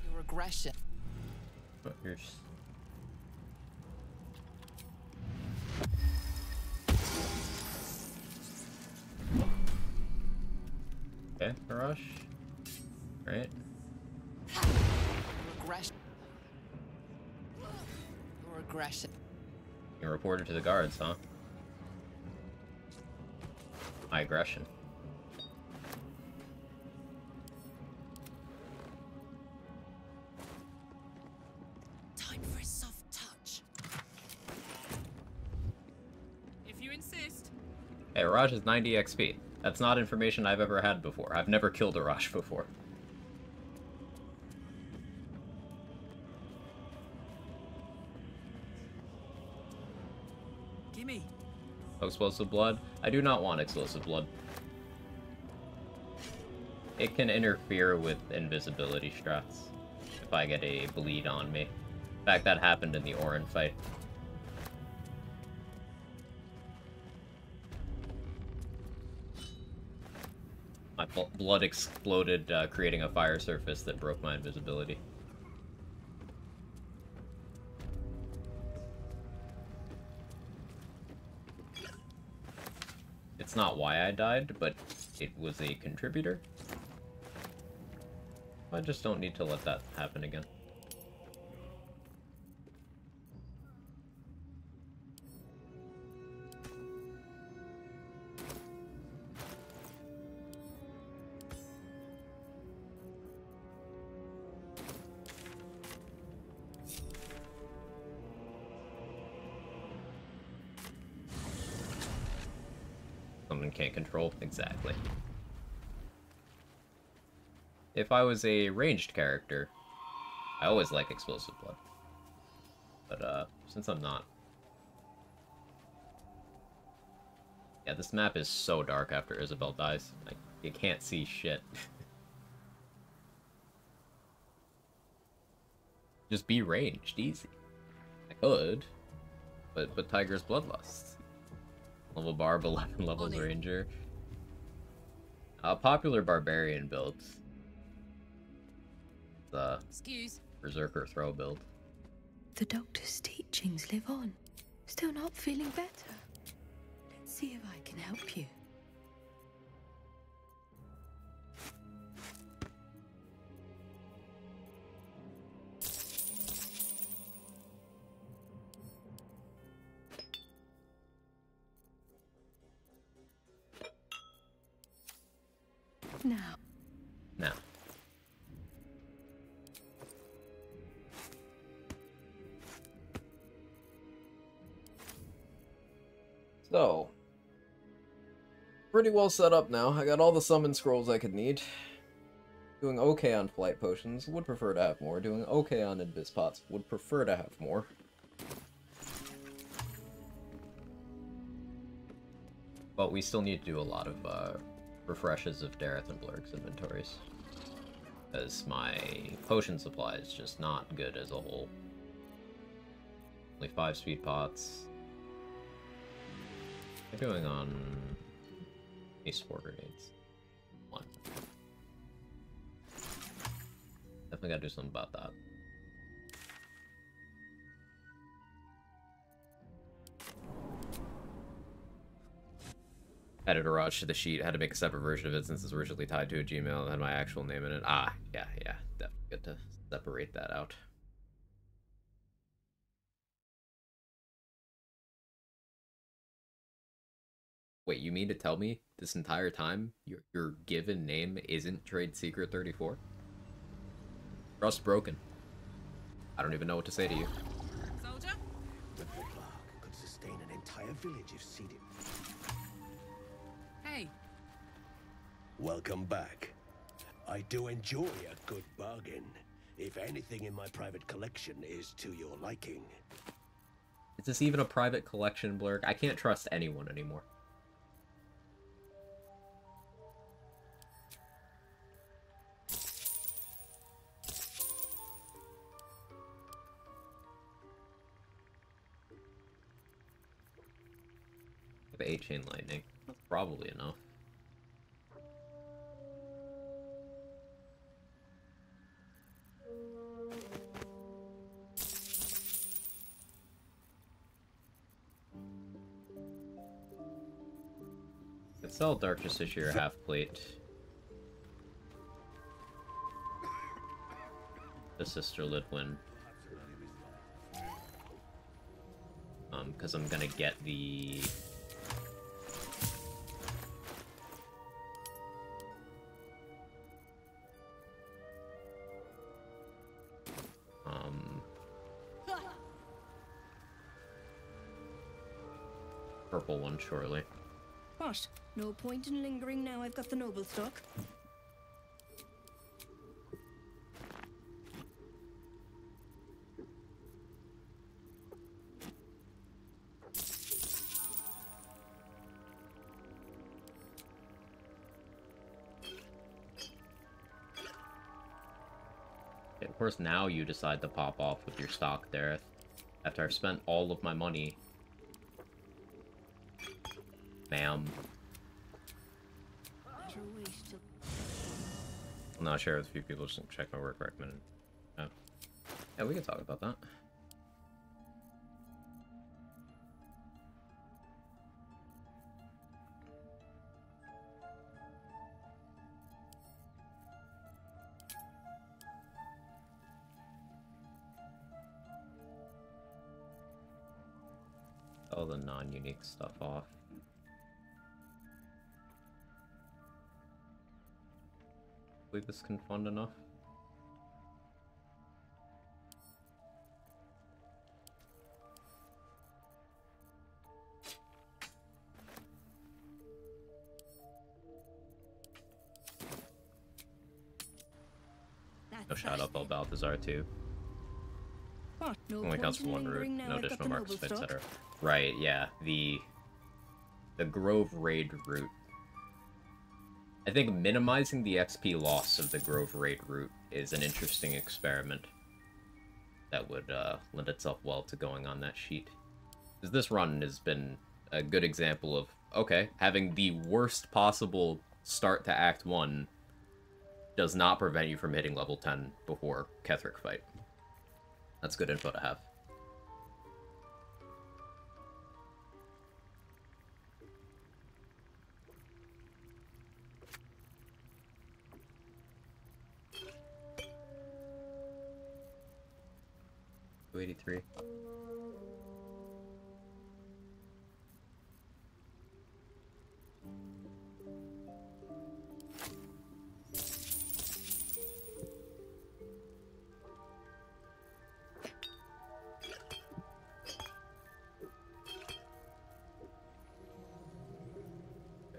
Your aggression. But you're... Okay, Rush. Right. Your aggression. Your aggression. You reported to the guards, huh? My aggression. Time for a soft touch. If you insist. Hey, Raj is 90 XP. That's not information I've ever had before. I've never killed a Raj before. Gimme. Explosive blood? I do not want explosive blood. It can interfere with invisibility strats if I get a bleed on me. In fact, that happened in the Orin fight. My blood exploded, creating a fire surface that broke my invisibility. It's not why I died, but it was a contributor. I just don't need to let that happen again. Someone can't control. Exactly. If I was a ranged character, I always like explosive blood. But, since I'm not... Yeah, this map is so dark after Isabel dies. Like, you can't see shit. Just be ranged, easy. I could, but Tiger's Bloodlust. Level Barb, 11 levels Ranger. Popular Barbarian builds. The Berserker throw build. The doctor's teachings live on. Still not feeling better. Let's see if I can help you. Now. Now. So, pretty well set up now. I got all the summon scrolls I could need. Doing okay on flight potions. Would prefer to have more. Doing okay on invis pots. Would prefer to have more. But we still need to do a lot of refreshes of Dareth and Blurg's inventories. Because my potion supply is just not good as a whole. Only 5 speed pots. They're doing on Ace 4 grenades. 1. Definitely gotta do something about that. Added a Raj to the sheet, had to make a separate version of it since it's originally tied to a Gmail and had my actual name in it. Ah, yeah, definitely good to separate that out. Wait, you mean to tell me this entire time your given name isn't Trade Secret 34? Trust broken. I don't even know what to say to you. Soldier? The Clark could sustain an entire village if seeded. Hey. Welcome back. I do enjoy a good bargain. If anything in my private collection is to your liking. Is this even a private collection, Blurg? I can't trust anyone anymore. the 8 chain lightning. That's probably enough. Could sell Darkness Issue or half plate. The Sister Lidwin. Because I'm gonna get the... purple one shortly. What? No point in lingering now I've got the noble stock. Of course, now you decide to pop off with your stock there. After I've spent all of my money. Ma'am. I'm not sure if a few people just check my work recommended. Oh. Yeah, we can talk about that. All the non-unique stuff off. I believe this can fund enough. No shout out Bell Balthazar too. What? No only counts for one route, no additional marks, etc. Right, yeah. The Grove Raid route. I think minimizing the XP loss of the Grove Raid route is an interesting experiment that would lend itself well to going on that sheet. Because this run has been a good example of, okay, having the worst possible start to Act 1 does not prevent you from hitting level 10 before Ketheric fight. That's good info to have. $283.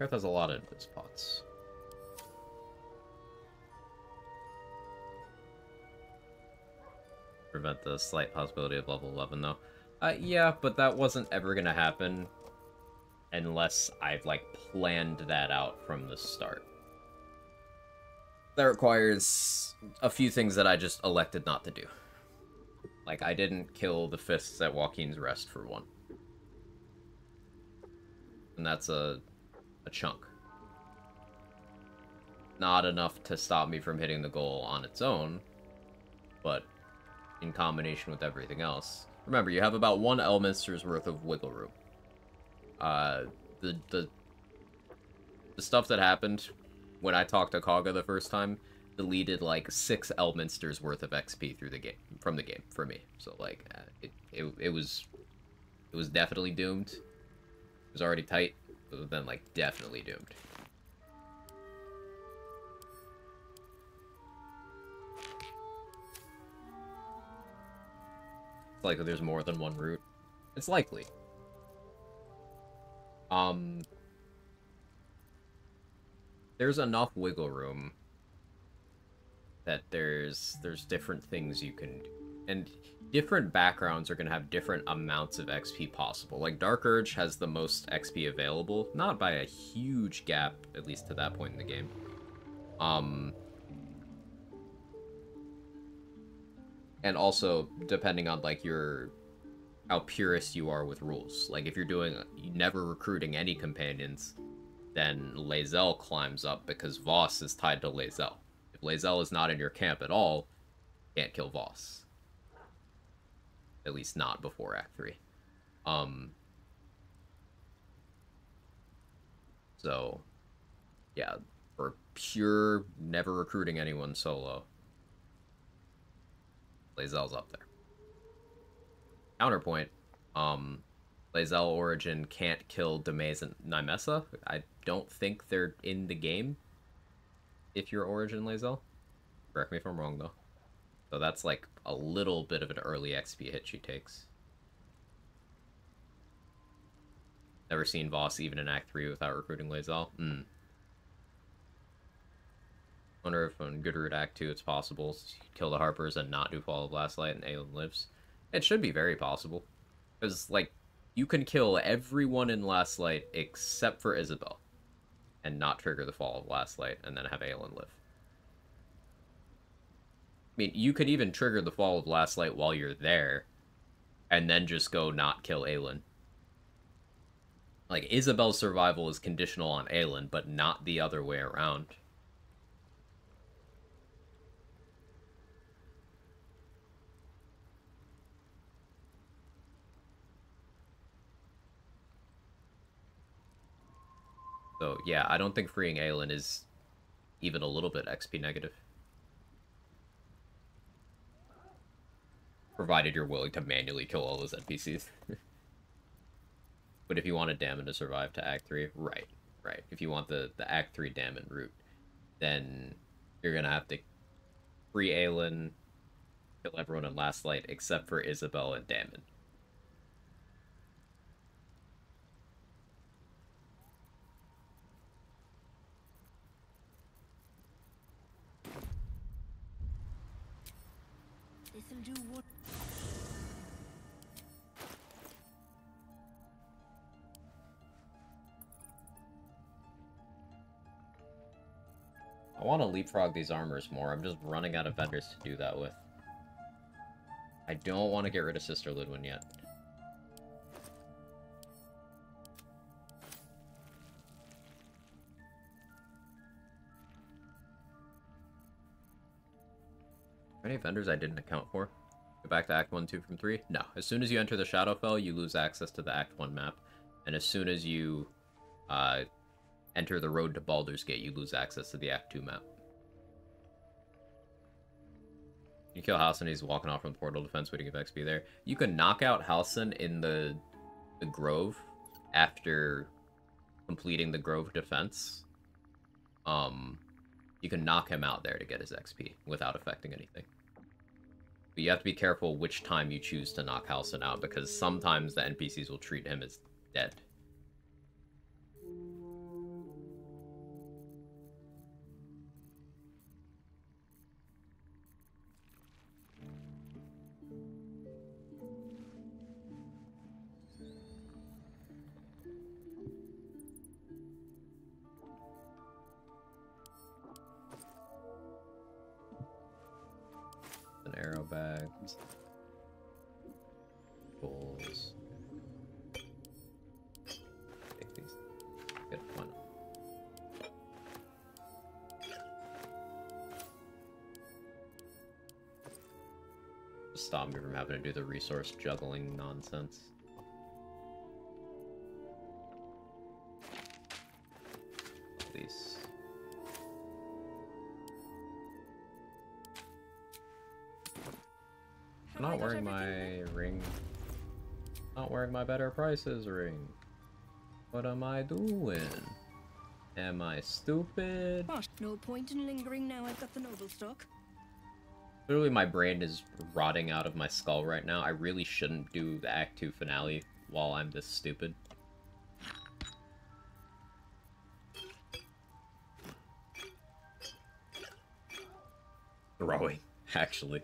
Earth has a lot of input spots. Prevent the slight possibility of level 11, though. Yeah, but that wasn't ever gonna happen unless I've, like, planned that out from the start. That requires a few things that I just elected not to do. Like, I didn't kill the fists at Joaquin's Rest for one. And that's a chunk. Not enough to stop me from hitting the goal on its own, but in combination with everything else. Remember, you have about 1 Elminster's worth of wiggle room. The stuff that happened when I talked to Kaga the first time deleted like 6 Elminster's worth of XP through the game, from the game for me. So like, it was definitely doomed. It was already tight, but then like definitely doomed. It's likely there's more than one route. It's likely. There's enough wiggle room that there's different things you can do. And different backgrounds are going to have different amounts of XP possible. Like, Dark Urge has the most XP available, not by a huge gap, at least to that point in the game. And also, depending on, like, your how purist you are with rules. Like, if you're doing never recruiting any companions, then Lae'zel climbs up because Voss is tied to Lae'zel. If Lae'zel is not in your camp at all, you can't kill Voss. At least not before Act 3. So, yeah, for pure never recruiting anyone solo, Lae'zel's up there. Counterpoint, Lae'zel Origin can't kill Demaze and Nymessa. I don't think they're in the game if you're Origin Lae'zel. Correct me if I'm wrong, though. So that's like a little bit of an early XP hit she takes. Never seen Voss even in Act 3 without recruiting Lae'zel. Wonder if on Good Route Act 2 it's possible to kill the Harpers and not do Fall of Last Light and Aelin lives. It should be very possible. Because, like, you can kill everyone in Last Light except for Isabel and not trigger the Fall of Last Light and then have Aelin live. I mean, you could even trigger the Fall of Last Light while you're there and then just go not kill Aelin. Like, Isabel's survival is conditional on Aelin, but not the other way around. So, yeah, I don't think freeing Aelin is even a little bit XP negative. Provided you're willing to manually kill all those NPCs. But if you wanted Dammon to survive to Act 3, right. If you want the Act 3 Dammon route, then you're gonna have to free Aelin, kill everyone in Last Light except for Isabel and Dammon. This'll do what? I want to leapfrog these armors more. I'm just running out of vendors to do that with. I don't want to get rid of Sister Lidwin yet. Any vendors I didn't account for? Go back to Act 1, 2 from 3? No. As soon as you enter the Shadowfell, you lose access to the Act 1 map. And as soon as you enter the road to Baldur's Gate, you lose access to the Act 2 map. You kill Halsin, he's walking off from the portal defense, waiting for XP there. You can knock out Halsin in the Grove after completing the Grove defense. You can knock him out there to get his XP without affecting anything. But you have to be careful which time you choose to knock Halsin out, because sometimes the NPCs will treat him as dead. An arrow bags. Tools. Take these. Good one. Just stop me from having to do the resource juggling nonsense. Please. I'm not wearing my ring. Not wearing my better prices ring. What am I doing? Am I stupid? No point in lingering now I've got the noble stock. Literally, my brain is rotting out of my skull right now. I really shouldn't do the Act 2 finale while I'm this stupid. Throwing, actually.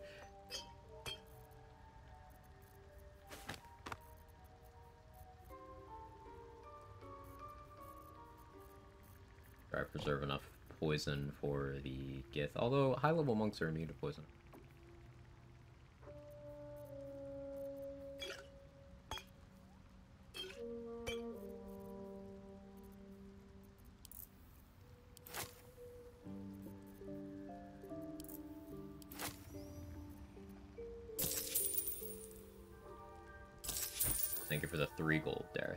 Try to preserve enough poison for the Gith, although high-level monks are immune to poison. Thank you for the 3 gold, Dareth.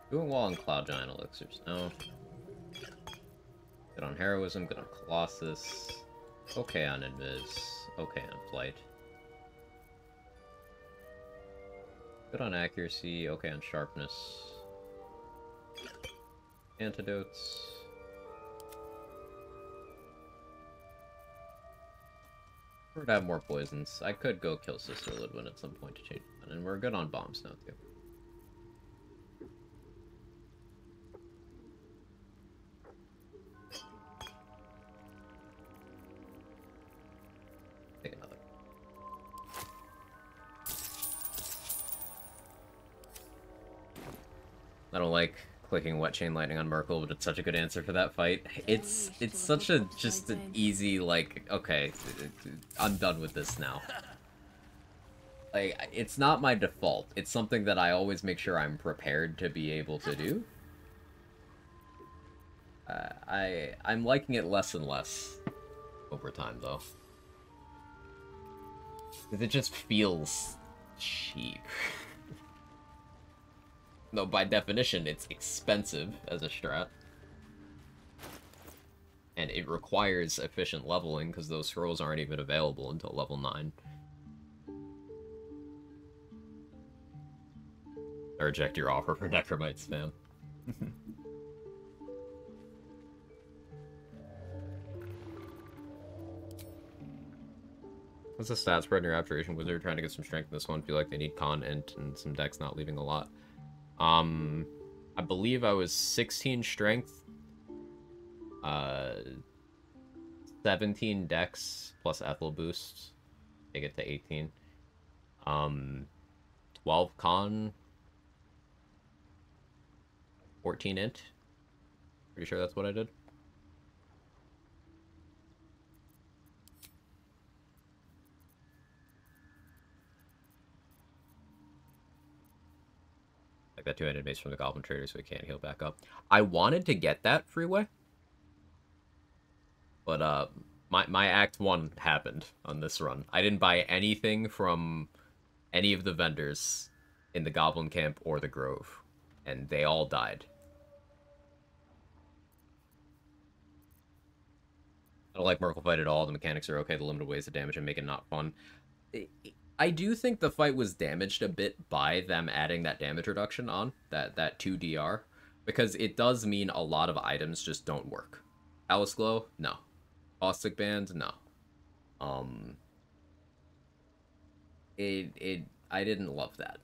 Doing well on Cloud Giant Elixirs. No. Good on Heroism, good on Colossus. Okay on Invis. Okay on Flight. Good on Accuracy, okay on Sharpness. Antidotes. We're gonna have more poisons. I could go kill Sister Lidwin at some point to change it, and we're good on bombs now, too. Take another. I don't like clicking Wet Chain Lightning on Merkle, but it's such a good answer for that fight. It's such a just an easy, like, okay, I'm done with this now. Like, it's not my default. It's something that I always make sure I'm prepared to be able to do. I'm liking it less and less over time, though. Because it just feels cheap. No, by definition, it's expensive as a strat. And it requires efficient leveling, because those throws aren't even available until level 9. I reject your offer for Necromite spam. What's the stat spread in your Abjuration Wizard? Trying to get some strength in this one. Feel like they need con, int, and some dex not leaving a lot. I believe I was 16 strength, 17 dex plus Ethel boost, take it to 18, 12 con, 14 int, pretty sure that's what I did. Like that 2-handed mace from the Goblin Trader so he can't heal back up. I wanted to get that freeway. But, my Act 1 happened on this run. I didn't buy anything from any of the vendors in the Goblin Camp or the Grove. And they all died. I don't like Merkle fight at all. The mechanics are okay. The limited ways to damage and make it not fun. I do think the fight was damaged a bit by them adding that damage reduction on, that 2 DR, because it does mean a lot of items just don't work. Alice Glow? No. Caustic Band? No. I didn't love that.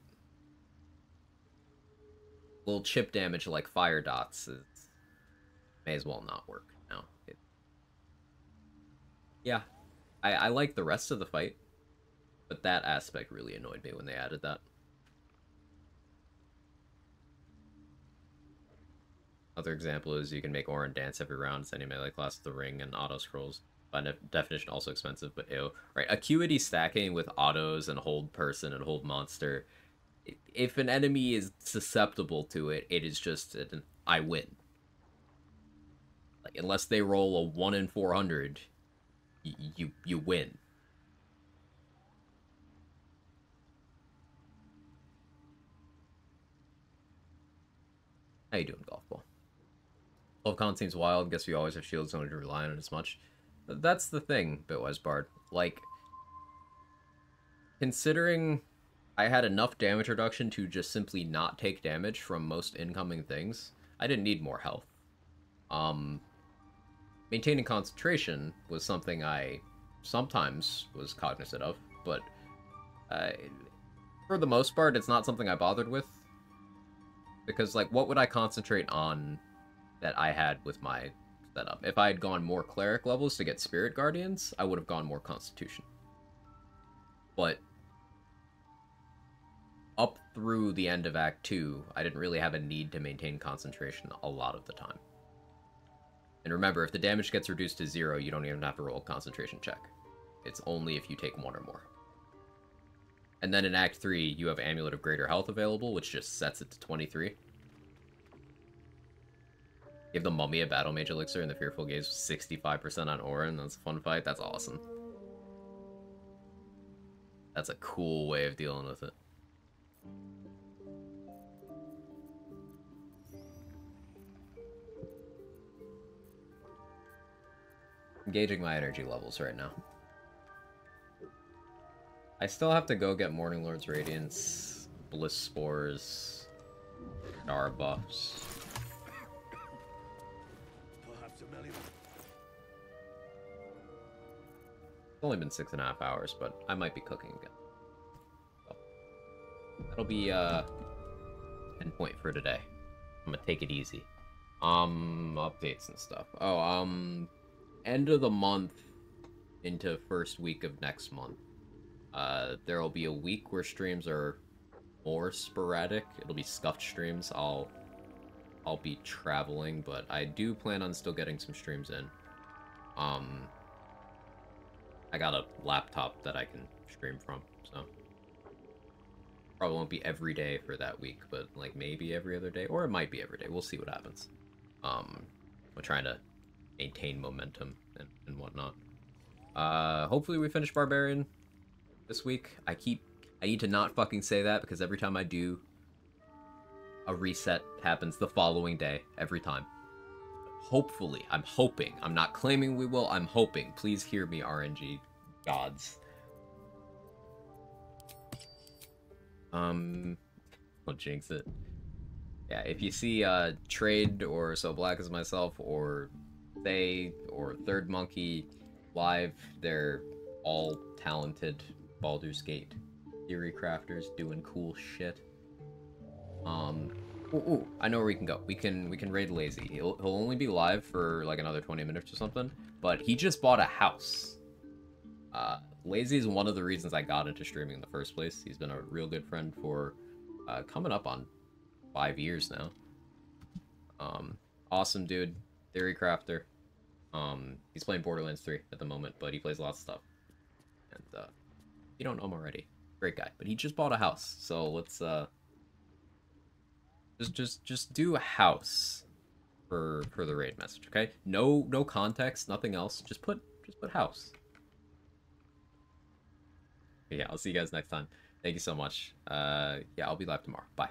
Little chip damage like Fire Dots may as well not work now. Yeah. I like the rest of the fight. But that aspect really annoyed me when they added that. Another example is you can make Orin dance every round, sending melee class the ring and auto scrolls. By definition, also expensive, but ew. Right, acuity stacking with autos and hold person and hold monster. If an enemy is susceptible to it, it is just an I win. Like, unless they roll a 1 in 400, you win. How you doing, Golf Ball? Love Con seems wild. Guess we always have shields, don't need to rely on it as much. But that's the thing, Bitwise Bard. Like, considering I had enough damage reduction to just simply not take damage from most incoming things, I didn't need more health. Maintaining concentration was something I sometimes was cognizant of, but for the most part, it's not something I bothered with. Because, like, what would I concentrate on that I had with my setup? If I had gone more Cleric levels to get Spirit Guardians, I would have gone more Constitution. But up through the end of Act 2, I didn't really have a need to maintain concentration a lot of the time. And remember, if the damage gets reduced to 0, you don't even have to roll a concentration check. It's only if you take 1 or more. And then in Act 3, you have Amulet of Greater Health available, which just sets it to 23. Give the Mummy a Battle Mage Elixir and the Fearful Gaze 65% on Orin. That's a fun fight. That's awesome. That's a cool way of dealing with it. gauging my energy levels right now. I still have to go get Morning Lord's Radiance, Bliss Spores, Star Buffs. Perhaps a million. It's only been 6.5 hours, but I might be cooking again. So, that'll be endpoint for today. I'm gonna take it easy. Updates and stuff. Oh, end of the month into first week of next month. There will be a week where streams are more sporadic. It'll be scuffed streams. I'll be traveling, but I do plan on still getting some streams in. I got a laptop that I can stream from, so probably won't be every day for that week, but like maybe every other day, or it might be every day. We'll see what happens. We're trying to maintain momentum and whatnot. Hopefully we finish Barbarian this week. I need to not fucking say that, because every time I do, a reset happens the following day, every time. Hopefully, I'm hoping. I'm not claiming we will, I'm hoping. Please hear me, RNG gods. I'll jinx it. Yeah, if you see Trade or So Black as Myself or They or Third Monkey live, they're all talented Baldur's Gate theory crafters doing cool shit. Ooh, I know where we can go. We can raid Lazy. He'll only be live for like another 20 minutes or something, but he just bought a house. Lazy is one of the reasons I got into streaming in the first place. He's been a real good friend for coming up on 5 years now. Awesome dude, theory crafter. He's playing Borderlands 3 at the moment, but he plays lots of stuff. And you don't know him already. Great guy. But he just bought a house, so let's just do a house for the raid message, okay? No context, nothing else. Just put house. Yeah, I'll see you guys next time. Thank you so much. Yeah, I'll be live tomorrow. Bye.